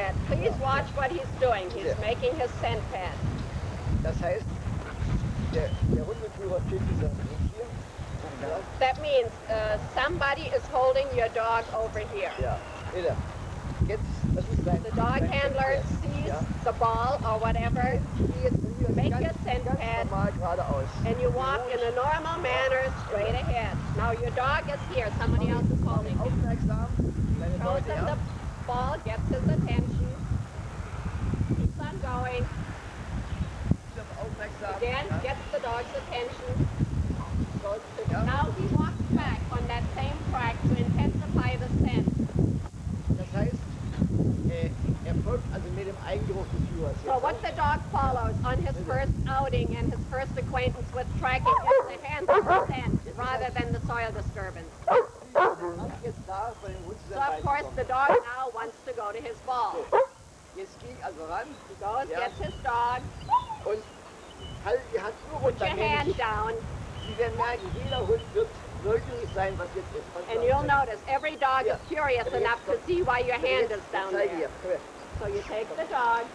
pad. Please watch what he's doing. He's making his scent pad. Das heißt, der Hundeführer steht dieser hier. Ja. That means somebody is holding your dog over here. Ja, jetzt, das ist sein. The dog handler sees the ball or whatever. Make your scent pad and you walk in a normal manner straight ahead. Now your dog is here. Somebody else is holding him. Throws him the ball, gets his attention. Keeps on going. Again, gets the dog's attention. Now he walks back on that same track to intensify the scent. Das heißt, folgt also mit dem Eingeruch des Führers. So what the dog follows on his first outing and his first acquaintance with tracking is the hand of the scent rather than the soil disturbance. So of course the dog now wants to go to his ball. Jetzt geht also ran. He goes, gets his dog. Und halt die Hand nur runter. Put your hand down. Sie werden merken, jeder Hund wird neugierig sein, was jetzt ist. And you'll notice every dog is curious enough to see why your hand is down there. So you take the dog.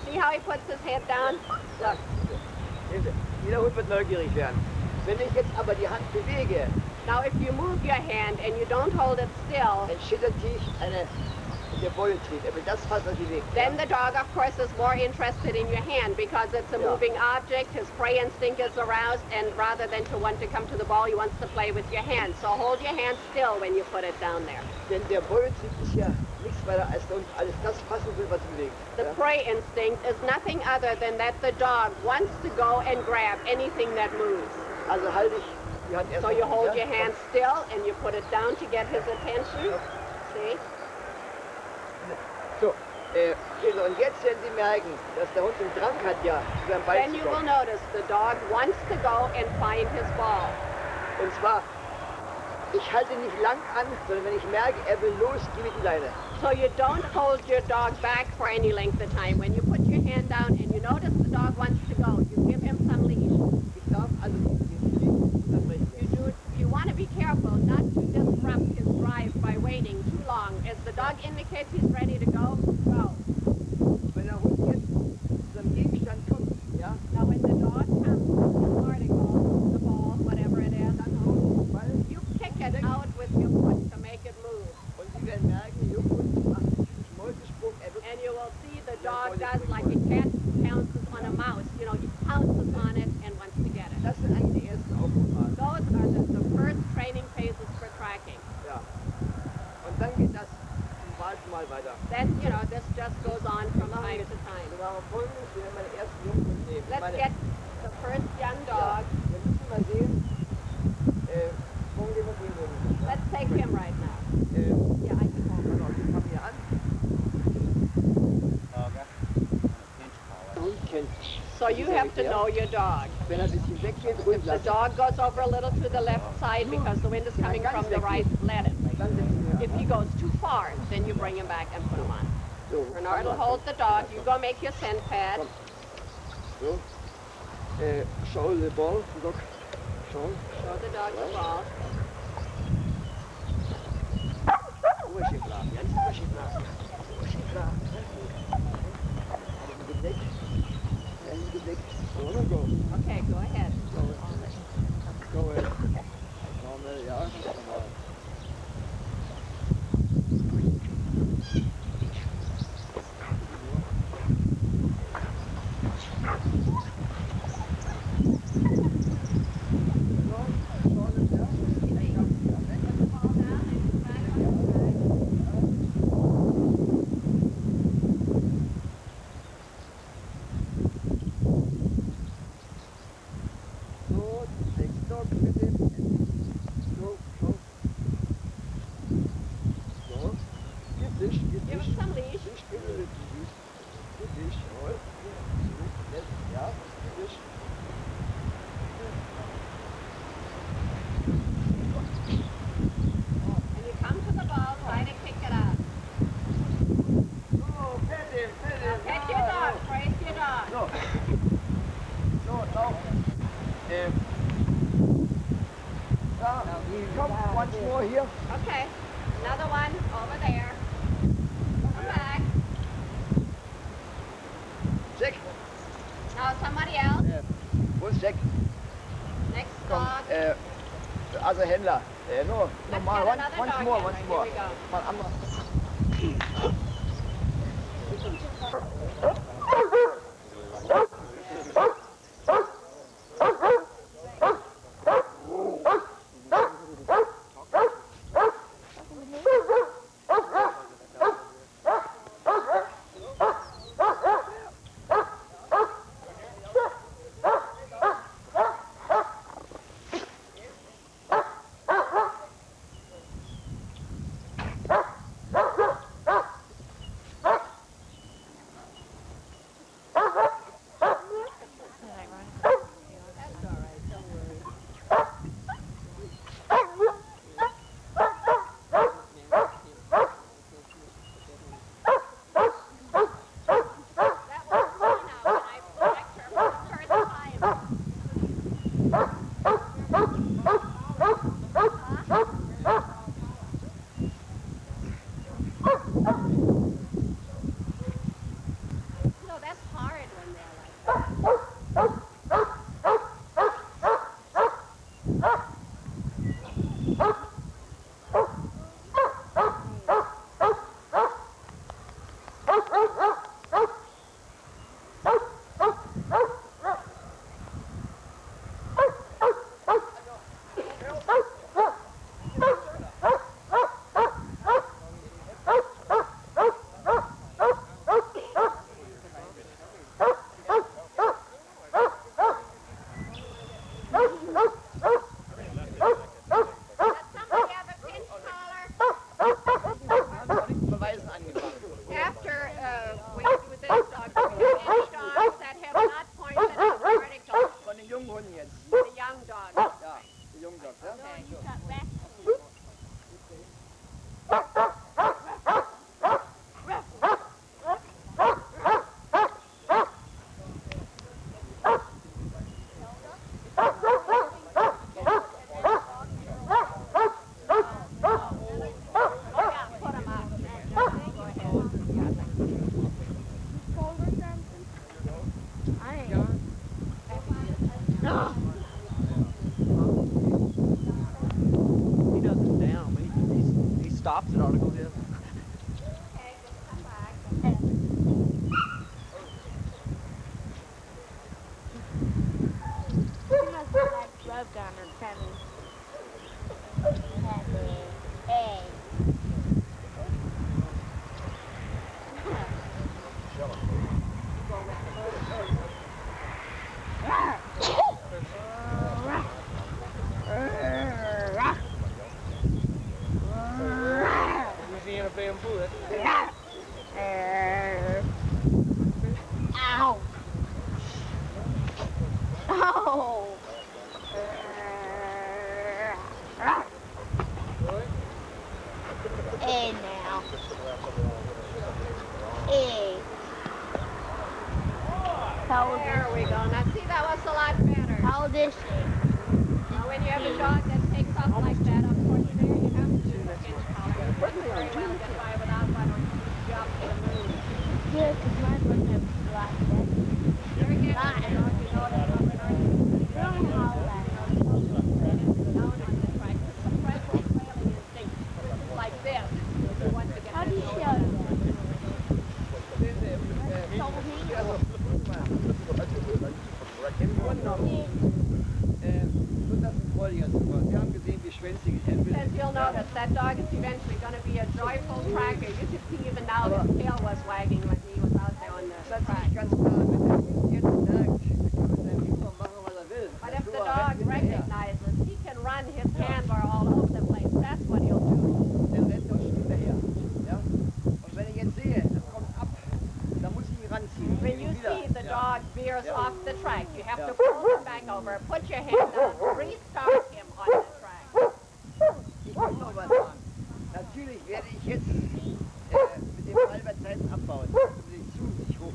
See how he puts his head down? Look. Jeder Hund wird neugierig werden. Wenn ich jetzt aber die Hand bewege, now if you move your hand and you don't hold it still, entschüttert sich der Beulentrieb. Er will das fast, was sie bewegt. Then the dog, of course, is more interested in your hand because it's a moving object. His prey instinct is aroused, and rather than to want to come to the ball, he wants to play with your hand. So hold your hand still when you put it down there. Denn der Beulentrieb ist ja nichts weiter als der Hund alles das fassen will, was sie bewegt. The prey instinct is nothing other than that the dog wants to go and grab anything that moves. Also halte ich die Hand erst. So you hold your hand still and you put it down to get his attention. See? So, und jetzt werden Sie merken, dass der Hund den Drang hat, ja, zu seinem Ball Then you will notice the dog wants to go and find his ball. Und zwar, ich halte nicht lang an, sondern wenn ich merke, er will los, gebe ich die Leine. So you don't hold your dog back for any length of time. When you put your hand down and you notice the dog wants to go, you give him some leash. Ich darf also nicht unterbrechen. You want to be careful not to disrupt his drive by waiting too long. As the dog indicates he's ready to go, go. Wenn der Hund jetzt zu einem Gegenstand kommt, ja? Now when the dog comes to the article, the ball, whatever it is, you kick it out with your foot to make it move. Und Sie werden merken, der Hund macht einen Mäusesprung. And you will see the dog does like a cat pounces on a mouse. You know, he pounces on it and wants to get it. Das sind eigentlich die ersten Aufbauphasen. Those are the first training phases for tracking. Ja. Und dann geht das zum zweiten Mal weiter. Then, you know, this just goes on from time to time. Wir machen Folgendes, wir werden meine ersten Jungen nehmen. Let's get the first young dog. Wir müssen mal sehen, wo gehen wir hin? Let's take him right now. Yeah, I can hold him. Genau, die fangen hier an. Hund kennt. So you have to know your dog. Wenn ein bisschen weggeht, ruhig If the lassen. dog goes over a little to the left side because the wind is coming from the right, let him. If he goes too far, then you bring him back and put him on. So, Bernard will hold the dog. You go make your scent pad. So. Show the ball. Look. Show. Show the dog the ball. Ruhig hier bleiben. Ganz ruhig hier bleiben. Ruhig hier bleiben. Gedeckt. Ganz gedeckt. So, dann go. Okay, go ahead. Go ahead. Normal, ja. Normal. Okay, another one over there. Händler. No, Let's normal. get another Once dog more, handler. once more. Here we go. Mal andere. That was Tina when I checked her for the first time. No, that's hard when they're like that. Does somebody have a pinch collar? Beweisen angefangen. After we do this dog, we pinch dogs that have not pointed out vertical. Von den jungen Hunden jetzt. The young dogs. Ja, die jungen Dogs, ja? Oh yeah, put 'em up. Go ahead. He doesn't down. He stops it ought to go down. Okay, just come back. She must have like rubbed on her tummy. Hey. Louisiana bamboo, that's Ow. Oh. Hey now. Hey. How old There we go. Now see, that was a lot better. How old is she? Now when you have a dog that takes off like that, of course, there you have to use a pinch collar. You couldn't very well get by without one or you jump to the moon. Yeah, because mine wouldn't have like that. You're getting a dog, you know what I'm talking about. They don't howl that. Down on the track. Suppress the trailing instinct. Like this. You want to get How do this you going. show that? Im Grunde genommen wird das ein freudiger Zufall. Wir haben gesehen, wie schwänzig As you'll notice, that dog is eventually going to be a joyful tracker. You can see even now his tail was wagging when he was out there on the Das ist track. natürlich ganz klar, wenn der jetzt merkt, er kann mit seinem Huber machen, was er will. But if the So, dog rennt hinterher. recognizes, he can run his handler all over the place. That's what he'll do. Der rennt doch hinterher. Ja? Und wenn ich jetzt sehe, er kommt ab, dann muss ich ihn ranziehen. When you Wieder. see the Ja. dog veers Yeah. off the track, you have Yeah. to pull him back over, put your hand down, restart him on the track. Ich muss noch was sagen. Natürlich werde ich jetzt mit dem Albert Zeiten abbauen. Zu hoch.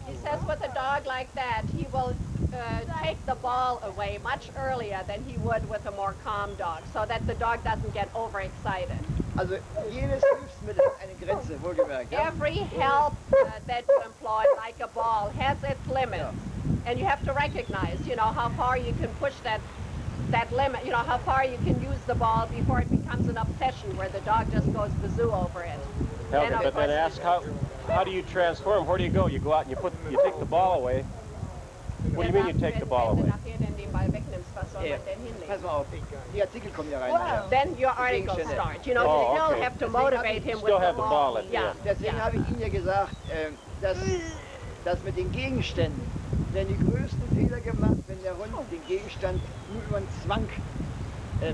He says with a dog like that, he will take the ball away much earlier than he would with a more calm dog, so that the dog doesn't get overexcited. Also jedes Hilfsmittel hat eine Grenze, wohlgemerkt. Ja? Every help that you employ, like a ball, has its limits. And you have to recognize, you know, how far you can push that that limit, you know, how far you can use the ball before it becomes an obsession where the dog just goes bazoo over it. Helga, but then ask how do you transform? Where do you go? You go out and you take the ball away. What do you mean you take the ball away? Pass mal auf, die Artikel kommen ja rein. Then your article starts. You know, you still have to motivate him with the ball. Yeah. Deswegen habe ich Ihnen ja gesagt, dass mit den Gegenständen werden die größten Fehler gemacht, wenn der Hund den Gegenstand nur über einen Zwang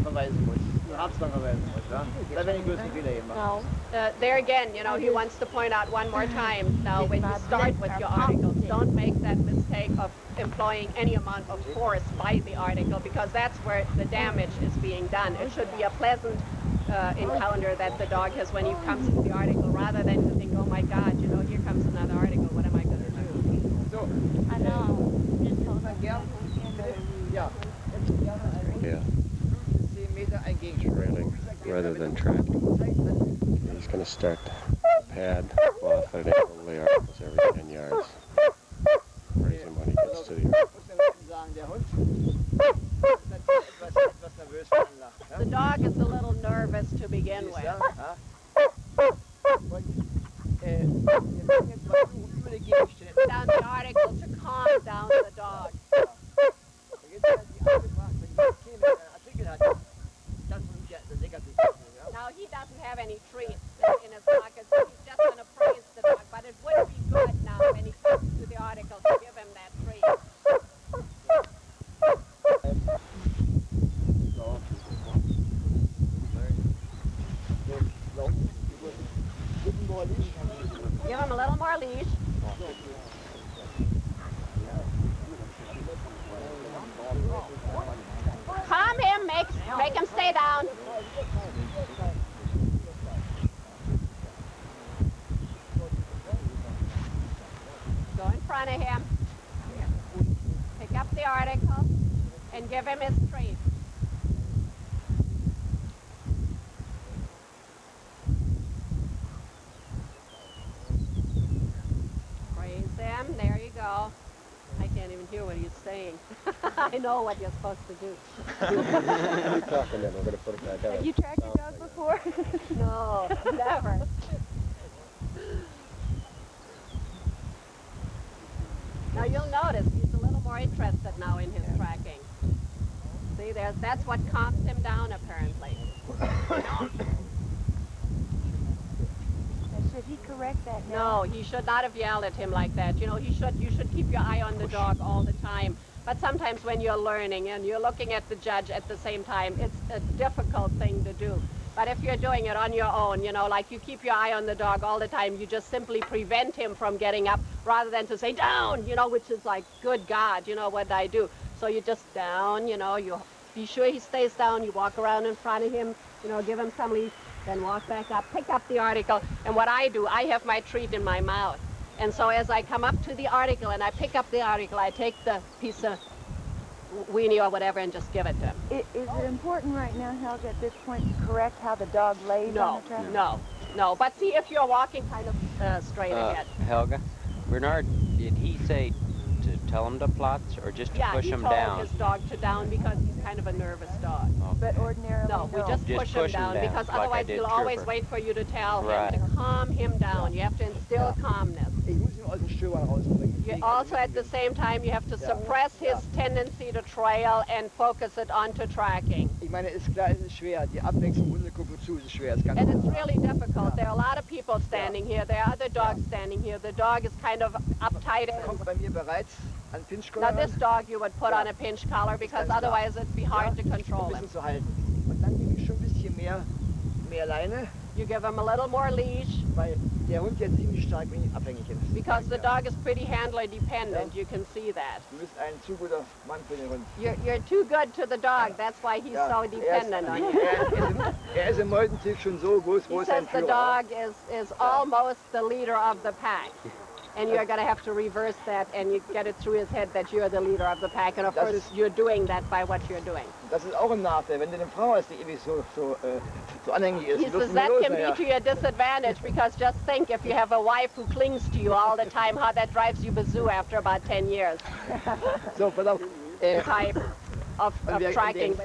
verweisen muss, einen Harzwang verweisen muss. Ja? Da werden die größten Fehler gemacht. There again, you know, he wants to point out one more time. Now, when you start with your articles, don't make that mistake of employing any amount of force by the article, because that's where the damage is being done. It should be a pleasant encounter that the dog has when he comes to the article, rather than to think, oh my God, you know, here comes another article, what am I going to do? So, I know. ja, Yeah, 10 Meter ein Gegenstand. railing rather than tracking. He's going to start to pad off at an angle lay articles every 10 yards. Raise him when he gets to the Ich muss den Leuten sagen, der Hund ist etwas nervös, wenn er lacht. Ja? The dog is a little nervous to begin with. Ja? Und wir machen jetzt versuchen, über die Gegenstände. Down the article to calm down the dog. Jetzt werden die angefragt, wenn die Themen einen Artikel hat, das muss ja das negativ sein. Ja? Now, he doesn't have any treats in his pocket, so he's just going to praise the dog. But it would be good now when he comes to the article to give him that treat. Give him a little more leash. Calm him, make him stay down. Go in front of him. Pick up the article and give him his treat. Praise him. There you go. I can't even hear what he's saying. I know what you're supposed to do. Keep talking then, we're going to put it back out. Have you tracked your dog before? No, never. Now you'll notice he's a little more interested now in his tracking. See, that's what calms him down apparently. Should he correct that now? No, he should not have yelled at him like that. You know, you should keep your eye on the dog all the time. But sometimes when you're learning and you're looking at the judge at the same time, it's a difficult thing to do. But if you're doing it on your own, you know, like you keep your eye on the dog all the time, you just simply prevent him from getting up rather than to say down, you know, which is like, good God, you know, what I do. So you just down, you know, you be sure he stays down, you walk around in front of him, you know, give him some leash, then walk back up, pick up the article. And what I do, I have my treat in my mouth. And so as I come up to the article and I pick up the article, I take the piece of weenie or whatever and just give it to him. Is it important right now, Helga, at this point to correct how the dog lays on the track? No. But see if you're walking kind of straight ahead. Helga, Bernard, did he say to tell him to plots or just to push him Yeah, he down? told his dog to down because he's kind of a nervous dog. But ordinarily, No, we just push him down because like I otherwise did he'll always Trooper. wait for you to tell Right. him to calm him down. You have to instill calmness. Ich muss ihn aus dem Stöber rausbringen. You also, at the same time, you have to suppress his tendency to trail and focus it onto tracking. Ich meine, ist klar, es ist schwer. Die Abwechslung, Hunde gucken zu, ist schwer. Es kann And it's really difficult. There are a lot of people standing here. There are other dogs standing here. The dog is kind of uptight. kommt bei mir bereits an Now, Pinchkollar this dog you would put on a pinch collar because otherwise it'd be hard to ein control him. bisschen zu halten. Und dann gebe ich schon ein bisschen mehr Leine, You give him a little more leash weil der Hund jetzt ziemlich stark abhängig ist. because the dog is pretty handler dependent. You can see that. Du bist ein zu guter Mann für den Hund. You're too good to the dog. That's why he's so dependent on you. Er ist im Meutentief schon so groß, He wo ist says ein the Führer. dog is almost the leader of the pack. And you're going to have to reverse that and you get it through his head that you're the leader of the pack. And of Das course, ist- you're doing that by what you're doing. Das ist auch ein Nachteil, wenn du eine Frau hast, die ewig so anhängig ist. He die says wirst du that los, can naja. be to your disadvantage because just think if you have a wife who clings to you all the time, how that drives you bazoo after about 10 years. So, pass auf. Type. of tracking.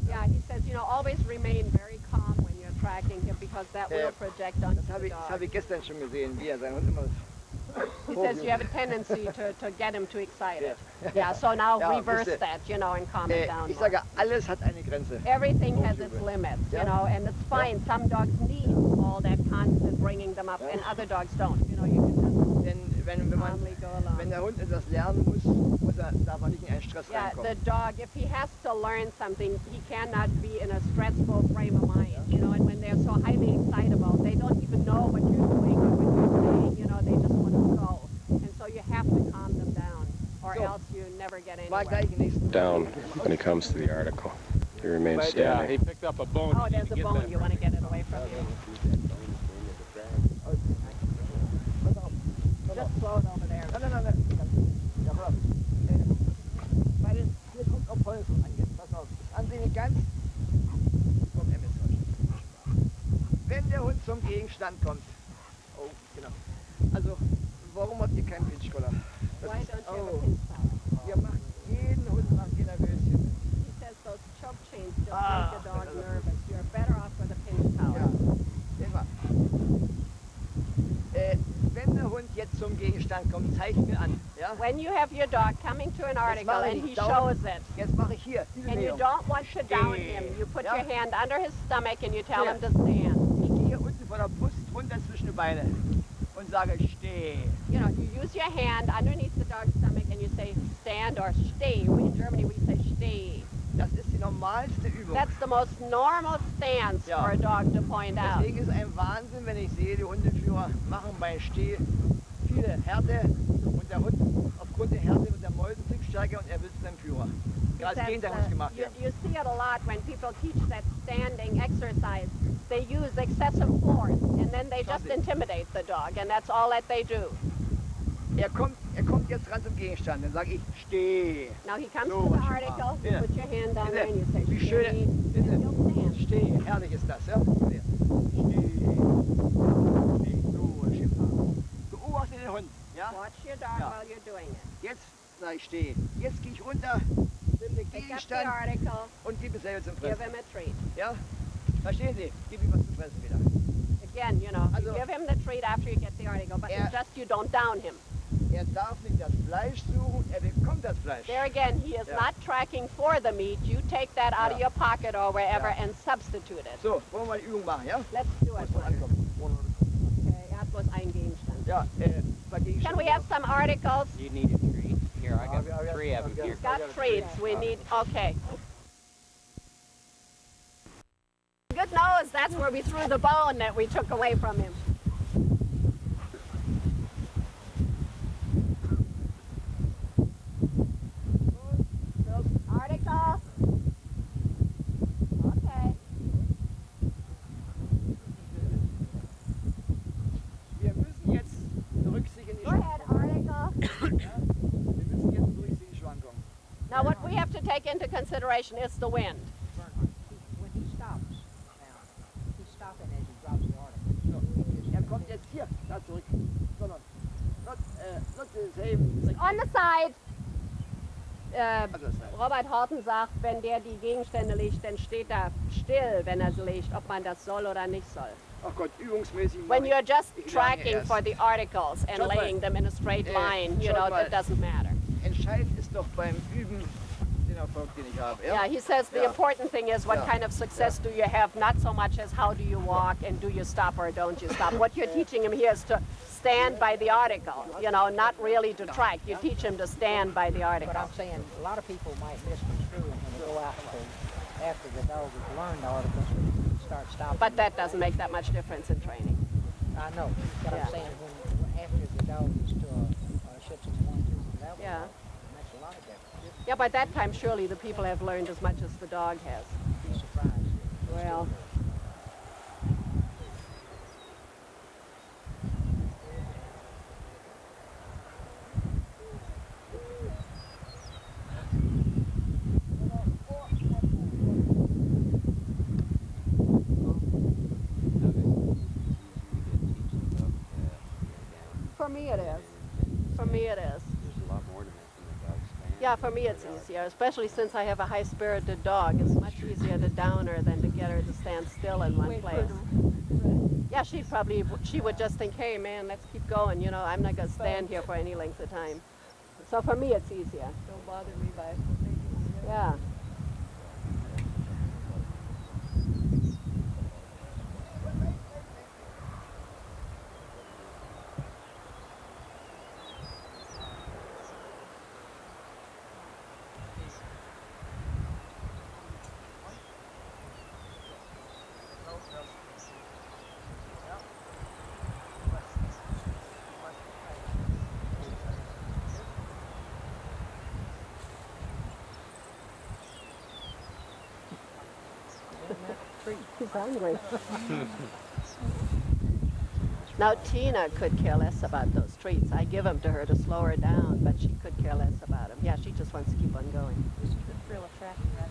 Yeah, he says, you know, always remain very calm when you're tracking him because that will project onto Das the habe dog. ich gestern schon gesehen, wie sein Hund immer. He says you have a tendency to get him too excited. Yeah, so now Ja, reverse wisst ihr, that, you know, and calm it down Ich more. sage, alles hat eine Grenze. Everything has its limits, you know, and it's fine. Some dogs need all that constant bringing them up, and other dogs don't. You know, you can just Denn wenn calmly go along. der Hund etwas lernen muss, darf er nicht in einen Stress Yeah, reinkommen. the dog, if he has to learn something, he cannot be in a stressful frame of mind, you know, and when they're so highly excitable, they don't even know what you're doing or what you're saying, you know, they just want to go. And so you have to calm them down, or else you never get War anywhere. gleich im nächsten Down when he comes to the article. He remains Yeah, standing. he picked up a bone. Oh, You need there's to a get bone. that You want to get it away from him? Just throw it over there. Nein. Ja, pass auf. Weil hier kommt auf Holz angeht. Pass auf. Das ansehen nicht ganz. Vom MS. Wenn der Hund zum Gegenstand kommt. Oh, genau. Also, warum habt ihr keinen Pinchkoller? Why don't you have a pinch collar? Ihr macht jeden Hund macht ihr nervöschen. He says those choke chains just make the dog nervous. You're better off with a pinch collar. Ja. Immer. Wenn der Hund jetzt zum Gegenstand kommt, zeigt mir an. Ja? When you have your dog coming to an article mache and ich he dauernd. shows it, Jetzt mache ich hier diese and you Näherung. don't want to down him, you put Ja. your hand under his stomach and you tell Ja. him to stand. Ich gehe unten von der Brust runter zwischen die Beine und sage, steh. You know, you use your hand underneath the dog's stomach and you say stand or stay. We in Germany we say stay. Das ist die normalste Übung. That's the most normal stance Ja. for a dog to point out. Deswegen ist es ein Wahnsinn, wenn ich sehe, die Hundeführer machen bei Steh viele Härte und der Hund aufgrund der Härte und der Mäusentriebstärke und er will zu seinem Führer. Genau das That's, Gegenteil muss gemacht you, werden. you see it a lot when people teach that standing exercise. They use excessive force and then they just intimidate the dog and that's all that they do. Er kommt jetzt ran zum Gegenstand, dann sage ich, steh. Now he comes So, to the was you article, want. you Yeah. put your hand down Is there it? and you say Wie stay, schön, and ist he'll stand. Steh, herrlich ist das, ja? Steh. So, Schimpfer. Beobachte den Hund, ja? Watch your dog Ja. while you're doing it. Jetzt sag ich steh. Jetzt gehe ich runter, nimm den Pick up the Gegenstand article, und gib es selber zum give Fressen. him a treat. Ja? Verstehen Sie? Gib ihm was zu fressen wieder. Again, you know, you Also- give him the treat after you get the article, but it's just you don't down him. Er darf nicht das Fleisch suchen, er bekommt das Fleisch. There again, he is Yeah. not tracking for the meat. You take that out of Yeah. your pocket or wherever Yeah. and substitute it. So, wollen wir mal die Übung machen, ja? Let's do it. Muss ankommen. Okay, er hat bloß einen Gegenstand. Ja, bei Can Gegenständen. we have some articles? You need a treat. Here, I got Yeah, 3 of them yeah. here. Got treats. We need, okay. Good nose, that's where we threw the bone that we took away from him. Article. Okay. Wir müssen jetzt berücksichtigen die Go ahead, article. Wir müssen jetzt berücksichtigen die Schwankungen. Now what we have to take into consideration is the wind. When he stops now, he's stopping as he drops the article. Er kommt jetzt hier, da zurück. No, no. Not the same. On the side. Also das heißt, Robert Horton sagt, wenn der die Gegenstände legt, dann steht er still, wenn er sie legt, ob man das soll oder nicht soll. ach Gott, übungsmäßig. When mache you're just ich lerne tracking erst. for the articles and Schaut mal. laying them in a straight line, you Schaut know, mal. that doesn't matter. Entscheidend ist doch beim Üben den Erfolg, den ich habe. Yeah, he says the Yeah. important thing is what Yeah. kind of success do you have, not so much as how do you walk and do you stop or don't you stop. What you're teaching him here is to stand by the article, you know, not really to track. You teach him to stand by the But article. I'm saying a lot of people might misconstrue it when they go out to, after the dog has learned the articles, start stopping. But that doesn't make that much difference in training. I know, but Yeah. I'm saying when after the dog is to a Schützen 1, 2 level, Yeah. it makes a lot of difference. Yeah, by that time surely the people have learned as much as the dog has. You'd be surprised. Well, me it is. For me it is. There's a lot more to making the dog stand. Yeah, for me it's easier, especially since I have a high-spirited dog. It's much easier to down her than to get her to stand still in one place. Yeah, she would just think, hey man, let's keep going. You know, I'm not gonna stand here for any length of time. So for me it's easier. Don't bother me by Yeah. He's hungry. Now Tina could care less about those treats. I give them to her to slow her down, but she could care less about them. Yeah, she just wants to keep on going. Just the thrill of tracking that.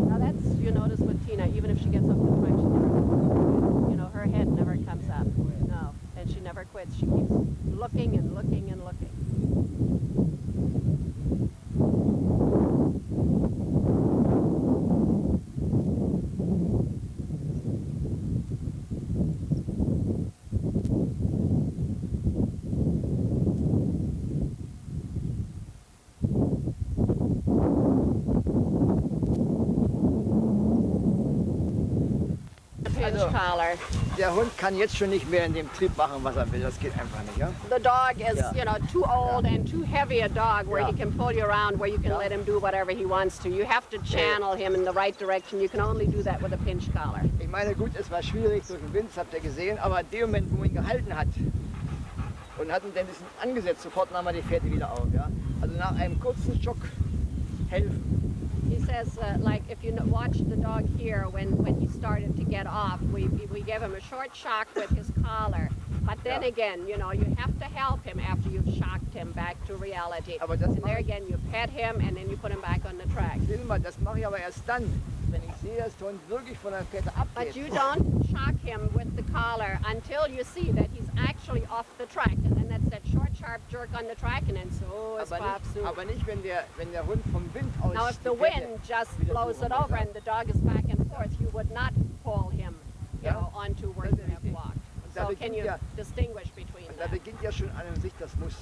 Now that's, you notice with Tina, even if she gets off the track, she never, you know, her head never comes up. No, and she never quits. She keeps looking and looking and looking. Pinch collar. Der Hund kann jetzt schon nicht mehr in dem Trieb machen, was er will. Das geht einfach nicht, ja? The dog is, Yeah. you know, too old and too heavy a dog where he Yeah. can pull you around, where you can Yeah. let him do whatever he wants to. You have to channel him in the right direction. You can only do that with a pinch collar. Ich meine, gut, es war schwierig durch den Wind, das habt ihr gesehen, aber in dem Moment, wo man ihn gehalten hat und hat ihn dann ein bisschen angesetzt, sofort nahm er die Fährte wieder auf, ja? Also nach einem kurzen Schock helfen. He says, like, if you watch the dog here, when he started to get off, we gave him a short shock with his collar. But then Yeah. again, you know, you have to help him after you've shocked him back to reality. Aber das And there mache ich, again, you pet him and then you put him back on the track. Wilma, das mache ich aber erst dann, wenn ich sehe, dass der Hund wirklich von der Fährte But abgeht. you don't shock him with the collar until you see that he's actually off the track. And then that's that short, sharp jerk on the track, and then so is Aber nicht wenn der Hund vom Wind aus Now, if the die Fährte wind just wieder blows it over and the dog is back and forth, you would not pull him, you Yeah. know, onto where That's you have richtig. walked. Da So can beginnt you ja- distinguish between Und da that? beginnt ja schon an und sich das Muss.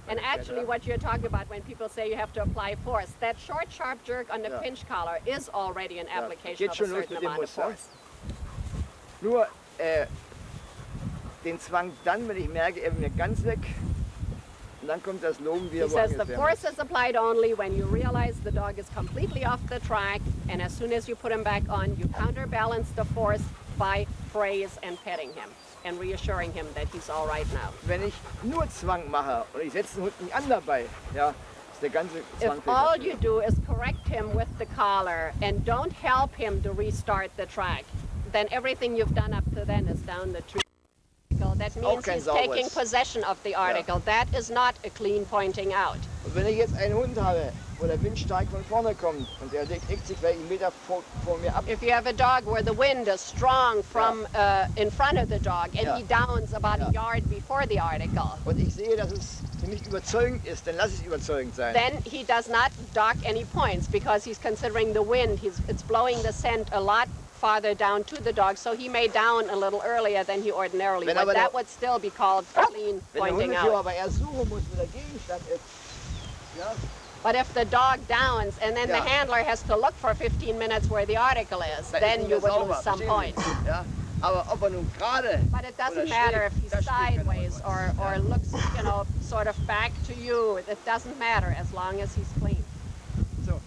And actually, what you're talking about when people say you have to apply force, that short, sharp jerk on the Yeah. pinch collar is already an application Geht of a schon los certain mit dem amount of Muss, ja? force. Nur den Zwang dann, wenn ich merke, er will mir ganz weg, und dann kommt das Loben wieder He says the woanders her. force is applied only when you realize the dog is completely off the track, and as soon as you put him back on, you counterbalance the force by praise and petting him and reassuring him that he's all right now. Wenn ich nur Zwang mache und ich setze den Hund nicht an dabei, ja, ist der ganze Zwang If all you do is correct him with the collar and don't help him to restart the track, then everything you've done up to then is down the tree. That means Okay, he's so taking always. possession of the article. That is not a clean pointing out. Und wenn ich jetzt einen Hund habe, wo der Wind stark von vorne kommt und der legt sich vielleicht einen Meter vor mir ab, If you have a dog where the wind is strong from in front of the dog and Yeah. he downs about a Yeah. yard before the article, und ich sehe, dass es für mich überzeugend ist, dann lasse ich es überzeugend sein. then he does not dock any points because he's considering the wind. It's blowing the scent a lot farther down to the dog, so he may down a little earlier than he ordinarily Wenn would. aber That der- would still be called clean Wenn der pointing Hundeführer out. aber erst suchen muss, wo der Gegenstand ist, ja, But if the dog downs and then Yeah. the handler has to look for 15 minutes where the article is, dann then ist you er would sauber, lose some verstehen points. Sie? Ja, aber ob er nun gerade But it doesn't oder matter schräg, if he's das spielt keine sideways Rolle. or looks, you know, sort of back to you. It doesn't matter as long as he's clean. So,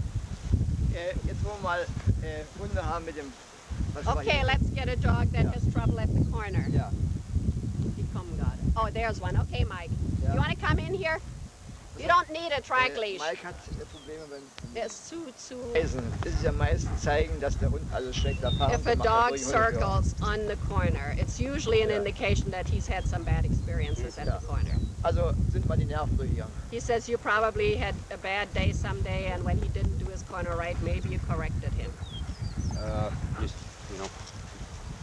jetzt wollen wir mal Hunde haben mit dem... was war Okay, hier? let's get a dog that Yeah. has trouble at the corner. Ja. He come got it. Oh, there's one. Okay, Mike. Yeah. You want to come in here? You don't need a track leash. Mike hat Probleme, wenn It's too. Eisen. Das ist ja meistens zeigen, dass der Hund also schlecht Erfahrung If a gemacht hat dog durch Hundeführer. circles on the corner, it's usually an Yeah. indication that he's had some bad experiences at Yeah. the corner. Also sind mal die Nerven durchgegangen. He says you probably had a bad day someday, and when he didn't do his corner right, maybe you corrected him. You you know.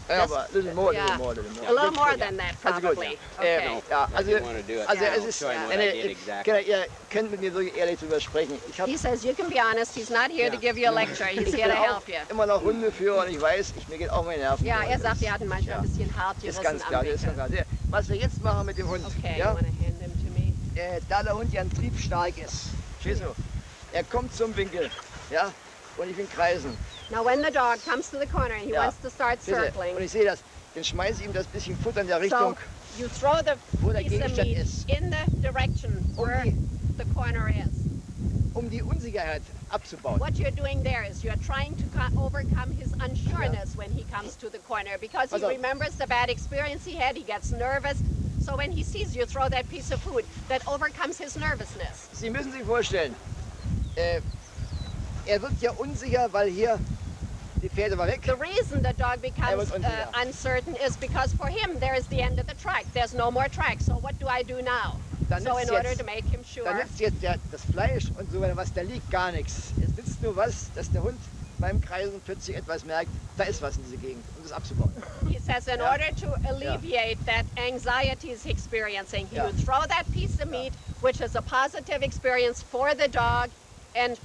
Ja, aber little more, Yeah. little more, little more. A little more Ja. than that, Also gut, probably. ja. Okay. Ja, If also, you want to do it, also I'll es ist, show him what I did exactly. ihr könnt mit mir wirklich ehrlich drüber sprechen. Ich habe He says you can be honest. He's not here to give you a lecture. He's here to help you. immer noch Hundeführer und ich weiß, mir geht auch meine Nerven. Ja, durch. er sagt, die hatten manchmal Ja. ein bisschen hart Ist gerissen ganz am klar, das ist ganz Winkel. klar. Was wir jetzt machen mit dem Hund, Okay, you ja, want to hand him to me? da der Hund ja ein triebstark ist, verstehst du? Er kommt zum Winkel, ja, und ich will kreisen. Now, when the dog comes to the corner and he Ja. wants to start Verstehst du? Und circling, ich sehe das, dann schmeiße ich ihm das bisschen Futter in der so Richtung, you throw the wo der piece of Gegenstand meat ist, in the direction where the corner is. um die Unsicherheit abzubauen. What you're doing there is you're trying to overcome his unsureness when he comes to the corner because he Also- remembers the bad experience he had, he gets nervous. So when he sees you throw that piece of food, that overcomes his nervousness. Sie müssen sich vorstellen, er wird ja unsicher, weil hier die Pferde war weg. The reason the dog becomes was unsicher. uncertain is because for him there is the end of the track. There's no more track. So what do I do now? Dann So in nützt order jetzt- to make him Da sure. nützt jetzt das Fleisch und so weiter, was da liegt, gar nichts. Es nützt nur was, dass der Hund beim Kreisen plötzlich etwas merkt, da ist was in dieser Gegend, um das abzubauen. He says in Ja. order to alleviate that anxiety he's experiencing, he Ja. would throw that piece of meat, which is a positive experience for the dog, and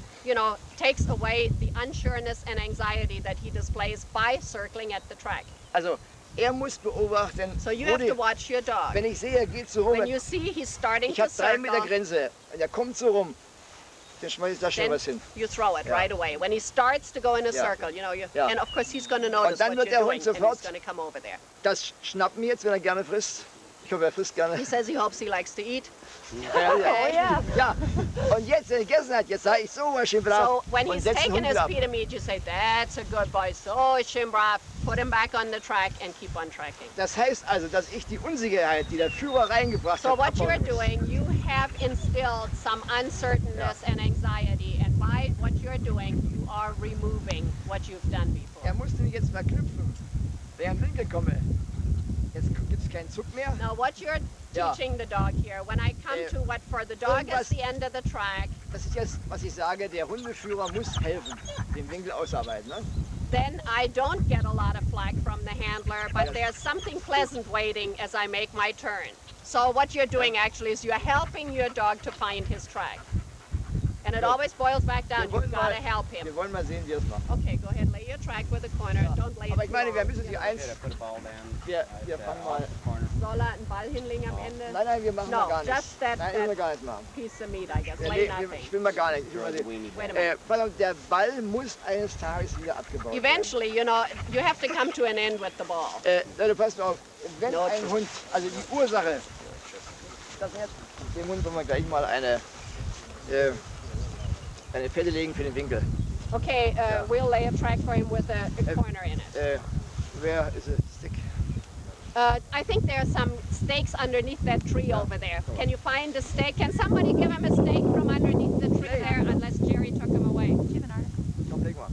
takes away the unsureness and anxiety that he displays by circling at the track. Also, er muss beobachten, So you wo have to die, watch your dog. wenn ich sehe, er geht so rum, When you see he's starting ich to habe 3 Meter circle, Grenze und er kommt so rum, dann schmeiße ich da schon then was hin. you throw it Ja. right away. When he starts to go in a Ja. circle, Ja. and of course he's going to notice dann what wird you're der doing, Hund and sofort- he's going to come over there. Das schnappen wir jetzt, wenn er gerne frisst. Ich hoffe, er frisst gerne. He says he hopes he likes to eat. Ja, Okay. ja. Und jetzt, wenn er gegessen hat, jetzt sage ich so, schön brav, So when und he's setz den taken Hund his wieder ab. piece of meat, you say, that's a good boy, so schön brav, put him back on the track and keep on tracking. Das heißt also, dass ich die Unsicherheit, die der Führer reingebracht So hat, what you're abbauen muss. doing, you have instilled some uncertainness and anxiety, and by what you're doing, you are removing what you've done before. Er musste mich jetzt verknüpfen, wenn ich am Winkel komme. Jetzt gibt es keinen Zug mehr. Now what you're Ja. teaching the dog here, when I come to what for the dog irgendwas- is the end of the track, Das ist jetzt, was ich sage, der Hundeführer muss helfen, den Winkel ausarbeiten. Ne? then I don't get a lot of flack from the handler, but there's something pleasant waiting as I make my turn. So what you're doing actually is you're helping your dog to find his track. And it always boils back down, Wir wollen you've got mal- to help him. Wir wollen mal sehen, wie er es macht. Okay, go ahead, lay your track with the corner. Don't lay it Aber ich too meine, wir long. müssen die eins, Should I put a ball down? wir fangen mal, Corner. Soll er einen Ball hinlegen am Ende? nein, wir machen No, mal gar nichts. just that- Nein, wir gar nichts machen. Piece of meat, I guess. Ja, Lay nee, nothing. ich will mal gar nicht. Ich will Throw mal the sehen. weenie Wait a ball. minute. Pass auf, der Ball muss eines Tages wieder abgebaut Eventually, you have to come to an end with the ball. werden. Leute, passt mal auf, wenn No, ein Hund, also die Ursache, dem Hund wollen wir gleich mal eine Fette legen für den Winkel. Okay, we'll lay a track for him with a corner in it. Where is a stick? I think there are some stakes underneath that tree over there. Can you find the stake? Can somebody give him a stake from underneath the tree there? Unless Jerry took him away. Komm, leg mal.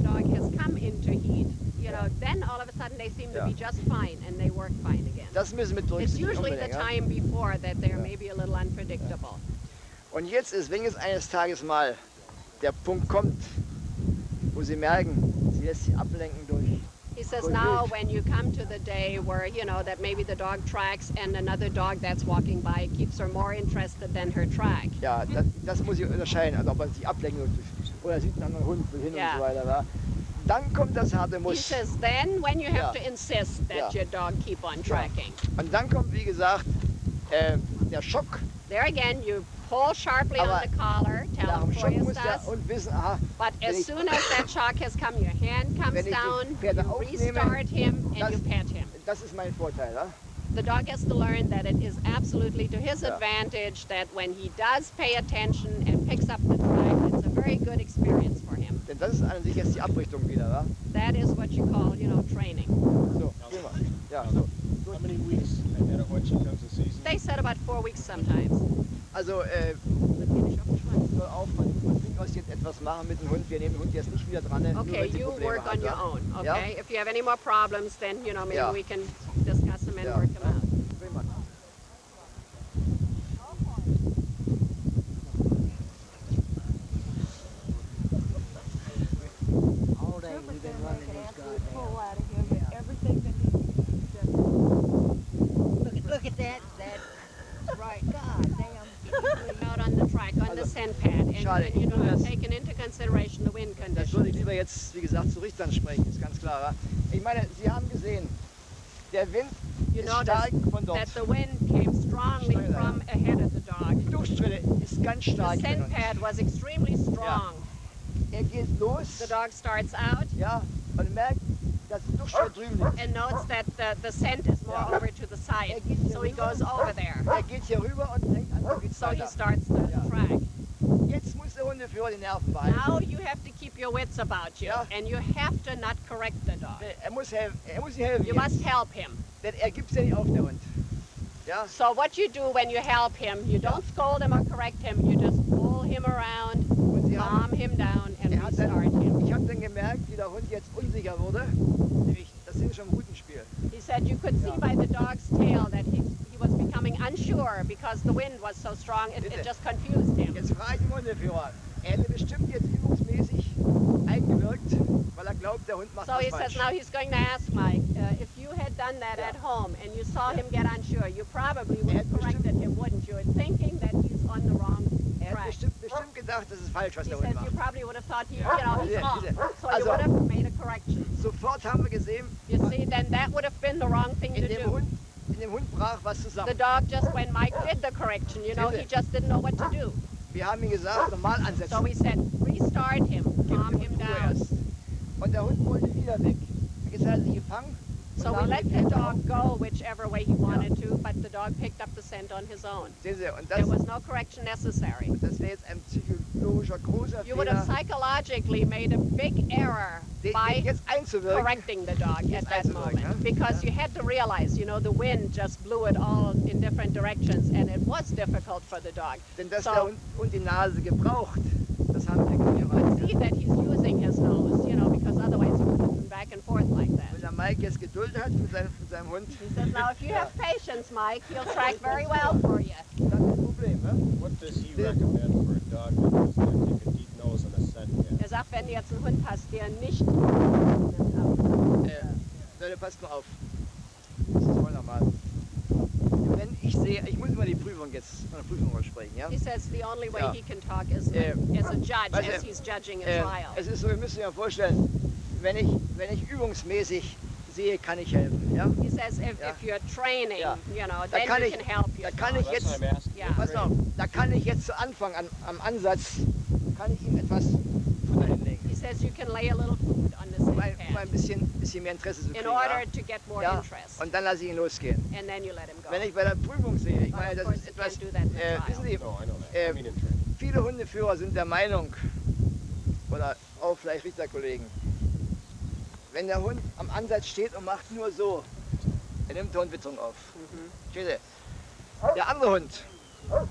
Dog has come into heat. Then all of a sudden they seem to be just fine and they work fine again. Das müssen wir It's berücksichtigen. usually the unbedingt, ja? time before that they're maybe a little unpredictable. Und jetzt ist, wenn jetzt eines Tages mal der Punkt kommt, wo Sie merken, Sie lässt sich ablenken durch. He says Good now good. when you come to the day where, that maybe the dog tracks and another dog that's walking by keeps her more interested than her track. Ja, das muss ich unterscheiden, also ob man sich ablenken durch, oder sieht einen anderen Hund hin Ja. und so weiter. Ja. Dann kommt das harte He Muss. says then when you have Ja. to insist that Ja. your dog keep on tracking. Und dann kommt, wie gesagt, der Schock. There again, you pull sharply on Aber the collar, tell Nach him dem Schock muss der estás. Hund wissen, aha, But wenn as ich- soon as that shock has come, your hand comes Wenn ich die down, Pferde you aufnehme, restart him, and das- you pet him. das ist mein Vorteil. Ja? The dog has to learn that it is absolutely to his Ja. advantage that when he does pay attention and picks up the track, it's a very good experience for him. Denn das ist an sich jetzt die Abrichtung wieder. Ja? That is what you call, training. So, gehen wir. Ja, so. How many weeks ahead of when she comes to season? They said about 4 weeks sometimes. Also, soll auch von sich aus jetzt etwas machen mit dem Hund. Wir nehmen den Hund jetzt nicht wieder dran. Nur Okay, wenn sie you Probleme work hat, on your ja? own, Ja? okay? If you have any more problems, then, maybe Ja. we can discuss and Ja. work him out. Prima. All day we've been running these goddamn. out of him and everything that he Look at that. That's right. God damn. Out on the track, on the scent pad, Schade, and you ich know, würde das- taken into consideration the wind Das würde ich conditions. lieber jetzt, wie gesagt, zu Richtern sprechen, ist ganz klar. Wa? Ich meine, Sie haben gesehen, der Wind You ist stark von dort. that the wind came strongly Steuer. from ahead of the dog. Die Durchstrecke ist ganz The stark von scent uns. pad was extremely strong. Geht los, The dog starts out ja, und merkt, dass die Durchstrecke drüben liegt. and notes that the scent is more over to the side, so he goes over there. Geht hier rüber und fängt an, so geht's So he weiter. starts the track. Jetzt muss der Hundeführer die Nerven behalten. Now you have to keep your wits about you, Ja. and you have to not correct the dog. Er muss ihm helfen. You jetzt. must help him. Denn er gibt's ja nicht auf, der Hund. Ja, So what you do when you help him, you don't scold him or correct him, you just pull him around, und sie haben, calm him down, and er hat restart dann, him. ich habe dann gemerkt, wie der Hund jetzt unsicher wurde. Nämlich, das sind schon im Routenspiel. He said you could see by the dog's tail that he was becoming unsure because the wind was so strong, it just confused him. Jetzt frage ich den Hundeführer. Er hätte bestimmt jetzt übungsmäßig eingewirkt, weil er glaubt, der Hund macht So was he says falsch. now he's going to ask Mike, if you had done that at home and you saw him get unsure, you probably would have corrected him, wouldn't you? Thinking that he's on the wrong Er hat track. bestimmt gedacht, das ist falsch, was He der Hund says you macht. probably would have thought, he's off. So you Also- would have made a correction. Sofort haben wir gesehen, You see, then that would have been the wrong thing to in dem do. Hund brach was The zusammen. dog just, when Mike did the correction, you know, he just didn't know what to do. Wir haben ihm gesagt, normal So ansetzen. we said, restart him, calm him Ruhe down. erst. Und der Hund wollte wieder weg. Jetzt hat er sich gefangen. und So we nahm let den the Händen dog go whichever way he wanted to, but the dog picked up the scent on his own. Sehen Sie, und There was no correction necessary. das wäre jetzt ein psychologischer großer You would have Fehler, psychologically made a big error den by jetzt einzuwirken. correcting the dog at that einzuwirken, moment, ja? because you had to realize, you know, the wind just blew it all in different directions, and it was difficult for the dog. Denn dass So- der Hund die Nase gebraucht, das haben wir You could gemerkt. see that he's using his nose, you know, because otherwise he would have been back and forth like that. Wenn der Mike jetzt Geduld hat mit seinem Hund, He says, now if you have patience, Mike, he'll track very well for you. dann ist das Problem. Ne? What does he recommend for a dog that does not take a deep nose on a scent pad? Er sagt, wenn du jetzt einen Hund hast, der nicht Leute, passt mal auf. Das ist voll normal. Wenn ich sehe, ich muss mal die Prüfung jetzt, von der Prüfung mal sprechen, ja? He says the only way Ja. he can talk is as a judge, weißt du, as he's judging a Äh, trial. es ist so, ihr müsst euch ja vorstellen, wenn ich übungsmäßig sehe, kann ich helfen, ja? He says if you're training, Ja. you know, Da then kann you ich, can help da your kann dog. ich jetzt, That's what I'm asking. Ja. pass auf, da kann ich jetzt zu Anfang am Ansatz, kann ich ihm etwas Futter hinlegen, He says you can lay a little food on the um scent ein pad bisschen mehr Interesse zu in kriegen, order ja? to get more Ja, interest, und dann lasse ich ihn losgehen. and then you let him go. Wenn ich bei der Prüfung sehe, ich But meine, of das course ist you etwas, can't do that in a trial. wissen Sie, No, I know that. I mean in training. viele Hundeführer sind der Meinung, oder auch vielleicht Richterkollegen, wenn der Hund am Ansatz steht und macht nur so, er nimmt der Hund Witterung auf. Verstehen Sie? Der andere Hund,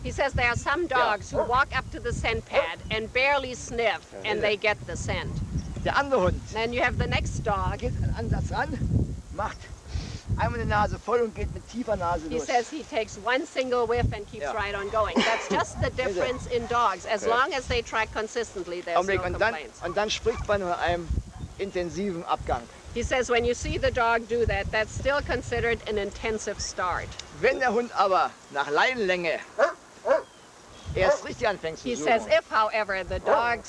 He says there are some dogs who walk up to the scent pad and barely sniff, and they get the scent. der andere Hund Then you have the next dog. geht an den Ansatz ran, macht einmal die Nase voll und geht mit tiefer Nase He los. says he takes one single whiff and keeps Ja. right on going. That's just the difference in dogs. As long as they track consistently, there's no Augenblick, complaints. und dann spricht man von einem intensiven Abgang. He says when you see the dog do that, that's still considered an intensive start. Wenn der Hund aber nach Leinenlänge erst richtig anfängt zu He suchen, says if, however, the dog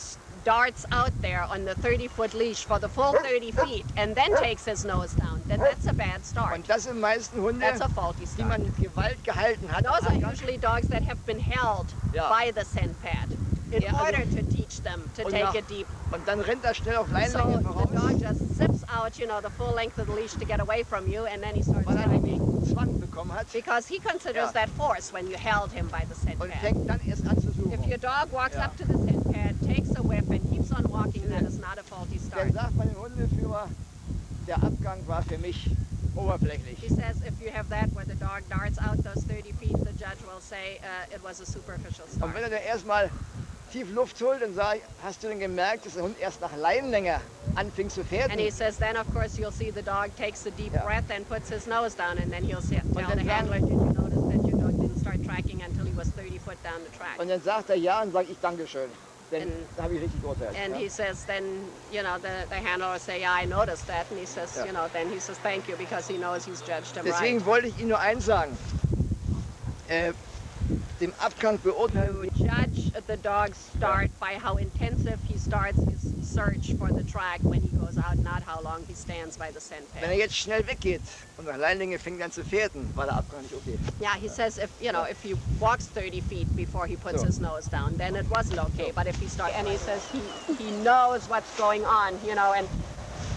darts out there on the 30-foot leash for the full 30 feet and then takes his nose down, then that's a bad start. und das sind meisten Hunde, That's a faulty die start. man mit Gewalt gehalten hat. Those are usually dogs that have been held Ja. by the scent pad in Ja, also- order to teach them to Und take nach- a deep. Und dann rennt er schnell auf So Leinenlänge the voraus, dog just zips out, you know, the full length of the leash to get away from you, and then he starts weil er driving. einen Zwang bekommen hat Because he considers Ja. that force when you held him by the scent und pad. fängt dann erst an zu suchen. If your dog walks Ja. up to the scent pad, takes a whiff, and keeps on walking, that is not a faulty Dann start. sagt man dem Hundeführer, der Abgang war für mich oberflächlich. He says if you have that where the dog darts out those 30 feet, the judge will say it was a superficial Und wenn start. er dann erstmal tief Luft holt und sage, hast du denn gemerkt, dass der Hund erst nach Leinlänge anfing zu pferden? And he says, then of course you'll see the dog takes a deep Yeah. breath and puts his nose down, and then he'll tell dann the sagen- handler, did you notice that your dog didn't start tracking until he was 30 foot down the track? Und dann sagt er ja und sage ich Dankeschön. Denn And- da habe ich richtig geurteilt. And ja. he says, then, you know, the handler will say, yeah, I noticed that. And he says, Yeah. you know, then he says, thank you, because he knows he's judged him Deswegen right. wollte ich Ihnen nur eins sagen. Dem Abgang beurteilen To judge the dog's start by how intensive he starts his search for the track when he goes out, not how long he stands by the scent Wenn pad. jetzt schnell weggeht und nach Leinlänge fängt an zu pferden, war der Abgang nicht okay. Yeah, he says if, you know, if he walks 30 feet before he puts So. his nose down, then it wasn't okay. But if he starts, and he says he knows what's going on, you know, and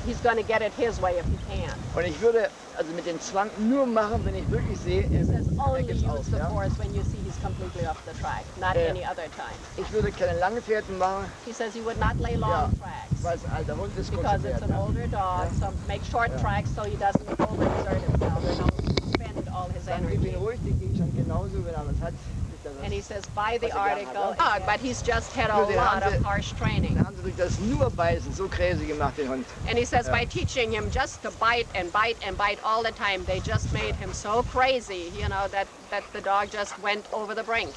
he's going to get it his way if he can. Und ich würde also mit dem Zwang nur machen, wenn ich wirklich sehe, He says only ist use aus, the ja? force when you see he's completely off the track, not Yeah. any other time. Ich würde keine langen Pferden machen, He says he would not lay long tracks weil es ein alter Hund ist, because it's konzentriert. an older dog, so make short tracks so he doesn't overexert himself and don't spend all his Dann gib energy. ihn ruhig den Gegenstand genauso, wenn er was hat. Nicht, dass er And he es- says, by the Was er gern article, hat, but he's just had a Nur den lot haben of sie- harsh training. Dann haben sie durch das nur Beißen so crazy gemacht, den Hund. And he says by teaching him just to bite and bite and bite all the time, they just made him so crazy, you know, that the dog just went over the brink.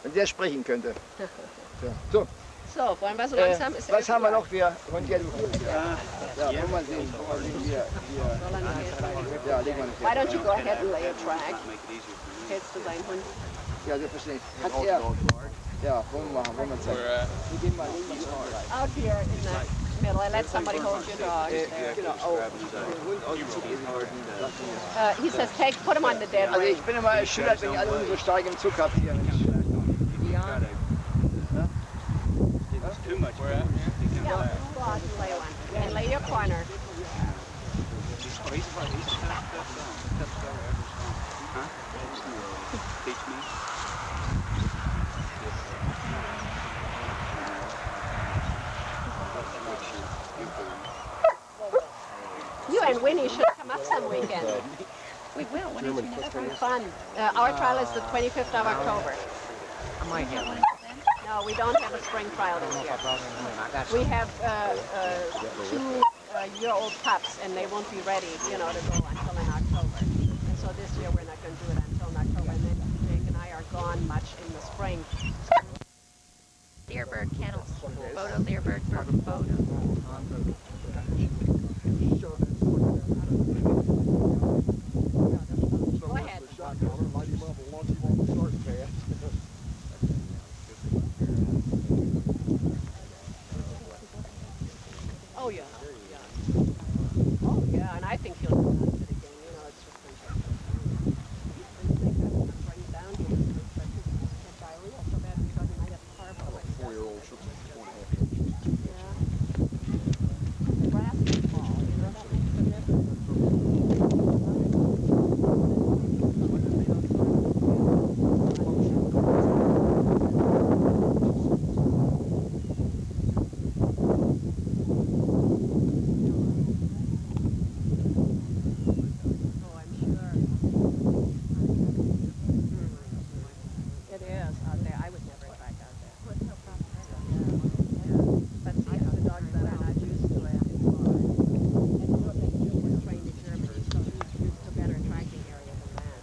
Wenn der sprechen könnte. So, So, wollen wir so langsam? Ist was haben wir 11 Uhr. noch? Wir wollen gerne ja, wollen wir sehen. Ja, legen wir Why nicht. don't you go ahead and lay a track? Hältst du deinen Hund? Ja, selbstverständlich. Hat er. Ja, wollen wir machen, wollen wir zeigen. Wir gehen mal Out here in the middle and let somebody hold your dog. Genau, auch den Hund aus dem Zug geben. He says, put him on the dead Also ring. ich bin immer erschüttert, wenn ihr alle Hunde so stark im Zug habt hier. Yeah, go out and lay one. And lay your corner. You and Winnie should come up some weekend. We will. When is your next It's fun. Our trial is the 25th of October. I might have one. No, we don't have a spring trial this year. I got We have 2-year-old pups, and they won't be ready, you know, to go until in October. And so this year we're not going to do it until in October. And then Jake and I are gone much in the spring. Leerburg Kennels. Photo Leerburg photo. Go ahead. Oh yeah. Oh yeah, and I think he'll do that again. You know, it's just been bring it down here, but he's had diarrhea so bad we thought he might have carbo. 4-year-old should be 4.5 Yeah. Grass is small, you know, that makes a difference. Oh, I'm sure. It is out there. I would never track out there. But see, the dogs that are not used to it, and look at you were trained in Germany, so he's used to better tracking area than that.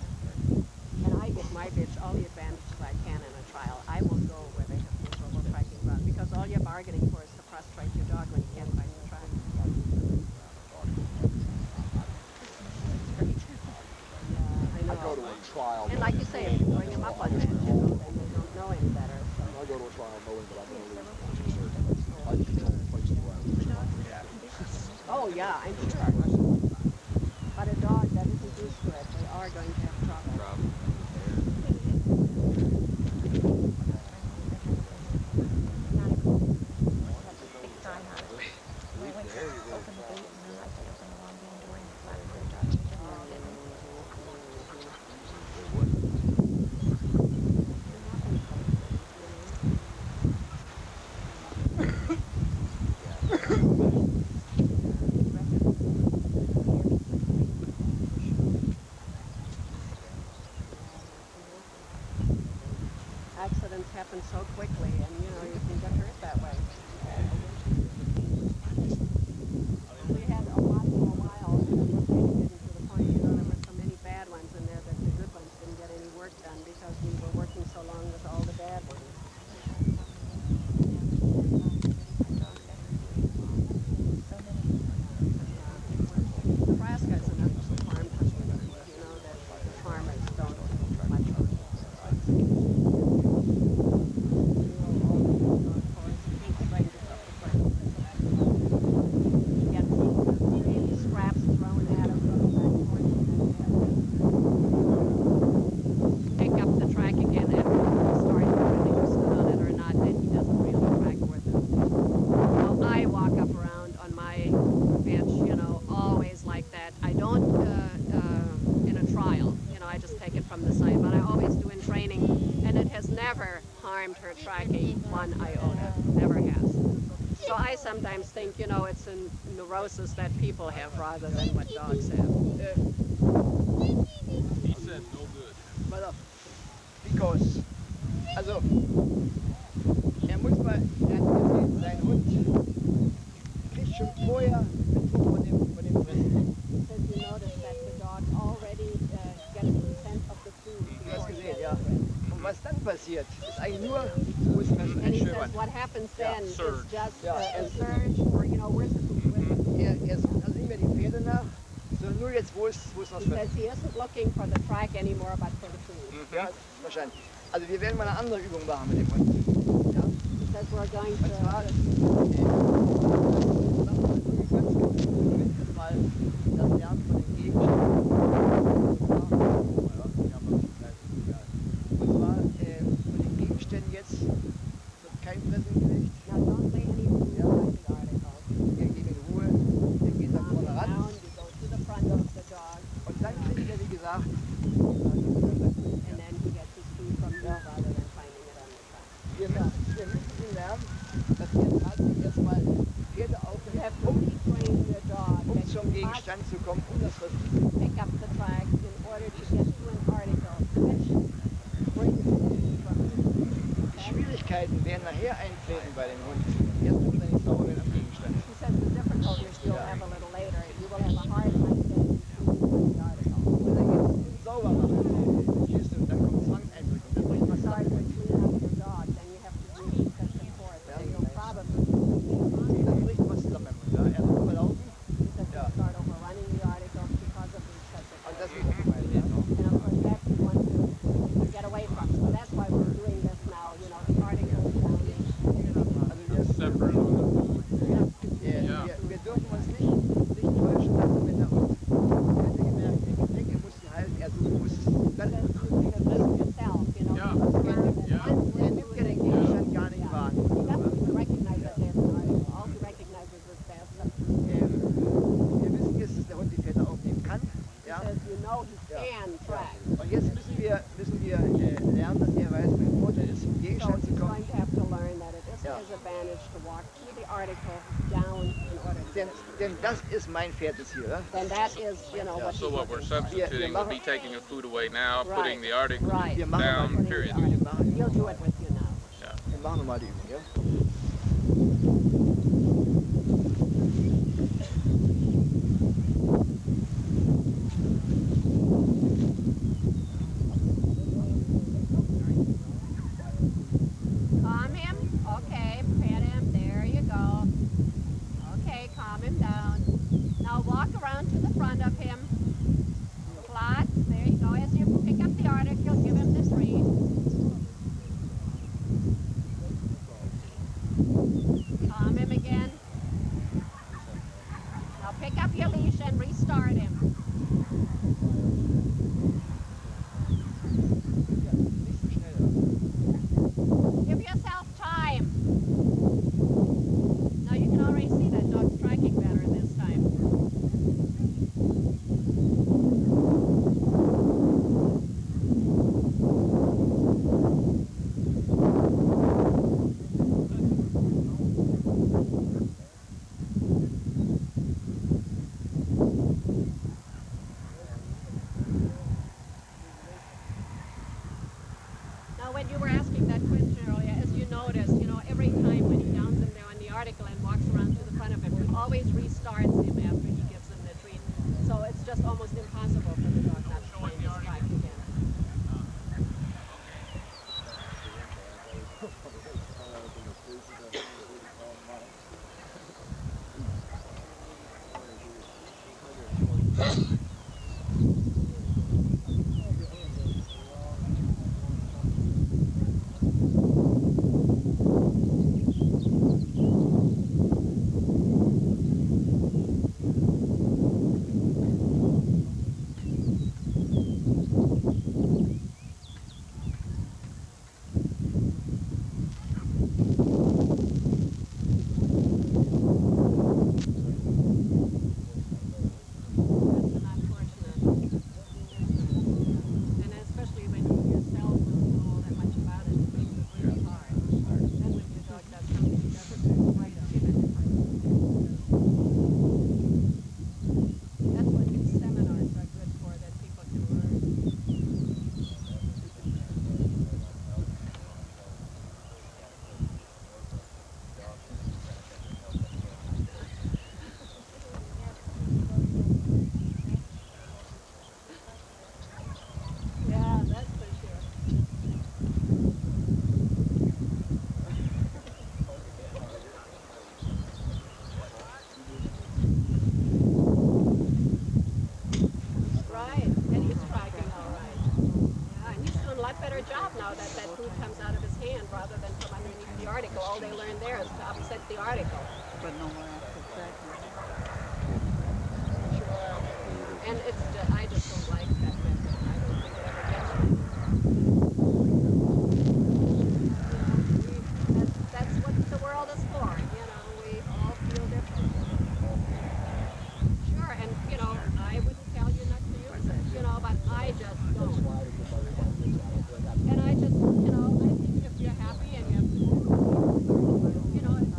And I get my bitch all the advantages I can in a trial. I will go where they have miserable tracking ground, because all you're bargaining for is to prostrate your dog when you can't find the track. I know. I go to a trial. And like you say, if you bring them up on that, you know, then they don't know any better. So. I go to a trial knowing that I'm going to lose. I control the place Oh yeah, I'm sure. But a dog that isn't used to it, they are going to have trouble. Accidents happen so quickly, and get hurt that way. We had a lot for a while, and then we're getting to the point, you know, there were so many bad ones in there that the good ones didn't get any work done because we were working so long with all the bad ones. Nebraska is another farm country, you know, that the farmers don't do much of. Pick up the track again after the start, whether you stood on it or not, then he doesn't really track worth it. Now I walk up around on my bench, you know, always like that. I don't in a trial, you know, I just take it from the side, but I always do in training, and it has never harmed her tracking one iota, never has. So I sometimes think, you know, it's a neurosis that people have rather than what dogs have. He said no good. Pass auf. Because, also, muss mal, er hat gesehen, sein Hund kriegt schon vorher einen Druck von dem Fressen. Says you notice that the dog already gets the scent of the food. Du hast gesehen, ja. Und was dann passiert, ist eigentlich nur großes Fressen, And he says Stöbern. what happens then is surge. just Ja, a surge, or, you know, where's the food? Er sucht also nicht mehr die Pferde nach, sondern nur jetzt, wo es noch He Fressen. says he isn't looking for the track anymore, but for the food. Ja, wahrscheinlich. Also wir werden mal eine andere Übung machen mit dem Hund. Ja? He says we're going Und zwar, to... mal das Lernen von den Gegenständen. Und zwar von den Gegenständen jetzt wird kein Fressen gelegt. Now don't lay any food Ja. on the article. Er geht in Ruhe, er geht nach vorne ran. Down, you go to the front of the dog, Und dann kriegt er, wie gesagt, and then he gets his food from you rather than finding it on the track. wir müssen ihn lernen, dass er tatsächlich erstmal Pferde You aufnimmt, have to retrain your dog that zum you must Gegenstand zu kommen, das Fressen. pick up the track in order to get to an article which brings it from you. Die Schwierigkeiten werden nachher eintreten bei dem Hund. Erst wenn er nicht sauber wird am Gegenstand. He says the difficulties you'll have a little later. You will have a hard time getting food from the article. Wenn er jetzt sauber macht, verstehst du, dann kommt Zwangseinwirkung. Dann When bringt you was start to an. clean up your dog, then you have to do such and forth. And you'll probably, Dann bricht was zusammen. Ja, er wird überlaufen. he says, Ja. you'll start overrunning the articles because of the excessive Und das work. muss man vermeiden. Ja. And of course, that we want to get away from. So that's why we're doing this now, you know, the articles downing. Also wir, Separate on the food. wir dürfen uns nicht täuschen lassen, wenn der Hund, hat er gemerkt, der Getränke muss die halten, er muss dann Because you can listen yourself, you know, Yeah. because the farmer that Yeah. wants er to nimmt do ja it den again. Gegenstand gar nicht wahr. He doesn't even recognize that there's an article. All he recognizes is there's some food. Wir wissen jetzt, dass der Hund die Pferde aufnehmen kann. He Ja. says, you know he Ja. can track. Und jetzt müssen wir lernen, dass er weiß, mein Vorteil ist, zum So Gegenstand zu he's kommen. going to have to learn that it is Ja. his advantage to walk through the article down in order to Denn das ist mein Pferd jetzt hier. Ja? then that is, you know, what So he's what we're looking for. substituting would be taking the food away now, Right. putting the article Right. Wir machen down, mal, period. He'll do it with you now. wir machen mal die Übung. Ja? Calm him. Okay, pet him. There you go. Okay, calm him down. Now walk around to the front of him. Flat. There you go. As you pick up the article, give him this read. Calm him again. Now pick up your leash and restart him. Nicht so schnell. Give yourself time. Now you can already see that dog's tracking better this time. Now when you were asking that question earlier, as you noticed, you know, every time article and walks around to the front of him. He always restarts him after he gives him the treat. So it's just almost impossible for the dog not to find his track again. All they learn there is to upset the article. But no more active tracking. And it's just, I just don't like that method. I don't think it ever gets me. That's what the world is for. You know, we all feel different. Sure, and I wouldn't tell you not to use it, but I just don't. And I just, I think if you're happy and you have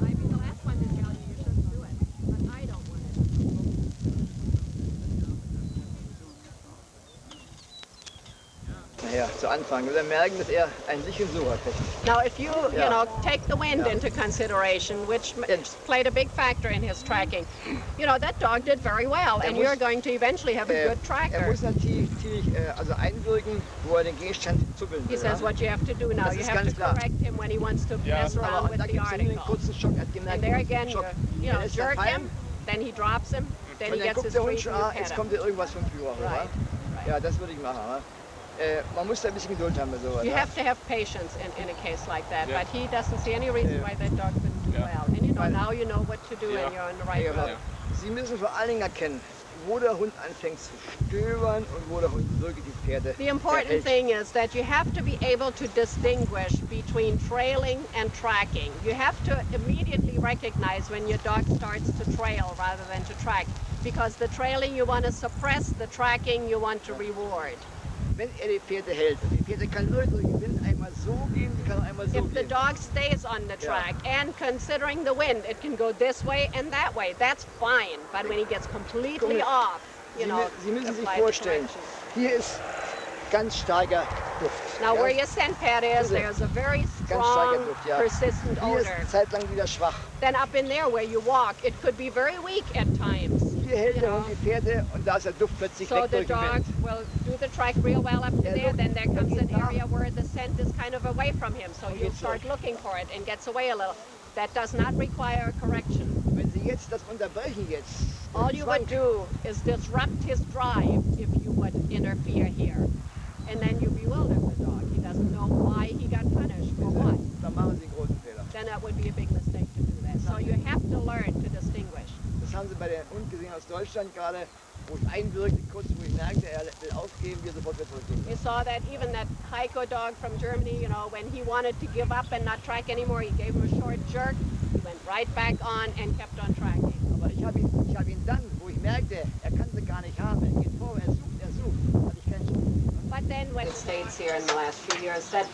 I'd be the last one to tell you shouldn't do it, but I don't want it. Naja, zu Anfang. Wir merken, dass einen sicheren Sucher kriegt. Now, if you, take the wind into consideration, which played a big factor in his tracking, that dog did very well, and you're going to eventually have a good tracker. Muss natürlich einwirken, wo den Gegenstand zuppeln will. He says what you have to do now. You have to correct him when he wants to mess around with the article. And there again, jerk him, then he drops him, then he gets his treat and you pet jetzt him. kommt irgendwas vom Führer, Right. Ja, das würde ich machen. Man muss da ein bisschen Geduld haben bei sowas. You have to have patience in a case like that, but he doesn't see any reason why that dog couldn't do well. And now you know what to do and you're on the right road. Sie müssen vor allen Dingen erkennen, wo der Hund anfängt zu stöbern und wo der Hund wirklich die Pferde The important thing is that you have to be able to distinguish between trailing and tracking. You have to immediately recognize when your dog starts to trail rather than to track, because the trailing you want to suppress, the tracking you want to reward. Wenn die Pferde hält, die Pferde kann wirklich die Wind einmal so gehen, die kann einmal so If the gehen. dog stays on the track and considering the wind, it can go this way and that way. That's fine. But when he gets completely off, Sie müssen sich apply the vorstellen, correction. hier ist ganz starker Duft. Now ganz, where your scent pad is, there's a very ganz starker strong, Duft, ja. persistent Hier odor. ist zeitlang wieder schwach. Then up in there where you walk, it could be very weak at times. Hier hält der Hund die Pferde und da ist der Duft plötzlich So weg the durch den dog Wind. will do the track real well up to Yeah, there, look, then there comes look, an area where the scent is kind of away from him, so you geht's start weg. looking for it and gets away a little. That does not require correction. Wenn Sie jetzt das unterbrechen jetzt, All you would do is disrupt his drive if you would interfere here. And then you bewilder the dog. He doesn't know why he got punished for what. dann machen Sie einen großen Fehler. Then that would be a big mistake to do that. So you have to learn to distinguish. Das haben Sie bei der Hund gesehen aus Deutschland gerade, wo ich einwirkte, kurz wo ich merkte, er will aufgeben, wir sofort wieder zurückgehen. You saw that even that Heiko dog from Germany, when he wanted to give up and not track anymore, he gave him a short jerk. He went right back on and kept on tracking. Aber ich hab ihn dann, wo ich merkte, er kann sie gar nicht haben, er geht vor, er sucht, hatte ich keinen Schuss. But then when it states here in the last few years that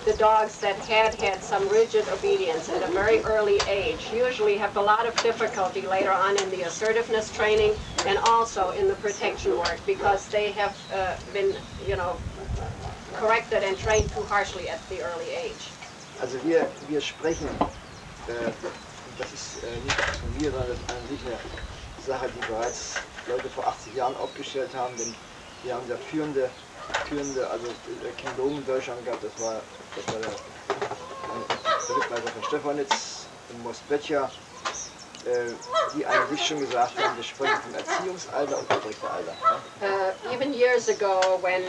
the dogs that had some rigid obedience at a very early age usually have a lot of difficulty later on in the assertiveness training and also in the protection work because they have been, corrected and trained too harshly at the early age. Also wir sprechen das ist nicht von mir, sondern das ist an sich eine Sache, die bereits Leute vor 80 Jahren aufgestellt haben, denn wir haben der führende also Kinologen in Deutschland gehabt, das war der Rittmeister von Stefanitz und Mosbetcher, die an sich schon gesagt haben, wir sprechen vom Erziehungsalter und Unterrichteralter. Even years ago, when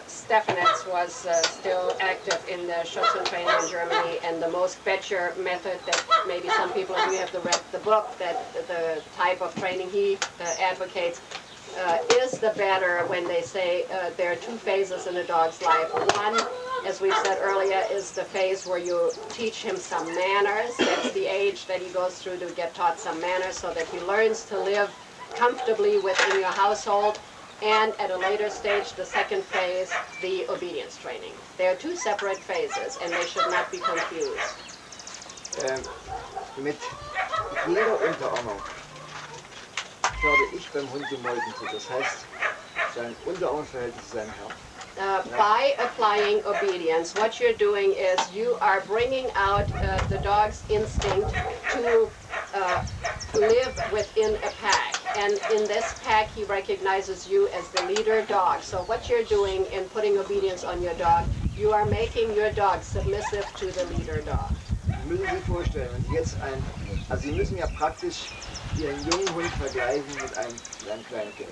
Stefanitz was still active in the Schutzen training in Germany, and the Mosbetcher method that maybe some people of you have read the book, that the type of training he advocates is the better when they say there are two phases in a dog's life. One, as we've said earlier, is the phase where you teach him some manners. That's the age that he goes through to get taught some manners so that he learns to live comfortably within your household. And at a later stage, the second phase, the obedience training. There are two separate phases and they should not be confused. Mit jeder Unterordnung fördere ich beim Hund die Moldentritt. Das heißt, sein Unterordnungsverhältnis zu seinem Herrn. By applying obedience, what you're doing is you are bringing out the dog's instinct to live within a pack. And in this pack, he recognizes you as the leader dog. So what you're doing in putting obedience on your dog, you are making your dog submissive to the leader dog. Sie müssen sich vorstellen, wenn Sie jetzt also Sie müssen ja praktisch Ihren jungen Hund vergleichen mit einem kleinen Kind.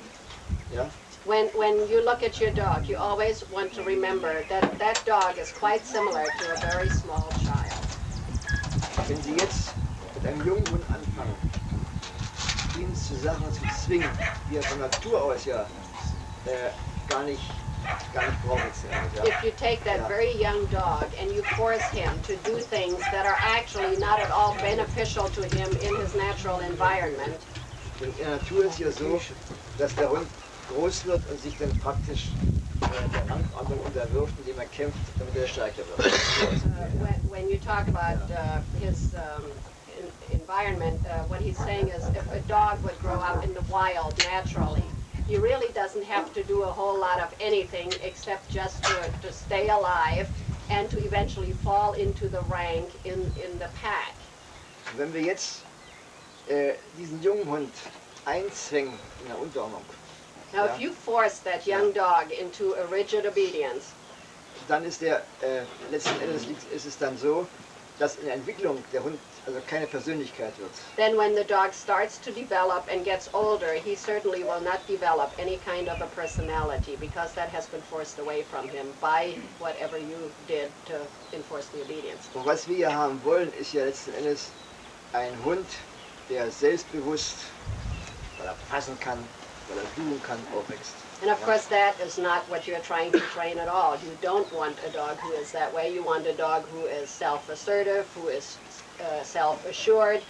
Ja? When you look at your dog, you always want to remember that that dog is quite similar to a very small child. Wenn Sie jetzt mit einem jungen Hund anfangen, ihn zu Sachen zu zwingen, die er von Natur aus ja gar nicht braucht. Ja? If you take that very young dog and you force him to do things that are actually not at all beneficial to him in his natural environment. In der Natur ist ja so, dass der Hund groß wird und sich dann praktisch der Rangordnung unterwirft, indem er kämpft, damit er stärker wird. When you talk about his environment, what he's saying is if a dog would grow up in the wild naturally, he really doesn't have to do a whole lot of anything except just to stay alive and to eventually fall into the rank in the pack. Wenn wir jetzt diesen jungen Hund einzwingen in der Unterordnung, now if you force that young dog into a rigid obedience, dann ist letzten Endes ist es dann so, dass in der Entwicklung der Hund also keine Persönlichkeit wird. Then when the dog starts to develop and gets older, he certainly will not develop any kind of a personality because that has been forced away from him by whatever you did to enforce the obedience. Und was wir hier haben wollen, ist ja letzten Endes ein Hund, der selbstbewusst, weil er fassen kann, weil er suchen kann, aufwächst. And of course that is not what you're trying to train at all. You don't want a dog who is that way. You want a dog who is self-assertive, who is self-assured,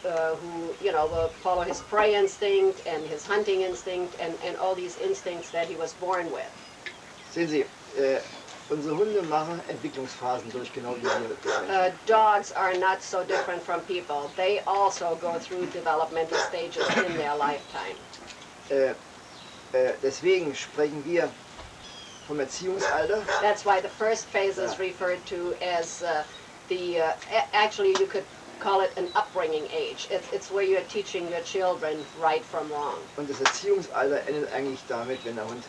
who will follow his prey instinct and his hunting instinct and all these instincts that he was born with. Sehen Sie, unsere Hunde machen Entwicklungsphasen durch, genau wie wir. Dogs are not so different from people. They also go through developmental stages in their lifetime. Deswegen sprechen wir vom Erziehungsalter. That's why the first phase is referred to as actually you could call it an upbringing age. It's where you're teaching your children right from wrong. Und das Erziehungsalter endet eigentlich damit, wenn der Hund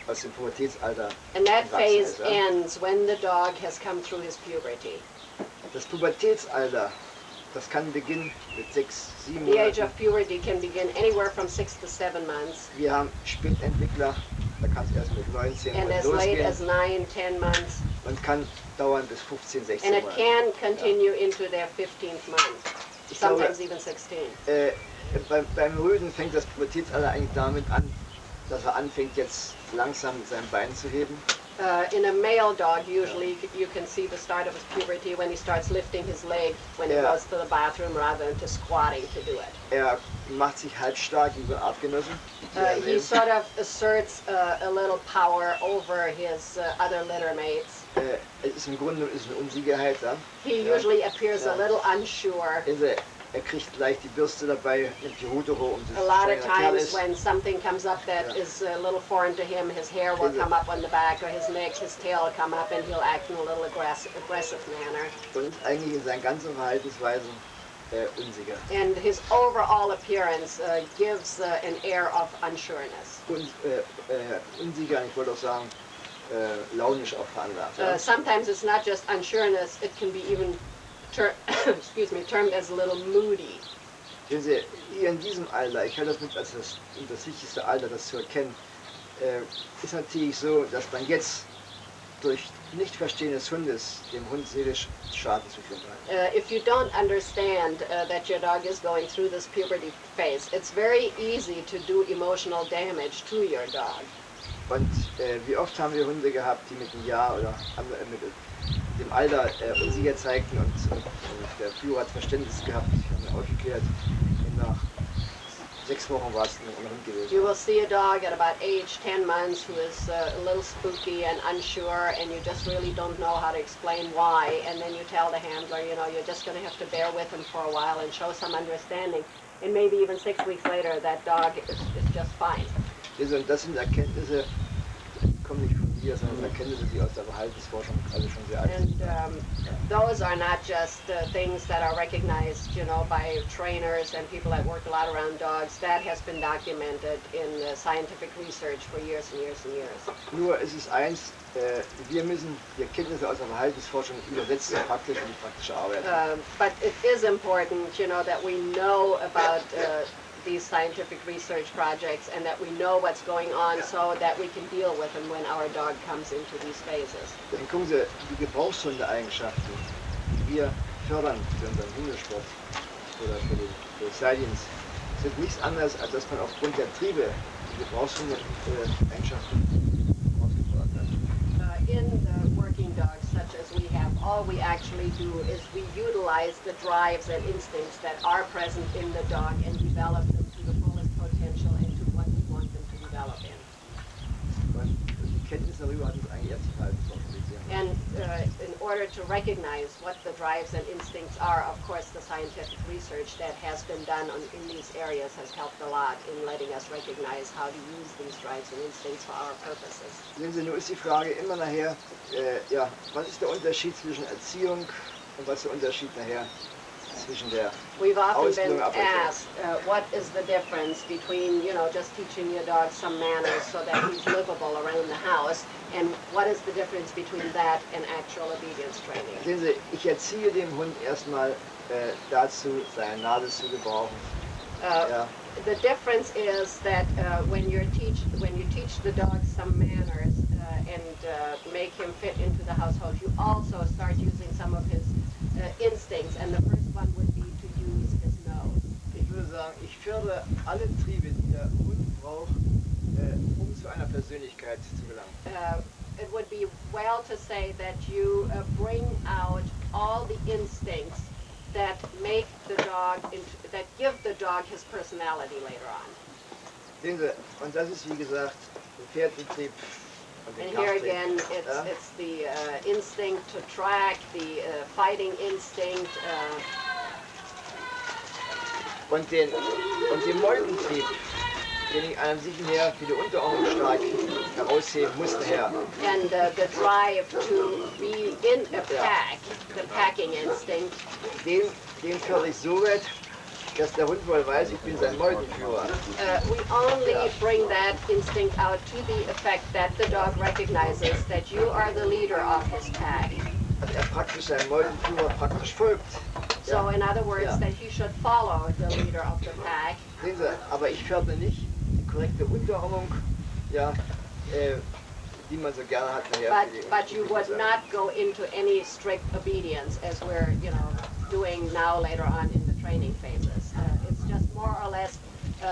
aus dem Pubertätsalter And that phase ist, ja? ends when the dog has come through his puberty. Das Pubertätsalter, das kann beginnen mit 6, 7 The age Monaten. of puberty can begin anywhere from 6 to 7 months. Wir haben Spätentwickler, da kann es erst mit 19 And as Monaten late as losgehen 9, 10 months. und kann dauern bis 15, 16 And it Monate. can continue into their 15th month, sometimes even 16. Beim Rüden fängt das Pubertätsalter eigentlich damit an, dass er anfängt jetzt langsam sein Bein zu heben. In a male dog, usually you can see the start of his puberty when he starts lifting his leg when he goes to the bathroom rather than to squatting to do it. Macht sich halbstark über Artgenossen. He sort of asserts a little power over his other litter mates. Es ist im Grunde eine Unsicherheit da. He usually appears a little unsure. Er kriegt gleich die Bürste dabei, nimmt die Hute hoch und A lot of times when something comes up that is a little foreign to him, his hair will come up on the back or his neck, his tail will come up and he'll act in a little aggressive manner. Und eigentlich in seinen ganzen Verhaltensweisen unsicher. And his overall appearance gives an air of unsureness. Und unsicher, ich wollte auch sagen, launisch auch veranlagt. Ja? Sometimes it's not just unsureness, it can be even termed as a little moody. Sehen Sie, hier in diesem Alter, ich halte das mit als das wichtigste Alter, das zu erkennen, ist natürlich so, dass man jetzt durch Nichtverstehen des Hundes dem Hund seelisch Schaden zuführen kann. If you don't understand that your dog is going through this puberty phase, it's very easy to do emotional damage to your dog. Und wie oft haben wir Hunde gehabt, die mit einem Jahr oder mit dem Alter unsicher zeigten und der Führer hat Verständnis gehabt, haben wir aufgeklärt, und nach 6 Wochen war es ein Hund gewesen. You will see a dog at about age 10 months who is a little spooky and unsure, and you just really don't know how to explain why, and then you tell the handler, you know, you're just going to have to bear with him for a while and show some understanding, and maybe even 6 weeks later that dog is just fine. Und das sind Erkenntnisse, die kommen nicht von dir, sondern Erkenntnisse, die aus der Verhaltensforschung alle schon sehr alt sind. And those are not just things that are recognized, you know, by trainers and people that work a lot around dogs. That has been documented in scientific research for years and years and years. Nur ist es eins, wir müssen die Erkenntnisse aus der Verhaltensforschung übersetzen praktisch in die praktische Arbeit. But it is important, you know, that we know about these scientific research projects and that we know what's going on so that we can deal with them when our dog comes into these phases. Dann gucken Sie, die Gebrauchshunde-Eigenschaften, die wir fördern für unseren Hundesport oder für den Polizeidienst, sind nichts anderes, als dass man aufgrund der Triebe die Gebrauchshunde-Eigenschaften ausgefördert hat. In the working dogs such as we have, all we actually do is we utilize the drives and instincts that are present in the dog and develop them to the fullest potential and to what we want them to develop in. Und die Kenntnis darüber hat uns eigentlich erst die Verhaltensforschung gelehrt. And in order to recognize what the drives and instincts are, of course, the scientific research that has been done in these areas has helped a lot in letting us recognize how to use these drives and instincts for our purposes. Sehen Sie, nun ist die Frage immer nachher, ja, was ist der Unterschied zwischen Erziehung und was ist der Unterschied nachher zwischen der We've often Ausbildung been und Abbildung? asked, what is the difference between, you know, just teaching your dog some manners so that he's livable around the house, and what is the difference between that and actual obedience training? Sehen Sie, ich erziehe dem Hund erstmal dazu, seine Nase zu gebrauchen. Ja. The difference is that when you teach the dog some manners and make him fit into the household, you also start using some of his instincts, and the first one would be to use his nose. Ich würde sagen, ich fördere alle Triebe, die der Hund braucht, um zu einer Persönlichkeit zu gelangen. It would be well to say that you bring out all the instincts that make the dog, that give the dog his personality later on. Sehen Sie, und das ist wie gesagt der Pferdbetrieb und der And here Kampftrieb. again, it's the instinct to track, the fighting instinct. Und den Molkentrieb, den ich an sich her für die Unterordnung stark herausheben muss nachher. And the drive to be in a pack, the packing instinct. Den fördere ich so weit, dass der Hund wohl weiß, ich bin sein Molkenführer. We only bring that instinct out to the effect that the dog recognizes that you are the leader of his pack. Dass er praktisch seinem Molkenführer praktisch folgt. So in other words, Ja. that he should follow the leader of the pack. Sehen Sie, aber ich fördere nicht die korrekte Unterordnung, ja, die man so gerne hat nachher. But you would not go into any strict obedience as we're, you know, doing now later on in the training phases. It's just more or less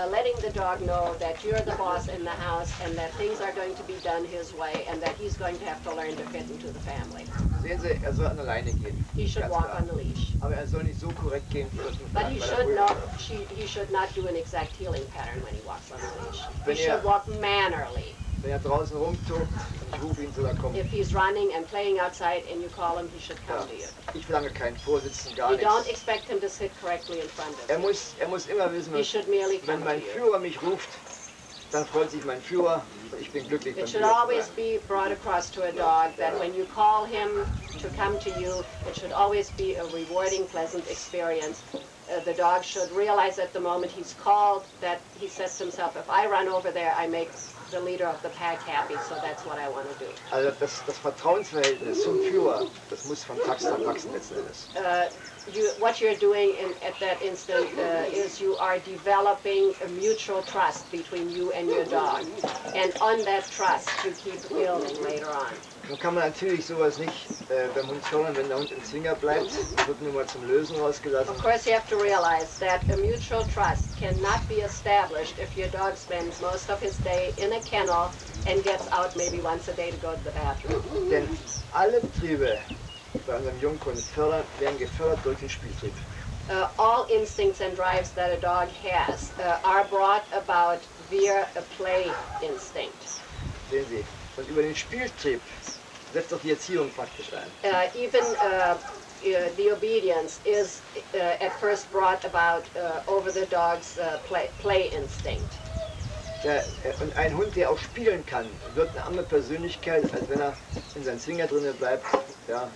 letting the dog know that you're the boss in the house and that things are going to be done his way and that he's going to have to learn to fit into the family. Sehen Sie, er soll an alleine gehen. He should Ganz walk klar. on the leash. Aber er soll nicht so korrekt gehen, wie das But he should not do an exact heeling pattern when he walks on the leash. He Wenn should walk mannerly. Wenn er draußen rumtobt, ich rufe ihn, soll er kommen. If he's running and playing outside and you call him, he should come to you. Ich verlange keinen Vorsitzen, gar You don't nichts. expect him to sit correctly in front of Er you. muss immer wissen, He should merely wenn come to mein you. Führer mich ruft, dann freut sich mein Führer und ich bin glücklich. It beim should Führer zu always sein. be brought across to a dog that when you call him to come to you, it should always be a rewarding, pleasant experience. The dog should realize at the moment he's called that he says to himself, if I run over there, I make the leader of the pack happy, so that's what I want to do. Also das Vertrauensverhältnis zum Führer, das muss von Tag zu Tag wachsen letzten Endes. What you're doing at that instant is you are developing a mutual trust between you and your dog. And on that trust, you keep building later on. Nun kann man natürlich sowas nicht beim Hund fördern, wenn der Hund im Zwinger bleibt, wird nur mal zum Lösen rausgelassen. Of course, you have to realize that a mutual trust cannot be established if your dog spends most of his day in a kennel and gets out maybe once a day to go to the bathroom. Denn alle Triebe bei unserem Junghund werden gefördert durch den Spieltrieb. All instincts and drives that a dog has are brought about via a play instinct. Sehen Sie, und über den Spieltrieb setzt doch die Erziehung praktisch ein. Even the obedience is at first brought about over the dog's play instinct. Und ein Hund, der auch spielen kann, wird eine andere Persönlichkeit, als wenn er in seinem Zwinger drinnen bleibt. Ja,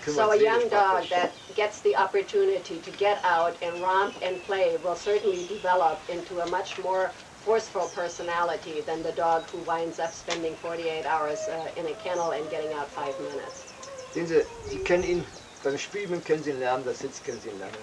so a young dog that gets the opportunity to get out and romp and play will certainly develop into a much more forceful personality than the dog who winds up spending 48 hours in a kennel and getting out 5 minutes. Sehen Sie, Sie können ihn beim Spielen können Sie ihn lernen, das Sitz können Sie ihn lernen.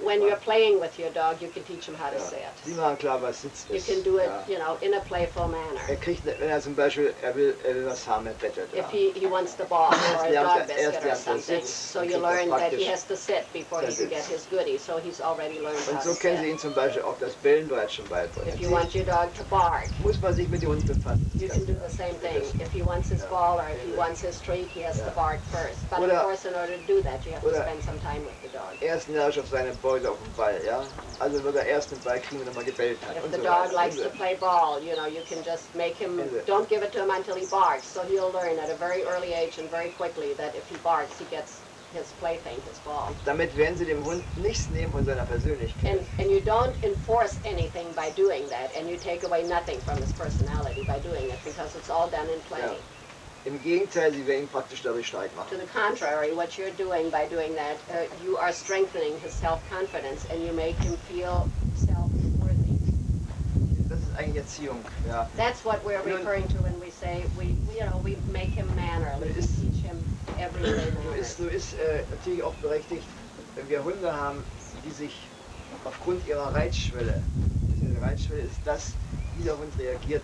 When you're playing with your dog, you can teach him how to sit. Sie machen klar, was Sitz ist. You can do it, you know, in a playful manner. Kriegt, wenn er zum Beispiel, er will was haben, er bettelt. If he wants the ball or a dog biscuit or something, so you learn that he has to sit before he can get his goodie, so he's already learned how Und to so können Sie sit. ihn zum Beispiel auch das Bellen bereits schon beibringen. If you want your dog to bark, Muss man sich mit dem Hund befassen. you can do the same thing. If he wants his ball or if he wants his treat, he has to bark first. But of course, in order to do that, you have to spend some time with the dog. Erst närrisch auf seine Beute auf dem Ball, ja? Also wird er erst den Ball kriegen, wenn er mal gebellt hat. If Und the so dog weiter. likes to play ball, you know, you can just make him, don't give it to him until he barks. So he'll learn at a very early age and very quickly that if he barks, he gets his plaything, his ball. Damit werden Sie dem Hund nichts nehmen von seiner Persönlichkeit. And you don't enforce anything by doing that, and you take away nothing from his personality by doing it, because it's all done in play. Ja. Im Gegenteil, Sie werden ihn praktisch dadurch stark machen. To the contrary, what you're doing by doing that, you are strengthening his self-confidence, and you make him feel self-worthy. Das ist eigentlich Erziehung, ja. That's what we're referring to when we say we make him mannerly, we teach him everyday manners. Nur ist natürlich auch berechtigt, wenn wir Hunde haben, die sich aufgrund ihrer Reizschwelle, diese Reizschwelle ist das, wie der Hund reagiert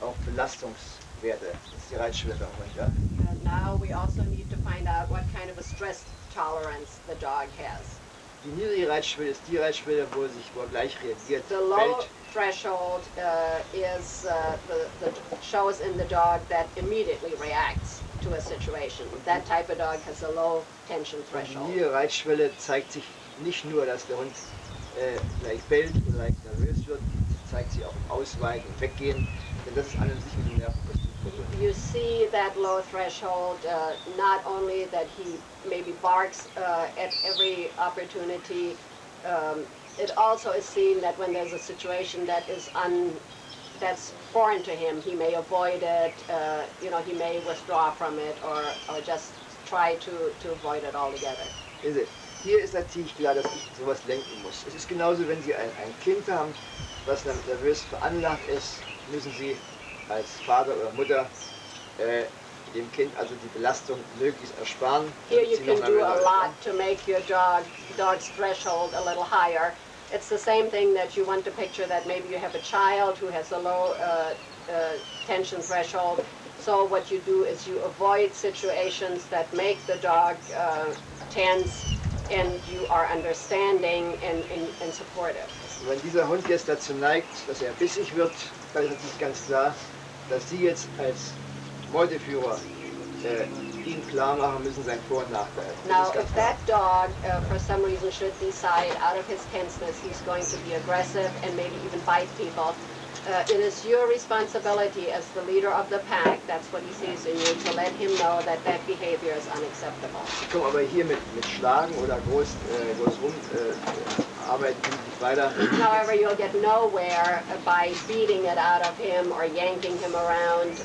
auf Belastungswerte. Das ist die Reizschwelle beim Hund, ja. And now we also need to find out what kind of a stress tolerance the dog has. Die niedrige Reizschwelle ist die Reizschwelle, wo er gleich reagiert, The low threshold is the shows in the dog that immediately reacts to a situation. That type of dog has a low tension Die threshold. niedrige Reizschwelle zeigt sich nicht nur, dass der Hund gleich bellt oder gleich nervös wird, zeigt sich auch im Ausweichen, Weggehen, denn das ist an und sich mit dem Nervenkostüm verbunden. You see that low threshold, not only that he maybe barks at every opportunity, it also is seen that when there's a situation that is that's foreign to him, he may avoid it, he may withdraw from it or just try to avoid it altogether. Hier ist natürlich klar, dass ich sowas lenken muss. Es ist genauso, wenn Sie ein Kind haben, was nervös veranlagt ist, müssen Sie als Vater oder Mutter dem Kind also die Belastung möglichst ersparen. Here you can do a lot to make your dog's threshold a little higher. It's the same thing that you want to picture that maybe you have a child who has a low tension threshold. So what you do is you avoid situations that make the dog tense, and you are understanding and supportive. Wenn dieser Hund jetzt dazu neigt, dass er bissig wird, dann ist natürlich ganz klar, dass Sie jetzt als Beuteführer ihm klar machen müssen, sein Vor- und Nachteil. Now, if that dog, for some reason, should decide out of his tenseness he's going to be aggressive and maybe even bite people, it is your responsibility as the leader of the pack, that's what he sees in you, to let him know that that behavior is unacceptable. Sie kommen aber hier mit Schlagen oder groß arbeiten nicht weiter. However, you'll get nowhere by beating it out of him or yanking him around.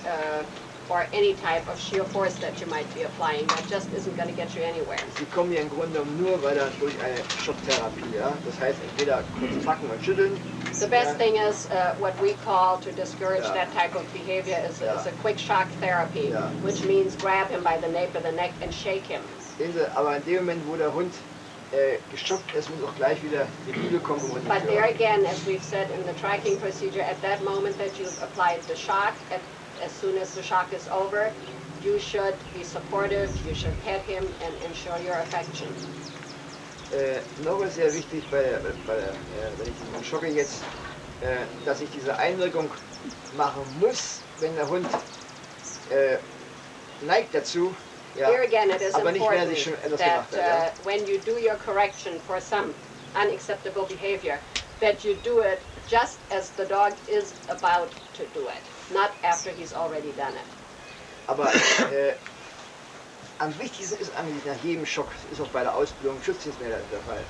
or any type of sheer force that you might be applying. That just isn't going to get you anywhere. Sie kommen hier im Grunde nur weil durch eine Schocktherapie. Ja? Das heißt, entweder kurz packen und schütteln. The best thing is what we call to discourage that type of behavior is a quick shock therapy, which means grab him by the nape of the neck and shake him. Sehen Sie, aber in dem Moment, wo der Hund geschockt ist, muss auch gleich wieder die Liebe kommen. But there again, as we've said in the tracking procedure, at that moment that you've applied the shock, as soon as the shock is over, you should be supportive, you should pet him and ensure your affection. Noch ist sehr wichtig, wenn ich den Hund schocke jetzt, dass ich diese Einwirkung machen muss, wenn der Hund neigt dazu. Ja, here again, it is aber nicht, wenn er important sich schon etwas that gemacht hat. Ja? when you do your correction for some unacceptable behavior, that you do it just as the dog is about to do it, not after he's already done it. Aber am wichtigsten ist eigentlich nach jedem Schock, das ist auch bei der Ausbildung im Schutzdienstmädel der Fall,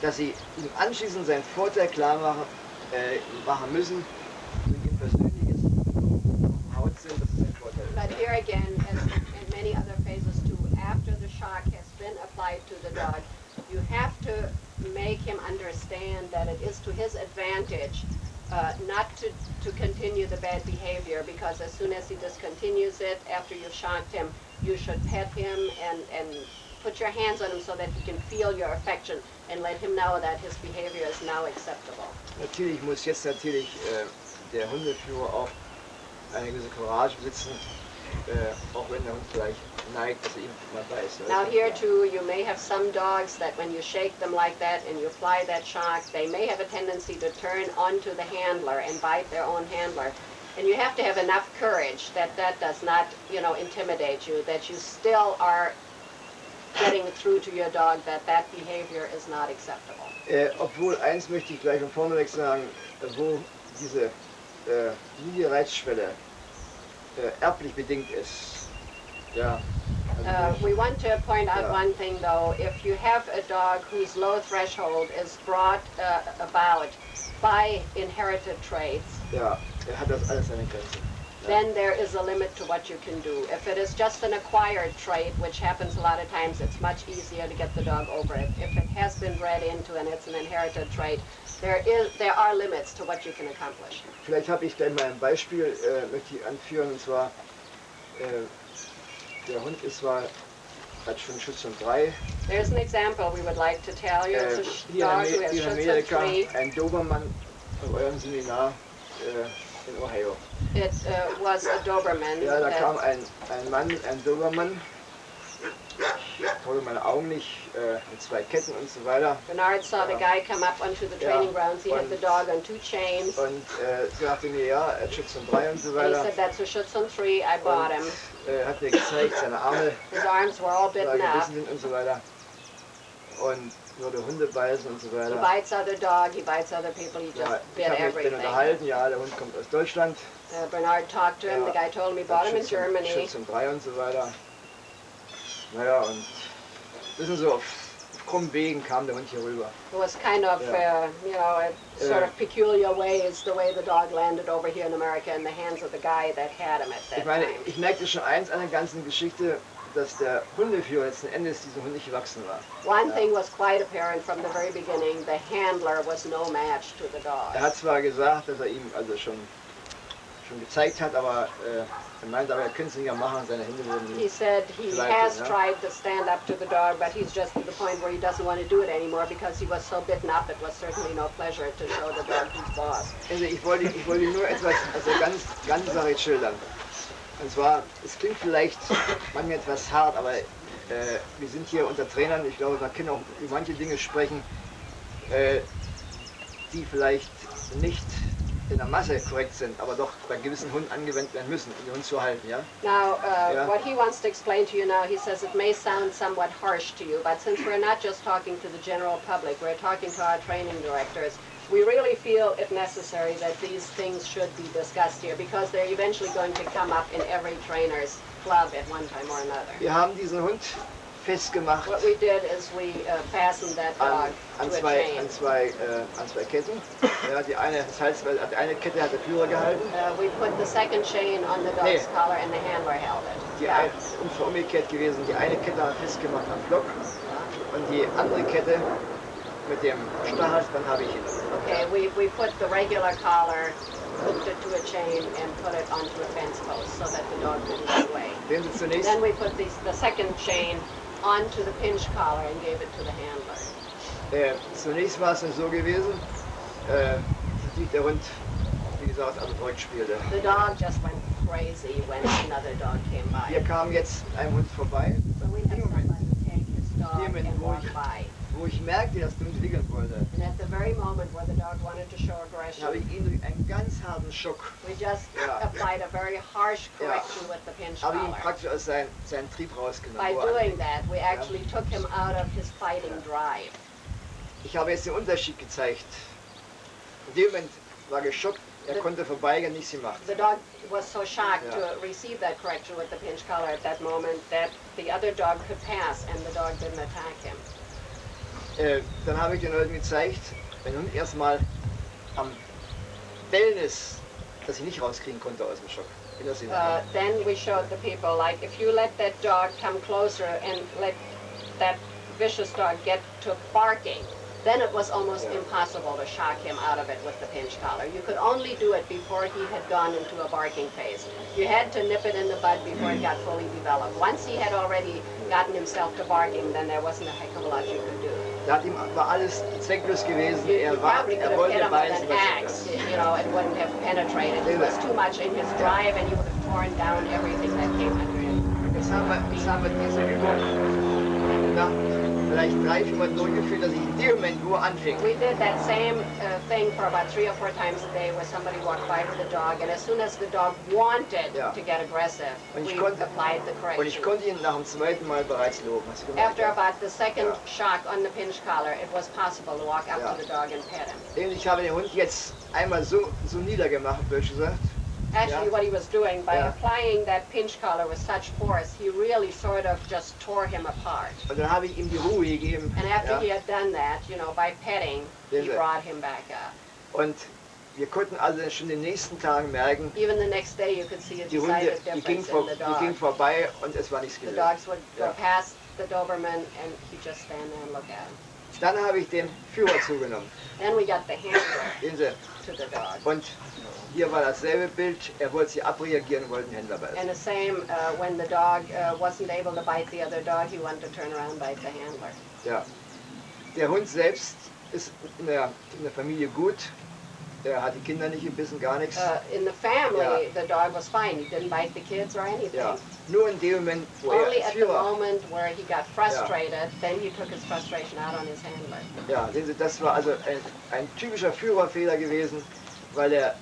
dass Sie ihm anschließend seinen Vorteil klar machen müssen, wenn ihm persönlich ist, Haut sind, dass es sein Vorteil ist. But here again, as in many other phases too, after the shock has been applied to the dog, you have to make him understand that it is to his advantage not to continue the bad behavior, because as soon as he discontinues it after you've shocked him, you should pet him and put your hands on him so that he can feel your affection and let him know that his behavior is now acceptable. Natürlich muss jetzt der Hundeführer auch eine gewisse Courage besitzen, auch wenn der Hund vielleicht neigt, dass er ihm mal beißt. Now here too, you may have some dogs that when you shake them like that and you apply that shock, they may have a tendency to turn onto the handler and bite their own handler. And you have to have enough courage that that does not, intimidate you, that you still are getting through to your dog that that behavior is not acceptable. Obwohl, eins möchte ich gleich von vorne weg sagen, wo diese Reizschwelle erblich bedingt ist. Ja. We want to point out one thing though, if you have a dog whose low threshold is brought about by inherited traits, ja, hat das alles seine Grenzen. Then there is a limit to what you can do. If it is just an acquired trait, which happens a lot of times, it's much easier to get the dog over it. If it has been bred into and it's an inherited trait, there are limits to what you can accomplish. Vielleicht habe ich gleich mal ein Beispiel, möchte ich anführen, und zwar, der Hund hat schon Schutz von 3. There's an example we would like to tell you. It's a Hier dog who has in Schutz Amerika, of 3. ein Dobermann auf eurem Seminar in Ohio. It was a Doberman. Ja, da that kam ein Mann, ein Dobermann, ich traue meine Augen nicht, mit 2 Ketten und so weiter. Bernard saw the guy come up onto the training grounds. He had the dog on 2 chains. Und sagte mir, ja, er hat Schutz von 3 und so And he weiter. said, that's a Schutz von 3. I bought him. Hat mir gezeigt, seine Arme His arms were all bitten up. gebissen sind und so weiter. Und würde Hunde beißen und so He weiter. bites other dog, he bites other people, he just Ja, bit ich habe mich mit everything. denen unterhalten, ja, der Hund kommt aus Deutschland. Bernard talked to him, the guy told him he bought him in Germany. Schutz von 3 und so weiter. Naja, und wissen Sie, auf krummen Wegen kam der Hund hier rüber. It was kind of, a sort of peculiar ways, the way the dog landed over here in America in the hands of the guy that had him at that Ich meine, time. ich merkte schon eins an der ganzen Geschichte, dass der Hundeführer letzten Endes diesem Hund nicht gewachsen war. One thing was quite apparent from the very beginning, the handler was no match to the dog. Er hat zwar gesagt, dass er ihm also schon gezeigt hat, aber er meinte, aber er könnte es nicht mehr machen, seine Hände würden He nicht. said he Like has it, yeah. tried to stand up to the dog, but he's just at the point where he doesn't want to do it anymore because he was so bitten up. It was certainly no pleasure to show the dog who's boss. Also ich wollte nur etwas, also ganz Sache schildern. Und zwar, es klingt vielleicht manchmal etwas hart, aber wir sind hier unter Trainern. Ich glaube, man kann auch über manche Dinge sprechen, die vielleicht nicht in der Masse korrekt sind, aber doch bei gewissen Hunden angewendet werden müssen, um den Hund zu halten, ja? Now, Yeah. what he wants to explain to you now, he says it may sound somewhat harsh to you, but since we're not just talking to the general public, we're talking to our training directors, we really feel it necessary that these things should be discussed here because they're eventually going to come up in every trainer's club at one time or another. Wir haben diesen Hund festgemacht What we did is we fastened that dog an to a zwei, chain. an zwei Ketten. Ja, die eine Kette hat der Führer gehalten, We put the second chain on the dog's collar and the handler held it. die umgekehrt gewesen. Die eine Kette hat festgemacht am Block und die andere Kette mit dem Stachelband habe ich hin. Okay, we put the regular collar, hooked it to a chain, and put it onto a fence post so that the dog wouldn't get away. Sehen Sie zunächst, Then we put the second chain onto the pinch collar and gave it to the handler. Zunächst war es dann so gewesen, dass der Hund, wie gesagt, also Deutsch spielte. The dog just went crazy when another dog came by. Hier kam jetzt ein Hund vorbei, So we had somebody take his dog and walk by. wo ich merkte, dass der Hund wickeln wollte. And at the very moment where the dog wanted to show Dann aggression, habe ich ihm durch einen ganz harten Schock, we just applied a very harsh correction with the pinch habe ich ihn collar. praktisch aus seinem Trieb rausgenommen. By wo er doing anfing. that, we actually took him out of his fighting drive. Ich habe jetzt den Unterschied gezeigt. In dem Moment war geschockt, er konnte vorbeigehen, nichts gemacht. The dog was so shocked to receive that correction with the pinch collar at that moment that the other dog could pass and the dog didn't attack him. Dann habe ich den Leuten gezeigt, wenn der Hund erstmal am Bellen ist, dass ich nicht rauskriegen konnte aus dem Schock. Then we showed the people, like, if you let that dog come closer and let that vicious dog get to barking, then it was almost impossible to shock him out of it with the pinch collar. You could only do it before he had gone into a barking phase. You had to nip it in the bud before it got fully developed. Once he had already gotten himself to barking, then there wasn't a heck of a lot you could do. War alles zwecklos gewesen. You probably could have hit him with beißen, an was axe, you know, it wouldn't have penetrated. He was too much in his drive and he would have torn down everything that came under him. Jetzt haben wir diese Übung nach vielleicht 3-4 Mal durchgeführt, dass ich in dem Moment nur anfing. We did that same thing for about 3 or 4 times a day where somebody walked by with a dog and as soon as the dog wanted to get aggressive, we applied the Und ich correction. konnte ihn nach dem zweiten Mal bereits loben. Hast du gemerkt, After ja? about the second shock on the pinch collar, it was possible to walk up to the dog and pet him. Ich habe den Hund jetzt einmal so niedergemacht, Deutsch gesagt. Actually, what he was doing, by applying that pinch collar with such force, he really sort of just tore him apart. Und dann habe ich ihm die Ruhe gegeben. And after he had done that, you know, by petting, he brought him back up. Und wir konnten also schon in den nächsten Tagen merken, Even the next day, you could see a die Hunde, decided die ging, difference in the die ging dog. vorbei und es war nichts The gewesen. dogs would go past the Doberman, and he'd just stand there and look at him. Dann habe ich den Führer zugenommen. Then we got the handler Sehen Sie? to the dog. Und hier war dasselbe Bild. Er wollte sie abreagieren und wollte den Händler beißen. And the same, when the dog wasn't able to bite the other dog, he wanted to turn around and bite the handler. Ja. Der Hund selbst ist in der Familie gut. Er hat die Kinder nicht gebissen, gar nichts. In the family, the dog was fine. He didn't bite the kids or anything. Ja. Nur in dem Moment, wo Only er als at the Führer... moment where he got frustrated, then he took his frustration out on his handler. Ja, sehen Sie, das war also ein typischer Führerfehler gewesen, weil der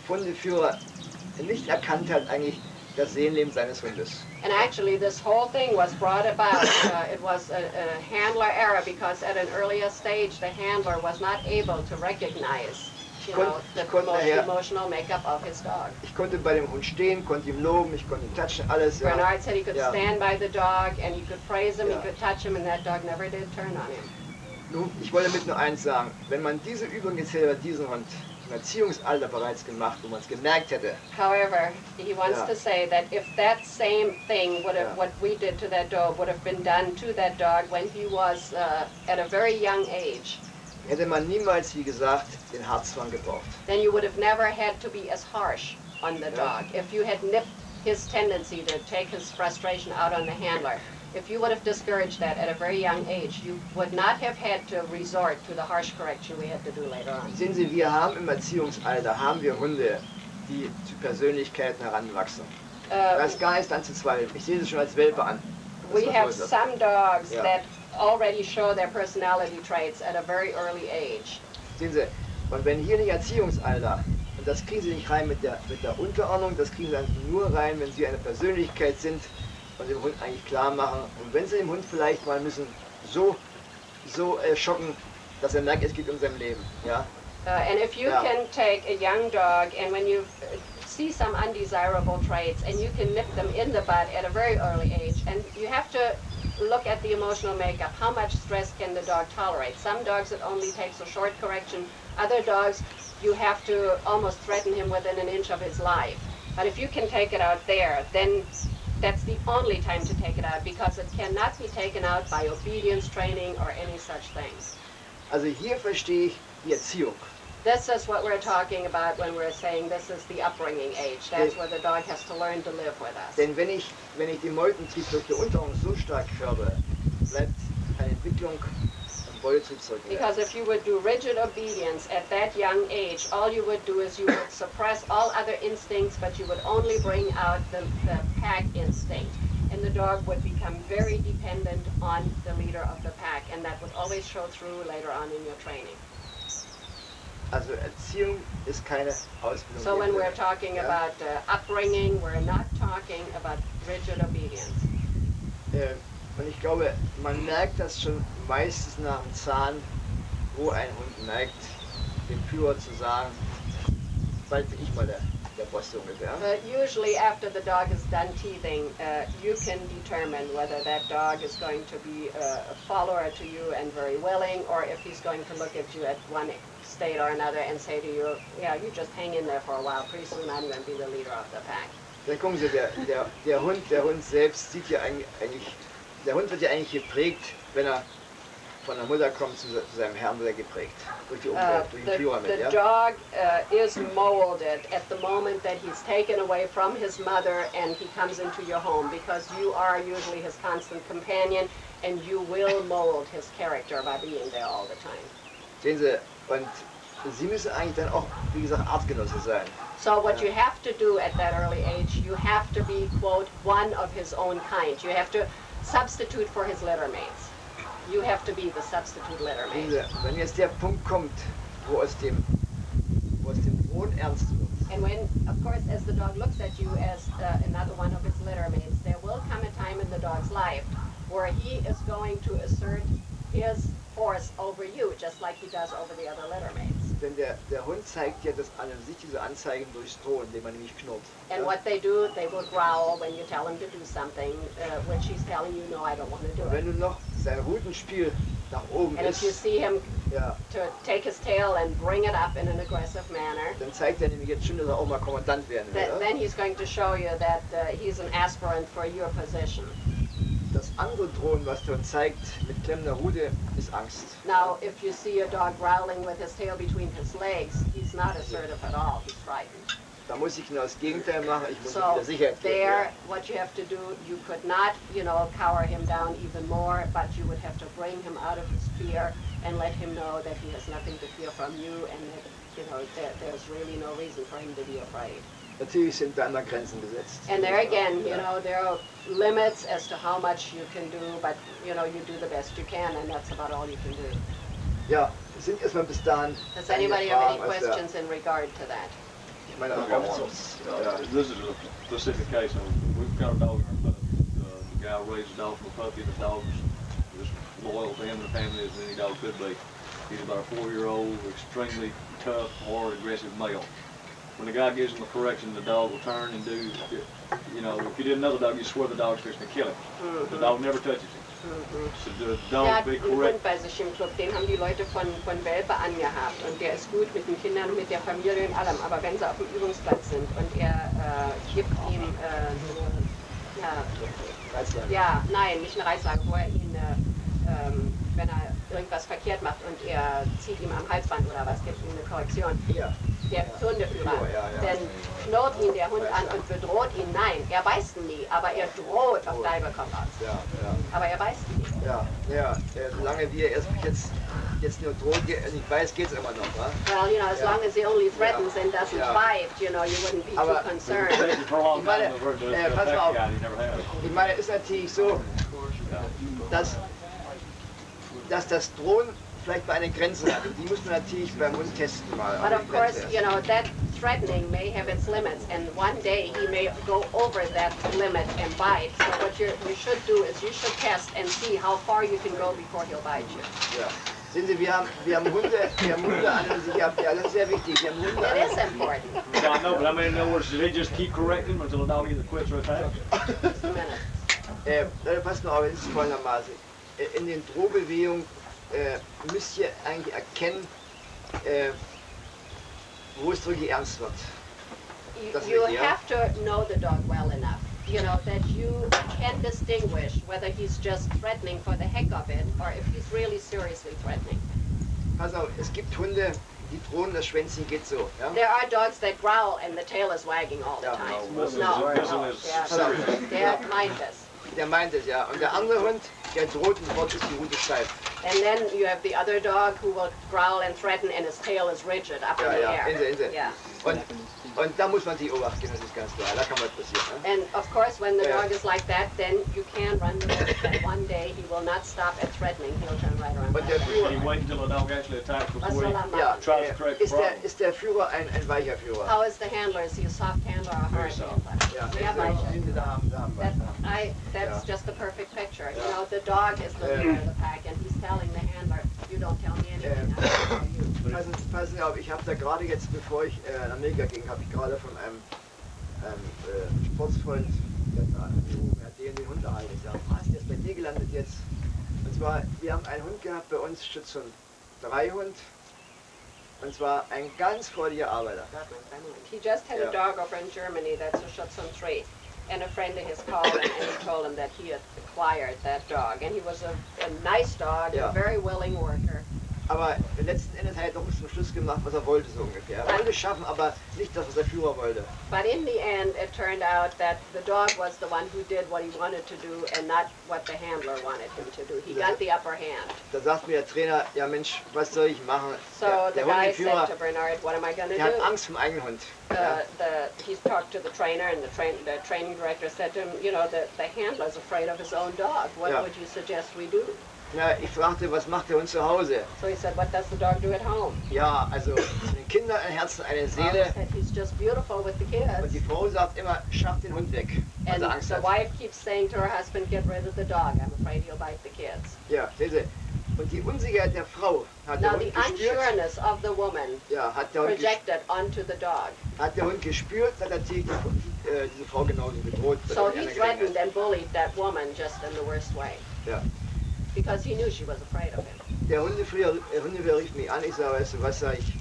Hundeführer nicht erkannt hat eigentlich das Seelenleben seines Hundes. And actually, this whole thing was brought about. It was a handler error because at an earlier stage, the handler was not able to recognize, you know, the emotional makeup of his dog. Ich konnte bei dem Hund stehen, konnte ihm loben, ich konnte ihn touchen, alles. Ja. Bernard said he could stand by the dog and you could praise him, you could touch him, and that dog never did turn on him. Nun, ich wollte damit nur eins sagen, wenn man diese Übung jetzt hätte bei diesem Hund im Erziehungsalter bereits gemacht, wo man es gemerkt hätte. However, he wants to say that if that same thing would have, what we did to that dog, would have been done to that dog when he was at a very young age, Hätte man niemals, wie gesagt, den Hartzwang gebraucht. then you would have never had to be as harsh on the dog. If you had nipped his tendency to take his frustration out on the handler, if you would have discouraged that at a very young age, you would not have had to resort to the harsh correction we had to do later on. Sehen Sie, wir haben im Erziehungsalter Hunde, die zu Persönlichkeiten heranwachsen. Das ist gar nicht dann zu zweifeln. Ich sehe sie schon als Welpe an. We have some dogs Ja. that already show their personality traits at a very early age. Sehen Sie, und wenn hier nicht Erziehungsalter, und das kriegen Sie nicht rein mit der Unterordnung, das kriegen Sie einfach nur rein, wenn Sie eine Persönlichkeit sind und dem Hund eigentlich klar machen. Und wenn Sie dem Hund vielleicht mal müssen so schocken, dass er merkt, es geht um sein Leben. Ja? And if you can take a young dog and when you see some undesirable traits and you can nip them in the bud at a very early age, and you have to look at the emotional makeup. How much stress can the dog tolerate? Some dogs it only takes a short correction. Other dogs, you have to almost threaten him within an inch of his life. But if you can take it out there, then that's the only time to take it out, because it cannot be taken out by obedience training or any such thing. Also hier verstehe ich die Erziehung. This is what we're talking about when we're saying this is the upbringing age. That's where the dog has to learn to live with us. Denn wenn ich den Meutentrieb durch die Unterung so stark fördere, bleibt eine Entwicklung am Beutetrieb zurück. Because if you would do rigid obedience at that young age, all you would do is you would suppress all other instincts, but you would only bring out the pack instinct. And the dog would become very dependent on the leader of the pack, and that would always show through later on in your training. Also Erziehung ist keine Ausbildung. So when we're talking about upbringing, we're not talking about rigid obedience. Und ich glaube, man merkt das schon meistens nach dem Zahn, wo ein Hund neigt, dem Führer zu sagen, bald bin ich mal der Boss ungefähr. Usually after the dog is done teething, you can determine whether that dog is going to be a follower to you and very willing, or if he's going to look at you at one state or another and say to you, yeah, you just hang in there for a while, pretty soon I'm going to be the leader of the pack. Dann gucken Sie, der Hund selbst sieht ja eigentlich, der Hund wird ja eigentlich geprägt, wenn er von der Mutter kommt zu seinem Herrn, wird er geprägt. Durch die Umwelt, durch den Führer mit, ja? The dog is molded at the moment that he's taken away from his mother and he comes into your home, because you are usually his constant companion and you will mold his character by being there all the time. Sehen Sie, und Sie müssen eigentlich dann auch, wie gesagt, Artgenosse sein. So what you have to do at that early age, you have to be, quote, one of his own kind. You have to substitute for his littermates. You have to be the substitute littermate. Sehen Sie, wenn jetzt der Punkt kommt, wo aus dem Brot ernst wird. And when, of course, as the dog looks at you as another one of his littermates, there will come a time in the dog's life where he is going to assert his force over you, just like he does over the other littermates. Denn der Hund zeigt ja das an sich, diese Anzeigen durchs Drohen, indem man nämlich knurrt. And what they do, they will growl when you tell him to do something, which he's telling you, no, I don't want to do Und wenn it. du noch sein Rutenspiel nach oben And if you ist, see him ja, to take his tail and bring it up in an aggressive manner, dann zeigt er nämlich jetzt schon, dass er auch mal Kommandant werden will. Oder? then he's going to show you that he's an aspirant for your position. Das andere Drohen, was der Hund zeigt, mit klemmender Rute, ist Angst. Now, if you see a dog growling with his tail between his legs, he's not assertive at all, he's frightened. Da muss ich genau das Gegenteil machen, ich muss ihm So wieder Sicherheit geben. there, what you have to do, you could not, cower him down even more, but you would have to bring him out of his fear and let him know that he has nothing to fear from you, and that, there's really no reason for him to be afraid. Natürlich sind da immer Grenzen gesetzt. And there again, Ja. there are limits as to how much you can do, but, you do the best you can, and that's about all you can do. Ja, sind erstmal bis dahin. Does anybody have any Fragen, was questions in regard to that? Ich meine, I've got one. This is a specific case. We've got a dog in our pup. The guy raised a dog from a puppy. The dog's as loyal to him and the family as any dog could be. He's about a 4-year-old, extremely tough, hard, aggressive male. When the guy gives him a correction, the dog will turn and do, if you did another dog, you swear the dog's fixing to kill him. The dog never touches him. So the Ja, dog be ein correct. Hund bei sich im Club, den haben die Leute von Welpe angehabt und der ist gut mit den Kindern, mit der Familie und allem, aber wenn sie auf dem Übungsplatz sind und er gibt ihm, nein, nicht eine Reißlage, wo er ihn, wenn er irgendwas verkehrt macht und er zieht ihm am Halsband oder was, gibt ihm eine Korrektion. Ja. Der Hundeführer, dann knurrt ihn der Hund an und bedroht ihn. Nein, er beißt ihn nie, aber er droht auf Dive kommt aus. Ja. Aber er beißt ihn nicht. Ja, solange wie er erst jetzt nur droht, nicht weiß, geht's immer noch, wa? Well, as long as he only threatens and doesn't bite, you wouldn't be too concerned. Pass mal auf. Ich meine, es ist natürlich so, dass das Drohen vielleicht bei einer Grenze hat. Die muss man natürlich beim Hund testen mal. But of course, that threatening may have its limits, and one day he may go over that limit and bite. So what you should do is you should test and see how far you can go before he'll bite you. Ja. Sehen Sie, wir haben Hunde an und Sie gehabt. Ja, das ist sehr wichtig. Wir haben Hunde It is important. Yeah, I know, but I mean, in other words, did they just keep correcting him until the dog either quits or attacks? Just a minute. Pass mal auf, es ist folgendermaßen. In den Drohbewegungen müsst ihr eigentlich erkennen, wo es wirklich ernst wird. You have to know the dog well enough, you know, that you can distinguish whether he's just threatening for the heck of it or if he's really seriously threatening. Pass auf, es gibt Hunde, die drohen, das Schwänzchen geht so. Ja? There are dogs that growl and the tail is wagging all the time. Der meint es. Der meint es, ja. Und der andere Hund, der droht und dort ist die Rute steif. And then you have the other dog who will growl and threaten and his tail is rigid up in the air. Ja. Und da muss man sich beobachten, das ist ganz klar. Da kann was passieren. Ne? And of course, when the dog is like that, then you can run the risk that one day he will not stop at threatening. He'll turn right around. Und der Führer, You wait until a dog actually attacks Was before soll you er machen? ja, tries to correct the problem. ist der Führer ein weicher Führer? How is the handler? Is he a soft handler or a hard Very soft. handler? Ja, Yeah, weicher. sind Sie da haben. That's just the perfect picture. You know, the dog is the leader of the pack, and he's telling the handler, "You don't tell me anything. I don't tell you." Passen Sie auf, ich habe da gerade jetzt, bevor ich in Amerika ging, habe ich gerade von einem Sportsfreund, der hat den Hund erhalten. Ich sage, was, der ist bei dir gelandet jetzt? Und zwar, wir haben einen Hund gehabt bei uns, Schutzhund 3 Hund. Und zwar ein ganz freudiger Arbeiter. He just had Yeah. a dog over in Germany that's a Schutzhund 3. And a friend of his called him and he told him that he had acquired that dog. And he was a nice dog, Yeah. a very willing worker. Aber letzten Endes hat er doch zum Schluss gemacht, was er wollte, so ungefähr. Er wollte schaffen, aber nicht das, was der Führer wollte. But in the end, it turned out that the dog was the one who did what he wanted to do and not what the handler wanted him to do. He got the upper hand. Da sagt mir der Trainer, ja Mensch, was soll ich machen? So the Der guy Hundeführer, said to Bernard, what am I going to der hat do? Angst vor dem eigenen Hund. Ja. He talked to the trainer, and the training director said to him, you know, the handler's afraid of his own dog. What Yeah. would you suggest we do? Ja, ich fragte, was macht der Hund zu Hause? So he said, what does the dog do at home? Ja, also den Kindern ein Herz und eine He Seele. said, he's just beautiful with the Und kids. die Frau sagt immer, schaff den Hund weg, weil And sie Angst the hat. wife keeps saying to her husband, get rid of the dog. I'm afraid he'll bite the kids. Ja, sehen Sie. Und die Unsicherheit der Frau hat der Now the Hund gespürt. unsureness of the woman Ja, hat der Hund projected onto the dog. gespürt, hat er diese Frau genauso bedroht. bei So der he anderen threatened Gelegenheit. and bullied that woman just in the worst way. Ja. Because he knew she was afraid of him. Der Hundeführer rief mich an, ich sage, weißt du was, sag ich,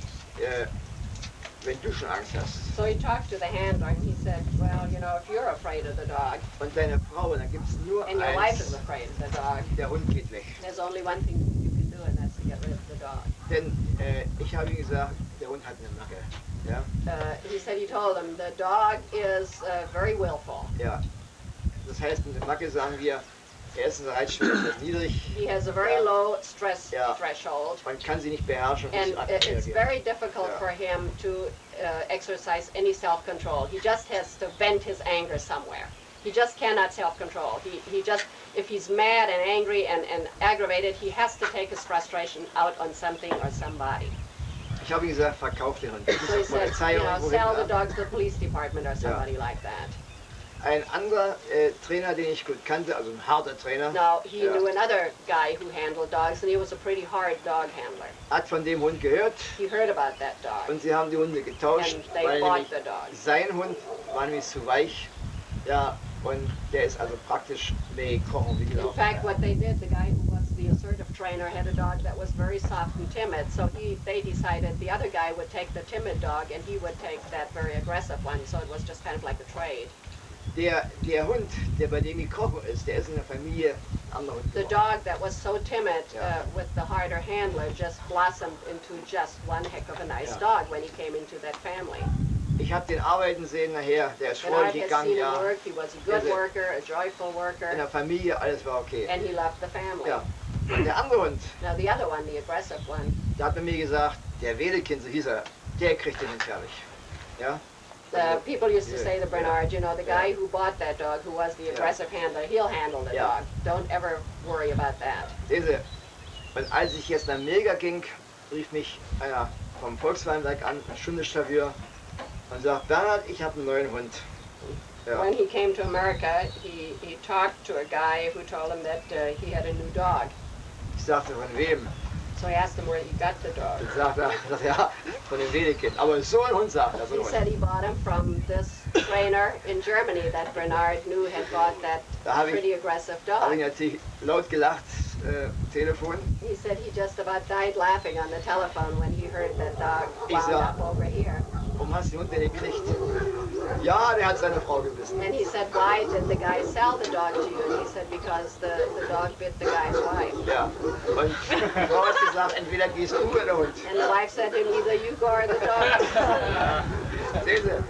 wenn du schon Angst hast So he talked to the handler and he said, well, you know, if you're afraid of the dog und deine Frau, dann gibt es nur and your wife is eins, afraid of the dog, der Hund geht weg. there's only one thing you can do and that's to get rid of the dog. Denn ich habe ihm gesagt, der Hund hat eine Macke. Ja? He said he told him the dog is very willful. Ja. Das heißt, mit der Macke sagen wir, er ist in der Reitschwelle etwas niedrig, He has a very low stress Yeah. threshold. man kann sie nicht beherrschen und And nicht aktiv it's reagieren. very difficult Yeah. for him to exercise any self-control. He just has to vent his anger somewhere. He just cannot self-control. He just, if he's mad and angry and aggravated, he has to take his frustration out on something or somebody. Ich habe ihm gesagt, verkauf den Hund. So he said, Polizei you know, irgendwo sell the hinten dog to the police department or Yeah. somebody like that. Ein anderer Trainer, den ich gut kannte, also ein harter Trainer, Now, he Yeah. knew another guy who handled dogs, and he was a pretty hard dog handler. hat von dem Hund gehört He heard about that dog, und sie haben die Hunde getauscht, and they weil bought nämlich the dog. sein Hund war nämlich zu weich, ja, und der ist also praktisch wie kochen, wie In gelaufen. fact, what they did, the guy who was the assertive trainer had a dog that was very soft and timid, so they decided the other guy would take the timid dog and he would take that very aggressive one, so it was just kind of like a trade. Der Hund, der bei dem gekochen ist, der ist in der Familie anderer Hund The geworden. dog that was so timid Yeah. with the harder handler just blossomed into just one heck of a nice Yeah. dog when he came into that family. Ich habe den arbeiten sehen nachher, der ist Bernard freudig has gegangen, seen him ja. work, he was a good Also- worker, a joyful In worker, der Familie, alles war okay. and he loved the family. Ja. Und der andere Hund, Now the other one, the aggressive one, der hat bei mir gesagt, der Wedekind, so hieß er, der kriegt den nicht fertig. Ja? the people used to Yeah, say to Bernard, you know, the guy yeah. who bought that dog, who was the Yeah. aggressive handler, he'll handle the Yeah. dog. Don't ever worry about that. Sehen Sie, und als ich jetzt nach Amerika ging, rief mich einer vom Volkswagenwerk an, ein Stundenstaffeur, und sagt, Bernhard, ich habe einen neuen Hund. Ja. When he came to America, he talked to a guy who told him that he had a new dog. Ich sagte, von wem? So he asked him where he got the dog. Ich sagte, ja, von dem Wedekind. Aber so ein Hund, sagt er, so He ein said Hund. he bought him from this trainer in Germany that Bernard knew had got that pretty aggressive Da habe dog. ich natürlich laut gelacht, Telefon. He said he just about died laughing on the telephone when he heard that dog Ich wound sag- up over here. Warum hast du den Hund denn gekriegt? Ja, der hat seine Frau gebissen. And he said, why did the guy sell the dog to you? And he said, because the dog bit the guy's wife. Ja. Und die Frau hat gesagt, entweder gehst du oder der Hund. And the wife said to him, either you go or the dog. Sehen Sie?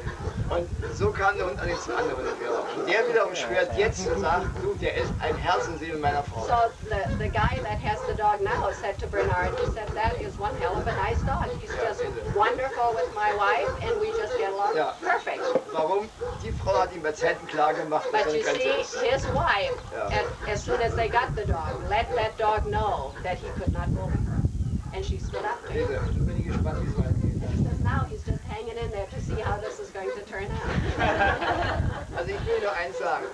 Und so kam der Hund an den anderen Hundeführer. Und der wiederum schwört jetzt und sagt, du, der ist ein Herz und Seele meiner Frau. So the guy that has the dog now said to Bernard, he said, that is one hell of a nice dog. He's just wonderful with my wife and we just get along Ja. perfect. Warum? Die Frau hat ihm bei Zeiten klar gemacht, dass But er you eine Grenze see, ist. his wife, Yeah. as soon as they got the dog, let that dog know that he could not bully her. And she stood up to him. Sehen Sie, ich bin gespannt, wie es weitergeht. He says now he's just hanging in there to see how this is going to turn out. Also ich will nur eins sagen.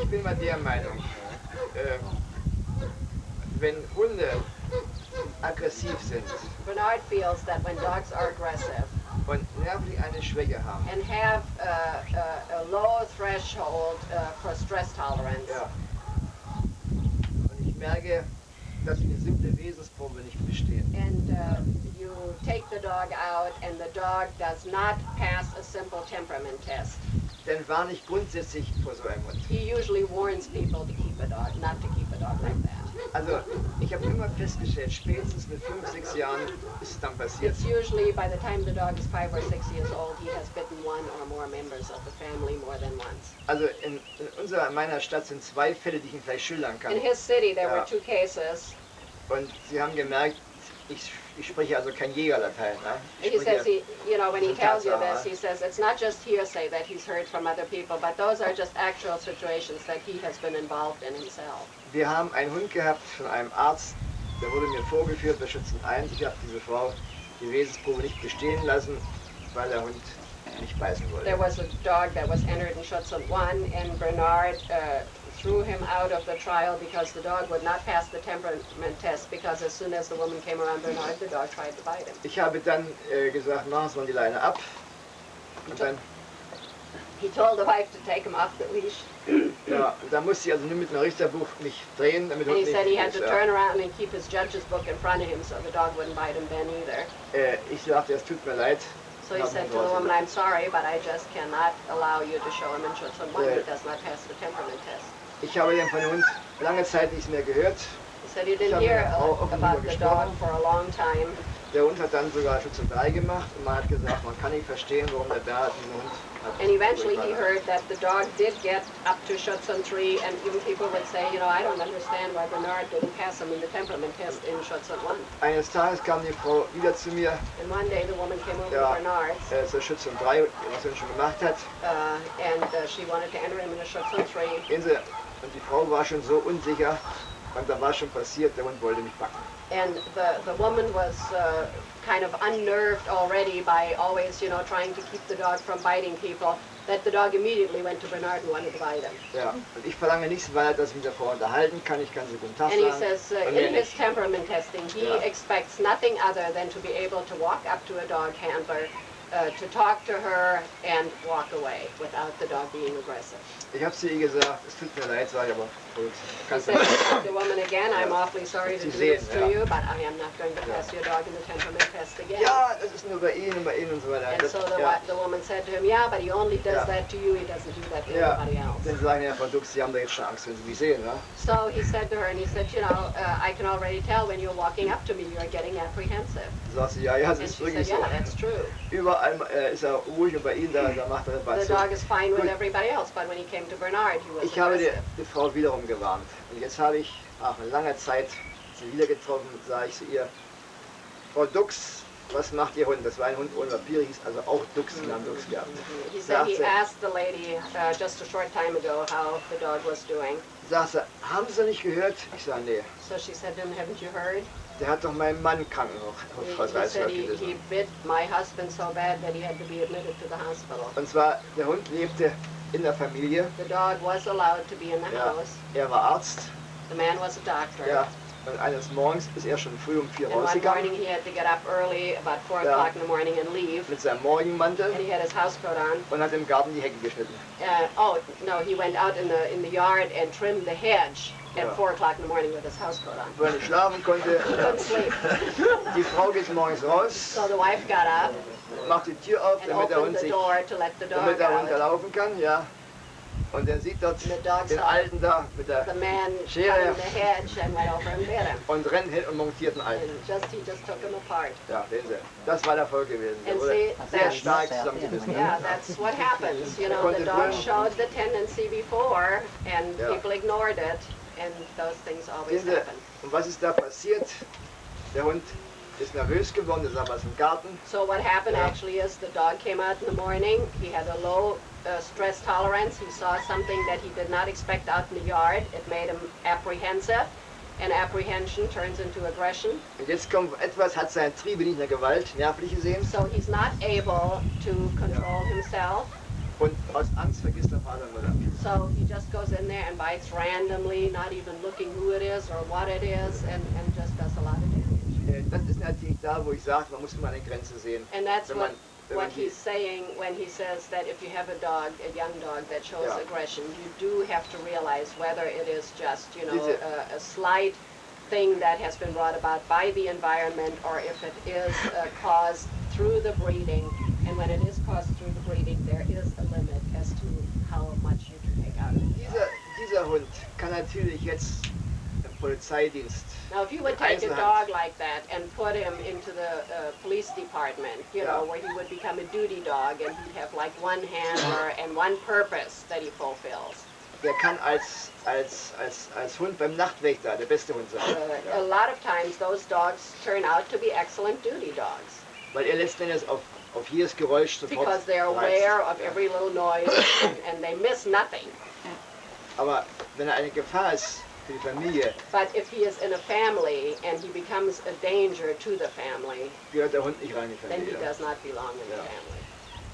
Ich bin mal der Meinung, wenn Hunde aggressiv sind Bernard feels that when dogs are aggressive und nervlich eine Schwäche haben, and have a low threshold for stress tolerance, ja, und ich merke, dass wir eine simple Wesensprobe nicht bestehen, and you take the dog out and the dog does not pass a simple temperament test, dann warne ich grundsätzlich vor so einem Hund. he usually warns people to keep a dog, not to keep a dog like that. Also ich habe immer festgestellt, spätestens mit 5, 6 Jahren ist es dann passiert. It's usually by the time the dog is 5 or 6 years old, he has bitten one or more members of the family more than once. Also in meiner Stadt sind 2 Fälle, die ich Ihnen vielleicht schildern kann. In his city, there Ja. were 2 cases. Und Sie haben gemerkt, ich spreche also kein Jägerlatein. Ne? Ich He spreche- says when he Some tells you Tatsache. this, he says it's not just hearsay that he's heard from other people, but those are just actual situations that he has been involved in himself. Wir haben einen Hund gehabt von einem Arzt, der wurde mir vorgeführt bei Schützen 1. Ich habe diese Frau die Wesensprobe nicht bestehen lassen, weil der Hund nicht beißen wollte. There was a dog that was entered in Schutzhund 1, and Bernard threw him out of the trial because the dog would not pass the temperament test, because as soon as the woman came around Bernard, the dog tried to bite him. Ich habe dann gesagt, machen Sie mal die Leine ab. Und dann, He told the wife to take him off the leash, ja, und dann musste ich also nur mit dem Richterbuch mich drehen, damit and he Hund said he nicht had to turn around and keep his judge's book in front of him so the dog wouldn't bite him then either. Ich sagte, es tut mir leid. So he said to the woman, I'm sorry, but I just cannot allow you to show him in Schutzhund 1. He does not pass the temperament test. Ich habe den von dem Hund lange Zeit nichts mehr gehört. He said he didn't hear about the dog for a long time. Der Hund hat dann sogar Schützen 3 gemacht und man hat gesagt, man kann nicht verstehen, warum der Bernhard diesen Hund hat. And eventually he heard that the dog did get up to Schutzhund 3, and even people would say, I don't understand why Bernard didn't pass him in the temperament test in Schutzhund 1. Eines Tages kam die Frau wieder zu mir, And one day the woman came over Ja. to Bernard, zur Schützen 3, was er schon gemacht hat. and she wanted to enter him into Schutzhund 3. Sehen Sie, und die Frau war schon so unsicher und da war schon passiert, der Hund wollte mich backen. And the woman was kind of unnerved already by always, trying to keep the dog from biting people, that the dog immediately went to Bernard and wanted to bite him. Ja, und ich verlange nichts weiter, dass ich mit der Frau unterhalten kann. Ich kann sie guten Tag And he sagen. says und mehr in his nicht. temperament testing, he Yeah. expects nothing other than to be able to walk up to a dog handler, to talk to her and walk away without the dog being aggressive. Ich habe zu ihr gesagt, es tut mir leid, sage ich, aber gut, He kannst said du to the woman again, I'm awfully sorry to Sie do sehen, this to ja. you, but I am not going to pass your dog in the temperament test again. Ja, das ist nur bei Ihnen und so weiter. And Das, so ja. the woman said to him, yeah, but he only does Ja. that to you, he doesn't do that to Ja, anybody else. dann sagen ja, Frau Dux, Sie haben da jetzt schon Angst, wenn Sie mich sehen, ne? So he said to her, and he said, I can already tell when you're walking up to me, you're getting apprehensive. Sagt sie, ja, das And ist she wirklich said, so. yeah, that's true. Überall ist er ruhig und bei Ihnen, da macht er The was. dog is fine with Gut. everybody else, but when he came to Bernard, he was Ich habe aggressive. die Frau wiederum gewarnt. Und jetzt habe ich nach langer Zeit sie wieder getroffen, sage ich zu ihr, Frau Dux, was macht Ihr Hund? Das war ein Hund ohne Papier, hieß also auch Dux, wir haben Dux gehabt. He said he Sagt sie, asked the lady just a short time ago how the dog was doing. sagt sie, haben Sie nicht gehört? Ich sage, nee, So she said to him, haven't you heard? der hat doch meinen Mann He Krankenhaus said he gewissen. bit my husband so bad that he had to be admitted to the hospital. Und zwar, der Hund lebte in der Familie, The dog was allowed to be in the Ja. house. er war Arzt, The man was a doctor. ja, Und eines Morgens ist er schon früh um 4 And one rausgegangen morning he had to get up early, about 4 Ja. o'clock in the morning, and leave. mit seinem Morgenmantel And he had his housecoat on. und hat im Garten die Hecke geschnitten. Oh no, he went out in the yard and trimmed the hedge at Ja. 4 o'clock in the morning with his housecoat on. Wo er nicht schlafen konnte. He couldn't sleep. Die Frau geht morgens raus, So the wife got up macht die Tür auf, and damit der opened Hund the sich, door to let the damit dog der Hund da out. laufen kann, ja. Und er sieht dort The dog den saw Alten da mit der the man Schere cutting the hedge and went over and bit him. und rennt hin und montiert den And Alten. he just took him apart. Ja, sehen Sie. Das war der Fall gewesen. Der And wurde see, sehr that's, stark zusammengebissen. yeah, that's what happens. You know, the dog showed the tendency before and Ja. people ignored it, and those things always Sehen Sie, happen. und was ist da passiert? Der Hund ist nervös geworden, da sah was im Garten. So what happened Ja. actually is the dog came out in the morning. He had a low stress tolerance. He saw something that he did not expect out in the yard. It made him apprehensive, and apprehension turns into aggression. Und jetzt kommt etwas, hat seine Triebe nicht in der Gewalt, nervlich gesehen. So he's not able to control himself. Und aus Angst vergisst der Vater und Mutter. So he just goes in there and bites randomly, not even looking who it is or what it is, and just does a lot of damage. Das ist natürlich da, wo ich sage, man muss immer eine Grenze sehen. And that's Wenn what, man- wenn what man die- he's saying when he says that if you have a dog, a young dog that shows Ja. aggression, you do have to realize whether it is just, you know, Diese- a slight thing that has been brought about by the environment, or if it is caused through the breeding. And when it is caused through the breeding, there is a limit as to how much you can take out of it. Dieser Hund kann natürlich jetzt im Polizeidienst. Now, if you would take a Einzelhand. dog like that and put him into the police department, you know, Ja. where he would become a duty dog and he'd have like one handler and one purpose that he fulfills. Der kann als Hund beim Nachtwächter der beste Hund sein. A lot of times those dogs turn out to be excellent duty dogs Weil er letzten Endes auf jedes Geräusch sofort because they're reizt. aware of Ja. every little noise and they miss nothing. Aber wenn er eine Gefahr ist für die Familie, But if he is in a family and he becomes a danger to the family, gehört der Hund nicht rein in die then he Familie. does not belong in the Ja. family.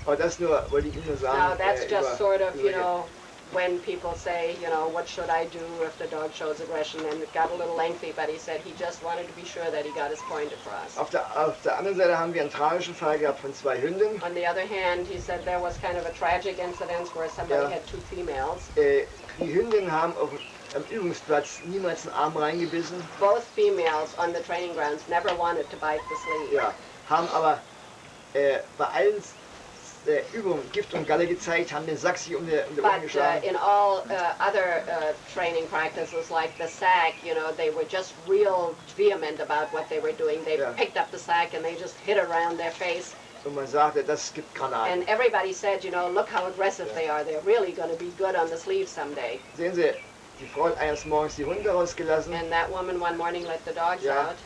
Aber das nur, wollte ich Ihnen nur sagen. Now that's über- just sort of, you über- know, when people say, you know, what should I do if the dog shows aggression? And it got a little lengthy, but he said he just wanted to be sure that he got his point across. Auf der anderen Seite haben wir einen tragischen Fall gehabt von 2 Hünden. On the other hand, he said there was kind of a tragic incident where somebody Ja. had 2 females. Die Hündinnen haben am Übungsplatz niemals einen Arm reingebissen, Both females on the training grounds never wanted to bite the sleeve. ja, haben aber bei allen Übungen Gift und Galle gezeigt, haben den Sack sich um die Ohren But geschlagen. in all other training practices like the sack, you know, they were just real vehement about what they were doing. They Ja. picked up the sack and they just hit around their face. Und man sagte, das gibt Granaten. And everybody said, you know, look how aggressive they are. They're really going to be good on the sleeve someday. Sehen Sie, die Frau hat eines Morgens die Hunde rausgelassen And that woman one morning let the dogs Ja. out.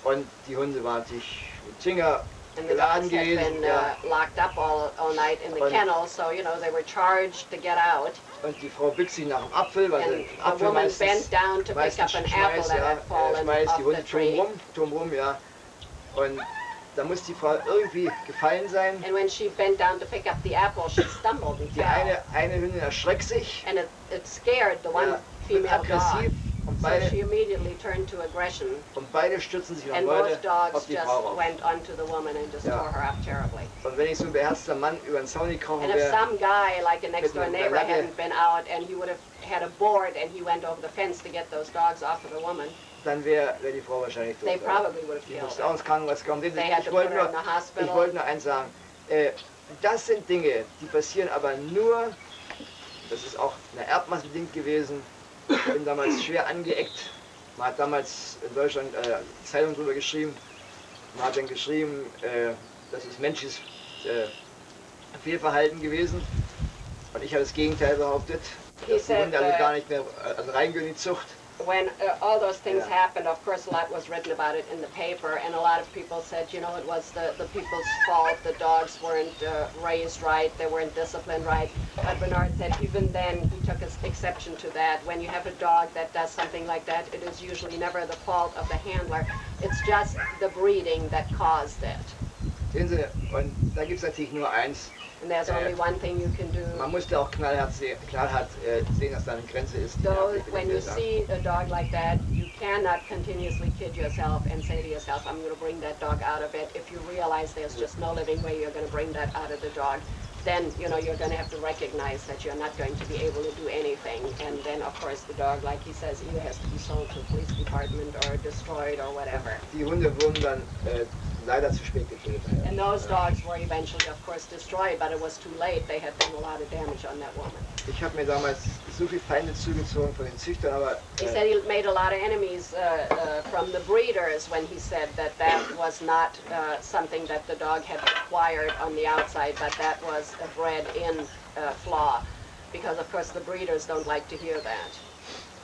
und die Hunde waren sich mit Finger And the geladen dogs had gewesen. been Ja. locked up all night in the Und- kennel, so, you know, they were charged to get out. Und die Frau bückt sich nach dem Apfel, weil And der a Apfel woman meistens, bent down to pick meistens up an apple schmeißt, that ja, had fallen schmeißt off die the Hunde tree. drumrum, ja. Und da muss die Frau irgendwie gefallen sein. And when she bent down to pick up the apple, she stumbled and Die fell. eine Hündin erschreckt sich And it scared the one ja, wird female dog. aggressiv und So she beide, immediately turned to aggression. stürzen sich noch And Leute both dogs auf die just Frau rauf. went onto the woman and just Ja. tore her up terribly. Und wenn ich so ein beherzter Mann über den Zaun gekrochen And if wäre, some guy, like a next door Mit einer neighbor, Lacke. hadn't been out and he would have had a board and he went over the fence to get those dogs off of the woman, dann wäre die Frau wahrscheinlich tot. they probably would have Die killed musste her. auch ins Krankenhaus kommen. They had to Ich put wollte her in nur, the hospital. ich wollte nur eins sagen. Das sind Dinge, die passieren aber nur, das ist auch eine erbmassebedingt gewesen, ich bin damals schwer angeeckt. Man hat damals in Deutschland Zeitung drüber geschrieben. Man hat dann geschrieben, das ist menschliches Fehlverhalten gewesen. Und ich habe das Gegenteil behauptet. He Dass die said, Hunde also gar nicht mehr reingehen in die Zucht. When all those things Yeah. happened, of course, a lot was written about it in the paper, and a lot of people said, you know, it was the people's fault. The dogs weren't raised right, they weren't disciplined right. But Bernard said even then he took exception to that. When you have a dog that does something like that, it is usually never the fault of the handler. It's just the breeding that caused it. Sehen Sie, und da gibt es natürlich nur eins. And there's only one thing you can do. Man muss da auch knallhart sehen, dass da eine Grenze ist. Though, when you see a dog like that, you cannot continuously kid yourself and say to yourself, I'm going to bring that dog out of it. If you realize there's just no living way you're going to bring that out of the dog, then, you know, you're going to have to recognize that you're not going to be able to do anything. And then, of course, the dog, like he says, either has to be sold to a police department or destroyed or whatever. Die Hunde wurden dann leider zu spät gekillt. And those dogs were eventually, of course, destroyed, but it was too late. They had done a lot of damage on that woman. Ich habe mir damals so viel Feinde zugezogen von den Züchtern, aber He said he made a lot of enemies from the breeders when he said that that was not something that the dog had acquired on the outside, but that was a bred-in flaw, because of course the breeders don't like to hear that.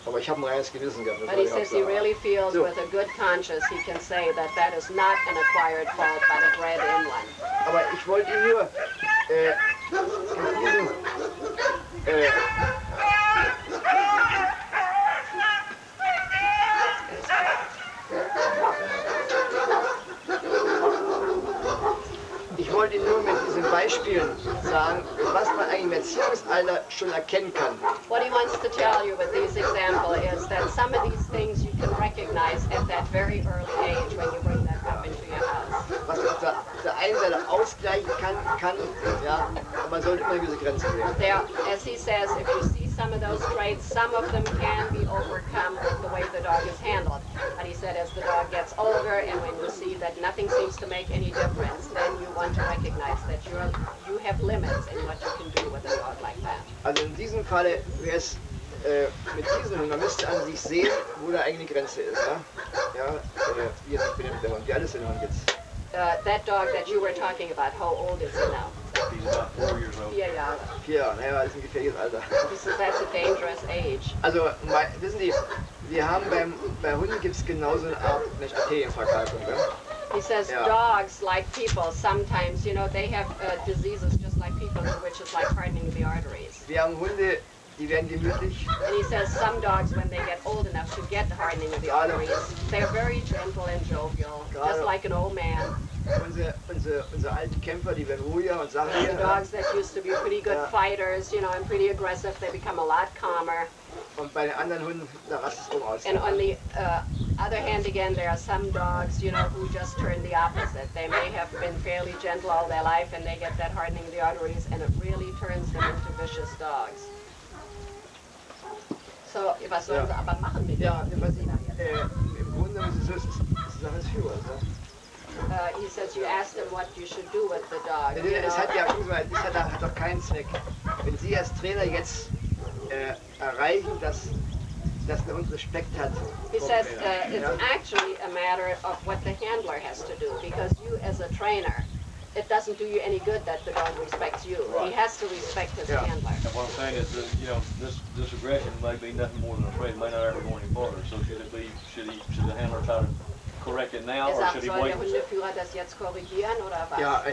aber ich habe ein reines Gewissen gehabt. das But soll he ich auch says he sagen. really feels So. with a good conscience he can say that that is not an acquired fault, but a bred-in one. Aber ich wollte ihn nur in diesem ich wollte Ihnen nur mit diesen Beispielen sagen, was man eigentlich im Erziehungsalter schon erkennen kann. What he wants to tell you with these examples is that some of these things you can recognize at that very early age when you bring that pup into your house. Was man auf der einen Seite ausgleichen kann, ja, aber man sollte immer eine gewisse Grenze sehen. There, as he says, if you see some of those traits, some of them can be overcome with the way the dog is handled. But he said as the dog gets older and when you see that nothing seems to make any difference, then you want to recognize that you have limits in what you can do with a dog like that. Also in diesem Falle wäre es mit diesem Hund, man müsste an sich sehen, wo da eigentlich die Grenze ist. Ja? Wie er sich benimmt, der Hund, wie alles der Hund jetzt. That dog that you were talking about, how old is he now? He's about 4 years old. 4 Jahre. 4 Jahre, naja, das ist ein gefährliches Alter. He says that's a dangerous age. Also, wissen Sie, wir haben bei Hunden gibt es genauso eine Art Arterienverkalkung. Ja? He says Yeah. dogs, like people, sometimes, you know, they have diseases just like people, which is like hardening the arteries. Wir haben Hunde, die werden gemütlich. And he says some dogs, when they get old enough to get the hardening of the arteries, they're very gentle and jovial, just like an old man. Unsere alten Kämpfer, die werden ruhiger und The sachlicher. dogs that used to be pretty good Yeah. fighters, you know, and pretty aggressive, they become a lot calmer. Und bei den anderen Hunden, da rastet es rum aus. And on the other hand, again, there are some dogs, you know, who just turn the opposite. They may have been fairly gentle all their life, and they get that hardening of the arteries, and it really turns them into vicious dogs. So, was sollen sie aber machen mit Ja, dem? im Grunde ist es alles Führer. He says you asked him what you should do with the dog. You Es hat know? ja hat doch keinen Zweck. Wenn Sie als Trainer jetzt erreichen, dass der Hund Respekt hat. He vom says Trainer, it's ja? actually a matter of what the handler has to do, because you as a trainer, it doesn't do you any good that the dog respects you. He Right. has to respect his Yeah. handler. And what I'm saying is that, you know, this aggression may be nothing more than a threat, it may not ever go any farther. So should the handler try to correct it now, or Sagt, should he soll wait? der Hundeführer das jetzt korrigieren oder was? Ja,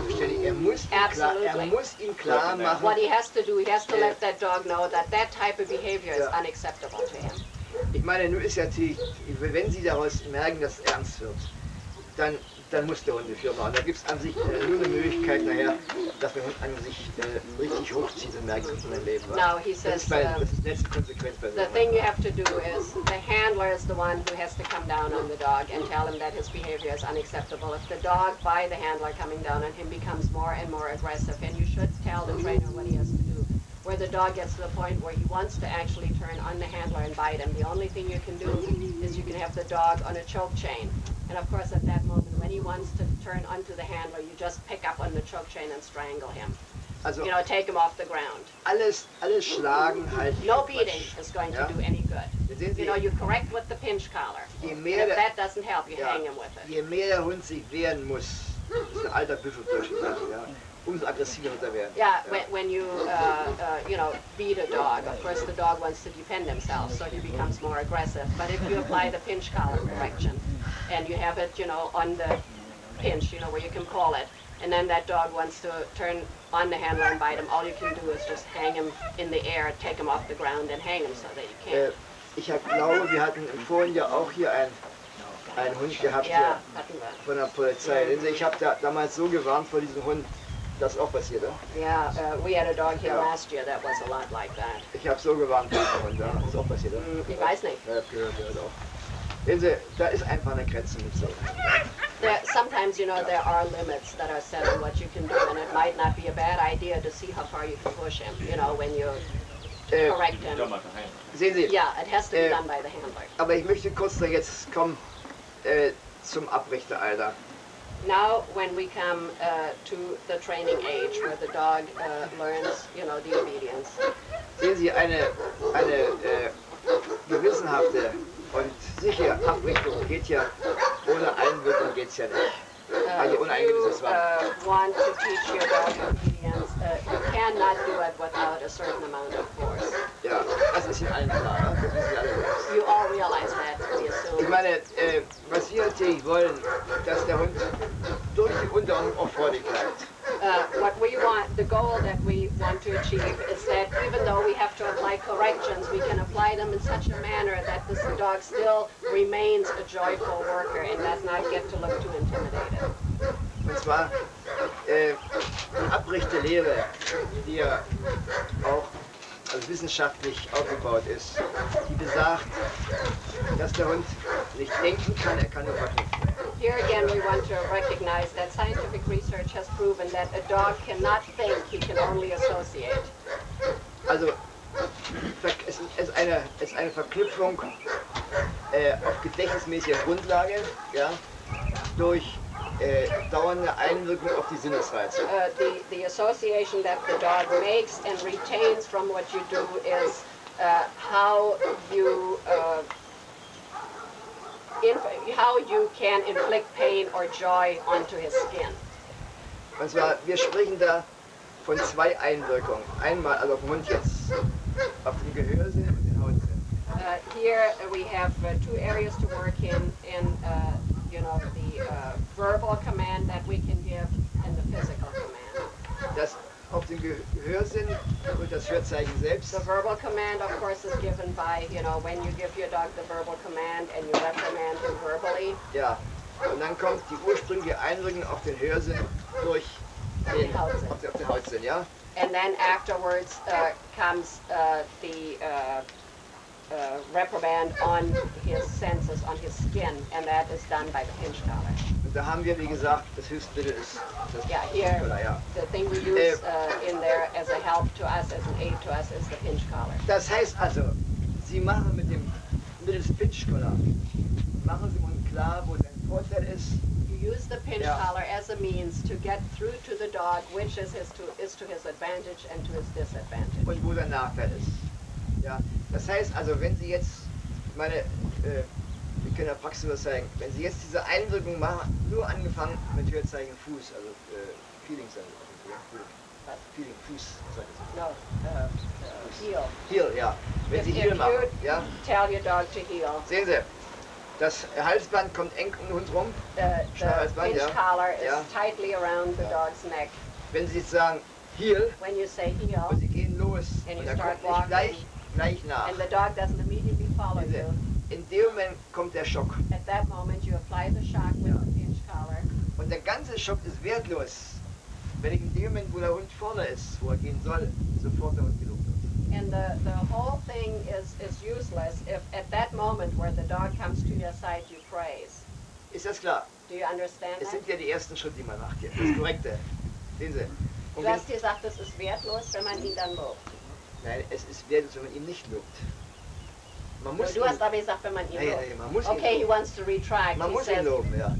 zuständig. Er muss ihm klar machen. What he has to do, he has to let that dog know that that type of behavior is unacceptable to him. Ich meine, nun ist ja natürlich, wenn Sie daraus merken, dass es ernst wird, dann muss der Hundeführer machen. Da gibt es an sich nur eine Möglichkeit nachher, dass der Hund an sich richtig hochzieht und merkt, dass man Leben Now he Das says ist das ist die letzte Konsequenz bei so the einem thing Hund. you have to do is the handler is the one who has to come down on the dog and tell him that his behavior is unacceptable. If the dog, by the handler coming down on him, becomes more and more aggressive, and you should tell the trainer what he has to do. Where the dog gets to the point where he wants to actually turn on the handler and bite him, the only thing you can do is you can have the dog on a choke chain. And of course at that moment when he wants to turn onto the handler, you just pick up on the choke chain and strangle him. Also You know, take him off the ground. alles Schlagen halt. No beating is going to Ja. do any good. Sehen Sie, You know, you correct with the pinch collar. je And mehr if der, that doesn't help, you ja, hang him with it. je mehr der Hund sich wehren muss, das ist ein alter Büffeldurch, ja, umso aggressiver wird er werden. Yeah, when you, you know, beat a dog, of course the dog wants to defend himself, so he becomes more aggressive. But if you apply the pinch collar correction, and you have it, you know, on the pinch, you know, where you can call it, and then that dog wants to turn on the handler and bite him, all you can do is just hang him in the air, take him off the ground and hang him so that he can't. Ich glaube, wir hatten im vorigen Jahr auch hier einen Hund gehabt Ja, hier hatten wir. von der Polizei. Sehen Sie, ich habe da damals so gewarnt vor diesem Hund, das ist auch passiert. Yeah, we had a dog here Ja. last year that was a lot like that. Ich habe so gewarnt vor diesem Hund, das ist auch passiert. Ich weiß nicht. Ja, gehört auch. Sehen Sie, da ist einfach eine Grenze mit so. Sometimes, you know, there are limits that are set on what you can do, and it might not be a bad idea to see how far you can push him, you know, when you correct him. Sehen Sie, Yeah, it has to be done by the handler. aber ich möchte kurz da jetzt kommen zum Abrichteralter. Now, when we come to the training age, where the dog learns, you know, the obedience, Sehen Sie, eine gewissenhafte und sichere Abrichtung geht ja, ohne Einwirkung geht es ja nicht. Also ohne ein gewisses Zwang. want to teach your dog obedience, you cannot do it without a certain amount of force. Ja, das ist Ihnen allen klar, ja? Das wissen Sie alle selbst. You all realize that, we assume. Ich meine, was wir natürlich wollen, dass der Hund durch die Unterordnung auch vor dir bleibt. What we want, the goal that we want to achieve is that even though we have to apply corrections, we can apply them in such a manner that this dog still remains a joyful worker and does not get to look too intimidated. Und zwar die Abrichtelehre, die ja auch also wissenschaftlich aufgebaut ist, die besagt, dass der Hund nicht denken kann, er kann nur verknüpfen. Here again, we want to recognize that scientific research has proven that a dog cannot think, he can only associate. Also es ist eine Verknüpfung auf gedächtnismäßiger Grundlage, ja, durch dauernde Einwirkung auf die Sinnesreize. The association that the dog makes and retains from what you do is how you can inflict pain or joy onto his skin. Und zwar, wir sprechen da von zwei Einwirkungen. Einmal, also auf den Hund jetzt, auf den Gehörsinn und den Hautsinn. Here we have two areas to work in you know, the verbal command that we can give and the physical command. Das auf den Gehörsinn und das Hörzeichen selbst. The verbal command, of course, is given by, you know, when you give your dog the verbal command and you reprimand him verbally. Ja, und dann kommt die ursprüngliche Einwirkung auf den Hörsinn durch den Hautsinn, ja? And then afterwards comes the reprimand on his senses, on his skin, and that is done by the pinch collar. Und da haben wir, wie gesagt, das Hilfsmittel ist das Yeah, here, Collar, ja. the thing we use in there as a help to us, as an aid to us, is the pinch collar. Das heißt also, Sie machen mittels Pinch Collar, machen Sie mal klar, wo sein Vorteil ist. You use the pinch Yeah. collar as a means to get through to the dog, which is to his advantage and to his disadvantage. Und wo der Nachteil ist. Ja, das heißt also, wenn Sie jetzt, wir können ja Praxis was zeigen, wenn Sie jetzt diese Einwirkung machen, nur angefangen mit Hörzeichen Fuß, also Feeling, Feeling Fuß, was sagt das? No, heel. Heel, ja. Wenn If Sie you Heel machen, ja, tell your dog to heel, sehen Sie, das Halsband kommt eng um den Hund rum, the Halsband, pinch ja. collar is Ja. tightly around the dog's neck. Wenn Sie jetzt sagen Heel When you say heel, und Sie gehen los And und you er start kommt nicht walking. gleich nach. and the dog doesn't immediately follow Sehen you, Sie, in dem Moment kommt der Schock. at that moment you apply the shock with Ja. the pinch collar. Und der ganze Schock ist wertlos, wenn ich in dem Moment, wo der Hund vorne ist, wo er gehen soll, sofort der Hund gelobt wird. And the whole thing is useless if at that moment where the dog comes to your side you praise. Ist das klar? Do you understand Es that? sind ja die ersten Schritte, die man macht hier. Das Korrekte. Sehen Sie? Und Du hast gesagt, es ist wertlos, wenn man ihn dann lobt. nein, es ist wertlos, wenn man ihn nicht lobt. Man muss Du hast aber gesagt, wenn man ihn nein, lobt. nein, man muss Okay, he ihn wants to retract. Man He muss ihn says, loben, ja.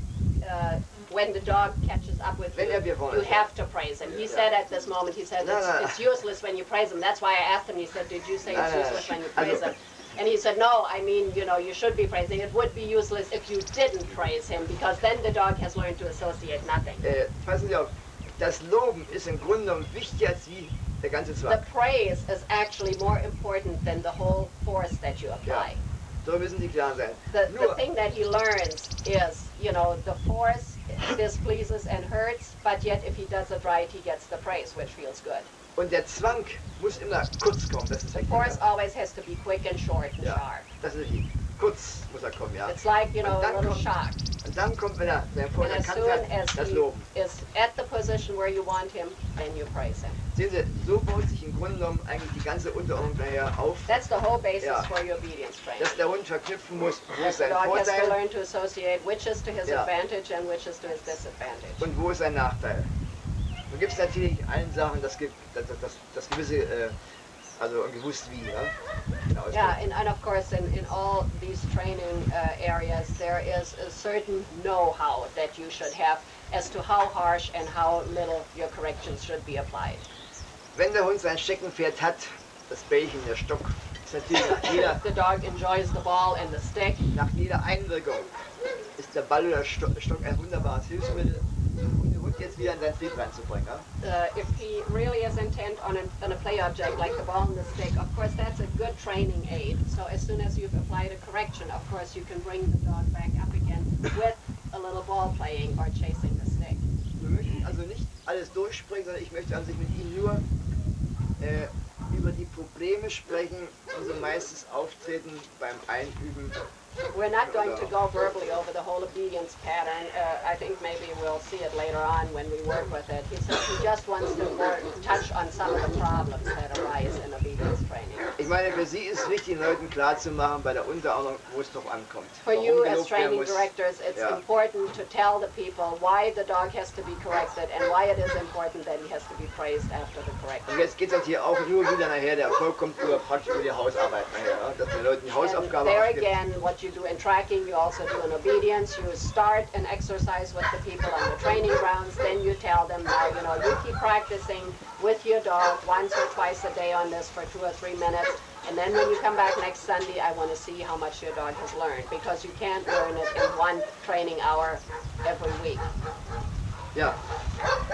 when the dog catches up with Wenn you, er vorne you ist. have to praise him. He said at this moment, he said, No, no. it's useless when you praise him. That's why I asked him, he said, did you say No, it's no, no. useless when you Also- praise him? And he said, no, I mean, you know, you should be praising. It would be useless if you didn't praise him, because then the dog has learned to associate nothing. Passen Sie auf, das Loben ist im Grunde genommen wichtiger als wie der ganze The Zwang. praise is actually more important than the whole force that you apply. So müssen Sie klar sein. The Nur, thing that he learns is, you know, the force displeases and hurts, but yet if he does it right, he gets the praise, which feels good. und der Zwang muss immer kurz kommen, das ist The wichtig. force always has to be quick and short and Ja, sharp. das ist wichtig. kurz muss er kommen, ja. It's like, you know, Und a dann little kommt- shock. Und dann kommt, wenn er vor And der as Kante soon hat, as das he Loben. is at the position where you want him, then you praise him. Sehen Sie, so baut sich im Grunde genommen eigentlich die ganze Unterordnung nachher auf, That's the whole basis Ja. for your obedience training. dass der Hund verknüpfen muss, wo That ist the sein dog has to Vorteil learn to associate which is to his Ja. advantage and which is to his disadvantage. und wo ist sein Nachteil. Nun gibt es natürlich allen Sachen, das gewisse, also gewusst wie, ja. Genau, Yeah, and of course in all these training areas there is a certain know-how that you should have as to how harsh and how little your corrections should be applied. Wenn der Hund sein Steckenpferd hat, das Bällchen, der Stock, ist natürlich If the dog enjoys the ball and the stick, nach jeder Einwirkung ist der Ball oder der Stock ein wunderbares Hilfsmittel, um den Hund jetzt wieder in sein Trieb reinzubringen. Ja? if he really is intent on a play object like the ball and the stick, of course that's a good training aid. So as soon as you've applied a correction, of course you can bring the dog back up again with a little ball playing or chasing the stick. Wir möchten also nicht alles durchspringen, sondern ich möchte an sich mit Ihnen nur über die Probleme sprechen, die so meistens auftreten beim Einüben. We're not going to go verbally over the whole obedience pattern. I think maybe we'll see it later on when we work with it. He says he just wants to touch on some of the problems that arise in obedience training. Ich meine, für Sie ist wichtig, den Leuten klarzumachen bei der Unterordnung, wo es drauf ankommt. For you as gelobt werden training muss. directors, it's Ja. important to tell the people why the dog has to be corrected and why it is important that he has to be praised after the correction. Und jetzt geht es halt hier auch nur wieder nachher, der Erfolg kommt praktisch über die Hausarbeit nachher, ja? Dass den Leuten die And Hausaufgabe there aufgibt. again, what you do in tracking, you also do in obedience. You start an exercise with the people on the training grounds, then you tell them, now, you know, you keep practicing with your dog once or twice a day on this for 2 or 3 minutes. And then when you come back next Sunday, I want to see how much your dog has learned, because you can't learn it in one training hour every week. Ja.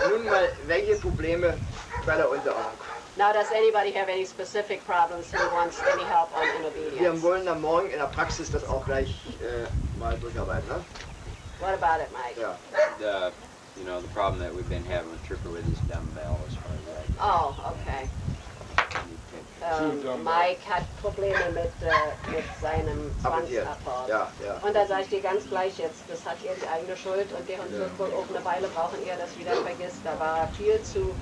Nun mal, welche Probleme bei der Unterordnung? Now, does anybody have any specific problems who wants any help on in Wir obedience? wollen dann morgen in der Praxis das auch gleich mal durcharbeiten. Ne? What about it, Mike? Ja. The problem that we've been having with Trooper with his dumbbell as far as that. Oh, okay. Mike hat Probleme mit seinem Zwangsabbau. Ja, ja. Und da sage ich dir ganz gleich jetzt, das hat er die eigene Schuld und der Hund wird wohl auch eine Weile brauchen, ehe er das wieder vergisst. Da war er viel zu,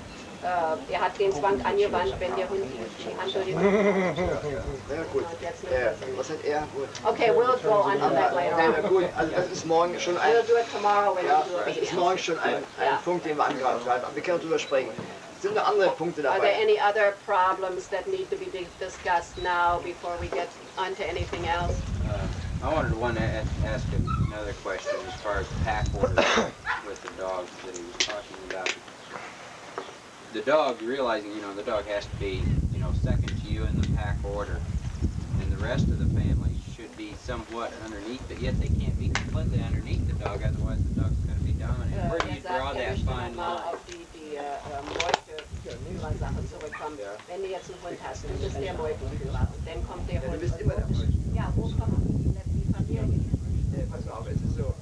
er hat den Zwang angewandt, wenn der Hund die Hand durch die Wand Ja, gut. und jetzt nicht. Was hat er? Gut. Okay, we'll go on to that later Ja, on. gut, also das ist morgen schon ein, We'll do it tomorrow when ja, we do das ist obedience. morgen schon ein Punkt, den wir angreifen. Wir können darüber sprechen. Es sind noch andere Punkte Are there dabei. any other problems that need to be discussed now before we get on to anything else? I wanted to ask another question as far as pack order with the dogs that he was talking about. The dog, realizing, the dog has to be, second to you in the pack order, and the rest of the family should be somewhat underneath, but yet they can't be completely underneath the dog, otherwise the dog's going to be dominant. Where do you draw that fine mal line? auf die Meute-Sache zurückkommen. Wenn du jetzt einen Hund hast, du bist der Meutenführer und dann kommt der Ja, du Hund. bist immer der Hund. Ja, wo kommt die Familie? Pass mal auf, es ist so,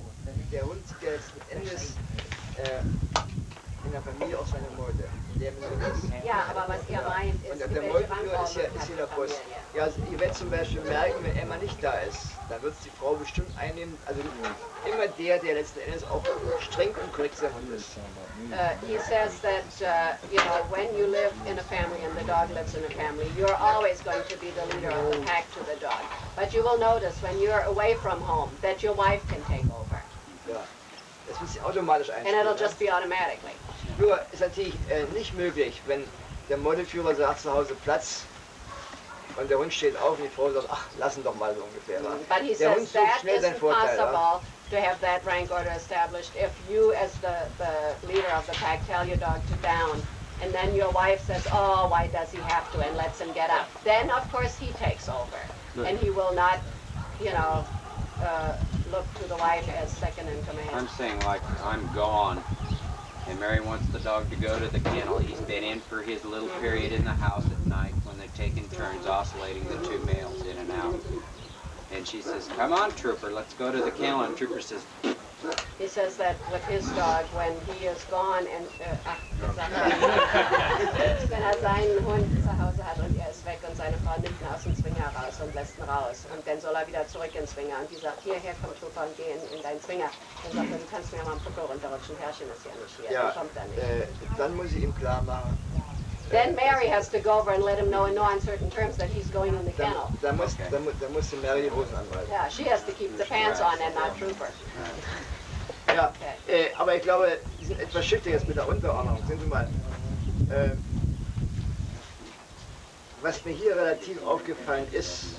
der Hund, der letzten Endes in der Familie auch seine Meute. Der Ja, aber was ihr meint, ist, Und der welche Meutenführer ist hier Rangordnung hat der die Boss. Familie? Ja, also ihr werdet zum Beispiel merken, wenn Emma nicht da ist, dann wird es die Frau bestimmt einnehmen. Also immer der letzten Endes auch streng und korrekt sein Hund ist. He says that, when you live in a family and the dog lives in a family, you're always going to be the leader of the pack to the dog. But you will notice when you're away from home that your wife can take over. Ja, das wird sie automatisch And einstellen. it'll just be automatically. Nur ist natürlich nicht möglich, wenn der Meuteführer sagt zu Hause Platz und der Hund steht auf und die Frau sagt, ach, lass ihn doch mal so ungefähr. wa? But he Der Hund says sucht that schnell seinen isn't Vorteil. wa? possible to have that rank order established if you, as the leader of the pack, tell your dog to down, and then your wife says, oh, why does he have to, and lets him get up. Then, of course, he takes over, and he will not, look to the wife as second in command. I'm saying, like, I'm gone, and Mary wants the dog to go to the kennel. He's been in for his little period in the house at night when they're taking turns oscillating the two males in and out. And she says, come on, Trooper, let's go to the kennel. And Trooper says, He says that with his dog, when he is gone and wenn seinen Hund zu Hause hat und ist weg und seine Frau nimmt ihn aus dem Zwinger raus und lässt ihn raus. Und dann soll wieder zurück in den Zwinger. Und die sagt, hierher kommt Trooper und geh in deinen Zwinger. Dann sagt er, du kannst mir mal einen Puckel runterrutschen, Herrchen ist ja nicht hier. Ja, Kommt er nicht. dann muss ich ihm klar machen. Then Mary has to go over and let him know in no uncertain terms that he's going in the kennel. Da muss die Mary die Hosen anweisen. Yeah, she has to keep the pants on and not Trooper. Ja, aber ich glaube, die sind etwas schüchtern jetzt mit der Unterordnung. Sehen Sie mal, was mir hier relativ aufgefallen ist,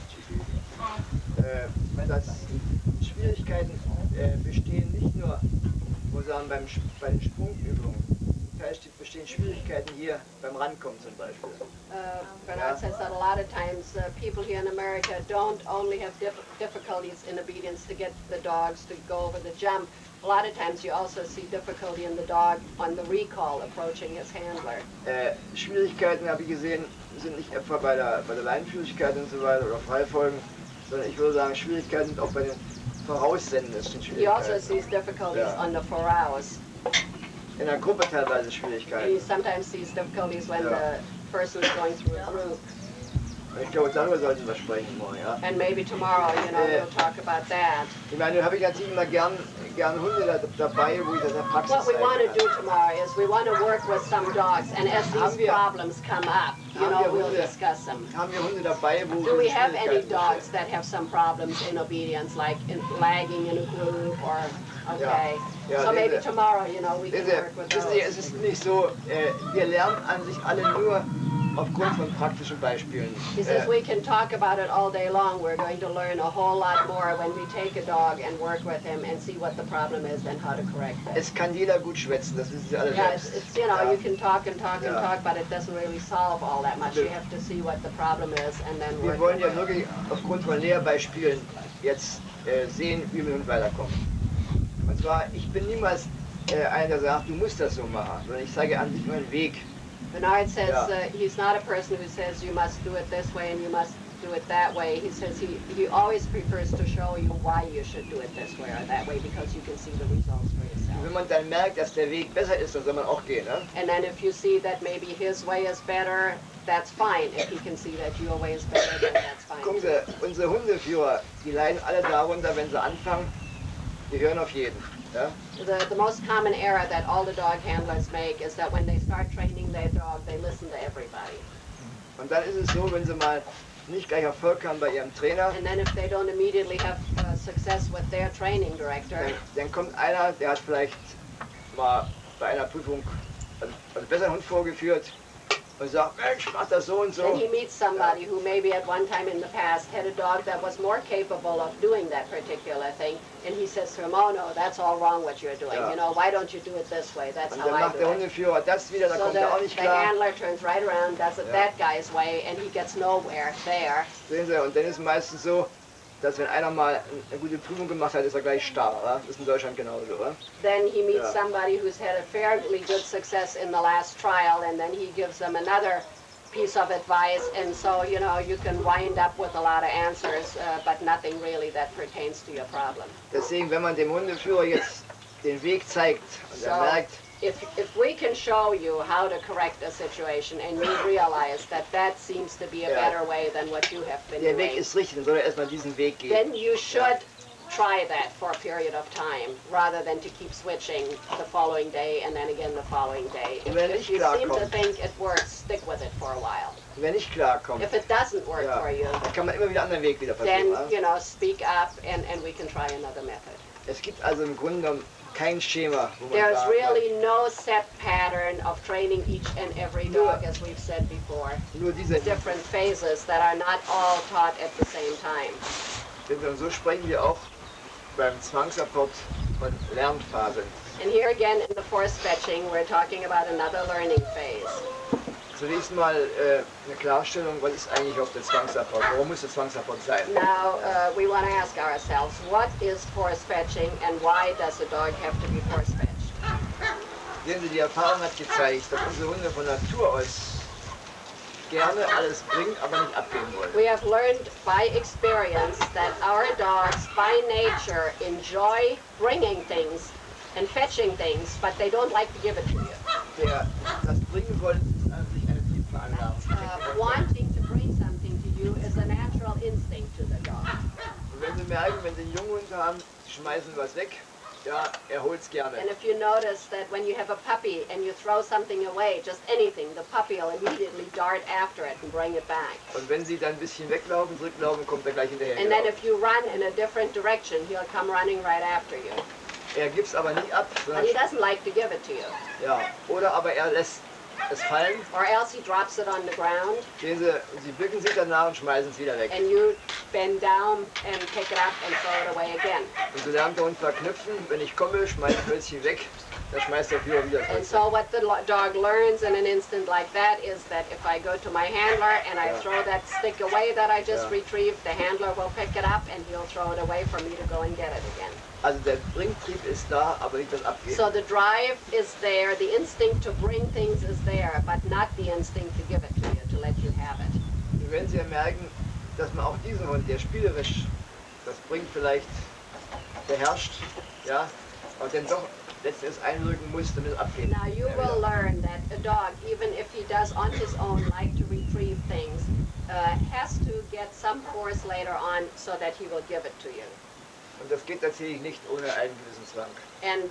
dass Schwierigkeiten bestehen nicht nur, muss sagen, bei den Sprungübungen. Das heißt, bestehen Schwierigkeiten hier beim Rankommen zum Beispiel. Bernard says that a lot of times people here in America don't only have difficulties in obedience to get the dogs to go over the jump. A lot of times you also see difficulty in the dog on the recall approaching his handler. Schwierigkeiten, habe ich gesehen, sind nicht etwa bei der Leinführigkeit und so weiter oder Freifolgen, sondern ich würde sagen, Schwierigkeiten sind auch bei den Voraussenden. He also sees difficulties on the foraus. In der Gruppe teilweise Schwierigkeiten. He sometimes sees difficulties when the person is going through a group. Ich glaube, darüber sollten wir sprechen morgen, ja. And maybe tomorrow, we'll talk about that. Ich meine, habe ich natürlich immer gern Hunde dabei, wo ich das in der Praxis What we want to do tomorrow is we want to work with some dogs, and as these problems come up, we'll discuss them. Haben wir Hunde dabei, wo Do we have any dogs that have some problems in obedience, like in lagging in a group or, okay. So maybe tomorrow, we can work with those. Es ist nicht so, wir lernen an sich alle nur aufgrund von praktischen Beispielen. He says we can talk about it all day long. We're going to learn a whole lot more when we take a dog and work with him and see what the problem is and how to correct it. Es kann jeder gut schwätzen, das wissen Sie alle Yeah, selbst. it's you can talk and talk and talk, but it doesn't really solve all that much. You have to see what the problem is and then work Wir wollen with ja wirklich aufgrund von Lehrbeispielen jetzt sehen, wie wir nun weiterkommen. Und zwar, ich bin niemals einer, der sagt, du musst das so machen, sondern ich zeige an sich nur einen Weg. Bernard says he's not a person who says you must do it this way and you must do it that way. He says he always prefers to show you why you should do it this way or that way because you can see the results for yourself. Wenn man dann merkt, dass der Weg besser ist, dann soll man auch gehen. Ne? And then if you see that maybe his way is better, that's fine. If he can see that your way is better, then that's fine. Gucken Sie, unsere Hundeführer, die leiden alle darunter, wenn sie anfangen, die hören auf jeden. Ja? The most common error that all the dog handlers make is that when they start training their dog, they listen to everybody. Und dann ist es so, wenn sie mal nicht gleich Erfolg haben bei ihrem Trainer, And then if they don't immediately have success with their training director, dann kommt einer, der hat vielleicht mal bei einer Prüfung einen besseren Hund vorgeführt und sagt, Mensch, mach das so und so. then he meets somebody who maybe at one time in the past had a dog that was more capable of doing that particular thing, and he says to him, oh no, that's all wrong what you're doing. Ja. Why don't you do it this way? That's Und how dann I macht der do it. Hundeführer das wieder, da So kommt er auch nicht the klar. handler turns right around, does it that guy's way, and he gets nowhere there. Sehen Sie, und dann ist es meistens so, dass wenn einer mal eine gute Prüfung gemacht hat, ist er gleich starr. Oder? Das ist in Deutschland genauso, oder? Then he meets Ja. somebody who's had a fairly good success in the last trial, and then he gives them another piece of advice, and so you can wind up with a lot of answers, but nothing really that pertains to your problem. Deswegen, wenn man dem Hundeführer jetzt den Weg zeigt und er So merkt, if we can show you how to correct a situation, and you realize that seems to be a Ja. better way than what you have been der Weg doing, ist richtig, dann soll er erstmal diesen Weg gehen. then you should try that for a period of time, rather than to keep switching the following day and then again the following day. Wenn If nicht you seem to klarkommt. think it works, stick with it for a while. Wenn nicht klarkommt, If it doesn't work ja, for you, dann kann man immer wieder einen anderen Weg wieder then, versuchen. speak up and we can try another method. Es gibt also im Grunde genommen kein Schema, wo man There's sagen really no set pattern of training each and every dog, as we've said before. kann, nur diese Different phases that are not all taught at the same time. Und so sprechen wir auch beim Zwangsabbau von Lernphasen. And here again in the force fetching, we're talking about another learning phase. Zunächst mal eine Klarstellung, was ist eigentlich auf der Zwangsabbau? Warum muss der Zwangsabbau sein? Now, we want to ask ourselves, what is force fetching and why does a dog have to be force fetched? Sehen Sie, die Erfahrung hat gezeigt, dass unsere Hunde von Natur aus gerne alles bringen, aber nicht abgeben wollen. We have learned by experience that our dogs by nature enjoy bringing things, and fetching things, but they don't like to give it to you. Das Bringen wollen ist an sich eine Triebveranlagung. Wanting to bring something to you is a natural instinct to the dog. Und wenn Sie merken, wenn Sie einen jungen Hund haben, Sie schmeißen was weg, ja, holt es gerne. And if you notice that when you have a puppy and you throw something away, just anything, the puppy will immediately dart after it and bring it back. Und wenn Sie dann ein bisschen weglaufen, zurücklaufen, kommt er gleich hinterher. And then if you run in a different direction, he'll come running right after you. Gibt es aber nie ab. But he doesn't like to give it to you. Ja, oder aber lässt es fallen. Or else he drops it on the ground. Sehen Sie, und Sie bücken sich danach und schmeißen es wieder weg. And you bend down and pick it up and throw it away again. Und so lernt der Hund verknüpfen, wenn ich komme, schmeiße ich Hölzchen weg, dann schmeißt er wieder das And Hölzchen. so what the dog learns in an instant like that is that if I go to my handler and I throw that stick away that I just retrieved, the handler will pick it up and he'll throw it away for me to go and get it again. Also der Bringtrieb ist da, aber nicht das Abgeben. So the drive is there, the instinct to bring things is there, but not the instinct to give it to you, to let you have it. Und wenn Sie ja merken, dass man auch diesen Hund, der spielerisch das Bringt vielleicht beherrscht, ja, aber dann doch letztendlich einwirken muss, damit es abgeht. Now you will learn that a dog, even if he does on his own like to retrieve things, has to get some force later on so that he will give it to you. Und das geht tatsächlich nicht ohne einen gewissen Zwang. And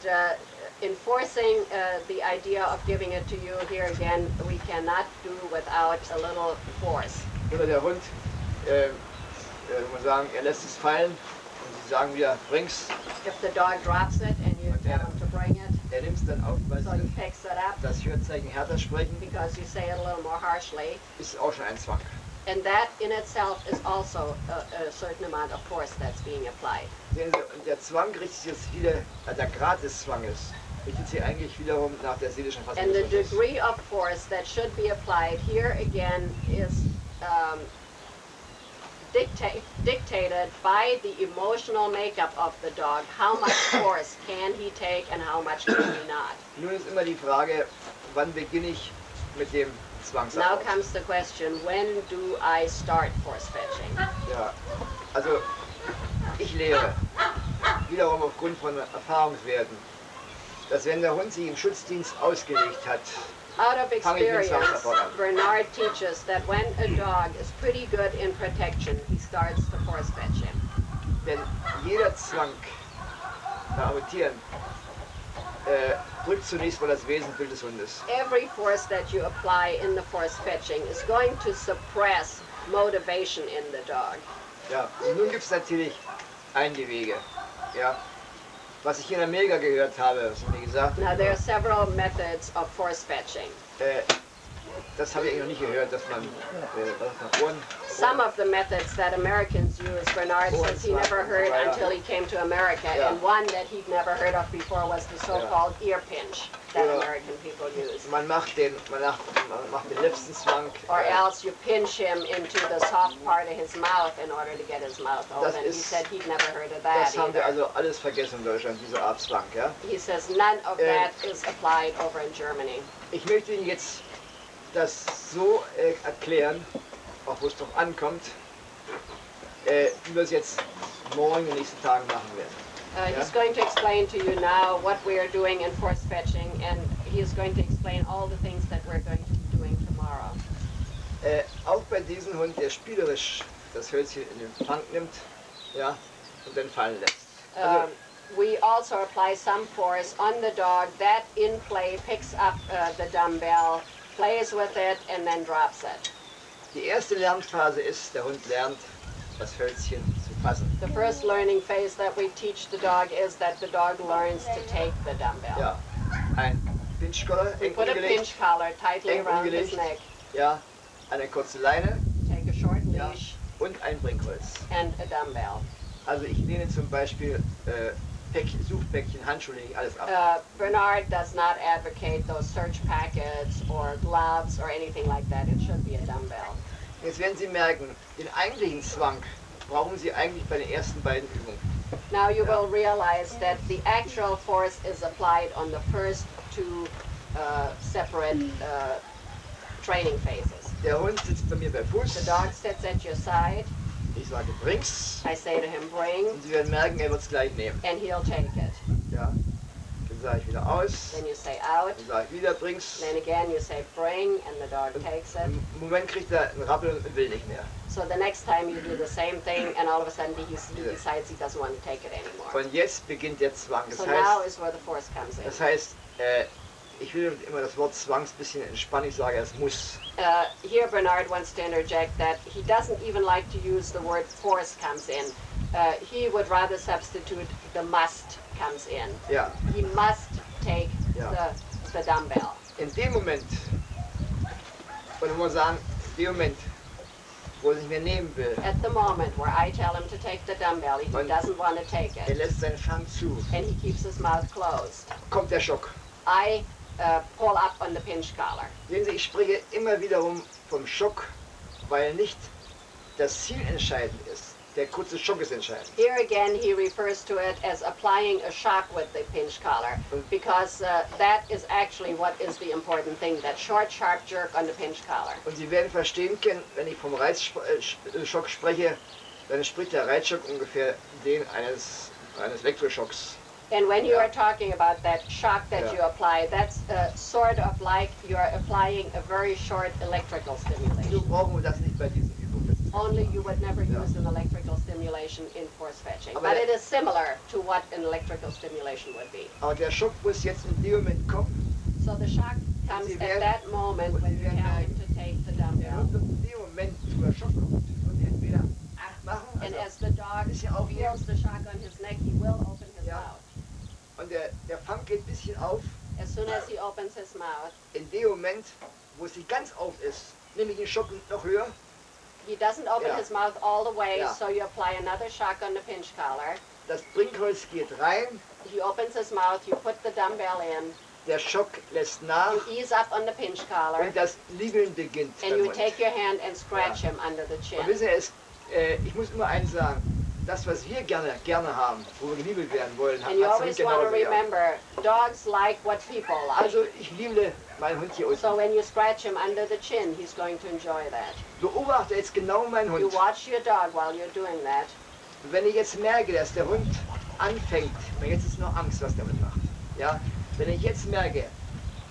enforcing the idea of giving it to you here again, we cannot do without a little force. Oder der Hund, muss sagen, lässt es fallen und Sie sagen wieder, bring's. If the dog drops it and you tell him to bring it, Nimmt es dann auf, weil so he picks it up das Hörzeichen härter sprechen, because you say it a little more harshly. ist auch schon ein Zwang. And that in itself is also a certain amount of force that's being applied. Sehen Sie, und der Zwang richtet sich jetzt wieder, der Grad des Zwanges, richtet sich eigentlich wiederum nach der seelischen Fassung And the des Hundes. degree of force that should be applied here again is dictated by the emotional makeup of the dog. How much force can he take and how much can he not? Nun ist immer die Frage, wann beginne ich mit dem Now Zwangsablauf? comes the question, when do I start force fetching? Ja, also ich lehre, wiederum aufgrund von Erfahrungswerten, dass wenn der Hund sich im Schutzdienst ausgelegt hat, Out of fange ich mit dem experience, Zwangsablauf an. Bernard teaches that when a dog is pretty good in protection, he starts to force fetch him. Denn jeder Zwang, Arretieren, drückt zunächst mal das Wesenbild des Hundes. Every force that you apply in the force fetching is going to suppress motivation in the dog. Ja, und nun gibt es natürlich einige Wege. Ja. Was ich in Amerika gehört habe, was mir gesagt, Now there are several methods of force fetching. das habe ich noch nicht gehört, dass man Ohren, Some of the methods that Americans use, Bernard says he never heard until he came to America, and one that he'd never heard of before was the so-called ear pinch that American people use. man macht den letzten Zwang. Or else you pinch him into the soft part of his mouth in order to get his mouth open. He said he'd never heard of that Das haben wir either. also alles vergessen in Deutschland, diese Art Zwang. Ja? He says none of that is applied over in Germany. Ich möchte Ihnen jetzt das so erklären, auch wo es drauf ankommt, wie wir es jetzt morgen in den nächsten Tagen machen werden. He's going to explain to you now what we are doing in force fetching, and he is going to explain all the things that we're going to be doing tomorrow. Auch bei diesem Hund, der spielerisch das Hölzchen in den Fang nimmt, ja, und dann fallen lässt. Also, We also apply some force on the dog that in play picks up the dumbbell, plays with it, and then drops it. die erste Lernphase ist, der Hund lernt, das Hölzchen zu fassen. The first learning phase that we teach the dog is that the dog learns to take the dumbbell. Ja, ein Pinchcollar, We eng put a umgelegt, pinch collar tightly eng around his umgelegt, neck, ja, eine kurze Leine, take a short ja, leash, und ein Bringholz. and a dumbbell. Also ich lehne zum Beispiel Suchpäckchen, Handschuhe, lege ich alles ab. Bernard does not advocate those search packets or gloves or anything like that. It should be a dumbbell. Jetzt werden Sie merken, den eigentlichen Zwang brauchen Sie eigentlich bei den ersten beiden Übungen. Now you will realize that the actual force is applied on the first two separate training phases. Der Hund sitzt bei mir bei Fuß, The dog sits at your side. ich sage bring's, I say to him, bring, und Sie werden merken, er wird es gleich nehmen. and he'll take it. Ja. Dann sage ich wieder aus. Then you say out. Dann sage ich wieder, bring's. Then again you say bring, and the dog takes it. Im Moment kriegt er einen Rappel und will nicht mehr. So the next time you do the same thing, and all of a sudden he decides he doesn't want to take it anymore. Und jetzt beginnt der Zwang. So now is where the force comes in. Das heißt, ich will immer das Wort Zwangs ein bisschen entspannen. Ich sage, es muss. Here Bernard wants to interject that he doesn't even like to use the word force comes in. He would rather substitute the must comes in. Ja. He must take the dumbbell. In dem Moment, oder muss man sagen, in dem Moment, wo er es nicht mehr nehmen will, At the moment where I tell him to take the dumbbell, he doesn't want to take it, lässt seinen Fang zu, and he keeps his mouth closed. kommt der Schock. I pull up on the pinch collar. Sehen Sie, ich spreche immer wiederum vom Schock, weil nicht das Ziel entscheidend ist. Der kurze Schock ist entscheidend. Here again, he refers to it as applying a shock with the pinch collar, because that is actually what is the important thing, that short, sharp jerk on the pinch collar. Und Sie werden verstehen können, wenn ich vom Reizschock spreche, dann spricht der Reizschock ungefähr den eines Elektroschocks. And when you are talking about that shock that you apply, that's sort of like you're applying a very short electrical So stimulation. brauchen wir das nicht bei diesen Übungen. Only you would never use an electrical stimulation in force fetching. Aber But it is similar to what an electrical stimulation would be. Aber der Schock muss jetzt in dem Moment kommen. So the shock comes at that moment when you tell him to take the Der dumbbell. Hund wird in dem Moment, wo der Schock kommt, und entweder machen, And also, as the dog feels the shock on his neck, he will open his mouth. und der Fang geht ein bisschen auf. As soon as he opens his mouth, In dem Moment, wo es nicht ganz auf ist, nehme ich den Schock noch höher. he doesn't open his mouth all the way, Ja. so you apply another shock on the pinch collar. Das Bringholz geht rein, He opens his mouth, you put the dumbbell in, der Schock lässt nach you ease up on the pinch collar, und das Liebeln beginnt. and beim you Hund. take your hand and scratch him under the Und chin. wissen Sie, ich muss immer eins sagen, das, was wir gerne haben, wo wir geliebelt werden wollen, And you hat's always Hund want to genauso, ja. remember, dogs like what people like. Also ich liebe meinen Hund hier unten. So when you scratch him under the chin, he's going to enjoy that. Beobachte jetzt genau meinen You Hund. watch your dog while you're doing that. Wenn ich jetzt merke, dass der Hund anfängt, weil jetzt ist noch Angst, was der Hund macht. Ja? Wenn ich jetzt merke,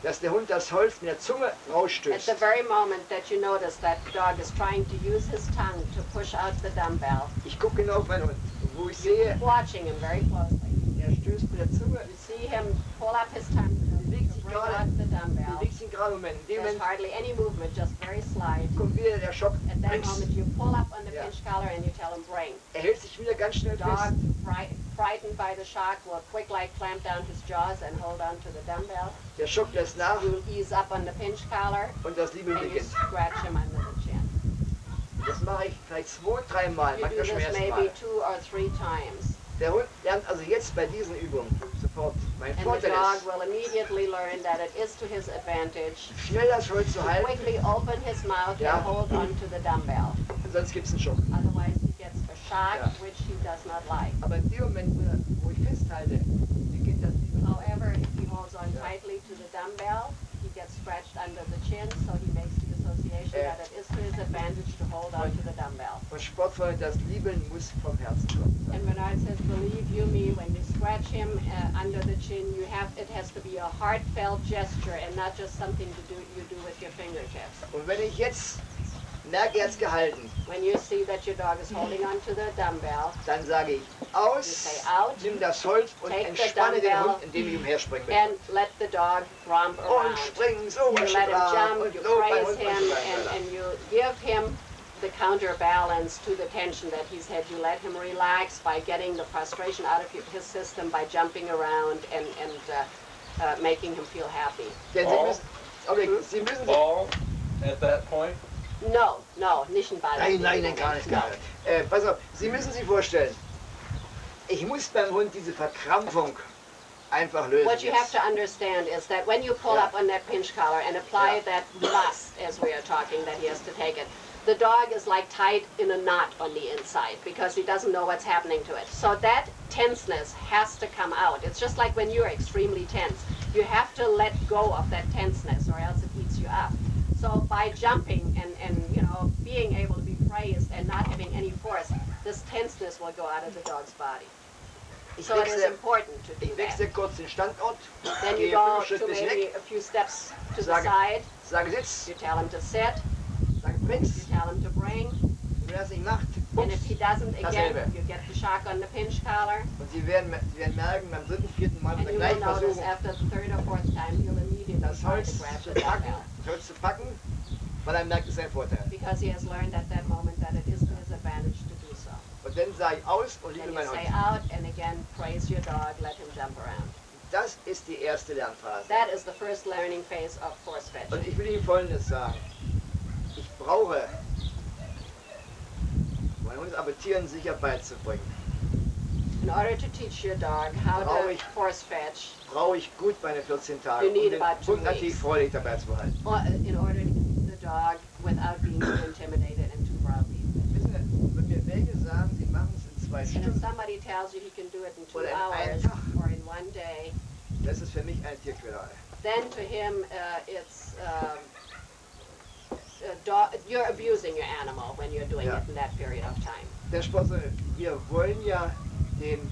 dass der Hund das Holz mit der Zunge At rausstößt, the very moment that you notice that dog is trying to use his tongue to push out the dumbbell, ich gucke genau auf meinen Hund. Und wo ich sehe, keep watching him very closely. er stößt mit der Zunge, You see him pull up his tongue to bring out the dumbbell. bewegt sich gerade im Moment. In dem There's Moment hardly any movement, just very slight. kommt wieder der Schock. At that Bring's. moment, you pull up on the Yeah. pinch collar and you tell him bring. Er hält sich wieder ganz schnell Dog, fest. frightened by the shock, will quick like clamp down his jaws and hold on to the dumbbell. Der Schock lässt nach You ease up on the pinch collar und das Liebeln and you beginnt. scratch him under the chin. Das mache ich vielleicht 2, 3 Mal, You do manchmal schon this erst maybe Mal. 2 or 3 times. Der Hund lernt also jetzt bei diesen Übungen sofort. Mein And the Vorteil dog ist, will immediately learn that it is to his advantage schnell das Holz zu to halten, quickly open his mouth Yeah. and hold on to the dumbbell. sonst gibt es einen Schock. Otherwise he gets a shock Yeah. which he does not like. Aber in dem Moment, wo ich festhalte, beginnt das Liebeln. However, if he holds on tightly to the dumbbell, he gets scratched under the chin, so he makes the association Yeah. that it is to his advantage to hold on to the dumbbell. Und Sportfreunde, das Liebeln muss vom Herzen kommen. And Bernard says, believe you me, when you scratch him under the chin, it has to be a heartfelt gesture and not just something you do with your fingertips. Und wenn ich jetzt merke, er hat's gehalten, When you see that your dog is holding on to the dumbbell, dann sage ich you aus, say out nimm das Holz und Take the entspanne den dumbbell Hund, indem ich umherspringen will. and let the dog romp Und around. springen, so You let him jump, und you so beim praise Hund him, und so weiter. and you give him the counterbalance to the tension that he's had. You let him relax by getting the frustration out of his system by jumping around and making him feel happy. Denn Sie müssen, aber Sie müssen sich, Ball at that point. No, nicht ein Ball. nein, gar nicht. Pass auf, Sie müssen sich vorstellen, ich muss beim Hund diese Verkrampfung einfach lösen. What you have to understand is that when you pull Yeah. up on that pinch collar and apply that must, as we are talking, that he has to take it, the dog is like tied in a knot on the inside because he doesn't know what's happening to it. So that tenseness has to come out. It's just like when you're extremely tense. You have to let go of that tenseness or else it eats you up. So by jumping and being able to be praised and not having any force, this tenseness will go out of the dog's body. Ich So it is wechsle, important to do ich wechsle that. kurz den Standort, Then you gehe go 5 Schritte to bis maybe weg, a few steps to the Sage- side. sage Sitz, You tell him to sit. sage You bring's. tell him to bring. Und wenn er es nicht macht, And if he doesn't, again, Dasselbe. you get the shock on the pinch collar. Und Sie werden merken, beim dritten, vierten Mal And mit you der will gleichen notice Versuchung, after the third or fourth time, he'll immediately das try Holz to grab zu the packen, dumbbell. das Holz zu packen, weil er merkt, es ist ein Vorteil. Because he has learned at that moment that it is to his advantage to do so. Und dann sage ich aus und liebe Then you meinen say Hund. out and again praise your dog, let him jump around. Das ist die erste Lernphase. That is the first learning phase of force Und fetching. ich will Ihnen Folgendes sagen. Ich brauche, meinen Hund Apportieren sicher beizubringen, In order to teach your dog how to Brauche ich- force fetch, brauche ich gut meine 14 Tage, You um need den about 2 Hund natürlich weeks. freudig dabei zu behalten. or in order to keep the dog without being too intimidated and too browbeaten. Wissen Sie, wenn mir welche sagen, sie machen es in 2 And if Stunden, somebody tells you he can do it in 2 Oder in einem hours Tag. or in 1 day, das ist für mich eine Tierquälerei. then to him it's you're abusing your animal when you're doing Ja. it in that period of time. Der Sponsor, wir wollen ja den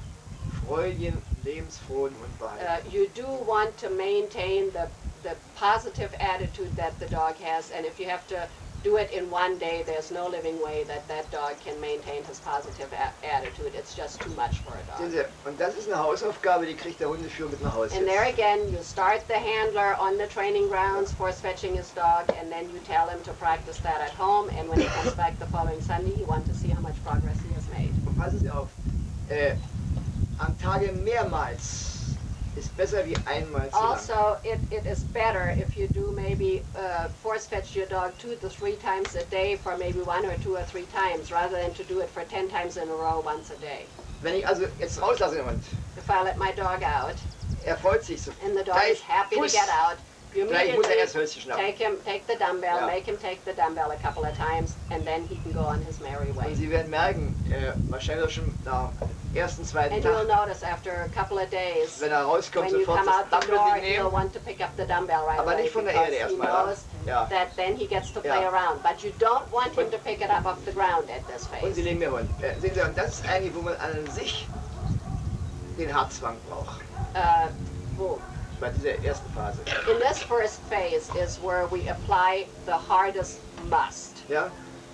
freudigen, lebensfrohen Hund behalten. You do want to maintain the positive attitude that the dog has, and if you have to do it in 1 day, there's no living way that that dog can maintain his positive attitude. It's just too much for a Sehen dog. Sie, und das ist eine Hausaufgabe, die kriegt der Hundeführer mit nach Hause. And there again, you start the handler on the training grounds force fetching his dog, and then you tell him to practice that at home, and when he comes back the following Sunday, you want to see how much progress he has made. Und passen Sie auf, am Tage mehrmals ist besser wie einmal zu lang. Also, it is better if you do maybe force fetch your dog 2 to 3 times a day for maybe 1 or 2 or 3 times, rather than to do it for 10 times in a row once a day. Wenn ich also jetzt rauslasse den Hund, If I let my dog out, er freut sich so. and the dog Gleich is happy Fuß. to get out, you Gleich muss er immediately erst Hölzchen schnappen. take the dumbbell, Ja. make him take the dumbbell a couple of times, and then he can go on his merry way. Und Sie werden merken, wahrscheinlich schon nach dem ersten, zweiten And you'll Tag, notice after a couple of days, wenn er rauskommt, when you sofort come das out the Dumbbell door, sich he'll nehmen. want to pick up the dumbbell right Aber away nicht von der because Erde he erstmal, ja? knows Ja. that then he gets to play Ja. around. But you don't want him to pick it up off the ground at this Und Sie phase. legen mir Hund. Sehen Sie, und das ist eigentlich, wo man an sich den Hartzwang braucht. Wo? Bei dieser ersten Phase. In this first phase is where we apply the hardest must. Ja?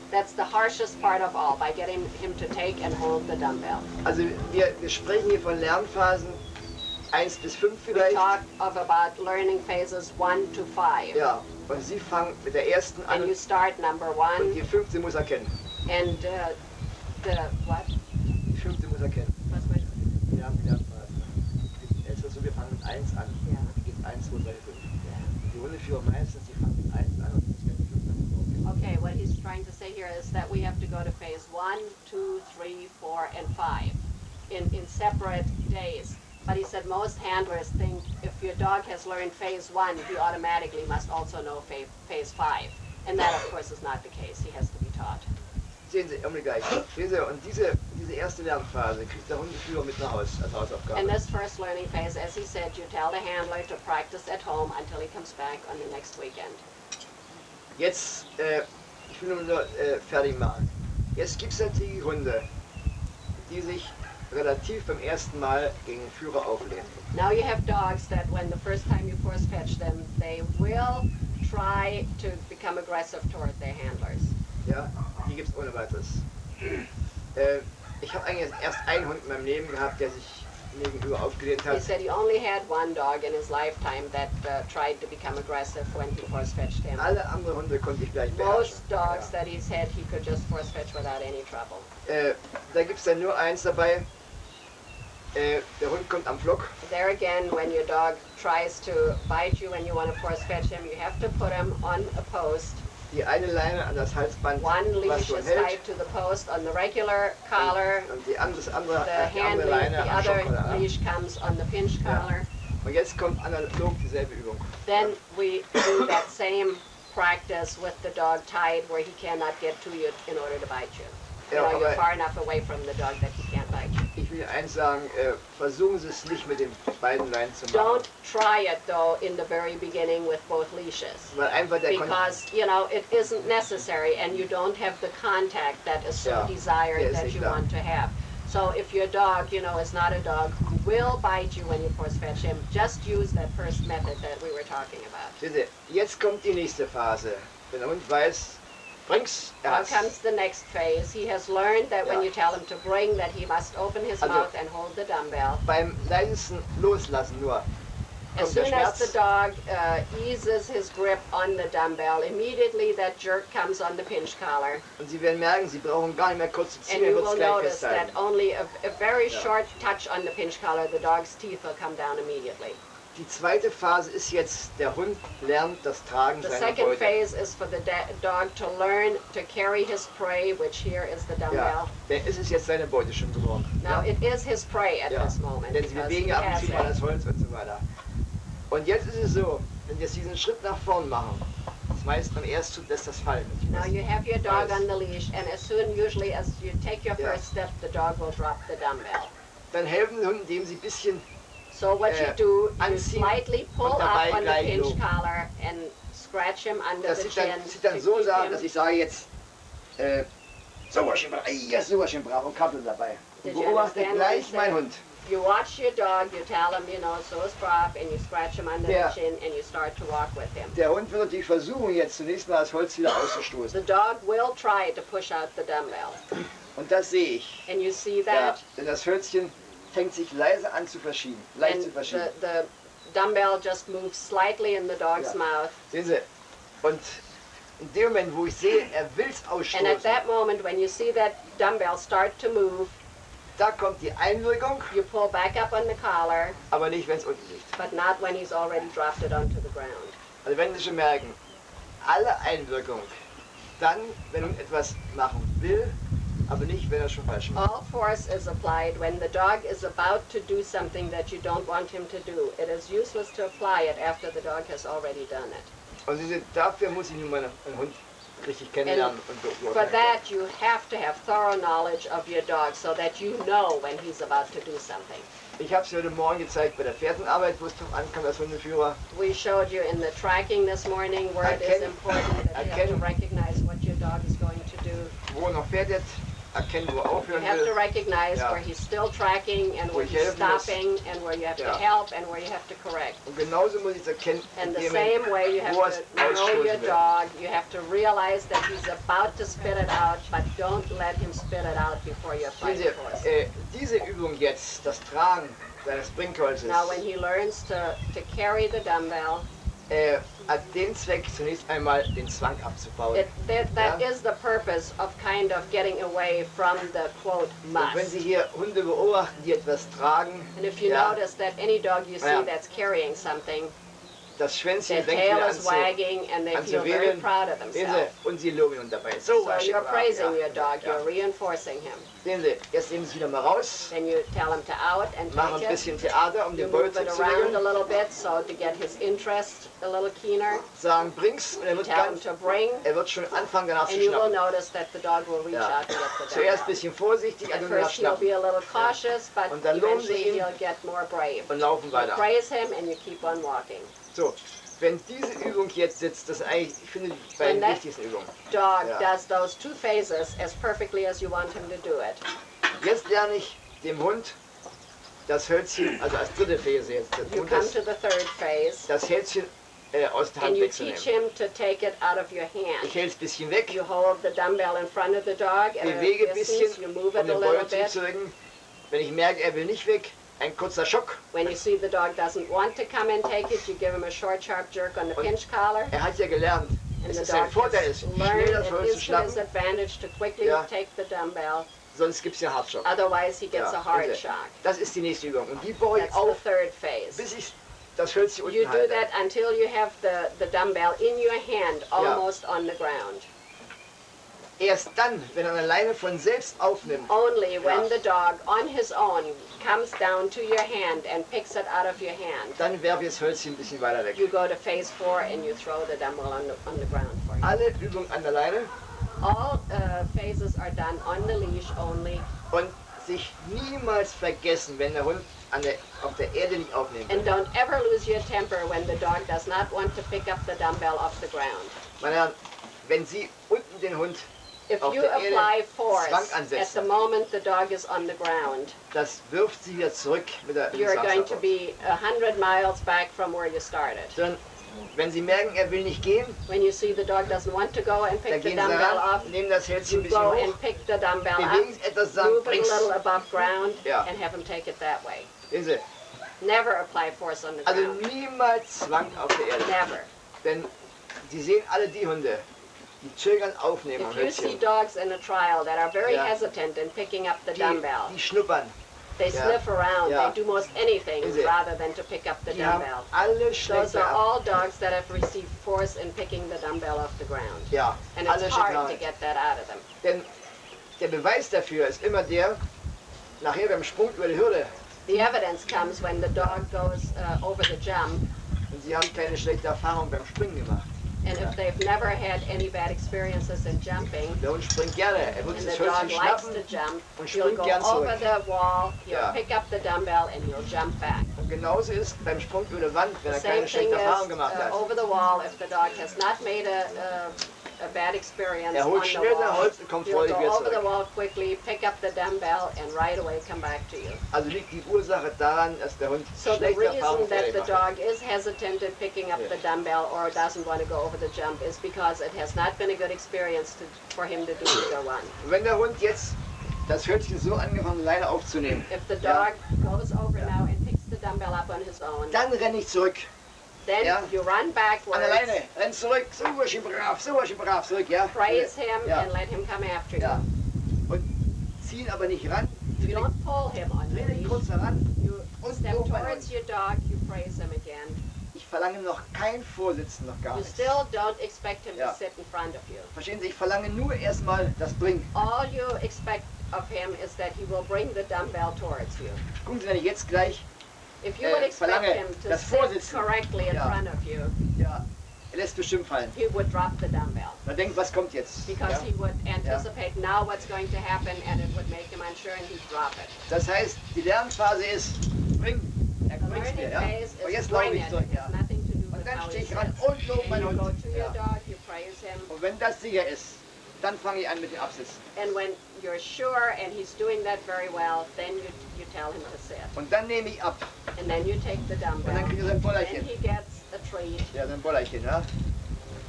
That's the harshest part of all, by getting him to take and hold the dumbbell. Also wir sprechen hier von Lernphasen 1 bis 5 We vielleicht. talk of about learning phases 1 to 5. Ja, und Sie fangen mit der ersten And an you start number und 1, die 5. muss er kennen. and the what? Die 5. muss er kennen. What's my- Lernphasen. Es ist so, wir fangen mit 1 an. Ja. Und die geht 1, 2, 3, 5. Die Hundeführer meistens, die fangen mit 1 an und das werden die 5 dann. Okay, what he's trying to say here is that we have to go to phase 1, 2, 3, 4, and 5 in separate days. But he said most handlers think if your dog has learned phase 1, he automatically must also know phase 5. And that, of course, is not the case. He has to be taught. Sehen Sie, gleich. Sehen Sie, und diese erste Lernphase kriegt der Hundeführer mit nach Hause als Hausaufgabe. In this first learning phase, as he said, you tell the handler to practice at home until he comes back on the next weekend. Jetzt, ich will nur fertig machen. Jetzt gibt es natürlich Hunde, die sich relativ beim ersten Mal gegen den Führer auflehnen. Now you have dogs that when the first time you force fetch them, they will try to become aggressive toward their handlers. Ja, die gibt es ohne weiteres. Ich habe eigentlich erst einen Hund in meinem Leben gehabt, der sich mir gegenüber aufgelehnt He hat. said he only had one dog in his lifetime that tried to become aggressive when he force fetched him. Alle anderen Hunde konnte ich gleich beherrschen. Most dogs that he's had, he could just force fetch without any trouble. Da gibt es dann nur eins dabei. Der Hund kommt am Flock. There again, when your dog tries to bite you and you want to force fetch him, you have to put him on a post. Die eine Leine an das Halsband, One was leash schon is hält. tied to the post on the regular collar. Und die andere The die hand andere leash, Leine the am other Schockkoller. leash comes on the pinch Ja. collar. Und jetzt kommt analog dieselbe Übung. Then we do that same practice with the dog tied where he cannot get to you in order to bite you. You Ja, know, you're aber far enough away from the dog that he can't bite you. ich will eins sagen, versuchen Sie es nicht mit den beiden Leinen zu machen. Don't try it though in the very beginning with both leashes. Weil einfach der Because, you know, it isn't necessary and you don't have the contact that is so Ja, desired der ist that nicht you da. want to have. So So if your dog, you know, is not a dog who will bite you when you force fetch him, just use that first method that we were talking about. Bitte, jetzt kommt die nächste Phase. Wenn der Hund weiß, bring's, Now comes the next phase. He has learned that when Ja. you tell him to bring, that he must open his Also- mouth and hold the dumbbell. Beim leisesten Loslassen nur As kommt der soon as the Schmerz. dog eases his grip on the dumbbell, immediately that jerk comes on the pinch collar. Und Sie werden merken, Sie brauchen gar nicht mehr kurz zu And ziehen, you er wird es will gleich notice that festhalten. only a very Ja. short touch on the pinch collar, the dog's teeth will come down immediately. Die zweite Phase ist jetzt, der Hund lernt das Tragen The seiner second Beute. phase is for the dog to learn to carry his prey, which here is the dumbbell. Ja, dann ist es jetzt seine Beute schon geworden. Now Ja? it is his prey at Ja. this moment. Denn Sie because bewegen he ab und has zu mal it. das Holz und so weiter. Und jetzt ist es so, wenn wir jetzt diesen Schritt nach vorn machen, das meist beim Erstzug lässt das fallen. Now you have your dog Weiß. on the leash, and as soon, usually as you take your Ja. first step, the dog will drop the dumbbell. Dann helfen Sie Hunden, indem Sie ein bisschen So what you do, you anziehen slightly pull und dabei up on the gleich pinch loben. collar and scratch him under Das the sieht chin. dann to so keep sagen, him- dass ich sage jetzt, sowas schön brav, ja, sowas schön brav und Kappel dabei. Und Did you beobachte understand what gleich he meinen said? Hund. You watch your dog, you tell him, you know, so is brav, and you scratch him under Ja. the chin, and you start to walk with him. Der Hund wird natürlich versuchen, jetzt zunächst mal das Holz wieder auszustoßen. The dog will try to push out the dumbbell, Und das sehe ich. and you see Ja, that, denn das Hölzchen fängt sich leise an zu verschieben. Leicht and zu verschieben. the dumbbell just moves slightly in the dog's Ja. mouth. Sehen Sie? Und in dem Moment, wo ich sehe, er will es And at ausstoßen, that moment, when you see that dumbbell start to move, da kommt die Einwirkung, you pull back up on the collar, aber nicht, wenn es unten liegt. but not when he's already dropped it onto the ground. Also wenn Sie schon merken, alle Einwirkung, dann, wenn er etwas machen will, aber nicht, wenn er schon falsch macht. All force is applied when the dog is about to do something that you don't want him to do. It is useless to apply it after the dog has already done it. Und Sie sehen, dafür muss ich nun mal einen Hund richtig kennenlernen und For beurteilen. that, you have to have thorough knowledge of your dog so that you know when he's about to do something. Ich habe es heute Morgen gezeigt bei der Fährtenarbeit, wo es drauf ankam, als Hundeführer. We showed you in the tracking this morning where it is Erkennen- important that you have to erkennen- recognize what your dog is going to do. Wo er noch fährt, erkennen, wo er You aufhören have to will. recognize Ja. where he's still tracking and Wo where ich he's helfen muss. stopping and where you have to Ja. help and where you have to correct. Und genauso muss ich es erkennen, And the indem same way you have wo er es to know your ausstoßen will. dog, you have to realize that he's about to spit it out, but don't let him spit it out before you apply Sehen the Sie, force. diese Übung jetzt, das Tragen seines Bringholzes, Now when he learns to carry the dumbbell, hat den Zweck, zunächst einmal den Zwang abzubauen. that Ja. is the purpose of kind of getting away from the quote Und wenn must. Sie hier Hunde beobachten, die etwas tragen, And if you ja, notice that any dog you see Ja. that's carrying something, das Schwänzchen their fängt tail wieder is wagging and they feel very anzuwedeln. proud of Sehen Sie, themselves. und Sie loben ihn dabei. So was you're brav, praising ja, your dog, ja. you're reinforcing him. Sehen Sie, jetzt nehmen Sie wieder mal raus, Then you tell him to out and machen ein take it. bisschen Theater, um You den move Beute it zu around a regeln, little bit so to get his interest a little keener. sagen, bring's, und er wird, Tell him to bring, schon anfangen, danach zu and you will schnappen. notice that the dog will reach Ja. out to get the Zuerst ein dumbbell. bisschen vorsichtig, At also danach first he'll schnappen be a little cautious, but Und dann loben Sie eventually ihn. he'll get more brave. und laufen You weiter. praise him and you keep on walking. So, wenn diese Übung jetzt sitzt, das ist eigentlich, ich finde, die beiden that- wichtigsten Übungen. Dog Ja. does those two phases as perfectly as you want him to do it. Jetzt lerne ich dem Hund das Hölzchen, also als dritte Phase jetzt, You und come das, to the third phase das Hälzchen aus der and Hand you teach wegzunehmen. him to take it out of your hand. Ich hält es ein bisschen weg, You hold the dumbbell in front of the dog at a bewege ein bisschen, distance, you move um it a den little Beute bit. zu rücken. Wenn ich merke, er will nicht weg, ein kurzer Schock. When you see the dog doesn't want to come and take it, you give him a short, sharp jerk on the Und pinch collar. Er hat ja gelernt, And es the ist ein dog Vorteil, has ist, learned schnell das it Holz zu is to his schnappen, advantage to quickly Ja. take the dumbbell, sonst gibt es ja Hartschock. otherwise he gets Ja, a hard also, shock. Das ist die nächste Übung. Und die baue ich That's the auf, third phase. bis ich das Hölzchen You unten do halte. that until you have the dumbbell in your hand, almost on the ground. Erst dann, wenn er alleine von selbst aufnimmt, Only when Ja. the dog, on his own, comes down to your hand and picks it out of your hand, dann werfe ich das Hölzchen ein bisschen weiter weg. you go to phase 4 and you throw the dumbbell on the ground for him. Alle Übungen an der Leine All phases are done on the leash only, und sich niemals vergessen, wenn der Hund auf der Erde nicht aufnehmen will. and don't ever lose your temper when the dog does not want to pick up the dumbbell off the ground. Meine Herren, wenn Sie unten den Hund If auf you der Erde apply force Zwang at the ansetzen, moment the dog is on the ground, das wirft sie wieder zurück mit der you're going to Zwangsarbeit. be 100 miles back from where you started. Dann, wenn sie merken, er will nicht gehen, When you see the dog doesn't want to go and dann pick the gehen sie dumbbell ran, off, nehmen das Hältchen you ein bisschen go hoch, and pick the dumbbell bewegen up, es etwas, sagen, move it a bring's. little above ground, Ja. and have him take it that way. Sehen Sie, Never apply force on the also ground. niemals Zwang auf der Erde. Never. Denn Sie sehen alle die Hunde, die zögern aufnehmen am If you see Hölzchen. dogs in a trial that are very Ja. hesitant in picking up the dumbbell, Die schnuppern, they Ja. sniff around, Ja. they do most anything Is it? rather than to pick up the die haben dumbbell. alle Those schlechte are all dogs that have received force in picking the dumbbell off the ground. Ja, And alle it's hard to schlechte get that out of them. Denn der Beweis dafür ist immer der, nachher beim Sprung über die Hürde, The evidence comes when the dog goes over the jump, und Sie haben keine schlechte Erfahrung beim Springen gemacht. and if they've never had any bad experiences in jumping, Der Hund springt gerne, er wird and das the dog Hölzchen likes schnappen to jump, und he'll springt go gern over zurück. the wall, he'll Ja. pick up the dumbbell, and he'll jump back. Und genauso ist beim Sprung über die Wand, wenn The er same keine thing schlechte Erfahrung is gemacht hat. over the wall. If the dog has not made a bad experience Er on holt the schnell sein wall, Holz und kommt he'll freudig go wieder over the zurück. wall quickly, pick up the dumbbell, and right away come back to you. Also liegt die Ursache daran, dass der Hund So the schlechte Erfahrungen reason that the gemacht hat. dog is hesitant in picking up Yeah. the dumbbell or doesn't want to go over the jump is because it has not been a good experience for him to do either one. Und wenn der Hund jetzt das Hölzchen so angefangen alleine aufzunehmen, If the Ja. dog goes over now and picks the dumbbell up on his own, dann renne ich zurück. then Ja. you run An backwards, alleine, renn zurück, so schön brav, zurück, ja. praise him, Ja. and let him come after you. Ja. Und ziehen aber nicht ran, You don't pull him on your dreh dich leash. kurz heran. You Und step so mein towards Hund. your dog, you praise him again. Ich verlange noch kein Vorsitzen, noch gar You nichts. still don't expect him Ja. to sit in front of you. Verstehen Sie, ich verlange nur erstmal das Bringen. All you expect of him is that he will bring the dumbbell towards you. Gucken Sie, wenn ich jetzt gleich, If you would expect verlange him to das sit Vorsitzen. correctly in Ja. front of you, ja, er lässt bestimmt fallen. he would drop the dumbbell Er denkt, was kommt jetzt? because Ja. he would anticipate now what's going to happen, and it would make him unsure, and he'd drop it. Das heißt, die Lernphase ist, bring, er The bringt's mir, learning ja. phase Und is jetzt laufe bring ich it. zurück, It ja. has nothing to do Und with dann how stehe he ich ran sits. und lobe And meinen you go Hund. to your Ja. dog, you praise him, Und wenn das sicher ist, dann fange ich an mit dem Absitzen. and when you're sure and he's doing that very well, then you tell him to sit. Und dann nehme ich ab. And then you take the dumbbell, Und dann kriegt er sein and Bollerchen. he gets a treat. Ja, sein Bollerchen, ja.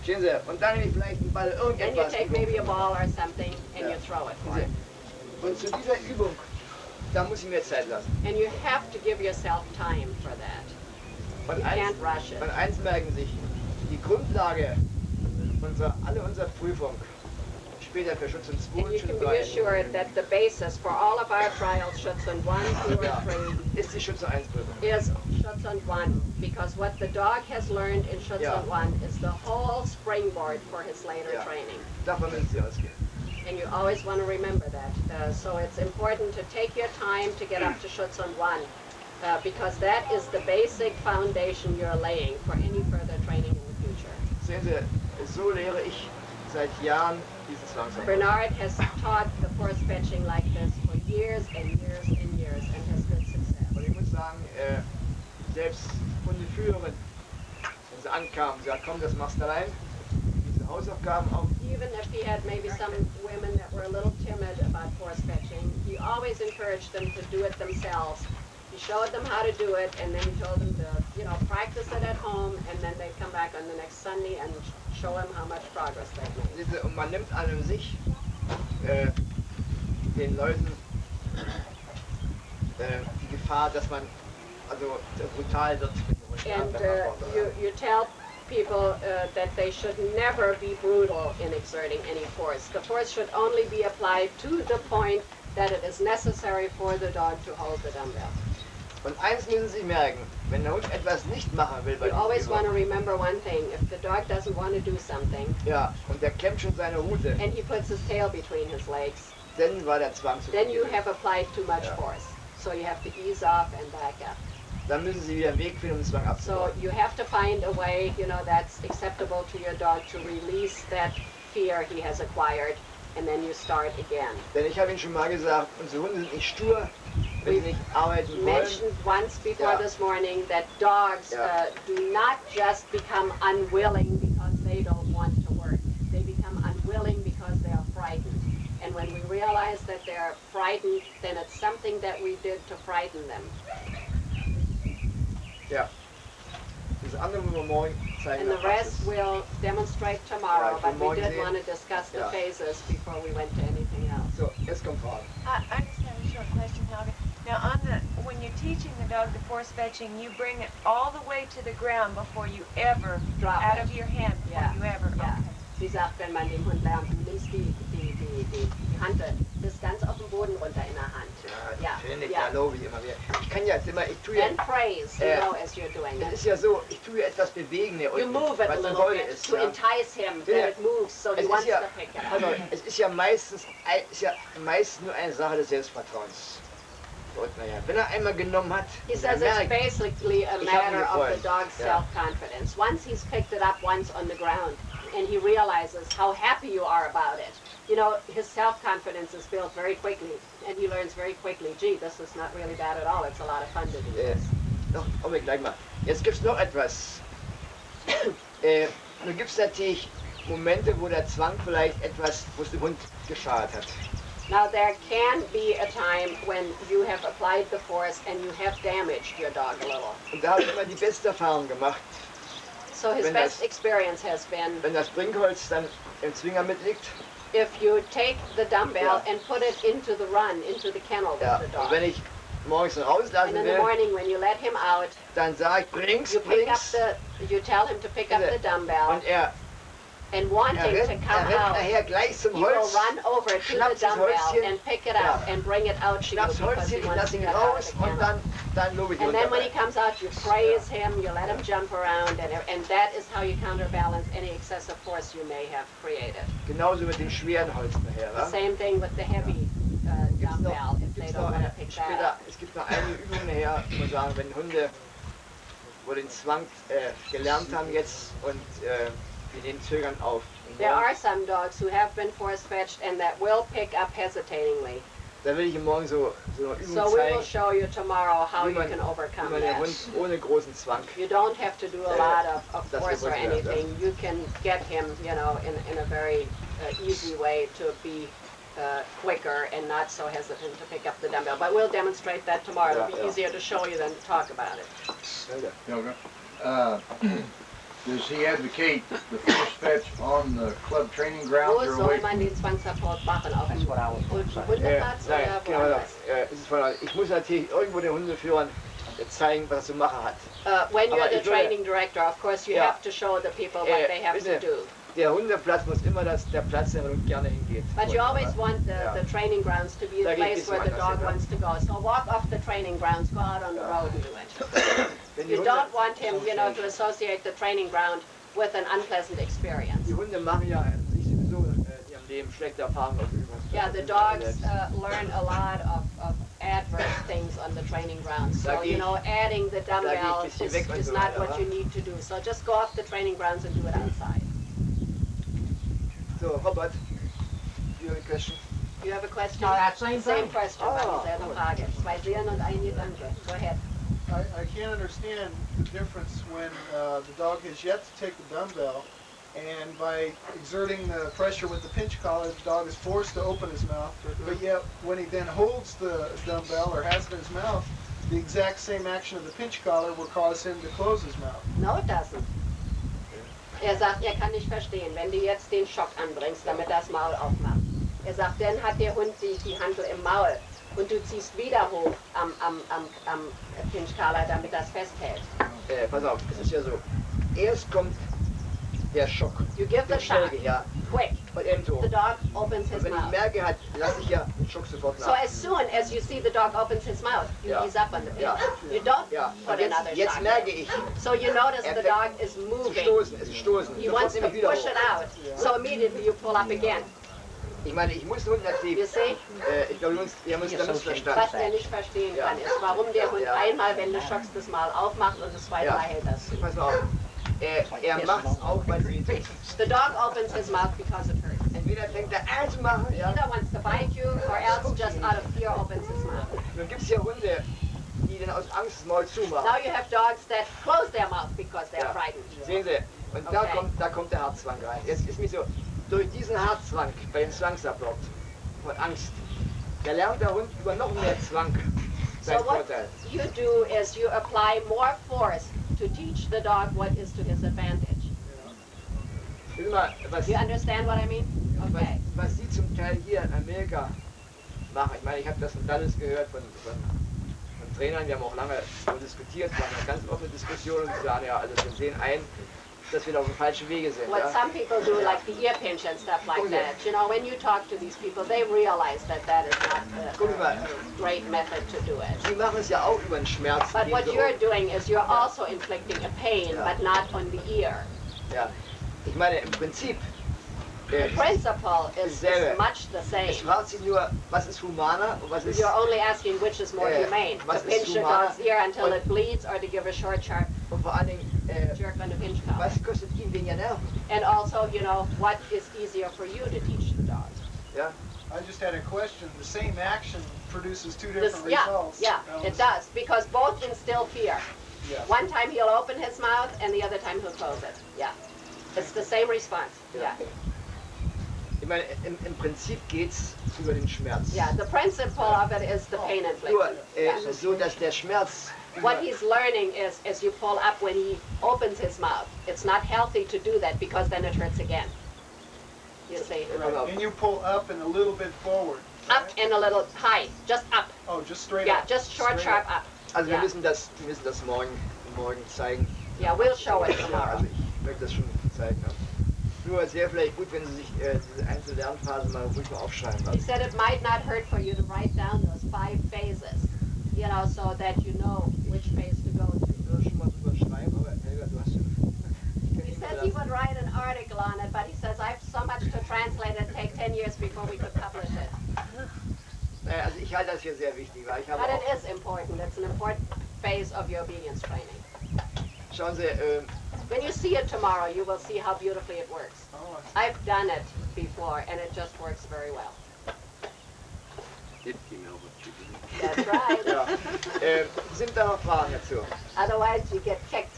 Stehen Sie, und dann nehme ich vielleicht einen Ball Then you irgendetwas. take maybe a ball or something, and Ja. you throw it for Sehen him. Sie. Und zu dieser Übung, da muss ich mir Zeit lassen. And you have to give yourself time for that. Und You can't rush it. und eins merken Sie sich, die Grundlage unserer Prüfung, später für Schutz und 2 And und you Schutz can be 3, assured that the basis for all of our trials, Schutzhund 1, 2, Ja. and 3, ist die Schutz 1 Prüfung. is Schutzhund 1. Because what the dog has learned in Schutzhund Ja. 1 is the whole springboard for his later Ja. training. Davon müssen Sie ausgehen. And you always want to remember that. So it's important to take your time to get up to Schutzhund 1. Because that is the basic foundation you're laying for any further training in the future. Sehen Sie, so lehre ich seit Jahren dieses Langsam. Bernard has taught the force fetching like this for years and years and years and has good success. Und ich muss sagen, selbst Hundeführerin, wenn sie ankamen, sie sagt, komm, das machst du allein. Diese Hausaufgaben auch. Even if he had maybe some women that were a little timid about force fetching, he always encouraged them to do it themselves. He showed them how to do it, and then he told them to, practice it at home, and then they'd come back on the next Sunday and show him how much progress they've made. Sehen Sie, und man nimmt an sich den Leuten die Gefahr, dass man also brutal wird. And you tell people that they should never be brutal in exerting any force. The force should only be applied to the point that it is necessary for the dog to hold the dumbbell. Und eins müssen Sie merken, wenn der Hund etwas nicht machen will bei You always dieser want to Übung, remember one thing. If the dog doesn't want to do something, ja, und der kämmt schon seine Rute, and he puts his tail between his legs, dann war der Zwang zu then you viel. have applied too much Yeah. force. So you have to ease off and back up. Dann müssen Sie wieder einen Weg finden, um den Zwang So abzubauen. you have to find a way, that's acceptable to your dog to release that fear he has acquired, and then you start again. Denn ich habe Ihnen schon mal gesagt, unsere Hunde sind nicht stur, wenn sie nicht arbeiten wollen. Mentioned once before Yeah. this morning that dogs Yeah. do not just become unwilling because they don't want to work. They become unwilling because they are frightened. when we realize that they're frightened, then it's something that we did to frighten them. Ja. Das andere müssen wir morgen zeigen. And the rest we'll demonstrate tomorrow, Ja, but we morgen did sehen. want to discuss the Ja. phases before we went to anything else. So, jetzt kommt Frage. I just have a short question, Helga. Now, when you're teaching the dog the force fetching, you bring it all the way to the ground before you ever Drop out it. of your hand before Ja. you ever. Ja. Okay. Sie sagt, wenn man den Hund lernt, du nimmst die Hand bis ganz auf den Boden runter in der Hand. Ja, schöne Dialog wie immer wieder. Ich kann ja jetzt immer, ich tue ja, And praise, you know, as you're doing es it. ist ja so, ich tue ja etwas bewegen hier You unten, move it a was eine little Rolle bit ist. to Ja. entice him Ja. that it moves, so he Es wants ist ja, to pick it up. also, es ist ja meistens nur eine Sache des Selbstvertrauens. Und naja, wenn er einmal genommen hat, He und says er it's merkt, basically a Ich hab matter ihn of the gefreut. dog's Ja. self-confidence. Once he's picked it up once on the ground and he realizes how happy you are about it, you know, his self-confidence is built very quickly and he learns very quickly, gee, this is not really bad at all, it's a lot of fun to do this. Noch, Augenblick, gleich mal. Jetzt gibt es noch etwas. Nun gibt es natürlich Momente, wo der Zwang vielleicht etwas, wo es dem Hund geschadet hat. Now there can be a time when you have applied the force and you have damaged your dog a little. Und da habe ich immer die beste Erfahrung gemacht, So his Wenn best das- experience has been wenn das Bringholz dann im Zwinger mitliegt. if you take the dumbbell Ja. and put it into the run, into the kennel with Ja. the Und dog. wenn ich morgens And rauslassen in the will, morning when you let him out, dann sage ich, bring's, you pick up bring's. you tell him to pick up the dumbbell Und er and wanting to rennt come out, nachher gleich zum he will Holz, run over to the schnappt das dumbbell Holzchen, and pick it up Ja. and bring it out to you schnappst because he Holzchen, wants lass to ihn get out of raus the und kennel. dann lobe ich ihn And then when he dabei. comes out, you praise him, you let him jump around, and that is how you counterbalance any excessive force you may have created. Genauso mit dem schweren Holz nachher. The wa? same thing with the heavy Gibt's dumbbell if they gibt's don't noch want to pick that später, up. es gibt noch eine Übung nachher, ich muss sagen, wenn Hunde, wo den Zwang gelernt haben jetzt und wir den zögern auf. Und There morgen- are some dogs who have been force fetched and that will pick up hesitatingly. Da will ich Ihnen morgen so eine Übung So we will zeigen, show you tomorrow how wie you man, can wie overcome man den that. Hund ohne großen Zwang. You don't have to do a lot of That's force or what we're doing, anything. You can get him, you know, in a very easy way to be quicker and not so hesitant to pick up the dumbbell. But we'll demonstrate that tomorrow. It'll be Yeah, yeah. easier to show you than to talk about it. Helga, does he advocate the force fetch on the club training Wo grounds or soll away? man den Zwangsabbau machen? Auf That's dem what I was Hundeplatz Nein, oder genau, woanders? es ist von, ich muss natürlich irgendwo den Hundeführern zeigen, was er zu machen hat. When you're Aber the ich würde- training director, of course, you Ja. have to show the people what they have to bitte, do. der Hundeplatz muss immer der Platz sein, wo er gerne hingeht. But you always want Ja. the training grounds to be the Da geht place es where the anders dog hin, ja. wants to go. So walk off the training grounds, go out on the road and do it. Wenn die You Hunde, don't want him, you know, to associate the training ground with an unpleasant experience. die Hunde machen ja sich sowieso in ihrem Leben schlechte Erfahrungen auf Übungen. Yeah, the dogs learn a lot of adverse things on the training grounds. So, you know, adding the dumbbell bisschen is, weg und is so not weiter, what wa? you need to do. So just go off the training grounds and do it outside. So, Robert, you have a question? You have a question? No, that same Same thing. question, Oh, but dieselbe Frage. Zwei Sehen und eine Danke. Go ahead. I can't understand the difference when the dog has yet to take the dumbbell, and by exerting the pressure with the pinch collar, the dog is forced to open his mouth. But yet, when he then holds the dumbbell or has it in his mouth, the exact same action of the pinch collar will cause him to close his mouth. No, it doesn't. Er sagt, er kann nicht verstehen, wenn du jetzt den Schock anbringst, damit das Maul aufmacht. Er sagt, dann hat der Hund die Handel im Maul und du ziehst wieder hoch am Pinchkaler, damit das festhält. Pass auf, es ist ja so. Erst kommt der Schock. You give the Den shock, Schläge, ja. quick. Und eben so. The dog opens Und his wenn ich mouth. merke, lasse ich ja den Schock sofort So nach. as soon as you see the dog opens his mouth, you Ja. ease up on the pinch. Ja. You don't Ja, put und another jetzt shock. merke ich, So you notice Er the fängt dog is zu moving. stoßen, es ist stoßen. He Sofort wants to nehme ich wieder push hoch. it out. So immediately you pull up again. Ich meine, ich muss den Hund You natürlich, see? ich glaube, wir haben uns da missverstanden. Was er nicht verstehen Ja. kann, ist, warum der Hund Ja. einmal, wenn du schockst, das Mal aufmacht und das zweite Ja. Mal hält das. Pass mal auf. Er macht es auch, weil es ihn tut. The dog opens his mouth because it hurts. Entweder fängt er an zu machen, ja. Either wants to bite you or else just out of fear opens his mouth. Dann gibt es ja Hunde, die dann aus Angst das Maul zumachen. Now you have dogs that close their mouth because they're Ja. frightened. Sehen Sie, und da kommt der Hartzwang rein. Jetzt ist mir so, durch diesen Hartzwang bei dem Zwangsablauf von Angst. Da lernt der Hund über noch mehr Zwang So seinen what Vorteil. you do is you apply more force to teach the dog what is to his advantage. Wissen wir, was, You understand what I mean? Okay. was Sie zum Teil hier in Amerika machen, ich meine, ich habe das von Dallas gehört, von Trainern, wir haben auch lange so diskutiert, es war eine ganz offene Diskussion und sie sagen, ja, also wir sehen ein, dass wir da auf dem falschen Wege sind. What Ja? some people do, like the ear pinch and stuff like Okay. that, you know, when you talk to these people, they realize that that is not Gucken Sie a mal, great method to do it. Sie machen es ja auch über den Schmerz. But gehen what Sie you're um. doing is you're also inflicting a pain, Yeah. but not on the ear. Ja. Ich meine, im Prinzip, The principle is much the es same. fragt sich nur, was ist humaner und was ist... You're only asking which is more humane, to was ist pinch the humaner dog's ear until und- it bleeds or to give a short, sharp Und vor allen Dingen, jerk on the pinch collar. was kostet ihn weniger Nerven? And also, you know, what is easier for you to teach the dog? Ja? I just had a question. The same action produces two This, different yeah, results. yeah, it does, because both instill fear. Yeah. One time he'll open his mouth and the other time he'll close it. Yeah. It's the same response. Yeah. Ich meine, im Prinzip geht es über den Schmerz. Yeah, the principle of it is the pain Nur infliction. Yeah. so, dass der Schmerz... What he's learning is as you pull up when he opens his mouth. It's not healthy to do that because then it hurts again. You see? Right. And you pull up and a little bit forward. Up and a little high, just up. Oh, just straight Yeah, up. just short, Straight sharp up. Also wir Yeah. müssen das morgen zeigen. Yeah, we'll show it Ja, tomorrow. also ich möchte das schon zeigen. Ja. Nur es wäre vielleicht gut, wenn Sie sich diese einzelne Lernphase mal ruhig mal aufschreiben He lassen. said it might not hurt for you to write down those 5 phases, you know, so that you know which phase to go to. Ich würde schon mal drüber schreiben, aber Helga, du hast schon... He says he would write an article on it, but he says I have so much to translate it'd take 10 years before we could publish it. Naja, also ich halte das hier sehr wichtig, weil ich habe But auch... it is important. It's an important phase of your obedience training. Schauen Sie, When you see it tomorrow, you will see how beautifully it works. Oh, I've done it before, and it just works very well. If you know what you do. That's right. ja, sind da noch Fragen dazu? Otherwise, you get kicked.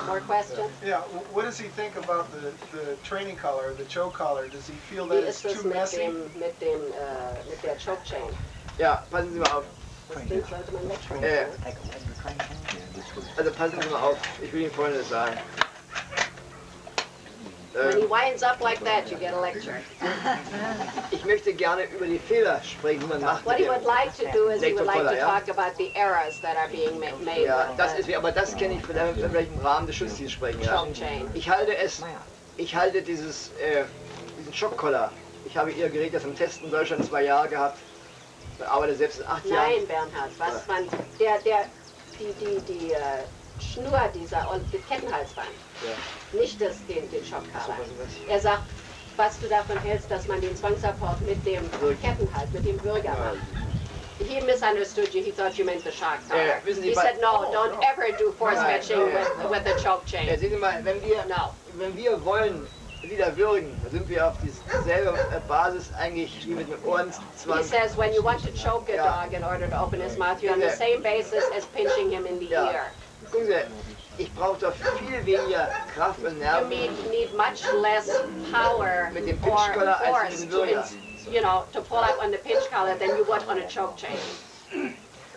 More questions? Yeah, what does he think about the training collar, the choke collar? Does he feel Wie that it's ist das too messy? mit der Choke Chain? Ja, passen Sie mal auf. Das Ding sollte man wegschmeißen. Also passen Sie mal auf, ich will Ihnen Folgendes sagen. When he winds up like that, you get a lecture. Ich möchte gerne über die Fehler sprechen, die man macht. What he would like to do is he would like to Elektrokoller, ja? talk about the errors that are being made Ja, with das the ist, aber das kenne ich vielleicht im Rahmen des Schutzdienstes sprechen. Ja. choke chain. Ich halte diesen Schockkoller. Ich habe Ihr Gerät jetzt im Testen in Deutschland 2 Jahre gehabt. Ich arbeite selbst in 8 Jahren. Nein, Bernhard, was man, die Schnur dieser und das Kettenhalsband, Ja. nicht den Schockkader. Was ist das? Er sagt, was du davon hältst, dass man den Zwangsabbau mit dem Kettenhals, mit dem Bürger macht. He misunderstood you. He thought you meant the shock collar. wissen Sie, He said, no, don't ever do force Nein, fetching with the choke chain. Ja, sehen Sie mal, No. wenn wir wollen wieder würgen, dann sind wir auf dieselbe Basis eigentlich wie mit dem He Ohrenzwang. says when you want to choke a dog in order to open his mouth, you're on the same basis as pinching him in the Ja. ear. Gucken Sie, ich brauche doch viel weniger Kraft und You Nerven. need much less power Mit dem or Pinchcollar als force mit dem to, Würger. to pull up on the pinch collar than you would on a choke chain.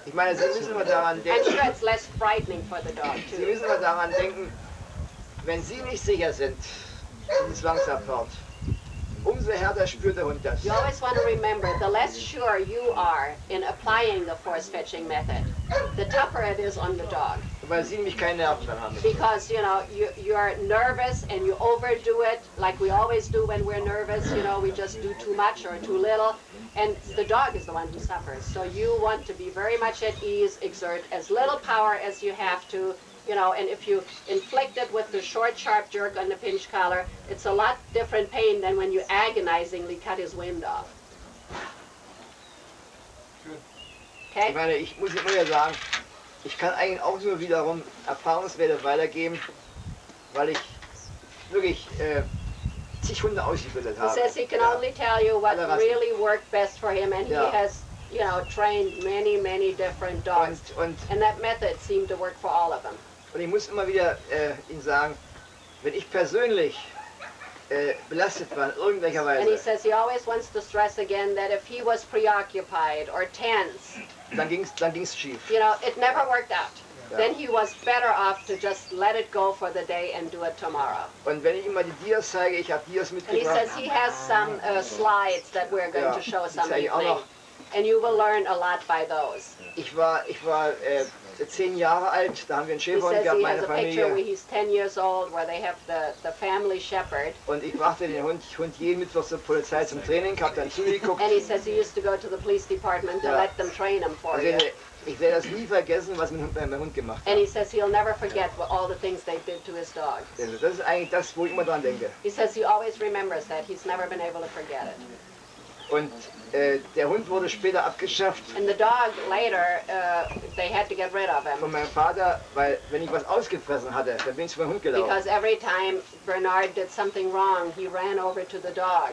Ich meine, Sie müssen mal daran I'm denken, sure it's less frightening for the dog Sie too. müssen mal daran denken, wenn Sie nicht sicher sind, in Zwangsabfahrt, umso härter spürt der Hund das. You always want to remember, the less sure you are in applying the force fetching method, the tougher it is on the dog. Weil Sie nämlich keine Nerven mehr haben. Because, you're nervous and you overdo it, like we always do when we're nervous, we just do too much or too little. And the dog is the one who suffers. So you want to be very much at ease, exert as little power as you have to, and if you inflict it with the short, sharp jerk on the pinch collar, it's a lot different pain than when you agonizingly cut his wind off. Okay? Ich meine, ich muss ja sagen, ich kann eigentlich auch nur wiederum Erfahrungswerte weitergeben, weil ich wirklich zig Hunde ausgebildet He habe. says he can only tell you what Alle Rassen. really worked best for him, and Ja. he has, trained many, many different dogs. Und And that method seemed to work for all of them. ich muss immer wieder Ihnen sagen, wenn ich persönlich belastet war in irgendwelcher And he Weise, says he always wants to stress again that if he was preoccupied or tense, dann ging's schief. you know, it never worked out. Ja. Then he was better off to just let it go for the day and do it tomorrow. Und wenn ich ihm mal die Dias zeige, ich habe Dias And he mitgebracht. says he has some slides that we're going Ja, to show die some zeige ich auch evening. noch. And you will learn a lot by those. Ich war 10 Jahre alt, da haben wir einen He Schäferhund says gehabt, he has meine a picture where Familie. he's 10 years old, where they have the family shepherd. Und ich brachte den Hund jeden Mittwoch zur Polizei zum Training, hab dann zugeguckt. And he says he used to go to the police department to Ja. let them train him for Also, you. ich werde das nie vergessen, was mein Hund gemacht And hat. he says he'll never forget all the things they did to his dog. Also, das ist eigentlich das, wo ich immer dran denke. He says he always remembers that. He's never been able to forget it. Und der Hund wurde später abgeschafft And the dog later, they had to get rid of von him meinem Vater, weil wenn ich was ausgefressen hatte, dann bin ich zu meinem Hund gelaufen. because every time Bernard did something wrong, he ran over to the dog.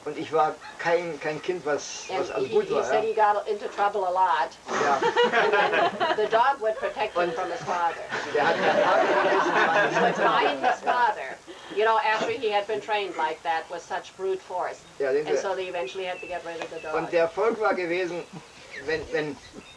Und ich war kein Kind, was And also he gut war. said Ja. he got into trouble a lot. Ja. And the dog would protect him from his father. Der hat He would find his father, you know, after he had been trained like that with such brute force. Ja, den And so they eventually had to get rid of the dog. Und der Erfolg war gewesen, wenn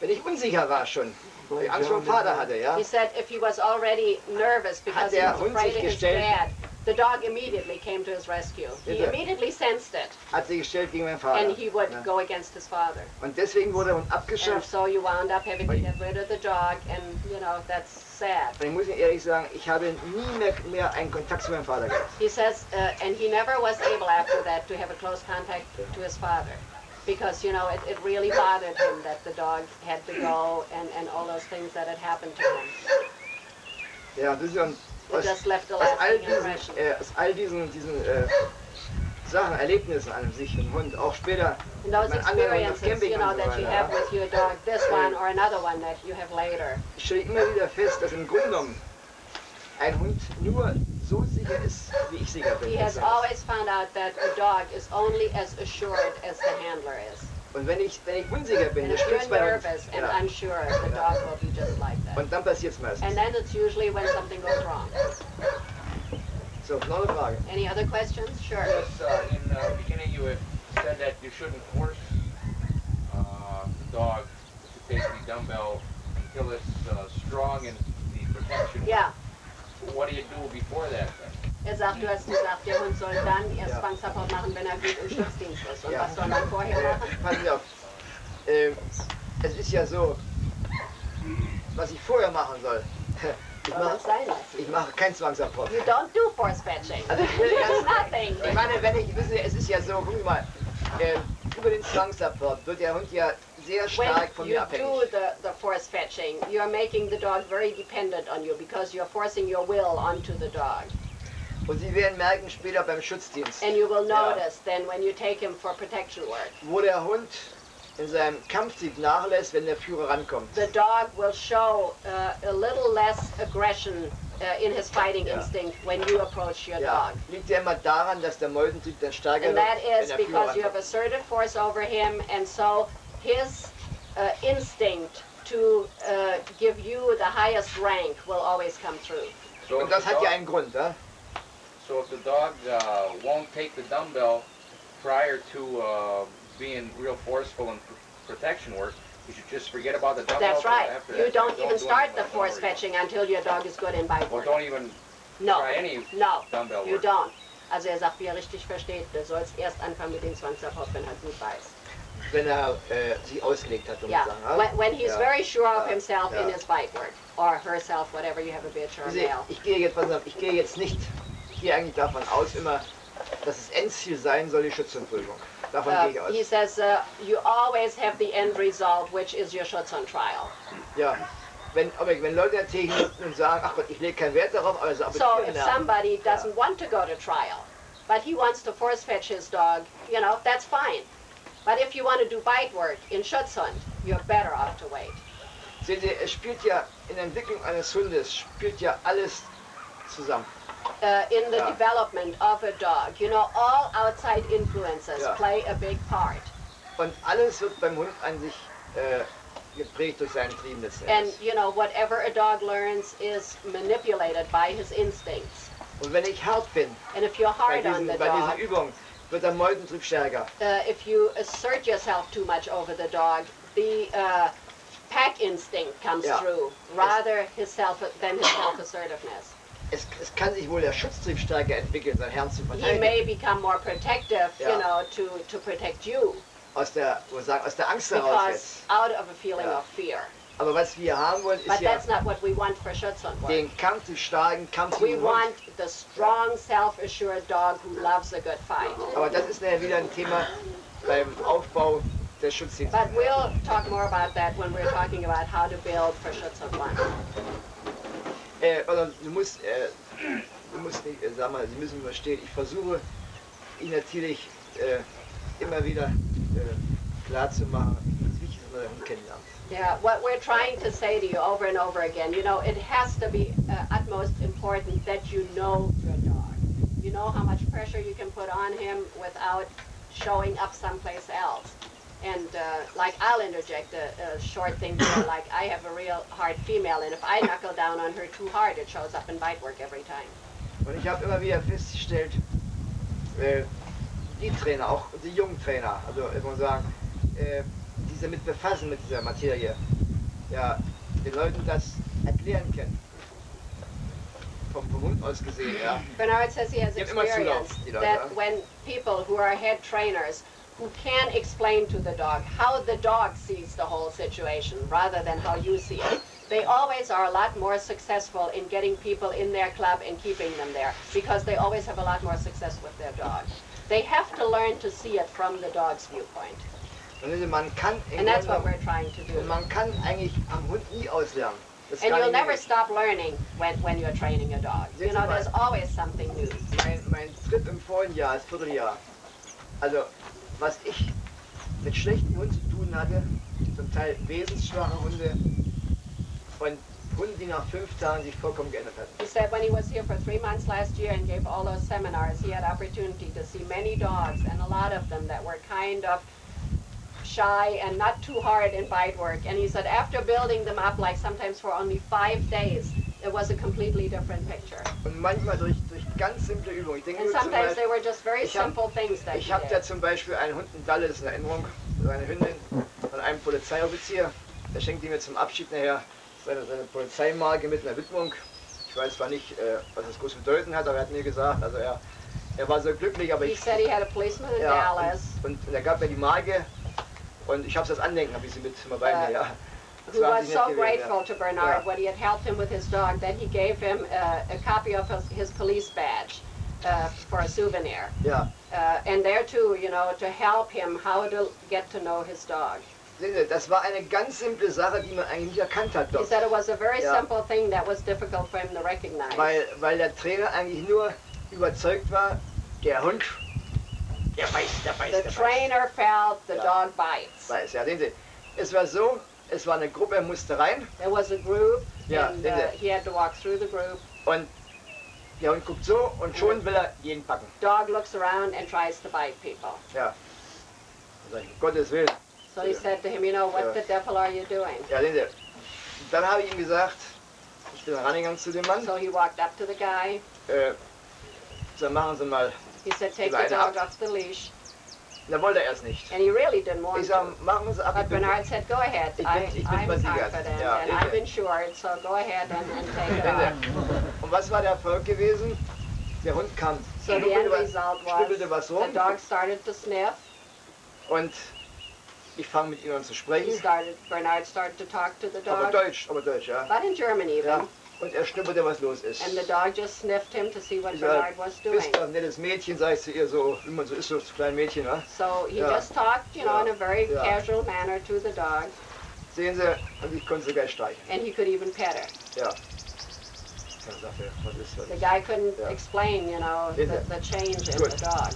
ich unsicher war schon, weil ich Angst vor dem Vater hatte, ja, He said if he was already nervous because he der was Hund afraid sich of his gestellt? dad, the dog immediately came to his rescue. He Bitte. immediately sensed it, hat sich gestellt gegen meinen Vater. and he would Ja. go against his father. Und deswegen wurde der Hund And abgeschafft. so you wound up having to get rid of the dog, and you know, that's sad. Und ich muss Ihnen ehrlich sagen, ich habe nie mehr einen Kontakt zu meinem Vater gehabt. He says, and he never was able after that to have a close contact to his father. Because, you know, it really bothered him that the dog had to go and all those things that had happened to him. Ja, das ist ja It just left a aus all lasting impression. diesen Sachen, Erlebnissen an sich, im Hund, auch später And those mit anderen Hunden auf experiences, Camping you know, und so that you weiter. have Ja. with your dog, this one or another one that you have later. Ich stelle immer wieder fest, dass im Grunde genommen ein Hund nur so sicher ist, wie ich sicher bin. He has always found out that a dog is only as assured as the handler is. Und wenn ich unsicher bin, And der if spürt's you're bei Hund. nervous and Ja. unsure, the dog will be just like that. Und dann passiert's meistens. And then it's usually when something goes wrong. So, noch eine Frage. Any other questions? Sure. Yes, in the beginning you had said that you shouldn't force the dog to take the dumbbell until it's strong in the protection. Yeah. What do you do before that then? Sagt, du hast gesagt, der Hund soll dann erst Ja. Fangsupport machen, wenn er gut im Schutzdienst ist. Und Ja. was soll man vorher machen? Passen Sie auf. Es ist ja so, was ich vorher machen soll. Soll man sein lassen. Ich mache keinen Zwangsabbrauch. You don't do force fetching. Also ich will There's ganz, nothing. ich meine, wissen Sie, es ist ja so, gucken Sie mal, über den Zwangsabbrauch wird der Hund ja sehr stark von When mir you abhängig. do the force fetching, you're making the dog very dependent on you because you're forcing your will onto the dog. Und Sie werden merken später beim Schutzdienst, And you will Ja. notice then when you take him for protection work, wo der Hund in seinem Kampftrieb nachlässt, wenn der Führer rankommt. the dog will show a little less aggression in his fighting Ja. instinct when you approach your Ja, dog. liegt ja immer daran, dass der Meutentrieb dann stärker And wird, that wenn is der Führer because you have rankommt. asserted force over him, and so his instinct to give you the highest rank will always come through. So Und if das the hat ja dog- einen Grund, ja? So if the dog won't take the dumbbell prior to being real forceful in protection work, you should just forget about the dumbbell. That's till right. after You that. don't even do start anything the about force dumbbell. fetching until your dog is good in bite Well, work. don't even No, try any no, dumbbell you work. don't. Also er sagt, wie er richtig versteht, du sollst erst anfangen mit dem Zwangsabhop, wenn er gut weiß. Wenn er sich ausgelegt hat, um Yeah, zu sagen. Ja? when he's Ja. very sure of Ja. himself in Ja. his bite work, or herself, whatever you have a bitch or a Wissen Sie, male. ich gehe jetzt, pass auf, ich gehe eigentlich davon aus immer, dass das Endziel sein soll, die Schutzhundprüfung. Davon gehe ich aus. He says you always have the end result, which is your Schutzhund trial. Ja, wenn Leute erzählen und sagen, ach Gott, ich lege keinen Wert darauf, aber So if somebody doesn't want to go to trial, but he wants to force fetch his dog, you know, that's fine. But if you want to do bite work in Schutzhund, you're better off to wait. Sehen Sie, es spielt ja in der Entwicklung eines Hundes, spielt ja alles zusammen. In the Ja. development of a dog, you know, all outside influences Ja. play a big part. Und alles wird beim Hund an sich geprägt durch seinen Trieb letzten And, Endes. you know, whatever a dog learns is manipulated by his instincts. Und wenn ich hart bin, And if you're hard on the bei diesen dog, Übungen, wird der Meutendruck stärker. if you assert yourself too much over the dog, the pack instinct comes Ja. through rather than his self-assertiveness. Es kann sich wohl der Schutztrieb stärker entwickeln, seinen Herrn zu He verteidigen. may become more protective, Ja. you know, to protect you, Aus der Angst heraus jetzt. because out of a feeling Ja. of fear. Aber was wir haben wollen, ist But ja that's not what we want for Schutzhund. den Kampf zu starken, Kampf We gegen den want Hund. the strong, self-assured dog who loves a good fight. Aber das ist ja wieder ein Thema beim Aufbau des Schutzdienstes. But we'll talk more about that when we're talking about how to build for Schutzhund 1. Oder du musst nicht, sag mal, Sie müssen verstehen, ich versuche Ihnen natürlich immer wieder klar zu machen, wie es wichtig ist, dass man den Hund kennenlernt. Yeah, what we're trying to say to you over and over again, you know, it has to be utmost important that you know your dog. You know how much pressure you can put on him without showing up someplace else. And like I'll interject a short thing here, like I have a real hard female, and if I knuckle down on her too hard, it shows up in bite work every time. Und ich habe immer wieder festgestellt, die Trainer, auch die jungen Trainer, also ich muss sagen, die sich damit befassen mit dieser Materie, ja, den Leuten das erklären können. Vom Hund aus gesehen, ja. Bernard says he has Die haben immer Zulauf, experience die Leute, that ja. when people who are head trainers who can explain to the dog how the dog sees the whole situation rather than how you see it, they always are a lot more successful in getting people in their club and keeping them there because they always have a lot more success with their dog. They have to learn to see it from the dog's viewpoint. Man kann And that's what we're trying to do. Man kann eigentlich am Hund nie auslernen. Das And kann you'll ich never nicht. stop learning when you're training a dog. You know, there's always something new. Mein Trip im vorigen Jahr, das Vierteljahr, also was ich mit schlechten Hunden zu tun hatte, zum Teil wesensschwache Hunde und Hunde, die nach 5 Tagen sich vollkommen geändert hatten. He said when he was here for 3 months last year and gave all those seminars, he had opportunity to see many dogs, and a lot of them that were kind of shy and not too hard in bite work. And he said after building them up, like sometimes for only 5 days, it was a completely different picture. Und manchmal durch ganz simple Übungen. Ich denke And nur zum sometimes they Beispiel, were just very simple things that ich he habe da did. zum Beispiel einen Hund in Dallas in Erinnerung, so eine Hündin von einem Polizeioffizier, der schenkte mir zum Abschied nachher seine Polizeimarke mit einer Widmung. Ich weiß zwar nicht, was das groß bedeuten hat, aber er hat mir gesagt, also er war so glücklich, aber He ich... said he had a policeman in Ja, Dallas und er gab mir die Marke und ich habe das Andenken, habe ich sie mit bei mir, ja. Das who war was nicht so nett gewesen, grateful ja. to Bernard Ja. when he had helped him with his dog that he gave him a copy of his police badge for a souvenir. Ja. And there too, you know, to help him how to get to know his dog. Sehen Sie, das war eine ganz simple Sache, die man eigentlich nicht erkannt hat He dort. said it was a very Ja. simple thing that was difficult for him to recognize. Weil der Trainer eigentlich nur überzeugt war, der Hund, der beißt, der beißt, The der beißt. trainer felt the Ja. dog bites. Weiß, ja, sehen Sie, es war so, es war eine Gruppe, er musste rein There was a group, Ja, and sehen Sie. he had to walk through the group. und der Hund guckt so und schon will er jeden packen. Dog looks around and tries to bite people. Ja. Da sag ich, um Gottes Willen. So he said to him, you know, what Ja. the devil are you doing? Ja, sehen Sie, dann habe ich ihm gesagt, ich bin rangegangen zu dem Mann, So he walked up to the guy. so machen Sie mal, He said, take Leine the dog ab. off the leash. da wollte er es nicht. And he really didn't want Ich to. sage, machen Sie ab. But Bernard said, go ahead. Ich bin I'm versichert. confident Ja, and ich- I've insured, so go ahead and take it Sehen Sie, off. und was war der Erfolg gewesen? Der Hund kam, So the end schnüffelte result schnüffelte was was rum the dog started to sniff. und ich fange mit ihm an zu sprechen. Bernard started to talk to the Aber dog, Deutsch, ja. but in German even. Ja. Und er schnüffelte, was los ist. And the dog just sniffed him to see what Ich sag, Bernard was doing. bist du ein nettes Mädchen, sag ich zu ihr, so wie man so ist, so als kleines Mädchen, ne? So he Ja. just talked, you know, Ja. in a very Ja. casual manner to the dog, Sehen Sie, und ich konnte sogar streicheln. and he could even pet her. Ja. Ich sagte, was ist das? The guy couldn't Ja. explain, you know, Is the it? change in Good. the dog.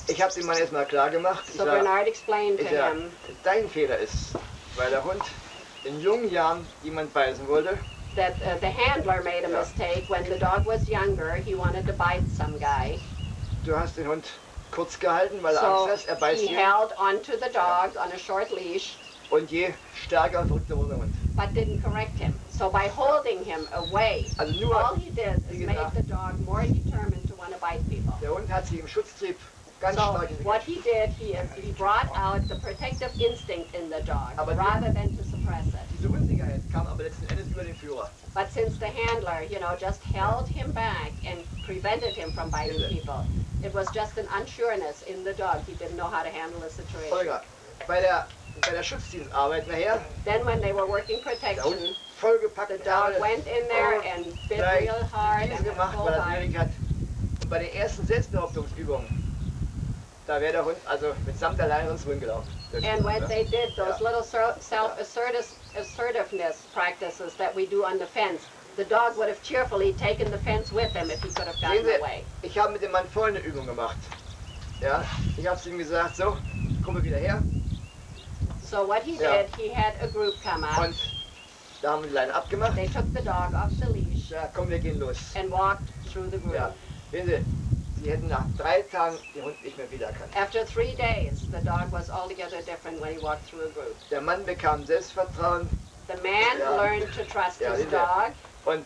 Ich habe dem Mann erstmal klar gemacht. So Bernard explained to ich sag, him dein Fehler ist, weil der Hund in jungen Jahren jemand beißen wollte. that the handler made a Ja. mistake when the dog was younger. He wanted to bite some guy. Du hast den Hund kurz gehalten, weil er So Angst hat, er beißt he ihn. held onto the dog on a short leash. Und je stärker und verrückter wurde der Hund. but didn't correct him. So by holding him away, Also nur, all he did wie is make gesagt, the dog more determined to want to bite people. der Hund hat sich im Schutztrieb ganz So stark what entwickelt. he did, he brought out the protective instinct in the dog Aber rather than to suppress it. diese Unsicherheit kam aber letzten Endes über den Führer. But since the handler, just held him back and prevented him from biting people, it was just an unsureness in the dog. He didn't know how to handle the situation. Holger, bei der Schutzdienstarbeit nachher, Then when they were working der protection, Hund vollgepackt, the dog went in there and bit gleich real hard dies and gemacht, full weil er es bite. nötig hat. Und bei den ersten Selbstbehauptungsübungen, da wäre der Hund also mitsamt der Leine ins Grün gelaufen. And when they did those little self-assertiveness practices that we do on the fence, the dog would have cheerfully taken the fence with him if he could have Sehen gotten Sie, away. ich habe mit dem Mann vorhin eine Übung gemacht. Ja, ich habe zu ihm gesagt, so, komm wieder her. So what he Ja. did, he had a group come up. Und da haben wir die Leine abgemacht. They took the dog off the leash Ja, komm, wir gehen los. and walked through the group. Ja, sehen Sie, Sie hätten nach 3 Tagen den Hund nicht mehr wiedererkannt. After 3 days, the dog was altogether different when he walked through a group. Der Mann bekam Selbstvertrauen The man Ja. learned to trust Ja, his sehen Sie. dog. und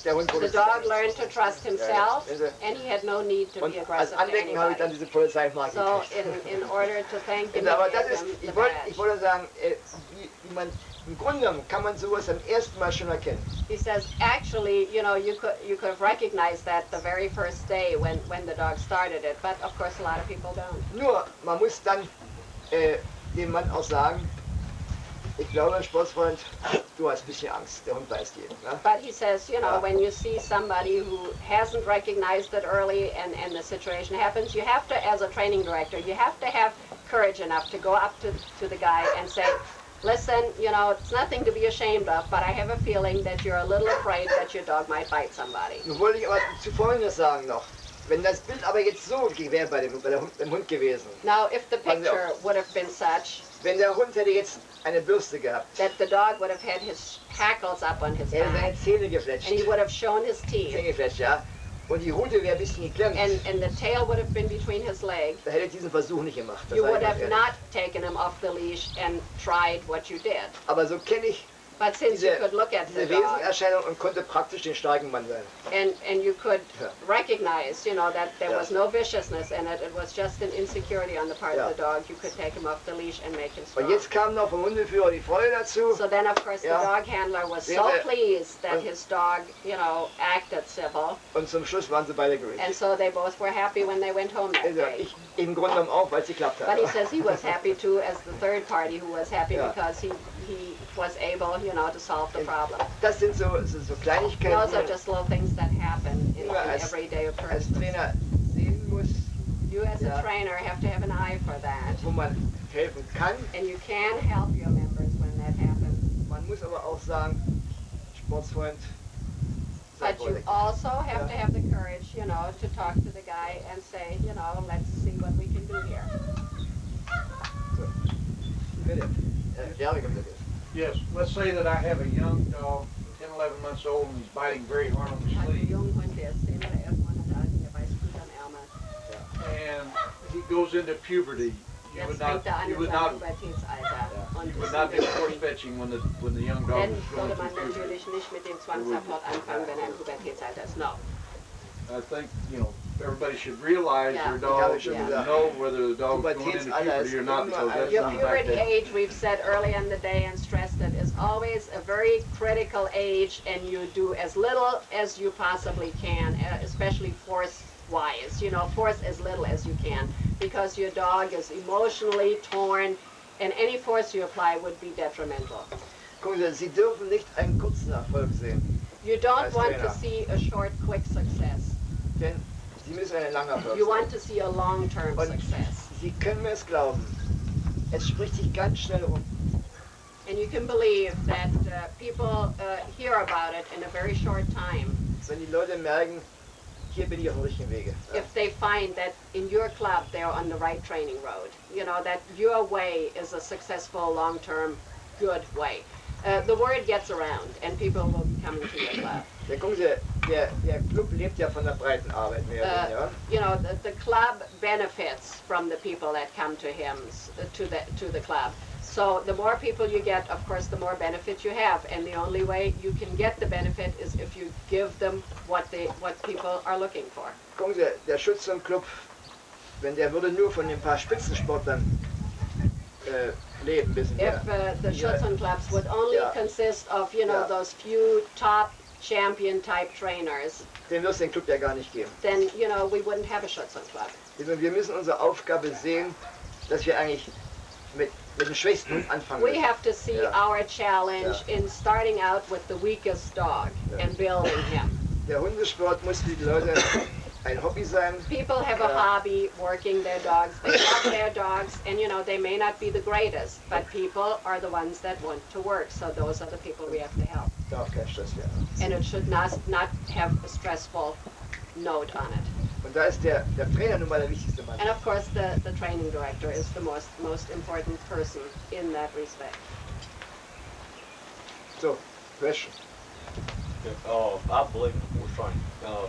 der Hund wurde The dog learned to trust himself, Ja, ja. and he had no need to Und be als aggressive to Andenken habe ich dann anybody. diese Polizeimarke So gekriegt. in order to thank him, Aber he das gave ist, him the ich badge. wollte sagen, wie man im Grunde genommen kann man sowas am ersten Mal schon erkennen. He says, actually, you could have recognized that the very first day when the dog started it, but of course a lot of people don't. Nur, man muss dann dem Mann auch sagen, ich glaube, Sportsfreund, du hast ein bisschen Angst, der Hund weiß jeden. Ne? But he says, Ja. when you see somebody who hasn't recognized it early and the situation happens, you have to, as a training director, you have to have courage enough to go up to the guy and say, listen, it's nothing to be ashamed of, but I have a feeling that you're a little afraid that your dog might bite somebody. Nun wollte ich aber zu Folgendes sagen noch. Wenn das Bild aber jetzt so wäre beim Hund gewesen, Now, if the Passen Sie auf. picture would have been such wenn der Hund hätte jetzt eine Bürste gehabt, that the dog would have had his hackles up on his er hätte seine back, Zähne and gefletscht, he would have shown his teeth, Zähne gefletscht, ja, und die Rute wäre ein bisschen geklemmt, and the tail would have been between his legs, da hätte ich diesen Versuch nicht gemacht. Das you sage would ich have ganz ehrlich. not taken him off the leash and tried what you did. Aber so kenne ich But since you diese, could look at the diese dog Wesenerscheinung und konnte praktisch den starken Mann sein. and you could Ja. recognize, that there Ja. was no viciousness in it, it was just an insecurity on the part Ja. of the dog, you could take him off the leash and make him Und strong. jetzt kam noch vom Hundeführer die Freude dazu. So then, of course, the Ja. dog handler was Sehen so Sie, pleased that und- his dog, acted civil, Und zum Schluss waren sie beide gerührt. and so they both were happy when they went home that Also day. ich im Grunde genommen auch, weil es geklappt hat. But he says he was happy too, as the third party who was happy Ja. because he was able, to solve the problem. Das sind so Kleinigkeiten, Those are die just little things that happen in man als everyday als occurrences. Trainer sehen muss, You as a Ja. trainer have to have an eye for that. wo man helfen kann. And you can help your members when that happens. Man muss aber auch sagen, Sportsfreund, sei But you vorsichtig. also have Ja. to have the courage, to talk to the guy and say, let's see what we can do here. Bitte. Ja, wir kommen bitte. Yes, let's say that I have a young dog, 10, 11 months old, and he's biting very hard on the Ein sleeve. junger Hund, der ist 10 oder 11 Monate alt, der beißt gut am Ärmel. And he goes into puberty. You Jetzt would fängt er not, an you in would seinem not, Pubertätsalter. Und you das would not sind do force fetching when the young dog Dann is going würde through man puberty. natürlich nicht mit dem Zwangsabbord anfangen, wenn er im Pubertätsalter ist. No. I think, everybody should realize Yeah. their dog Ja. and know whether the dog's going into Pubertätsalter puberty or not, ist because immer that's Your the fact puberty that age, we've said earlier in the day and stressed it, is always a very critical age, and you do as little as you possibly can, especially force-wise. Force as little as you can, because your dog is emotionally torn, and any force you apply would be detrimental. Gucken Sie, Sie dürfen nicht einen kurzen Erfolg sehen, You don't Als want Trainer. to see a short, quick success. denn Sie müssen einen langen Erfolg You sehen. want to see a long-term Und success. Sie können mir es glauben, es spricht sich ganz schnell um. And you can believe that people hear about it in a very short time. Wenn die Leute merken, hier bin ich auf dem richtigen Wege. Ja. If they find that in your club they're on the right training road, that your way is a successful, long-term, good way. The word gets around and people will be coming to your club. Ja, gucken Sie, der Club lebt ja von der breiten Arbeit mehr oder weniger. The club benefits from the people that come to him, to the club. So the more people you get, of course, the more benefit you have. And the only way you can get the benefit is if you give them what people are looking for. Gucken Sie, der Schützenclub, wenn der würde nur von ein paar Spitzensportlern leben, wissen wir. If the Schützenclubs would only consist of, you know, those few top champion type trainers, den wird es den Club ja gar nicht geben. Then, you know, we wouldn't have a Schützenclub. Wir müssen unsere Aufgabe sehen, dass wir eigentlich mit den Schwächsten anfangen müssen. We have to see our challenge in starting out with the weakest dog and building him. Der Hundesport muss für die Leute ein Hobby sein. People have a hobby working their dogs. They love their dogs, and you know they may not be the greatest, but people are the ones that want to work. So those are the people we have to help. Darf kein Stress werden. And it should not have a stressful note on it. Und da ist der Trainer nun mal der wichtigste Mann. And of course the training director is the most important person in that respect. So, question. I believe in forced training,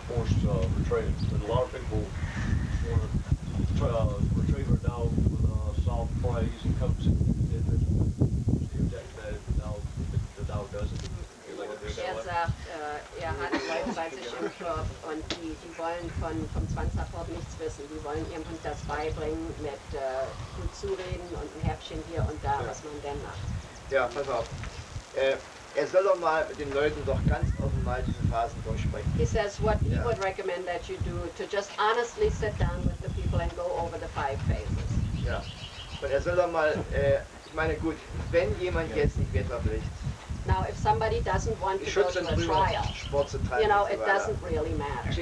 forced retrieval. But a lot of people want to retrieve their dog with soft praise and coaxing. The object that the dog doesn't. Sagt, hat Leute bei sich im Club und die wollen vom Zwangsabort nichts wissen. Die wollen ihrem Hund das beibringen mit gut zureden und ein Häppchen hier und da, was man denn macht. Ja, pass auf. Er soll doch mal mit den Leuten doch ganz offen mal diese Phasen durchsprechen. He says what he would recommend that you do to just honestly sit down with the people and go over the 5 phases. Ja. Und er soll doch mal, ich meine gut, wenn jemand jetzt nicht wetterpflicht. Now, if somebody doesn't want to go to a trial, you know, it doesn't really matter.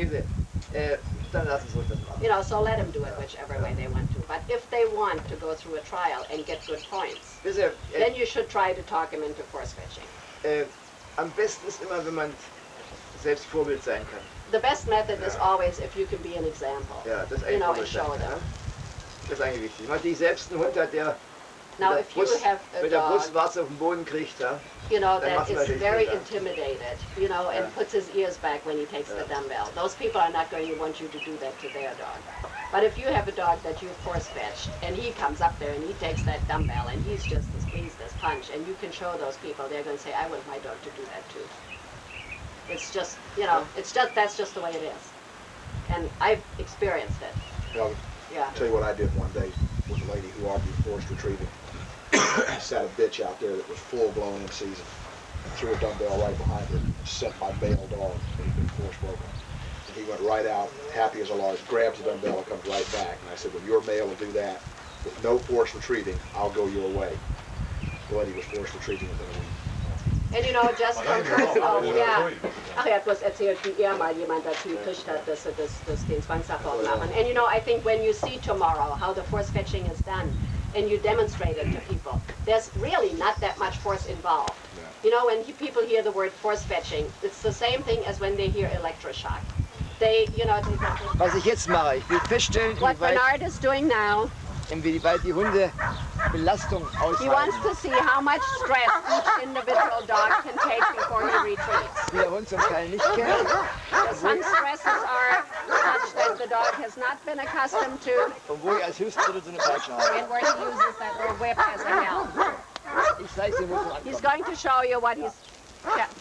Dann lassen Sie uns das machen. You know, so let them do it whichever way they want to. But if they want to go through a trial and get good points, then you should try to talk them into force fetching. Am besten ist immer, wenn man selbst Vorbild sein kann. The best method is always if you can be an example. Ja, das ist you know, eigentlich and show them. Das ist eigentlich wichtig. Wenn ich selbst einen Hund hat, der Now, if you have a mit der dog, Brustwarze auf den Boden kriegt, ja, you know, dann that machen wir is den very Fehler. intimidated, you know, and puts his ears back when he takes the dumbbell. Those people are not going to want you to do that to their dog. But if you have a dog that you force fetched, and he comes up there and he takes that dumbbell and he's just as pleased as punch, and you can show those people, they're going to say, I want my dog to do that too. It's just, you know, that's just the way it is. And I've experienced it. Well, Yeah. I'll tell you what I did one day with a lady who argued forced retrieving. Sat a bitch out there that was full-blown in season. Threw a dumbbell right behind her, sent my male dog, and he'd been force broken. And he went right out, happy as a large, grabs the dumbbell and comes right back. And I said, when your male will do that, with no force retrieving, I'll go your way. The lady was force retrieving within a week. And you know, just from personal, Ach, er hat bloß erzählt, wie mal jemand dazu gekriegt hat, dass den Zwangsabort machen. And you know, I think when you see tomorrow how the force fetching is done, and you demonstrate it to people, there's really not that much force involved. You know, when people hear the word force fetching, it's the same thing as when they hear electroshock. They, you know, Was ich jetzt mache, ich will feststellen, what Bernard is doing now, inwieweit die Hunde Belastung he wants aushalten. to see how much stress each individual dog can take before he retreats. Die der Hund zum Teil nicht kennt. Some stresses are such that the dog has not been accustomed to, Und wo ich als Hilfsmittel so eine Peitsche habe. and where he uses that little whip as a helm. Ich zeige dir, wo es ankommt. He's going to show you what he's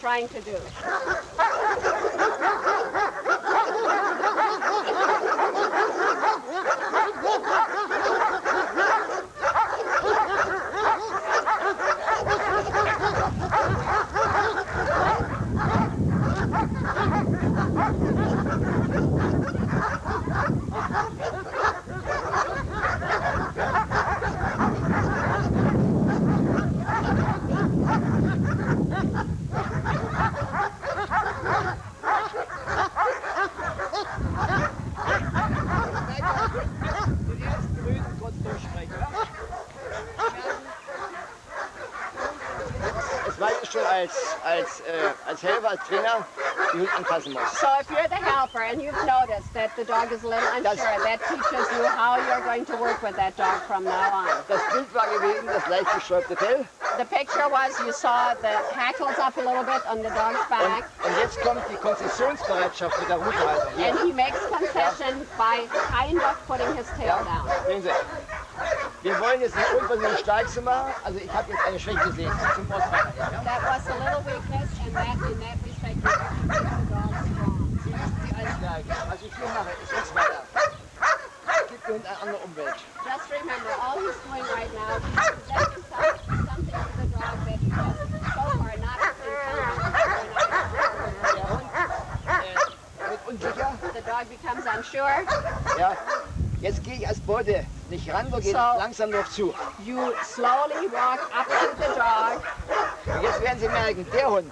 trying to do. Als Helfer, als Trainer, die Hund anpassen muss. So if you're the helper and you've noticed that the dog is a little unsure, that teaches you how you're going to work with that dog from now on. Das Bild war gewesen, das leicht gesträubte Fell. The picture was you saw the hackles up a little bit on the dog's back. Und jetzt kommt die Konzessionsbereitschaft mit der Huthaltung. And he makes concession by kind of putting his tail down. Sehen Sie. Wir wollen jetzt nicht unbedingt stark zu machen. Also ich habe jetzt eine Schwäche gesehen zum Ausfallen. Ja? That was a little weakness, and that in that respect you have to keep the dog strong. Die Einstärke. Was ich hier mache, ist nichts weiter. Gibt mir eine andere Umwelt. Just remember, all he's doing right now, he's presenting something to the dog that he has so far not encountered. Der Hund wird unsicher. The dog becomes unsure. Ja. Jetzt gehe ich als Beute nicht ran, wir gehen langsam noch zu. You slowly walk up to the dog. Und jetzt werden Sie merken, der Hund,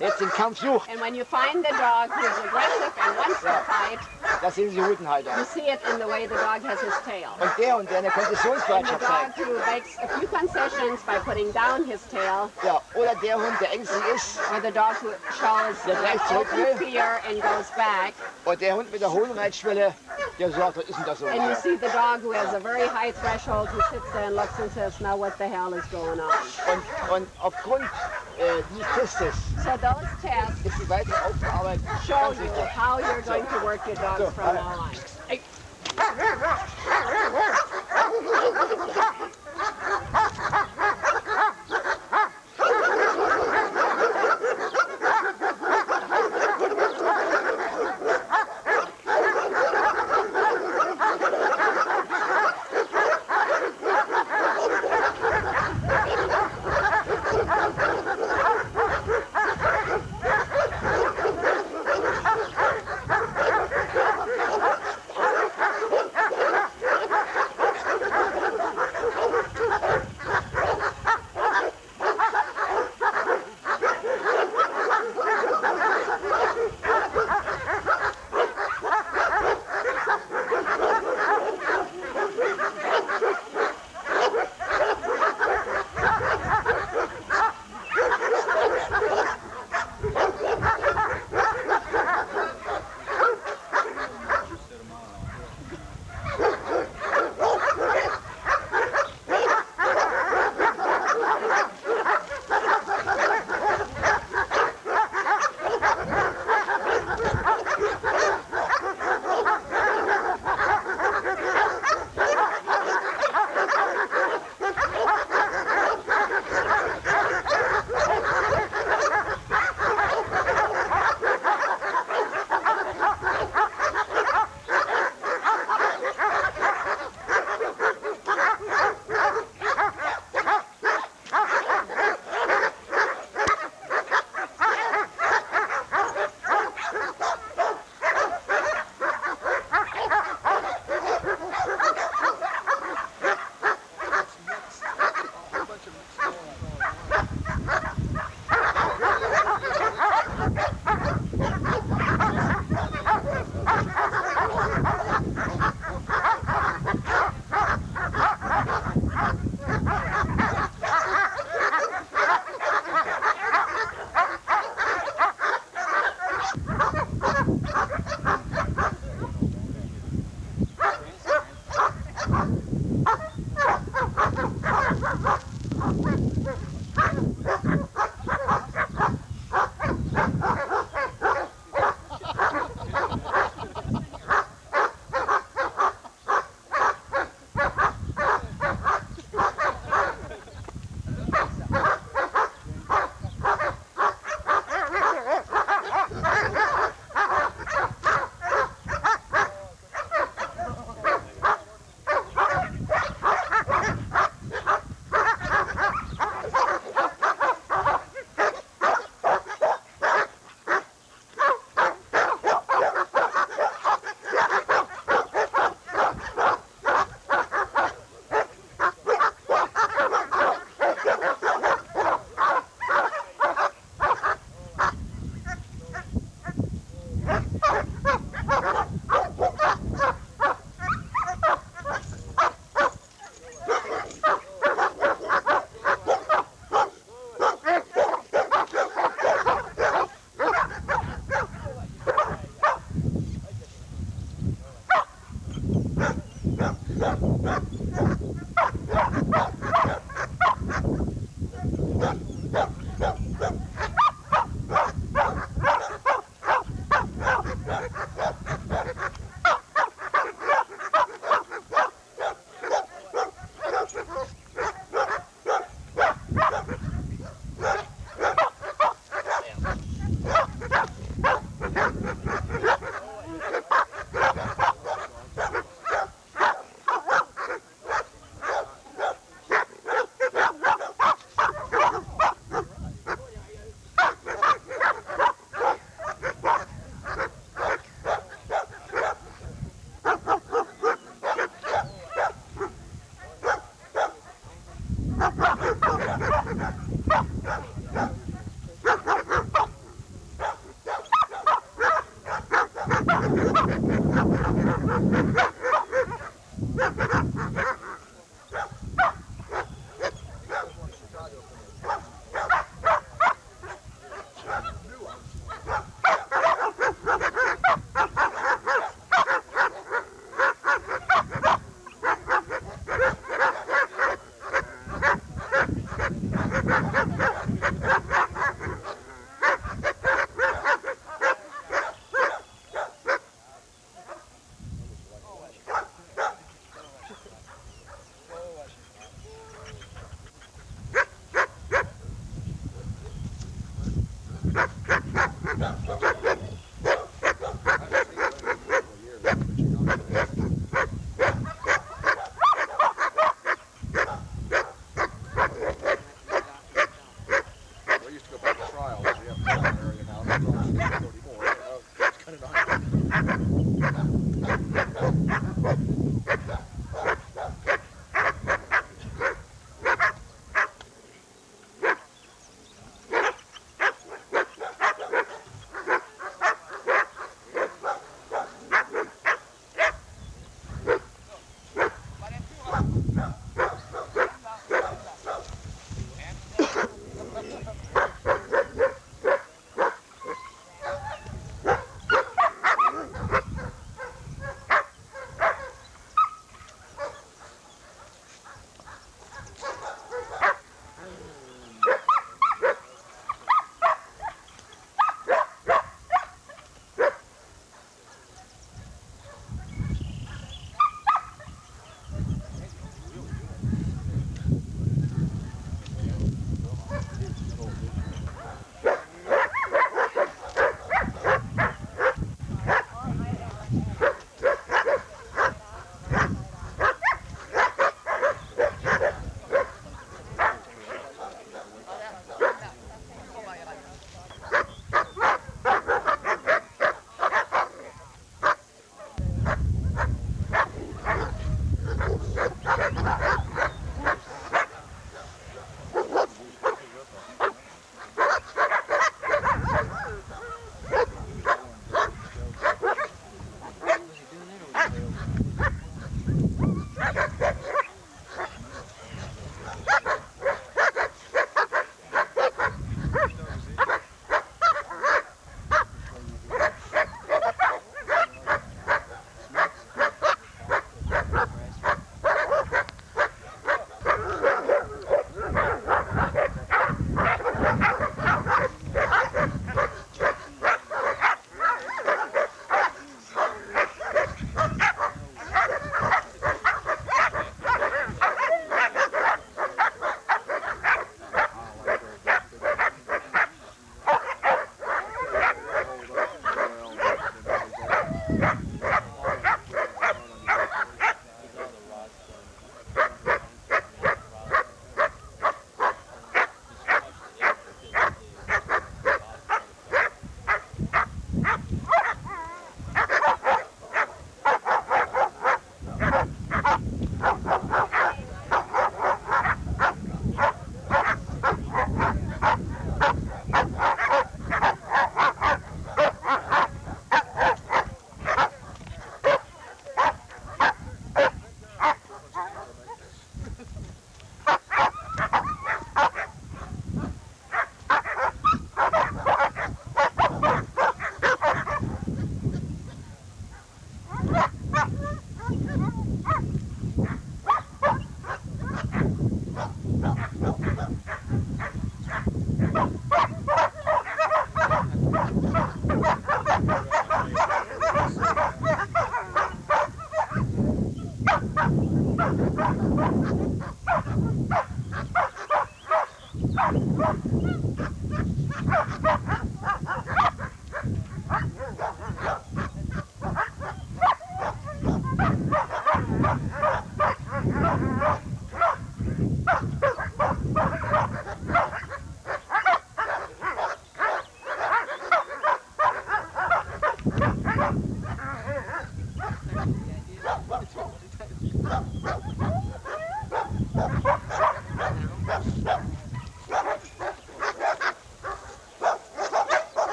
der jetzt den Kampf sucht, And when you find the dog who's aggressive and wants to fight, das sind die Rutenhalter. you see it in the way the dog has his tail. Und der Hund, der eine And the Konzessionsbereitschaft dog zeigt. who makes a few concessions by putting down his tail, Ja, oder der Hund, der ängstlich ist. or the dog who shows Der gleich zurück will. open fear and goes back. Und der Hund mit der hohen Reitschwelle, der sagt, was ist denn das so? And you see the dog who has a very high threshold who sits there and looks and says, now what the hell is going on? Und aufgrund dieses Testes So those tests ist die weitere Aufarbeitung show ganz you wichtig. how you're going to work your dogs from now on. Hey.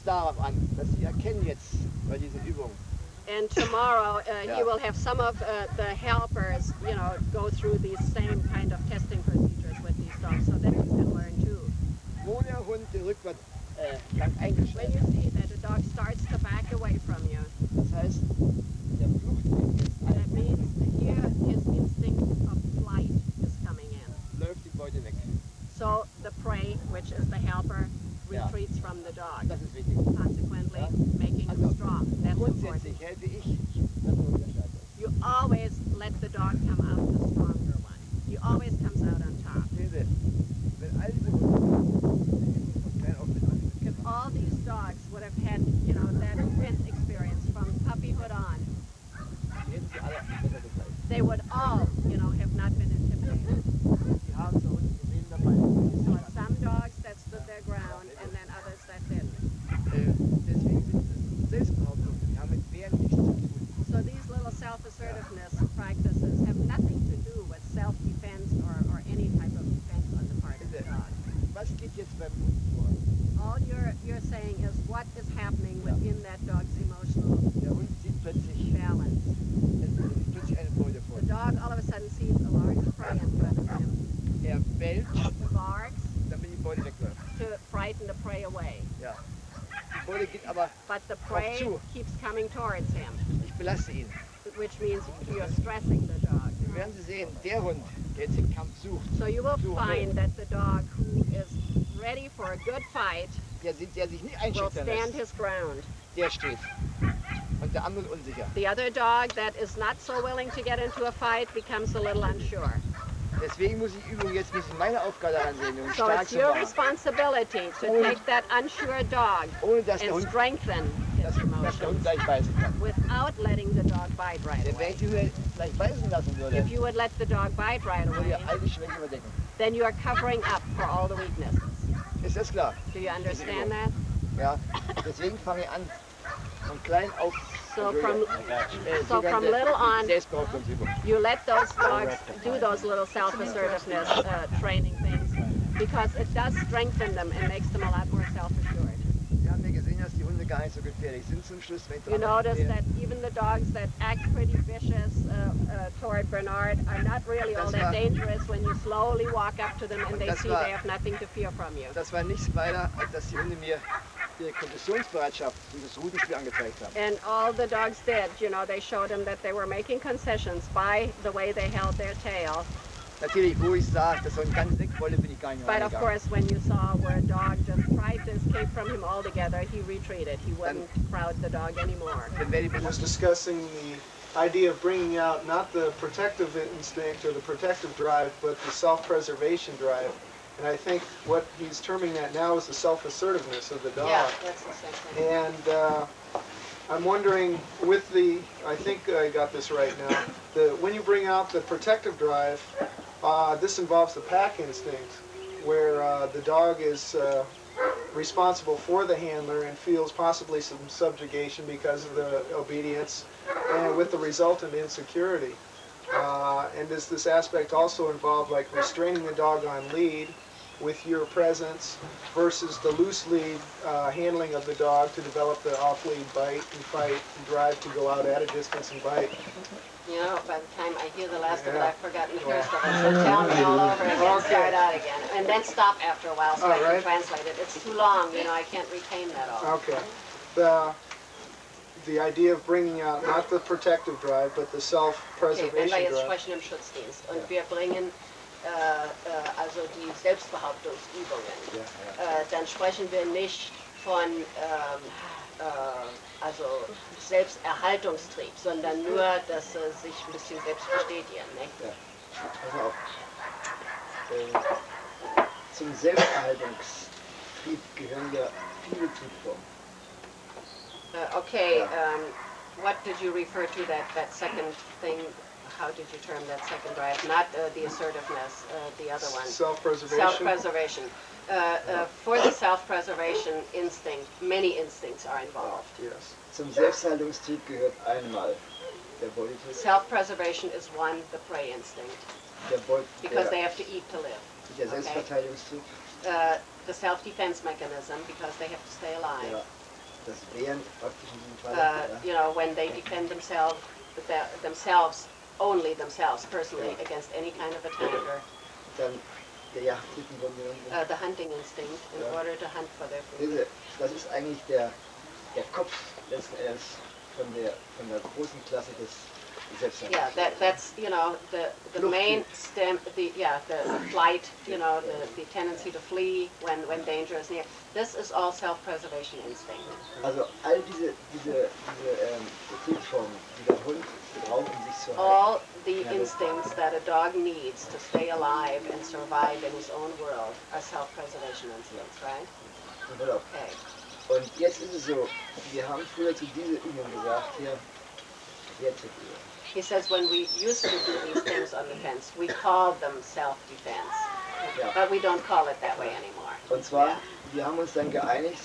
Darauf an, dass Sie erkennen jetzt bei diesen Übungen. And tomorrow you will have some of the helpers, you know, go through these same kind of testing procedures with these dogs so that you can learn too. Wo der Hund den Rückwärtsgang eingestellt When you see that the dog starts to back away from you, das heißt, der Fluchtweg ist that means here his instinct of flight is coming in. läuft die Beute weg. So the prey, which is the helper, retreats from the dog, Das ist wichtig. consequently making him strong. That's important. Grundsätzlich helfe ich, dass der Hund der Stärke ist. You always let the dog come out the stronger one. He always comes out on top. Wenn all diese Hunde von klein auf mit If all these dogs would have had, you know, that fence experience from puppyhood on, hätten sie alle besser begleitet. they would all, you know, have not been intimidated. Die haben so Hunde gesehen dabei. So some dogs that stood their ground and then others that didn't. Deswegen sind es Selbstbehauptungen, die haben mit Wehren nichts zu tun. So these little self-assertiveness practices have nothing to do with self-defense or any type of defense on the part of the dog. Was geht jetzt beim Hund vor? All you're saying is what is happening within that dog's emotional Der Hund sieht plötzlich, balance. plötzlich eine Beute vor. The dog all of a sudden sees a large prey in front of him, Er bellt, barks damit die Beute wegläuft. to frighten the prey away. Ja. Die Beute geht aber, But the prey zu. keeps coming towards him, ich belaste ihn. which means you're stressing the dog. Werden Sie sehen, der Hund, der jetzt den Kampf sucht, So you will find that the dog who is ready for a good fight der sich nicht will einschüchtern stand lässt, his ground. der steht. Und der andere unsicher. The other dog that is not so willing to get into a fight becomes a little unsure. Deswegen muss ich Übung jetzt müssen meine Aufgabe ansehen, um So stark it's zu your machen. responsibility to take that unsure dog Ohne dass der and Hund, strengthen dass his der Hund emotions gleich beißen kann. without letting the dog bite right Denn wenn away. ich die Hund gleich beißen lassen würde, If you would let the dog bite right würde away, er alte Schwäche überdecken. then you are covering up for all the weaknesses. Ist das klar? Do you understand that? Ja. Deswegen fange ich an, von klein auf So from sogenannte little on, Selbstbehauptungsübung. you let those dogs do those little self-assertiveness training things because it does strengthen them and makes them a lot more self-assured. Wir haben ja gesehen, dass die Hunde gar nicht so gefährlich sind zum Schluss. Wenn ich You dran notice stehe. that even the dogs that act pretty vicious toward Bernard are not really all that dangerous when you slowly walk up to them and they see they have nothing to fear from you. Das war nichts weiter, als dass die Hunde mir ihre Konzessionsbereitschaft durch das Rudelspiel angezeigt haben. And all the dogs did, you know, they showed him that they were making concessions by the way they held their tail Natürlich, wo ich sah, dass so ein ganz weg wollte, bin ich gar nicht mehr But of reingegangen. course, when you saw where a dog just tried to escape from him altogether, he retreated. He wouldn't crowd the dog anymore. Dann werde ich I was discussing the idea of bringing out not the protective instinct or the protective drive, but the self-preservation drive. And I think what he's terming that now is the self-assertiveness of the dog. Yeah, that's the same thing. And I'm wondering, with the, I think I got this right now, when you bring out the protective drive, this involves the pack instinct, where the dog is responsible for the handler and feels possibly some subjugation because of the obedience, and with the resultant insecurity. And does this aspect also involve like restraining the dog on lead with your presence versus the loose lead handling of the dog to develop the off-lead bite and fight and drive to go out at a distance and bite? You know, by the time I hear the last of it, I've forgotten the first of it. So tell me all over again, start out again. And then stop after a while so I can translate it. It's too long, you know, I can't retain that all. Okay. The idea of bringing out not the protective drive, but the Okay, self-preservation wenn wir jetzt drive. sprechen im Schutzdienst und wir bringen also die Selbstbehauptungsübungen, dann sprechen wir nicht von also Selbsterhaltungstrieb, sondern nur, dass sie sich ein bisschen selbst bestätigen. Ne? Ja. Pass auf. Zum Selbsterhaltungstrieb gehören ja viele Triebformen. Okay, what did you refer to that second thing? How did you term that second drive? Not the assertiveness, the other one. Self-preservation. Self-preservation. For the self-preservation instinct, many instincts are involved. Yes. Zum Selbsterhaltungstrieb gehört einmal der Beutetrieb, Self-preservation is one, the prey instinct, because they have to eat to live. der Selbstverteidigungstrieb, The self-defense mechanism, because they have to stay alive. ja, das Wehren praktisch in diesem Fall. You know, when they defend themselves, only themselves, personally, against any kind of attacker. Dann der Jagdtrieb im Grunde genommen. The hunting instinct, in order to hunt for their food. Das ist eigentlich der Kopf letzten Endes von der großen Klasse des Yeah, that's you know the main stem, the flight, you know, the tendency to flee when danger is near. This is all self-preservation instinct. Also all diese Triebformen, die der Hund braucht, um sich zu halten. All the instincts that a dog needs to stay alive and survive in his own world are self-preservation instincts, right? Okay. Und jetzt ist es so, wir haben früher zu dieser Übung gesagt, hier, Wehrtriebübung. He says when we used to do these things on the fence, we called them self-defense, but we don't call it that way anymore. Und zwar, wir haben uns dann geeinigt,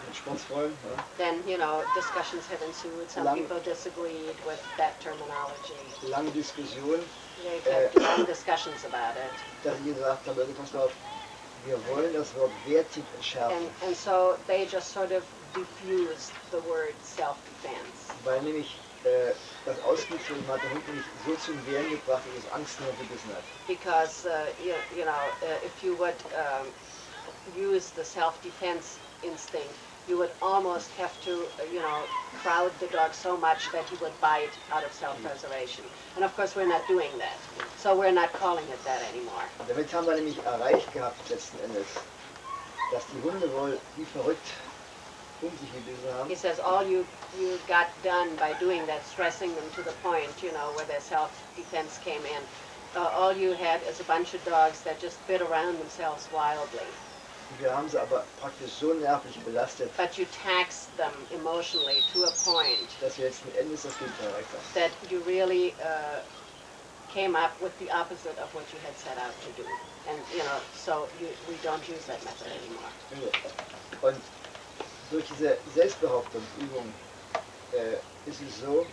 mit Sportsfreunden, Then, you know, discussions have ensued. Some people disagreed with that terminology. lange Diskussionen, They've had long discussions about it. dass ich gesagt habe, also passt auf, wir wollen das Wort Wehrtrieb entschärfen. And so they just sort of diffused the word self-defense. Weil nämlich das Ausgeführt hat der Hund nicht so zum Wehren gebracht, dass es Angst nur verbissen hat. Because, you know, if you would use the self-defense instinct, you would almost have to, you know, crowd the dog so much that he would bite out of self-preservation. And of course we're not doing that. So we're not calling it that anymore. Damit haben wir nämlich erreicht gehabt, letzten Endes, dass die Hunde wohl wie verrückt um sich gebissen haben. He says all you got done by doing that, stressing them to the point, you know, where their self-defense came in. All you had is a bunch of dogs that just bit around themselves wildly. Wir haben sie aber praktisch so nervlich belastet, But you taxed them emotionally to a point dass wir letzten Endes das Gegenteil erreicht haben. that you really came up with the opposite of what you had set out to do. And, you know, so we don't use that method anymore. Und durch diese Selbstbehauptungsübung ist es so,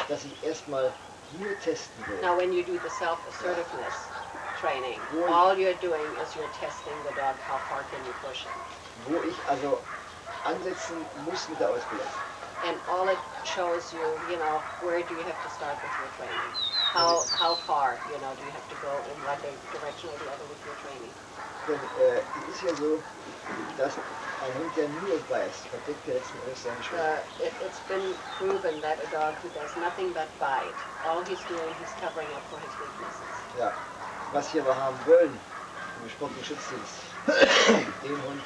dass ich erstmal nur testen will. Now when you do the self-assertiveness training, all you're doing is you're testing the dog, how far can you push him. Wo ich also ansetzen muss mit der Ausbildung. And all it shows you, you know, where do you have to start with your training. how far, you know, do you have to go in one direction or the other with your training? Denn es ist ja so, dass ein Hund, der nur beißt, verdeckt er letzten Endes seine Schwäche. It's been proven that a dog who does nothing but bite, all he's doing, he's covering up for his weaknesses. Ja. Was wir aber haben wollen, im sportlichen Schutzdienst, den Hund,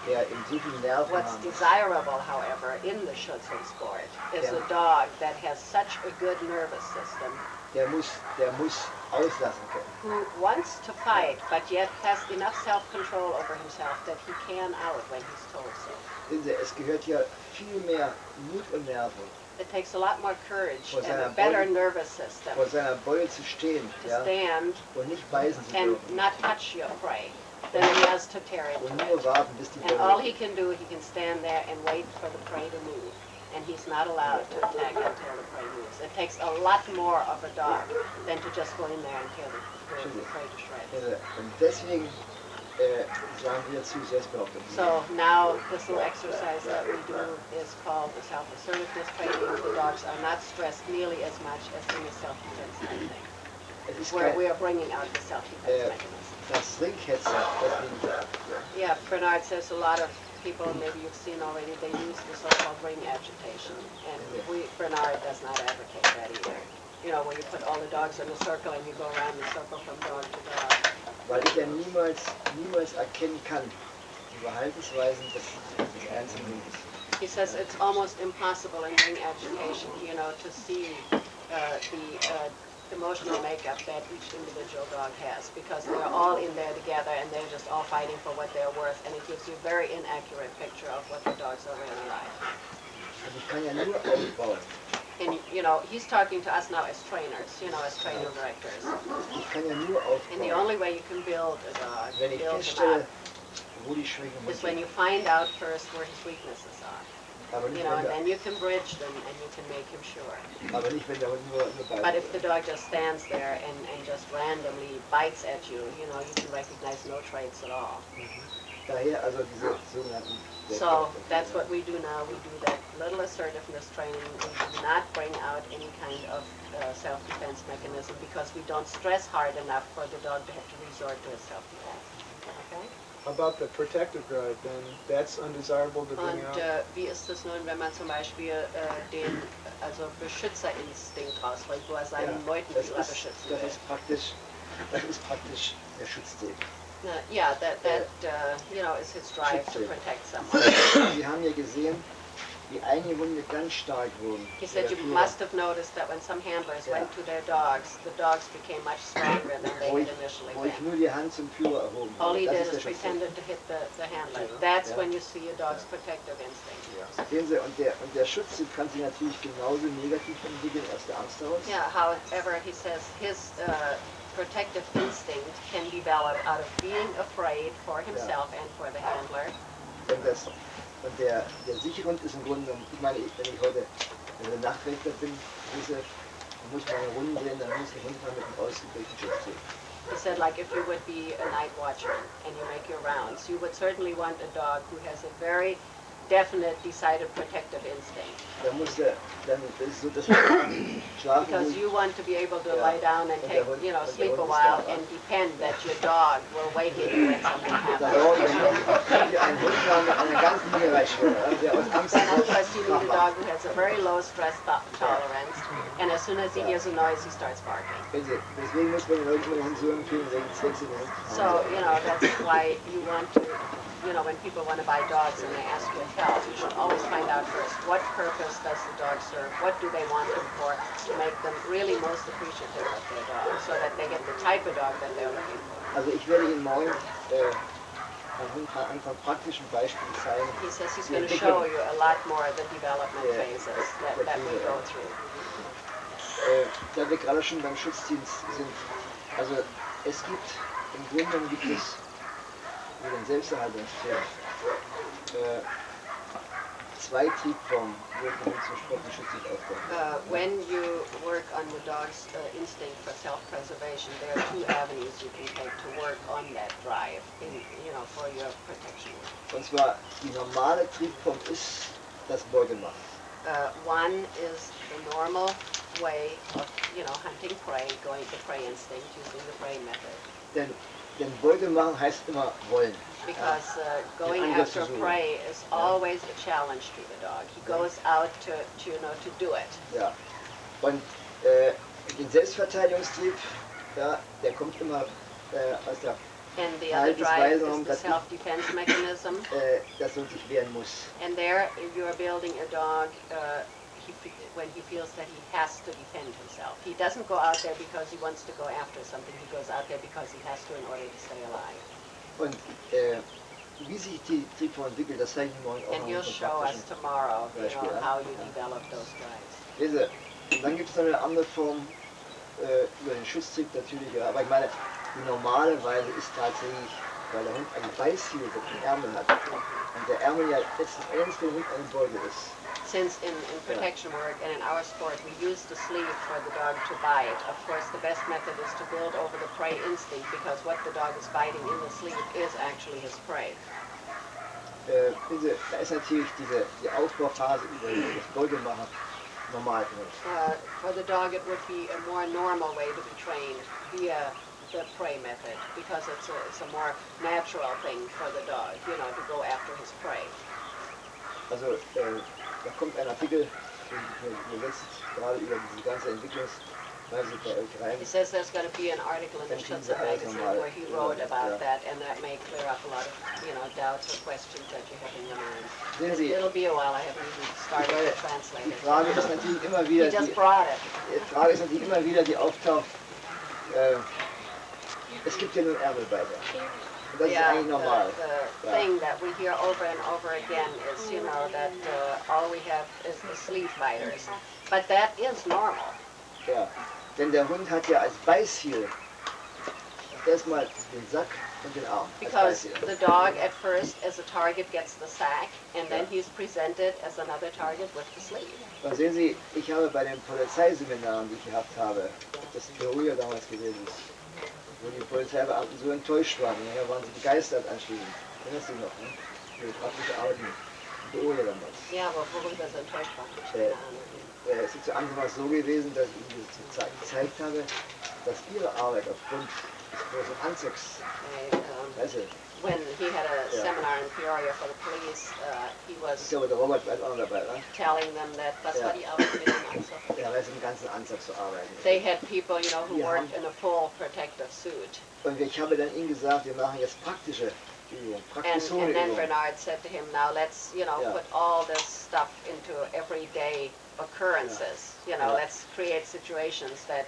der in so viel Nerven What's haben, desirable, however, in the Schutzhundsport is a dog that has such a good nervous system, der muss auslassen können. who wants to fight, but yet has enough self-control over himself that he can out when he's told so. Sehen Sie, es gehört ja viel mehr Mut und Nerven, It takes a lot more courage vor and a seiner better Beute, nervous system vor seiner Beute zu stehen, to ja, stand und nicht beißen zu and dürfen. not touch your prey than he has to tear Und into nur it. warten, bis die And all Beute he can do, he can stand there and wait for the prey to move. And he's not allowed to attack until the prey moves. It takes a lot more of a dog than to just go in there and tear the prey to shreds. Und deswegen sagen wir zu Selbstbehauptung. So now this little exercise that we do is called the self-assertiveness training. The dogs are not stressed nearly as much as in the self-defense training, Es ist where kein, we are bringing out the self-defense mechanism. das Ringhetzen, das liegt Yeah, Bernard says a lot of people, maybe you've seen already, they use the so-called ring agitation. And Bernard does not advocate that either. You know, where you put all the dogs in a circle and you go around the circle from dog to dog. weil ich ja niemals erkennen kann, die Verhaltensweisen des einzelnen Hundes. He says it's almost impossible in ring agitation, you know, to see the emotional makeup that each individual dog has, because they're all in there together and they're just all fighting for what they're worth, and it gives you a very inaccurate picture of what the dogs are really like. Also ich kann ja nur aufbauen. And, you know, he's talking to us now as trainers, you know, as training directors. Ich kann ja nur And the aufbauen, only way you can build a dog, wenn ich build him feststelle, up, wo die Schwächen is when sind. you find out first where his weaknesses are. Aber nicht, You know, and wenn then you can bridge them and you can make him sure. der Hund nur But beißt. if the dog just stands there and just randomly bites at you, you know, you can recognize no traits at all. Daher also diese sogenannten So that's what we do now. We do that little assertiveness training. We do not bring out any kind of self-defense mechanism because we don't stress hard enough for the dog to have to resort to his self-defense. Okay? About the protective drive, then that's undesirable to bring Und out. wie ist es nun, wenn man zum Beispiel den Beschützerinstinkt rausbringt, wo er seinen Meutenführer beschützen will? Das ist praktisch der Schutzdruck. Yeah, that you know, is his drive to protect someone. Wir haben ja gesehen, wie einige Hunde ganz stark wurden. He said you must have noticed that when some handlers went to their dogs, the dogs became much stronger than they had initially Wo ich been. nur die Hand zum Führer erhoben All habe. he Das did ist der is Schutzdruck. pretended to hit the handler. That's when you see a dog's protective instinct. Sehen Sie, und der Schutzdruck kann sich natürlich genauso negativ entwickeln als der Angst heraus. Yeah, however, he says his protective instinct can develop out of being afraid for himself and for the handler. Und der sichere Hund ist im Grunde, ich meine, wenn ich heute Nachtwächter bin, muss meine Runden drehen, dann muss ich runterfahren mit einem ausgeprägten Schutzdruck. He said, like, if you would be a night watchman and you make your rounds, you would certainly want a dog who has a very definite, decided protective instinct. Dann muss dann ist es so, dass man schlafen Because muss. you want to be able to lie down and take, you know, sleep a Hund ist while da. and depend that your dog will waken you when something Da happens. brauche ich einen Hund haben mit einer ganz niedrigen Schwere, der aus Angst Then of course you need a nachmacht. dog who has a very low stress tolerance, and as soon as he hears a noise, he starts barking. Deswegen muss man den Hund so empfehlen, wenn es wechseln will. So, you know, that's why you want to, you know, when people want to buy dogs and they ask you help, you should always find out first, what purpose does the dog serve? What do they want them for to make them really most appreciative of their dog, so that they get the type of dog that they're looking for. Also ich werde Ihnen morgen anhand von praktischen Beispielen zeigen. He says he's going to show you a lot more of the development phases that we go through. Da wir gerade schon beim Schutzdienst sind, also es gibt, im Grunde gibt es mit dem Selbsterhaltungspferd zwei Triebformen, die wir zum sportlichen Schutzdienst aufbauen. When you work on the dog's instinct for self-preservation, there are two avenues you can take to work on that drive, you know, for your protection work. Und zwar, die normale Triebform ist das Beutemachen. One is the normal way of, hunting prey, going to prey instinct, using the prey method. Denn Beute machen heißt immer wollen. Because going Den Angriff after zu suchen. prey is always a challenge to the dog. He goes out to do it. Ja. Und den Selbstverteidigungstrieb, ja, der kommt immer aus der And the other drive Verhaltensweise, is the self-defense mechanism. dass man sich wehren muss. And there you're building a dog when he feels that he has to defend himself. He doesn't go out there because he wants to go after something. He goes out there because he has to in order to stay alive. Und wie sich die Triebform entwickelt, das zeige ich morgen auch And noch you'll so show us praktischen tomorrow, Beispiel, ja. how you develop those drives. Lese. Und dann gibt es noch eine andere Form über den Schutztrieb natürlich, ja. Aber ich meine, die normale Weise ist tatsächlich, weil der Hund einen Beißhiel auf den Ärmel hat und der Ärmel ja letzten Endes für den Hund eine Beute ist. Since in protection work and in our sport we use the sleeve for the dog to bite, of course the best method is to build over the prey instinct because what the dog is biting in the sleeve is actually his prey. Da ist natürlich die Aufbauphase über das Beutemachen normal für uns. For the dog it would be a more normal way to be trained via the prey method because it's a more natural thing for the dog, to go after his prey. Also da kommt ein Artikel, übersetzt gerade über diese ganze Entwicklungsweise der Elkereien. He says there's going to be an article in the Schütze magazine where he wrote about that, and that may clear up a lot of, doubts or questions that you have in your mind. Sehen Sie, It'll be a while. I haven't even started to translate die it. Frage ist natürlich immer wieder, He just brought it. Die Frage ist natürlich immer wieder, die auftaucht, es gibt ja nur Ärmelbeiter. Das ist eigentlich normal. The thing that we hear over and over again is, that all we have is the sleeve biters. But that is normal. Ja, denn der Hund hat ja als Beißhiel erstmal den Sack und den Arm. Because the dog at first as a target gets the sack and then he's presented as another target with the sleeve. Und sehen Sie, ich habe bei den Polizeiseminaren, die ich gehabt habe, das Peru ja damals gewesen ist, wo die Polizeibeamten so enttäuscht waren, nachher waren sie begeistert anschließend. Erinnerst du dich noch, ne? Die praktische Arbeit in Peru ja damals. Ja, aber worüber sie enttäuscht waren? Es ist zu Anfang so gewesen, dass ich ihnen gezeigt habe, dass ihre Arbeit aufgrund des großen Anzugs, when he had a seminar in Peoria for the police, he was der Robert war auch noch dabei, ne? telling them that was war die Arbeit mit dem Anzug? Ja, weil sie im ganzen Anzug zu arbeiten. They had people, who worked in a full protective suit. Und ich habe dann ihnen gesagt, wir machen jetzt praktische Übungen, praktische And then Übungen. Bernard said to him, now let's, put all this stuff into everyday occurrences. Let's create situations that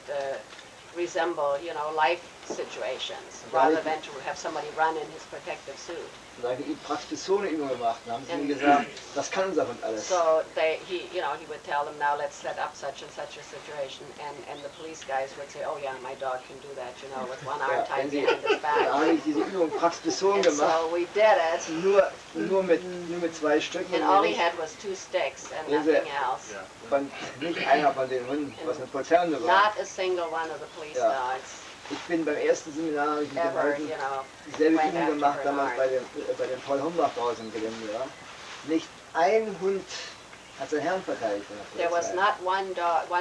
resemble, life situations, rather than to have somebody run in his protective suit. Weil wir ihm Praxis-Übungen gemacht haben, haben sie mir gesagt, das kann unser Hund alles. So he would tell them, now let's set up such and such a situation, and the police guys would say, oh yeah, my dog can do that, with one arm tied behind his back. Da habe ich diese Übung Praxis-Bezogen And gemacht. so we did it. Nur mit zwei Stücken. And all he had was 2 sticks and nothing else. Und nicht einer von den Hunden, was eine Polizeihunde war. Not a single one of the police dogs. Ich bin beim ersten Seminar, habe ich mit den Ever, Leuten dieselbe Übung gemacht, damals bei dem Paul Hombach draußen im Gelände. Ja. Nicht ein Hund hat seinen Herrn verteidigt. There was not one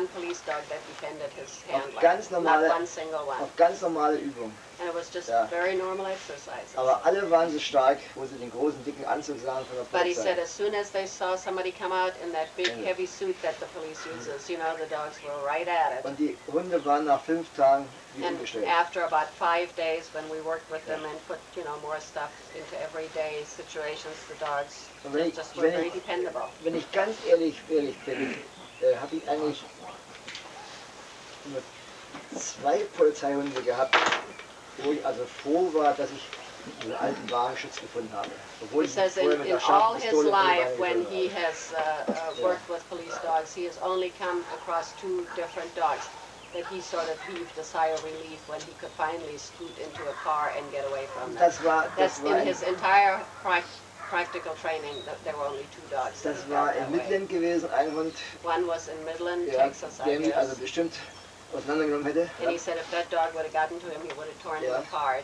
police dog that defended his handler. Ganz normale, not one single one. auf ganz normale Übung. And it was just very normal exercises. Aber alle waren so stark, wo sie den großen, dicken Anzug sahen von der Polizei. But he said as soon as they saw somebody come out in that big, heavy suit that the police uses, the dogs were right at it. Und die Hunde waren nach 5 Tagen wie And umgestellt. after about 5 days, when we worked with them and put, more stuff into everyday situations, the dogs just were very dependable. Wenn ich ganz ehrlich bin, habe ich eigentlich nur 2 Polizeihunde gehabt, wo ich also froh war, dass ich einen alten Wagenschutz gefunden habe. Obwohl He says in all his life, when he has worked with police dogs, he has only come across 2 different dogs that he sort of heaved a sigh of relief when he could finally scoot into a car and get away from them. That's in his entire practical training, there were only 2 dogs. Das war in Midland gewesen, ein Hund, One was in Midland, ja, Texas, I der mich also guess. bestimmt auseinandergenommen hätte. And he said if that dog would have gotten to him, he would have torn him Ja. apart.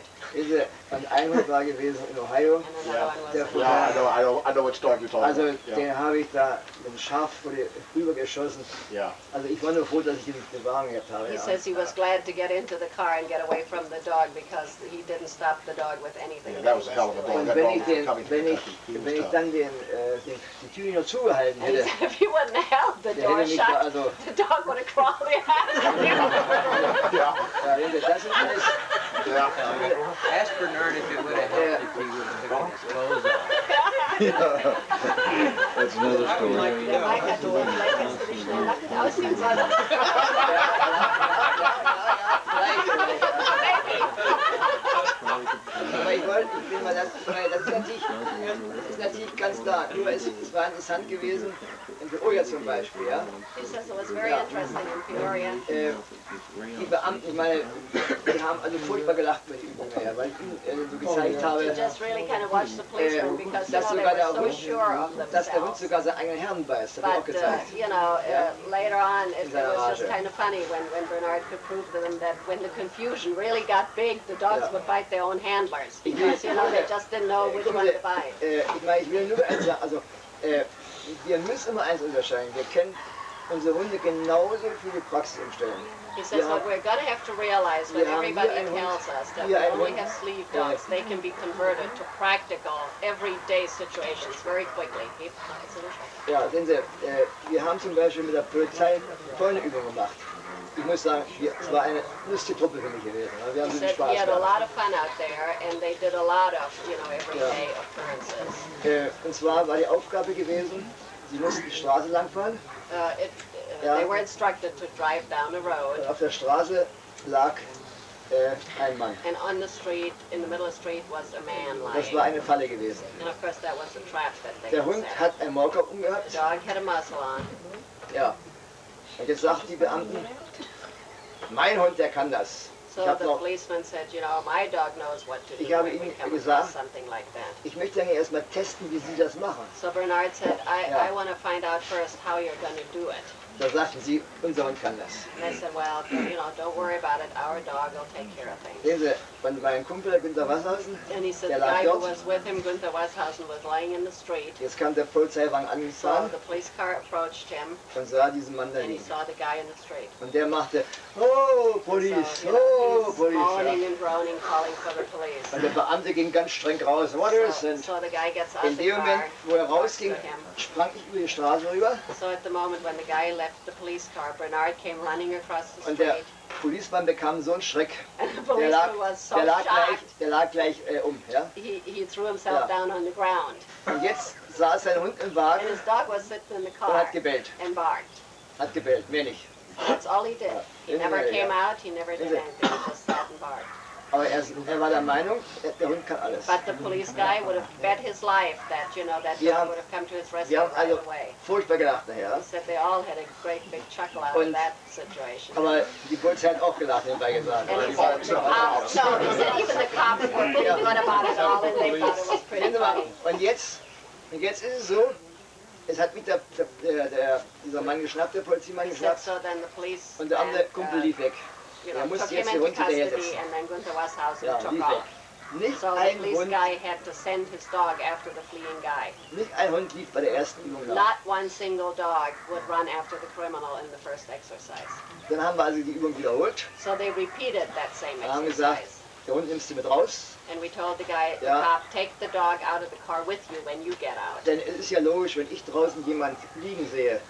Und ein Hund war gewesen in Ohio. And another one was Der in von Yeah, Ohio. I know which dog you're talking Also about. Yeah. den habe ich da mit dem Schaf rübergeschossen. Yeah. Also ich war nur froh, dass ich den Wagen gehabt habe. He Ja. says he was glad to get into the car and get away from the dog because he didn't stop the dog with anything. Yeah, that was a hell of a dog. Und That wenn dog ich, was den, coming to wenn ich, Kentucky. He was wenn ich tough. dann die Tür noch zugehalten And he hätte, said if he wouldn't have held the der door hätte mich da shut, also... the dog would have crawled out. Yeah. Ja, das ist alles... Yeah. Ask Bernard if it would have helped if he would have taken his clothes off. That's another story. Der Mike hat gesagt, vielleicht kannst du dich schnell nackt ausziehen. Aber ich bin mal das ist natürlich ganz klar. Nur es war interessant gewesen, in Peoria zum Beispiel, ja. He says it was very interesting in Peoria. Die Beamten, ich meine, die haben also furchtbar gelacht bei den Übungen, ja, weil ich ihnen so gezeigt You habe, just really kind of watched the policemen because you dass know, they sogar were der so Hund, sure of dass der Hund themselves. sogar seinen eigenen Herrn beißt, habe ich auch But gezeigt. you know, later on, it seiner was just Rage. kind of funny when Bernard could prove to them that when the confusion really got big, the dogs would bite their own handlers because you know they just didn't know which one to bite. Ich meine, ich will nur eins sagen, also wir müssen immer eins unterscheiden. Wir kennen unsere Hunde genauso für die Praxisumstellung. He says what we're going to have to realize when Yeah, everybody yeah, and tells us that yeah, we and only when- have sleeve dogs, they can be converted to practical, everyday situations very quickly. Ja, sehen Sie, wir haben zum Beispiel mit der Polizei tolle Übungen gemacht. Ich muss sagen, es war eine lustige Truppe für mich gewesen. Wir haben He viel said Spaß he had a gehabt. lot of fun out there, and they did a lot of, you know, everyday occurrences. Und zwar war die Aufgabe gewesen, sie mussten die Straße langfahren. Ja. They were instructed to drive down the road, Auf der Straße lag ein Mann. and on the street, in the middle of the street, was a man Das war lying. eine Falle gewesen. And of course, that was a trap that they Der had Hund set. hat einen Maulkorb The umgehabt. dog had a muzzle on. Ja. Und jetzt sagt die Beamten, mein Hund, der kann das. So Ich, hab the noch, policeman said, you know, my dog knows what to do Ich habe when we Ihnen come gesagt- across something like that. ich möchte eigentlich erst mal testen, wie Sie das machen. So Bernard said, Yeah. I want to find out first how you're going to do it. Da sagten sie, unser Hund kann das. And I said, well, you know, don't worry about it. Our dog will take care of things. Sehen Sie, und mein Kumpel, der Günther Wasserhausen, And he said Der the lag guy who dort. was with him, Gunther Westhausen, was lying in the street. jetzt kam der Polizeiwagen So angefahren the police car approached him, und sah diesen Mann da and he liegen. saw the guy in the street. Und der machte, oh, Police, So, you know, oh, he's Police. moaning Ja. and groaning, calling for the police. Und der Beamte ging ganz streng raus. What is So, it? so the guy gets out In the dem Moment, car, wo er talks to rausging, him. sprang ich über die Straße rüber So at the moment when the guy left the police car, Bernard came running across the und der street, Polizmann bekam so einen Schreck. and the Der lag, policeman was so der lag gleich, shocked, der lag gleich ja? he threw himself Ja. down on the ground. Und jetzt saß sein Hund im And Wagen his dog was sitting in the und car hat gebellt. and barked. Hat gebellt, mehr nicht. That's all he did. He Ja, never ja, came ja. out, he never did Ja. anything, he just sat and barked. Aber er war der Meinung, der Hund kann alles. But the police guy would have bet his life that, you know, that Wir dog haben- would have come to his Wir rescue haben right also away. furchtbar gelacht nachher. He said they all had a great big chuckle out Und- of that situation. Aber die Polizei hat auch gelacht, nebenbei gesagt. And he said the cops, no, he said even the cops were pretty good about it all, and they thought it was pretty Sehen Sie mal, funny. Und jetzt ist es so, es hat mich dieser Mann geschnappt, der Polizeimann He said geschnappt, so then the police und der andere Kumpel lief weg. you Er know, musste took him jetzt die into Hund hinterher custody, setzen. and then Gunther Westhausen Ja, took lief weg. off. Nicht So the ein police Hund, guy had to send his dog after the fleeing guy. nicht ein Hund lief bei der ersten Übung nach. Not one single dog would run after the criminal in the first exercise. Dann haben wir also die Übung wiederholt. So they repeated that same Dann haben wir gesagt, exercise. der Hund nimmst du mit raus. And we told the guy, the Ja. cop, take the dog out of the car with you when you get out. Denn es ist ja logisch, wenn ich draußen jemand liegen sehe,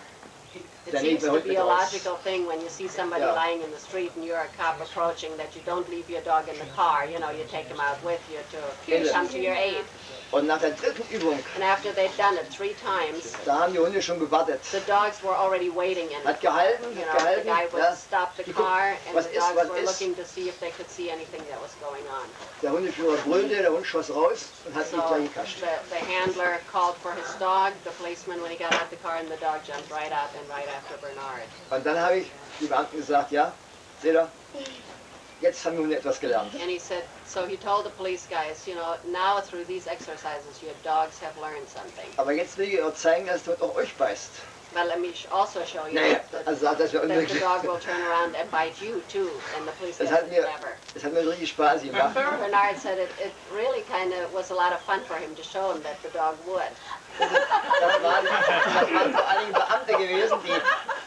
It dann seems nehme ich den to Hund be mit a raus. logical thing when you see somebody Ja. lying in the street and you're a cop approaching that you don't leave your dog in the car. You know, you take him out with you to come to your aid. Und nach der dritten Übung, And after they'd done it 3 times, da haben die Hunde schon gewartet. the dogs were already waiting in Hat the car. gehalten, You hat know, the gehalten. guy would Ja. stop the Die gucken, car and was the ist, dogs was were ist. looking to see if they could see anything that was going on. Der Hundeführer brüllte, der Hund schoss raus und hat So mich gleich gekascht. the handler called for his dog, the policeman when he got out the car, and the dog jumped right up and right after Bernard. Und dann habe ich die Beamten gesagt, ja, seht ihr, jetzt haben wir Hunde etwas gelernt. And he said, so he told the police guys, you know, now through these exercises, your dogs have learned something. Aber jetzt will ich euch zeigen, dass der Hund auch euch beißt. But let me also show you Naja, that, also das wäre that the unmöglich. dog will turn around and bite you too, and the police Das says hat mir richtig Spaß gemacht. Bernard said it really kind of was a lot of fun for him to show him that the dog would. Das waren vor allen Dingen Beamte gewesen,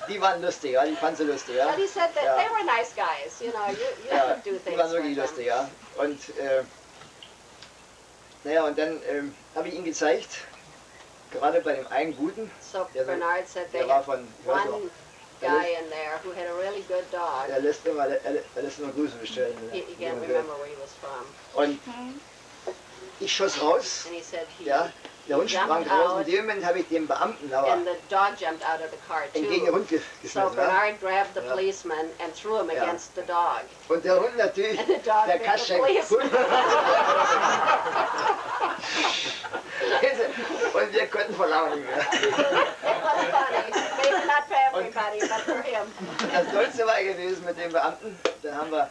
die waren lustig, ja, die fanden sie lustig. Ja. But he said that Ja. they were nice guys, you know, you Ja, could do die things waren with wirklich them. lustig, ja. Und naja, und dann habe ich ihm gezeigt, gerade bei dem einen Guten, So der, Bernard said they der war had von, ich weiß noch, one guy in there who had a really good dog. er lässt immer Grüße bestellen. He can't remember where he was from. Und ich schoss raus, And he said he ja, der Hund sprang jumped draußen, out, in dem Moment habe ich dem Beamten aber and the dog jumped out of the car entgegen den too. Hund So geschmissen. Ja. Bernard grabbed the Ja. policeman and threw him Ja. against the dog. Und der Hund natürlich, And the dog der bit the Kaschek, policeman. und wir konnten vor Lachen nicht mehr. It was funny. Maybe not for everybody, but for him. Das Tollste war gewesen mit dem Beamten, dann haben wir,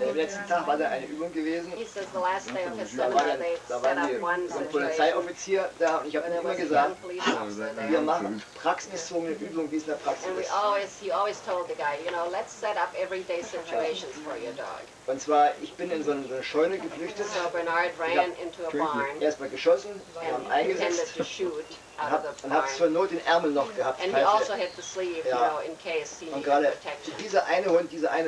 am letzten Tag war da eine Übung gewesen, He says the last day of his da seminar, war they da set waren up die, one so ein situation Polizeioffizier da und ich habe where ihm there immer was a gesagt, young police officer wir there. machen praxisbezogene Übungen, wie es in der Praxis And ist. he always told the guy, you know, let's set up everyday situations for your dog. Und zwar, ich bin in so eine Scheune geflüchtet, So Bernard ran into a barn erstmal geschossen, wir haben and eingesetzt intended to shoot out of the und habe zur barn. Not den Ärmel noch gehabt. And he also had the sleeve, you Ja. know, in case he Und needed gerade protection. dieser eine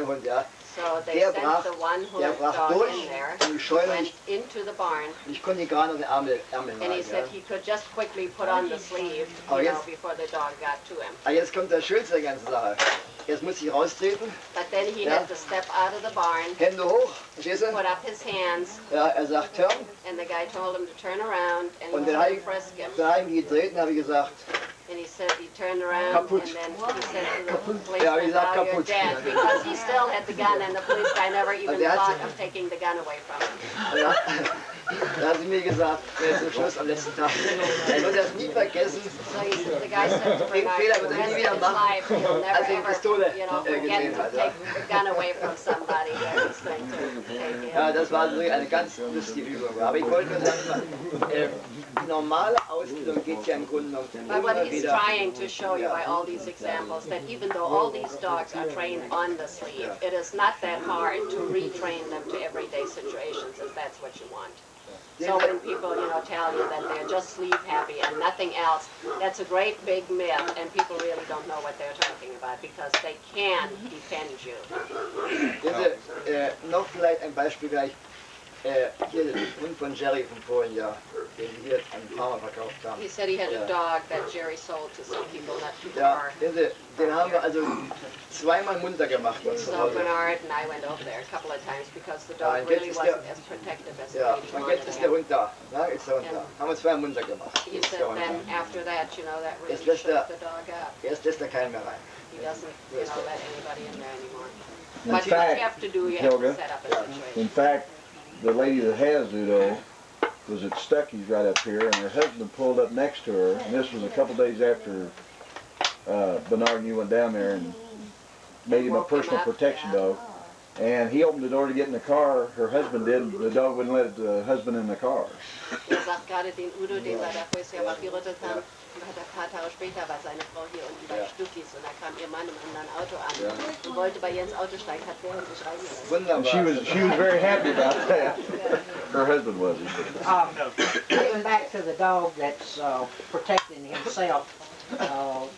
Hund, ja, So they der sent brach, the one der hood brach dog durch in there, in die Scheune und went into the barn, ich konnte gerade noch den Ärmel and he malen. said Ja. he could just quickly put on the sleeve, Oh, you know, yes. before the dog got to him. Aber jetzt kommt der Schönste der ganzen Sache. Jetzt muss ich raustreten, But then he Ja. had to step out of the barn, Hände hoch, verstehst du? put up his hands, Ja, er sagt, turn. and the guy told him to turn around and Und dann habe ich, frisk him. da habe ich gedreht und habe gesagt, And he said he turned around Kaputt. and then he said to the Ja, policeman, wie gesagt, now you're kaputt. dead, because he still had the gun and the police guy never even der hat thought sich- of taking the gun away from him. ja, da haben sie mir gesagt, zum Schluss am letzten Tag, er wird das nie vergessen, So he said, the guy said to den Bernard, Fehler for wird the er nie rest wieder of his machen, life, he'll never als er die ever, Pistole you know, forget gesehen to hat. Ja. take the gun away from somebody that he's going to take him. Ja, das war wirklich eine ganz lustige Übung. Aber ich wollte nur sagen, die normale Ausbildung geht ja im Grunde genommen But what immer he's wieder. trying to show you by all these examples, that even though all these dogs are trained on the sleeve, it is not that hard to retrain them to everyday situations if that's what you want. So when people, you know, tell you that they're just sleeve happy and nothing else, that's a great big myth, and people really don't know what they're talking about because they can defend you. Noch vielleicht ein Beispiel gleich. Hier der Hund von Jerry vom vorigen Jahr, den wir hier an Farmer verkauft haben. He said he had a Ja. dog that Jerry sold to some people not too Ja, far. den haben wir also zweimal munter gemacht. Uns zu So Hause. Bernard and I went over there a couple of times because the dog und jetzt really ist der- wasn't as protective as the Ja, lady und wanted jetzt ist der him. Hund da. Na, jetzt ist der Hund Ja. da. Haben wir zweimal munter gemacht. He Jetzt ist said der Hund then da. after that, you know, that really Jetzt lässt shook er- the dog up. Jetzt lässt er keinen mehr rein. He doesn't, you know, let anybody in there anymore. In But what fact, you have to do, you have to Helga, set up a situation. in fact, the lady that has Udo was at Stuckey's right up here, and her husband pulled up next to her, and this was a couple days after Bernard and you went down there and made him a Woke him personal up, protection yeah. dog. And he opened the door to get in the car, her husband did, the dog wouldn't let the husband in the car. Er sagt gerade den Udo, den wir da vorher ja verführt haben, und hat ein paar Tage später war seine Frau hier unten bei Ja. Stuckis und da kam ihr Mann im anderen Auto an Ja. und wollte bei ihr ins Auto steigen, hat der sich reingelassen. And Wunderbar. she was very happy about that. Her husband was. He said. Getting back to the dog that's protecting himself,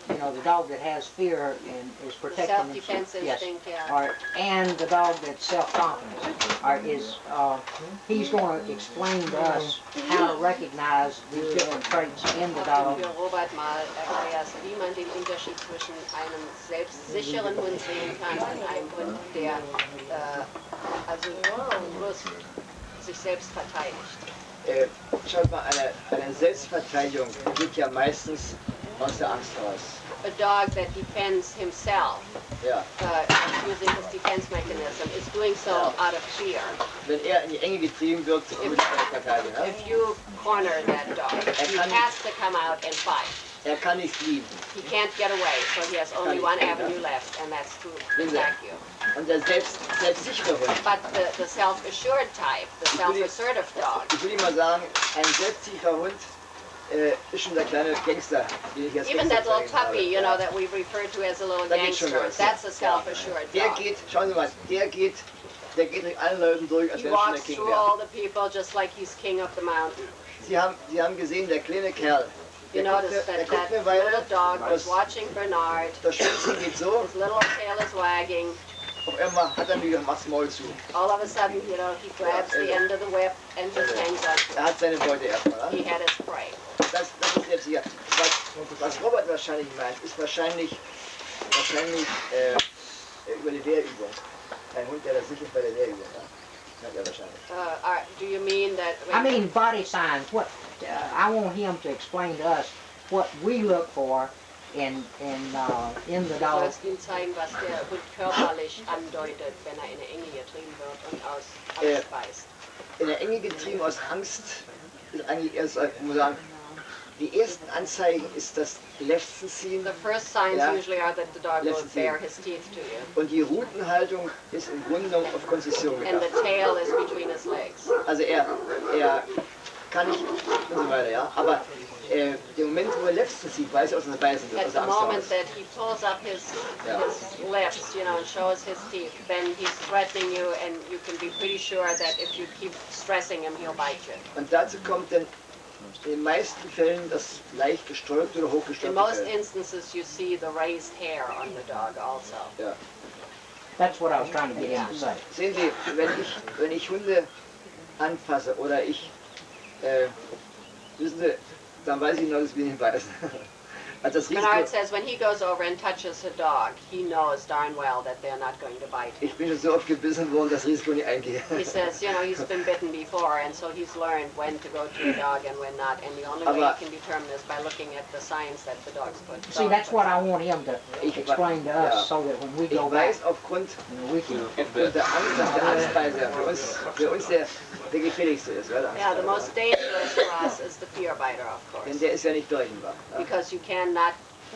you know, the dog that has fear and is protecting Self-defense himself. instinct, yeah. All right, and the dog that's self-confident. All right, is he's going to explain to us how to recognize these different traits in the dog. Für Robert mal erklärst, wie man den Unterschied zwischen einem selbstsicheren Hund sehen kann und einem Hund, der also bloß sich selbst verteidigt. Schaut mal, eine Selbstverteidigung geht ja meistens aus der Angst raus. A dog that defends himself, Ja. using his defense mechanism, is doing so out of fear. Wenn er in die Enge getrieben wird, muss er sich verteidigen. Ja? If you corner that dog, he has to come out and fight. Er kann nicht fliehen. He can't get away, so he has only one avenue left, and that's to attack you. Und der selbstsichere Hund, But the self-assured type, the self-assertive dog, ich will Ihnen mal sagen, ein selbstsicherer Hund ist schon der kleine Gangster, den ich jetzt Even that little gezeigt habe. puppy, you know, that we refer to as a little Da geht's schon gangster, los. that's a self-assured Der dog. geht, schauen Sie mal, der geht durch alle Leuten durch, als He wäre schon der walks King through wäre. all the people just like he's king of the mountain. Sie haben gesehen, der kleine Kerl, You der guckt, notice der that guckt that eine Weile, little dog was das, watching Bernard. das Schwänzchen geht so, His little tail is wagging. auf einmal hat er wieder macht's Maul zu. All of a sudden, you know, he grabs the end of the whip and just hangs on to Er hat seine Beute erstmal. it. He Ne? had his prey. Das ist jetzt hier. Was Robert wahrscheinlich meint, ist wahrscheinlich über die Wehrübung. Ein Hund, der das sicher bei der Wehrübung, ja? Meint er wahrscheinlich. Do you mean that? I mean body signs. What I want him to explain to us what we look for in the Du dog. sollst ihm zeigen, was der Hund körperlich andeutet, wenn er in eine Enge getrieben wird und aus Angst beißt. In der Enge getrieben aus Angst ist eigentlich erst, ich muss sagen, die ersten Anzeigen ist das Lefzenziehen. The first signs Ja. usually are that the dog will Lefzen bare ziehen. his teeth to you. Und die Rutenhaltung ist im Grunde genommen auf Konzession And gedacht. the tail is between his legs. Also er kann nicht und so weiter, ja. Aber der Moment, wo er Lefzen zieht, weiß er, dass er beißen wird, At aus the Angst moment heraus. that he pulls up his lips, you know, and shows his teeth, then he's threatening you, and you can be pretty sure that if you keep stressing him, he'll bite you. Und dazu kommt dann in den meisten Fällen das leicht gesträubte oder In hochgesträubte most Fell. instances, you see the raised hair on the dog also. Ja. That's what I was trying to get him to say. Sehen Sie, wenn ich Hunde anfasse oder wissen Sie, dann weiß ich noch, dass wir nicht beißen. Also das Bernard Risiko, says when he goes over and touches a dog, he knows darn well that they're not going to bite him. ich bin schon so oft gebissen worden, das Risiko nicht eingehe. He says, you know, he's been bitten before, and so he's learned when to go to a dog and when not, and the only way Aber- he can determine is by looking at the signs that the dog's put. See, that's what I want him to Ich explain to ja. us, so that when we Ich go back, weiß aufgrund we can. der Angst, dass der Angstbeißer für uns der gefährlichste ist, oder? Yeah, the most dangerous for us is the fear biter, of Denn course, der ist ja nicht berechenbar. Ja. because you cannot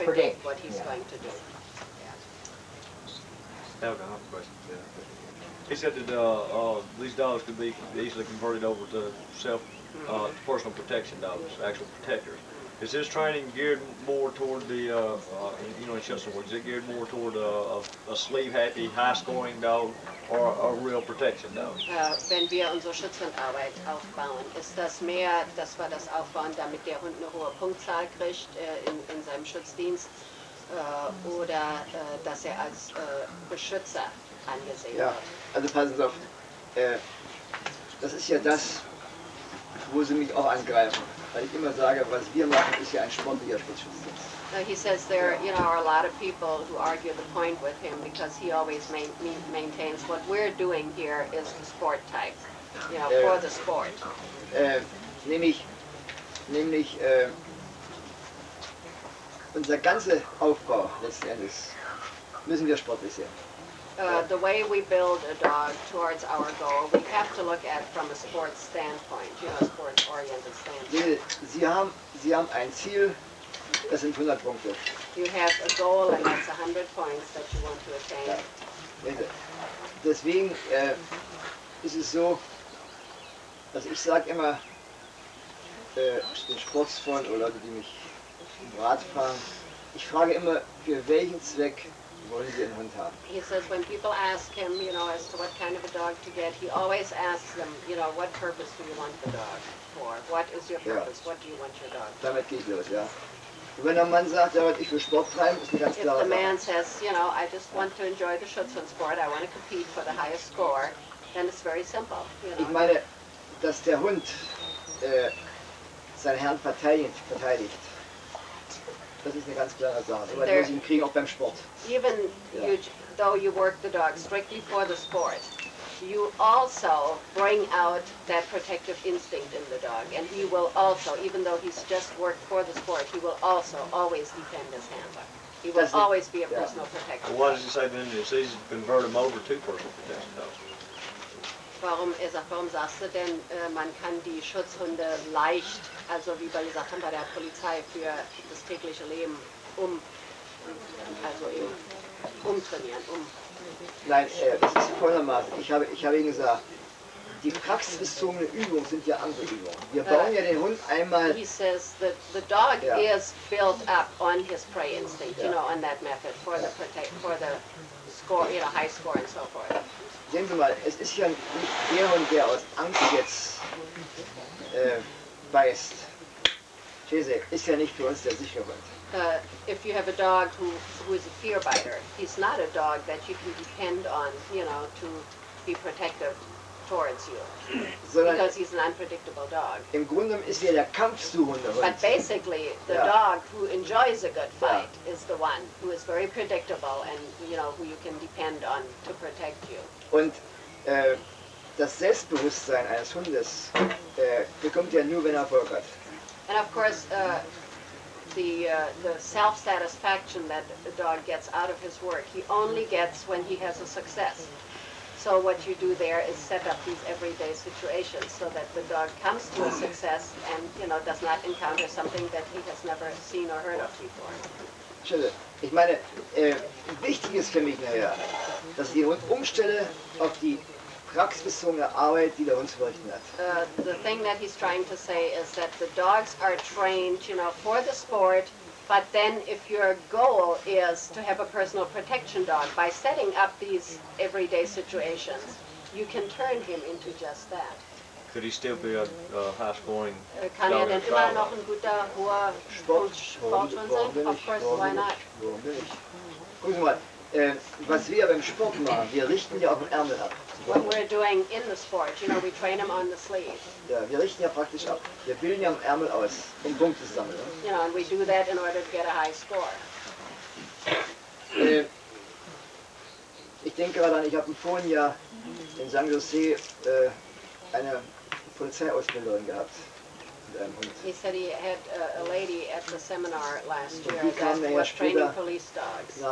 predict what he's Yeah. going to do. Helga, I have a question. He said that these dogs could be easily converted over to personal protection dogs, actual protectors. Is his training geared more toward the, in Schutzhund work, is it geared more toward a sleeve-happy, high-scoring dog or a real protection dog? Wenn wir unsere Schutzhundarbeit aufbauen, ist das mehr, dass wir das aufbauen, damit der Hund eine hohe Punktzahl kriegt in seinem Schutzdienst oder dass er als Beschützer angesehen Ja, wird? also passen Sie auf, das ist ja das, wo Sie mich auch angreifen. Weil ich immer sage, was wir machen, ist ja ein sportlicher Schutzdienst. He says there, you know, are a lot of people who argue the point with him because he always maintains what we're doing here is the sport type, you know, for the sport. Nämlich unser ganzer Aufbau letzten Endes müssen wir sportlich sehen. The way we build a dog towards our goal, we have to look at from a sports standpoint, you know, sports-oriented standpoint. Sie haben ein Ziel, das sind 100 Punkte. You have a goal and that's 100 points that you want to attain. Deswegen ist es so, also ich sage immer den Sportsfreunden oder Leute, die mich im Rad fahren, ich frage immer, für welchen Zweck wollen Sie einen Hund haben? He says when people ask him, you know, as to what kind of a dog to get, he always asks them, you know, what purpose do you want the dog for? What is your purpose? What do you want your dog for? Damit gehe ich los, ja. Und wenn ein Mann sagt, ja, ich will Sport treiben, ist eine ganz If klare the man Sache. says, you know, I just want to enjoy the Schutzhund sport, I want to compete for the highest score, then it's very simple, you Ich know. meine, dass der Hund seinen Herrn verteidigt, das ist eine ganz klare Sache. So weit muss ich ihn kriegen, auch beim Sport. Even though you work the dog strictly for the sport, you also bring out that protective instinct in the dog, and he will also, even though he's just worked for the sport, he will also always defend his handler. He will always be a personal protector. Why does he say then it's easy to convert them over to personal protection dogs? Warum sagst du denn, man kann die Schutzhunde leicht, also wie wir gesagt haben bei der Polizei, für das tägliche Leben umtrainieren? Nein, es ist folgendermaßen. Ich habe Ihnen gesagt, die praxisbezogene Übung sind ja andere Übungen. Wir bauen ja den Hund einmal. He says that the dog Ja. is built up on his prey instinct, you Ja. know, on that method for the score, you know, high score and so forth. Sehen Sie mal, es ist ja nicht der Hund, der aus Angst jetzt beißt. Chesek ist ja nicht für uns der sichere Hund. If you have a dog who is a fear biter, he's not a dog that you can depend on, you know, to be protective towards you, Sondern because he's an unpredictable dog. im Grunde genommen ist er der kampfsuchende Hund. But basically, the Ja. dog who enjoys a good fight is the one who is very predictable and, you know, who you can depend on to protect you. Und das Selbstbewusstsein eines Hundes bekommt er nur, wenn er Erfolg hat. And of course, the self-satisfaction that the dog gets out of his work, he only gets when he has a success. So what you do there is set up these everyday situations so that the dog comes to a success and, you know, does not encounter something that he has never seen or heard of before. Schade. Ich meine, wichtig ist für mich nachher, dass ich den Hund umstelle auf die praxisbezogene Arbeit, die der Hund zu verrichten hat. The thing that he's trying to say is that the dogs are trained, you know, for the sport, but then if your goal is to have a personal protection dog, by setting up these everyday situations, you can turn him into just that. Could he still be a high-scoring Kann er dog denn in immer trial? noch ein guter, hoher Sportschwanz sein? Of course, why not? Warum denn nicht? Gucken Sie mal, was wir beim Sport machen, wir richten ja auf den Ärmel ab. What we're doing in the sport, you know, we train him on the sleeve. Ja, wir richten ja praktisch ab. Wir bilden ja am Ärmel aus, um Punkte zu sammeln. You know, and we do that in order to get a high score. Ich denke daran, ich habe im vorigen Jahr in San Jose eine Polizeiausbilderin gehabt mit einem Hund. He said he had a lady at the seminar last year die kam that nachher was training später police dogs.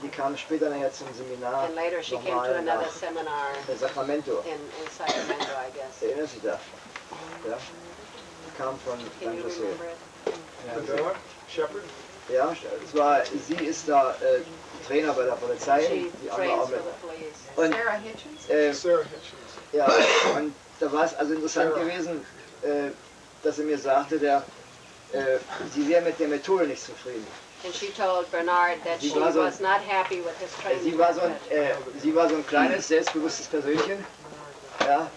Die kam später nachher zum Seminar And later she came to nochmal another nach seminar Sacramento. in Sacramento, I guess. Erinnern Sie sich da? Ja? Kam von Can San you Jose. remember it? The dog, Shepherd? Ja, sie ist da Trainer bei der Polizei. She Die andere trains auch for mit. the police. Und, Sarah Hitchens? Sarah Hitchens. ja, und da war es also interessant gewesen, dass er mir sagte, sie wäre mit der Methode nicht zufrieden. And she told Bernard that she war so- was not happy with his training Sie war so method. ein kleines, selbstbewusstes Persönchen. Ja.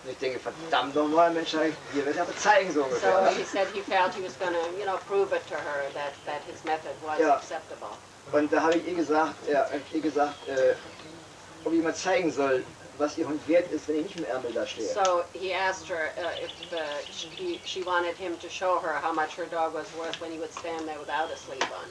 Und ich denke, verdammt nochmal, Mensch, hier wird aber zeigen so So ungefähr. he said he felt he was going to, you know, prove it to her that his method was Ja. acceptable. Und da habe ich ihr gesagt, ob ich mal zeigen soll, was ihr Hund wert ist, wenn ich nicht im Ärmel da stehe. So he asked her if she wanted him to show her how much her dog was worth when he would stand there without a sleeve on.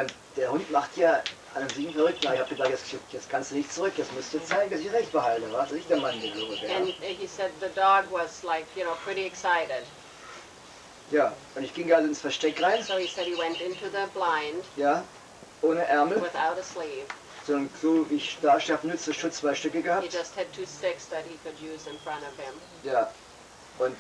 Und der Hund macht ja an einem Siegen verrückt. Ich habe gedacht, jetzt kannst du nicht zurück, jetzt musst du zeigen, dass ich recht behalte. Was ist der Mann der so And he said the dog was like, you know, pretty excited. Ja, und ich ging also ins Versteck rein, So he said he went into the blind ja, ohne Ärmel, without a sleeve. so wie ich da stand, nütze Schutz 2 Stücke He gehabt. just had 2 sticks that he could use in front of him. Ja, und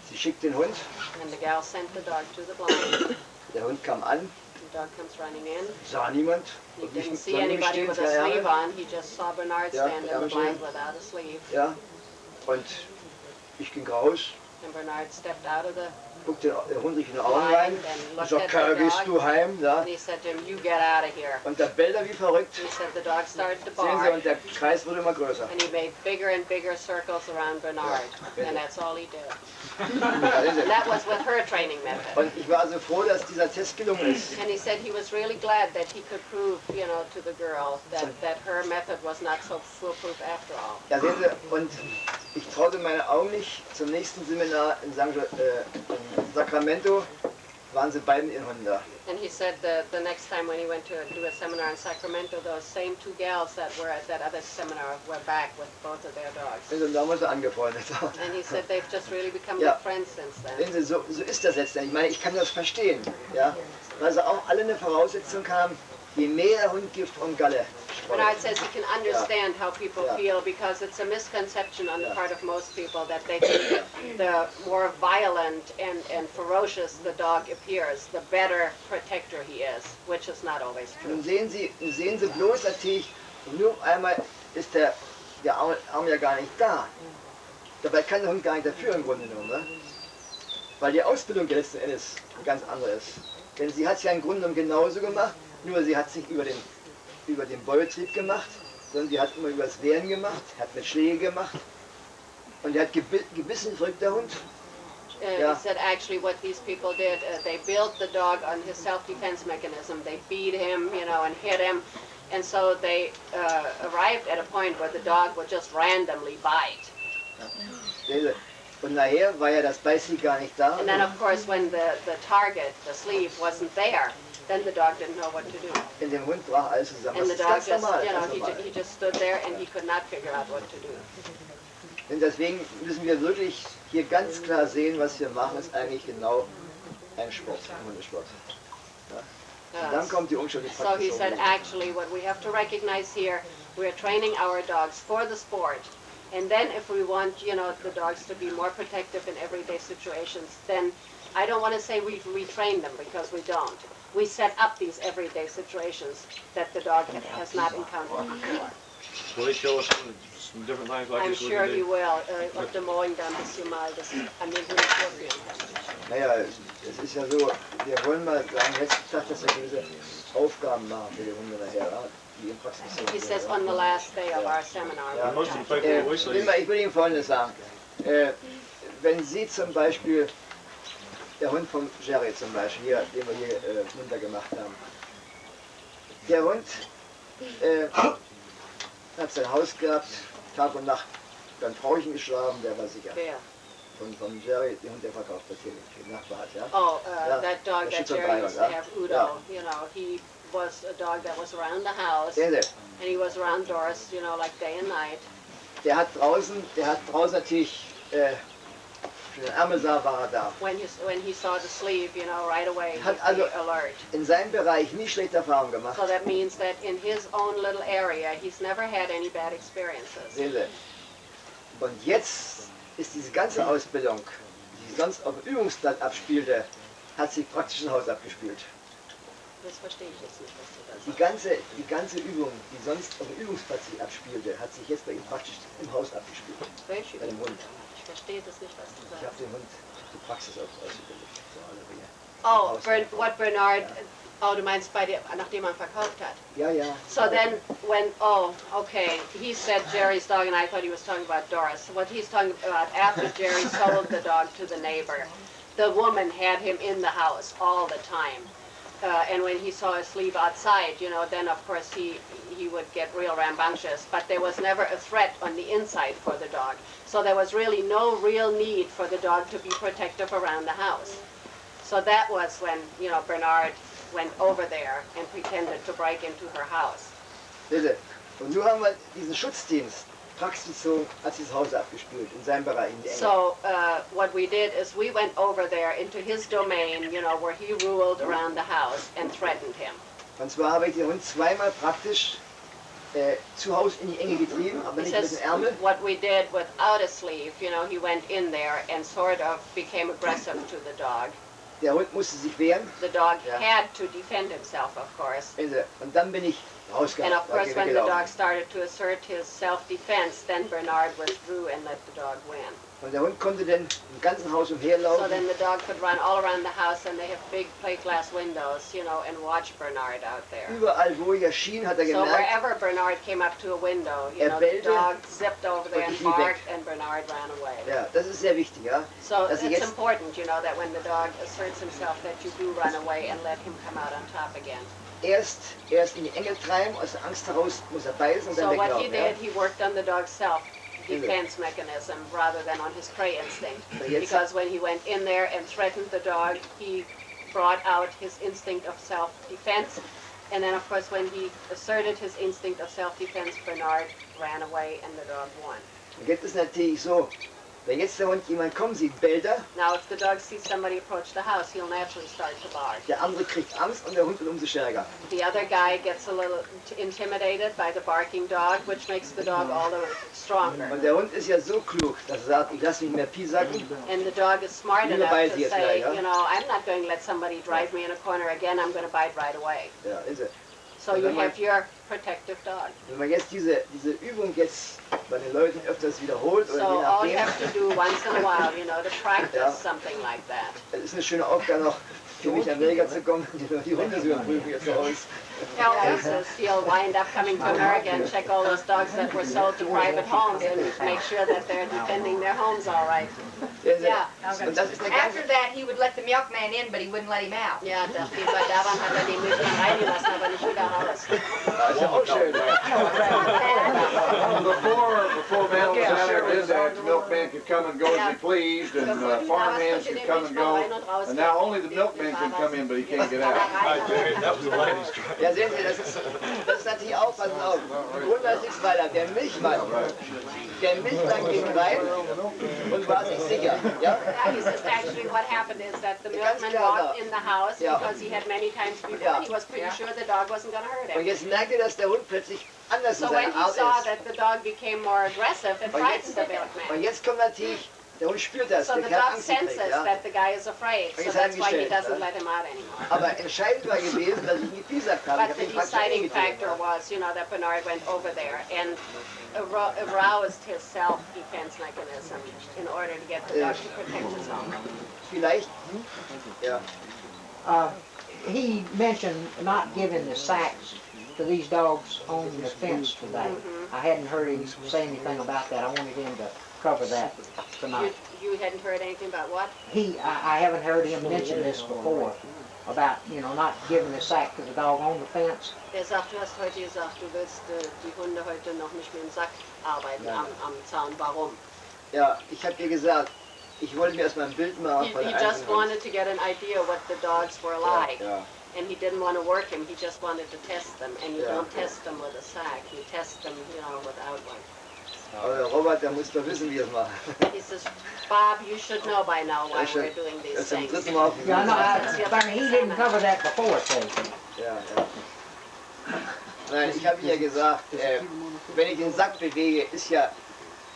sie schickt den Hund, And the gal sent the dog to the blind. der Hund kam an, The dog comes running in. sah niemand, He und ich didn't mit see Sonnen anybody stehen, with a keine sleeve Ärmel, on. He just saw Bernard Ja, stand in the Ärmel blind stehen. without a sleeve. ja, und ich ging raus, And Bernard stepped out of the guckte der Hund sich in die Augen rein, blind and ich looked sag, at Karl, the gehst dog. du heim, ja, And he said to him, "You get out of here." und da bellt er wie verrückt, He said the dog started to sehen Sie, bark. und der Kreis wurde immer größer. And he made bigger and bigger circles around Bernard. And that's all he did. Da ist And er. that was with her training method. Und ich war also froh, dass dieser Test gelungen ist. And he said he was really glad that he could prove, you know, to the girl that her method was not so foolproof after all. Ja, sehen Sie, und ich traute meine Augen nicht. Zum nächsten Seminar in Sacramento waren sie beiden in Hunden da. And he said the next time when he went to do a seminar in Sacramento, those same 2 gals that were at that other seminar were back with both of their dogs. Und da haben wir angefreundet. And he said they've just really become Ja. good friends since then. Sehen Sie, so ist das jetzt. Ich meine, ich kann das verstehen. Ja? Weil sie auch alle eine Voraussetzung haben, je mehr Hund Gift und Galle Bernard says he can understand how people Yeah. feel because it's a misconception on the part of most people that they think the more violent and ferocious the dog appears, the better protector he is, which is not always true. Nun sehen Sie bloß natürlich, nur einmal ist der der Arm ja gar nicht da. Dabei kann der Hund gar nicht dafür im Grunde genommen, ne? Weil die Ausbildung letzten Endes ganz andere ist. Denn sie hat es ja im Grunde genommen genauso gemacht, nur sie hat sich über den Beubetrieb gemacht, sondern sie hat immer über das Wehren gemacht, hat mit Schläge gemacht und die hat gebissen, verrückt der Hund. He said actually what these people did, they built the dog on his self-defense mechanism. They beat him, you know, and hit him. And so they arrived at a point where the dog would just randomly bite. Und nachher war ja das Beißen gar nicht da. And then of course when the target, the sleeve, wasn't there, then the dog didn't know what to do. In dem Hund brach alles zusammen. And Das the ist dog ganz just, normal. you know, Ganz normal. he just stood there and he could not figure out what to do. Und deswegen müssen wir wirklich hier ganz klar sehen, was wir machen, ist eigentlich genau ein Sport, ein Hundesport. Ja? Und dann kommt die Umschulung. So he said, actually, what we have to recognize here, we are training our dogs for the sport. And then if we want, you know, the dogs to be more protective in everyday situations, then I don't want to say we retrain them, because we don't. We set up these everyday situations that the dog has not encountered before. Will he show us some different things like I'm this? sure he will. Auf der Mowing dann bis wir mal das an den Hund vorführen. Naja, es ist ja so, wir wollen mal sagen, jetzt sagt, dass wir gewisse Aufgaben machen für die Hunde nachher, ja, die in Praxis sind. He says on the last day of our seminar. Ja. Most of the people we see. Ich will Ihnen Folgendes sagen. Wenn Sie zum Beispiel, der Hund von Jerry zum Beispiel, hier, den wir hier runtergemacht haben, der Hund hat sein Haus gehabt, Tag und Nacht, dann Frauchen geschlagen, der war sicher. Wer? Von Jerry, den Hund, der verkauft hat, hier den Nachbar hat, ja. Oh, Ja, that dog der that Jerry used to Schützenbreiter, have, ja. Udo, Ja. you know, he was a dog that was around the house, Der, and he was around Doris, you know, like day and night. der hat draußen natürlich, für den Ärmel sah, war er da. When he saw the sleeve, you know, right away, Hat he'd be also alert. in seinem Bereich nie schlechte Erfahrungen gemacht. So that means that in his own little area, he's never had any bad experiences. Sehen Sie. Und jetzt ist diese ganze Ausbildung, die sonst auf dem Übungsplatz abspielte, hat sich praktisch im Haus abgespielt. Das verstehe ich jetzt nicht, was du da sagst. Die ganze Übung, die sonst auf dem Übungsplatz sich abspielte, hat sich jetzt bei ihm praktisch im Haus abgespielt. Welche Bei dem Hund. Ich verstehe das nicht, was du Ich habe sagst. den Hund die Praxis ausgebildet. So alle Dinge. Oh, Im Haus. what Bernard, oh, du meinst nachdem man verkauft hat. Ja, ja. So then, okay, he said Jerry's dog, and I thought he was talking about Doris. So what he's talking about, after Jerry sold the dog to the neighbor, the woman had him in the house all the time. And when he saw us leave outside, you know, then of course he would get real rambunctious. But there was never a threat on the inside for the dog. So there was really no real need for the dog to be protective around the house. So that was when, you know, Bernard went over there and pretended to break into her house. Bitte. Und nun haben wir diesen Schutzdienst praxisbezogen, hat sich das Haus abgespielt, in seinem Bereich, in die Enge. So what we did is we went over there into his domain, you know, where he ruled around the house and threatened him. Und zwar habe ich den Hund zweimal praktisch zu Hause in die Enge getrieben, aber He nicht mit says dem Ärmel. what we did without a sleeve, you know, he went in there and sort of became aggressive to the dog. Der Hund musste sich wehren. The dog Ja. had to defend himself, of course. Und dann bin ich rausgegangen. And of course, when the Weggelaufen. dog started to assert his self-defense, then Bernard withdrew and let the dog win. Und der Hund konnte dann im ganzen Haus So umherlaufen. then the dog could run all around the house, and they have big plate glass windows, you know, and watch Bernard out there. Überall, wo ich erschien, hat er So gemerkt, wherever Bernard came up to a window, you know, the bellte dog zipped over there und and ich lief weg. barked, and Bernard ran away. ja, das ist sehr wichtig, ja. So dass ich it's jetzt important, you know, that when the dog asserts himself, that you do run away and let him come out on top again. erst in die Enge treiben, aus der Angst heraus muss er beißen und dann So what he weglaufen. Ja. did, he worked on the dog's self-defense mechanism rather than on his prey instinct. So jetzt Because when he went in there and threatened the dog, he brought out his instinct of self-defense. And then, of course, when he asserted his instinct of self-defense, Bernard ran away and the dog won. Jetzt ist natürlich so, wenn jetzt der Hund jemand kommen sieht, bellt er, Now, if the dog sees somebody approach the house, he'll naturally start to bark. der andere kriegt Angst und der Hund wird umso stärker. The other guy gets a little intimidated by the barking dog, which makes the dog all the stronger. Und der Hund ist ja so klug, dass er sagt, ich lasse mich mehr piesacken. And the dog is smart Lieber enough beiß to ich jetzt say, gleich, ja? you know, I'm not going to let somebody drive me in a corner again, I'm going to bite right away. Ja, ist er. So you have your protective dog. Wenn wir jetzt diese Übung jetzt bei den Leuten öfters wiederholt oder So je all you nachdem. have to do once in a while, you know, to practice Ja. something like that. Es ist eine schöne Aufgabe noch für mich nach Amerika zu kommen, die Hunde zu überprüfen jetzt bei uns. Elvis is he'll wind up coming to America and check all those dogs that were sold to private homes and make sure that they're defending their homes all right. Ja. Und das ist After that, he would let the milkman in, but he wouldn't let him out. Ja, bei daran hat er die Milchmann reingelassen, aber nicht wieder raus. Das ist ja auch schön. Before Manel was out there did that, the milkman could come and go as he pleased, and farmhands could come and go. And now only the milkman can come in, but he can't get out. That was the ladies' truck. Ja, sehen Sie, das ist natürlich auch, passen auf. Wundert sich weiter, der Milchmann ging rein und war sich sicher. Ja? Yeah, he says actually what happened is that the milkman walked in the house because he had many times before. He was pretty sure the dog wasn't going to hurt Und him. jetzt merkte, dass der Hund plötzlich anders in So when seiner he Art saw ist. that the dog became more aggressive, it frightened the Und milkman. jetzt kommt natürlich, der Hund spürt das, So der the kann dog Angst senses kriegt, ja? that the guy is afraid, so that's why he doesn't let him out anymore. Aber entscheidend war gewesen, dass ich nicht gesagt habe. But the deciding factor was, you know, that Bernard went over there and aroused his self-defense mechanism in order to get the dog to protect his home. Vielleicht, ja. He mentioned not giving the sacks to these dogs on the fence today. I hadn't heard him say anything about that. I wanted him to cover that tonight. You hadn't heard anything about what? I haven't heard him mention this before, about, you know, not giving the sack to the dog on the fence. Sagt, du hast heute gesagt, du willst die Hunde heute noch nicht mit dem Sack arbeiten am Zaun. Warum? Ja, ich habe dir gesagt, ich wollte mir erstmal ein Bild machen von He der just einzelnen. wanted to get an idea what the dogs were like. Ja. And he didn't want to work him, he just wanted to test them. And you Yeah. don't test them with a sack, you test them, you know, without one. Aber der Robert, der muss doch wissen, wie er es macht. He says, Bob, you should know by now why Er ist we're doing these zum things. dritten Mal auf dem Yeah, I know. Bild. I mean, he didn't cover that before, see. Ja, ja. Nein, ich habe ja gesagt, wenn ich den Sack bewege, ist ja,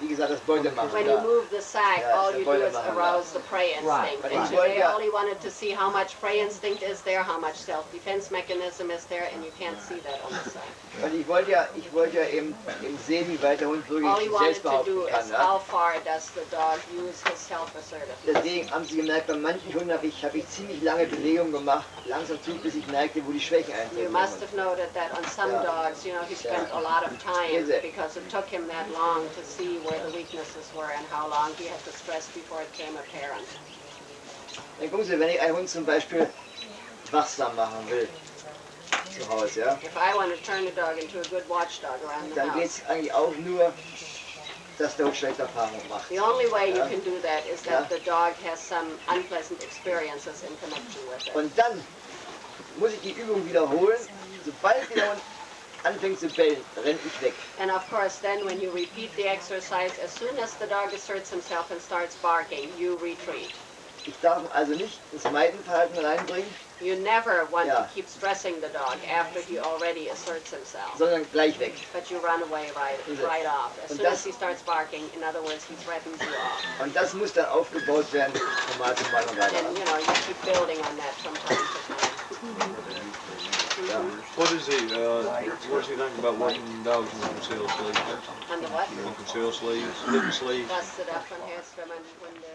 wie gesagt, das Beutemachen. When you move the sack, Yeah, all it's a you do is Beutemachen, arouse the prey Right, instinct. right. And Right. today, Yeah. all he wanted to see how much prey instinct is there, how much self-defense mechanism is there, and you can't see that on the sack. Und ich wollte ja eben sehen, wie weit der Hund All he wirklich wanted selbst to behaupten do kann. is Ja? how far does the dog use his self-assertiveness. Deswegen haben Sie gemerkt, bei manchen Hunden habe ich ziemlich lange Bewegungen gemacht, langsam zu, bis ich merkte, wo die Schwächen You eintreten. must have noted that on some Yeah. dogs, you know, he spent Yeah. a lot of time Is it? because it took him that long to see where the weaknesses were and how long he had to stress before it became apparent. Dann gucken Sie, wenn ich einen Hund zum Beispiel wachsam machen will, zu Hause, ja, If I want to turn a dog into a good watchdog around the dann geht house, es eigentlich auch nur, dass der Hund schlechte Erfahrungen macht. the only way you Ja. can do that is that the dog has some unpleasant experiences in connection with it. Und dann muss ich die Übung wiederholen, sobald der Hund anfängt zu bellen, rennt ich weg. And of course, then when you repeat the exercise, as soon as the dog asserts himself and starts barking, you retreat. Ich darf also nicht ins Meidenverhalten reinbringen, You never want Yeah. to keep stressing the dog after he already asserts himself. sondern gleich weg. But you run away Is it? right off. As And soon as that's- he starts barking, in other words, he threatens you off. Und das muss dann aufgebaut werden, von Mal zu Mal und weiter. And, you know, you keep building on that from time to time. What is what does he think about working dogs on concealed sleeves? On the what? On concealed sleeves, hidden sleeves? Was du davon hältst, wenn man Hunde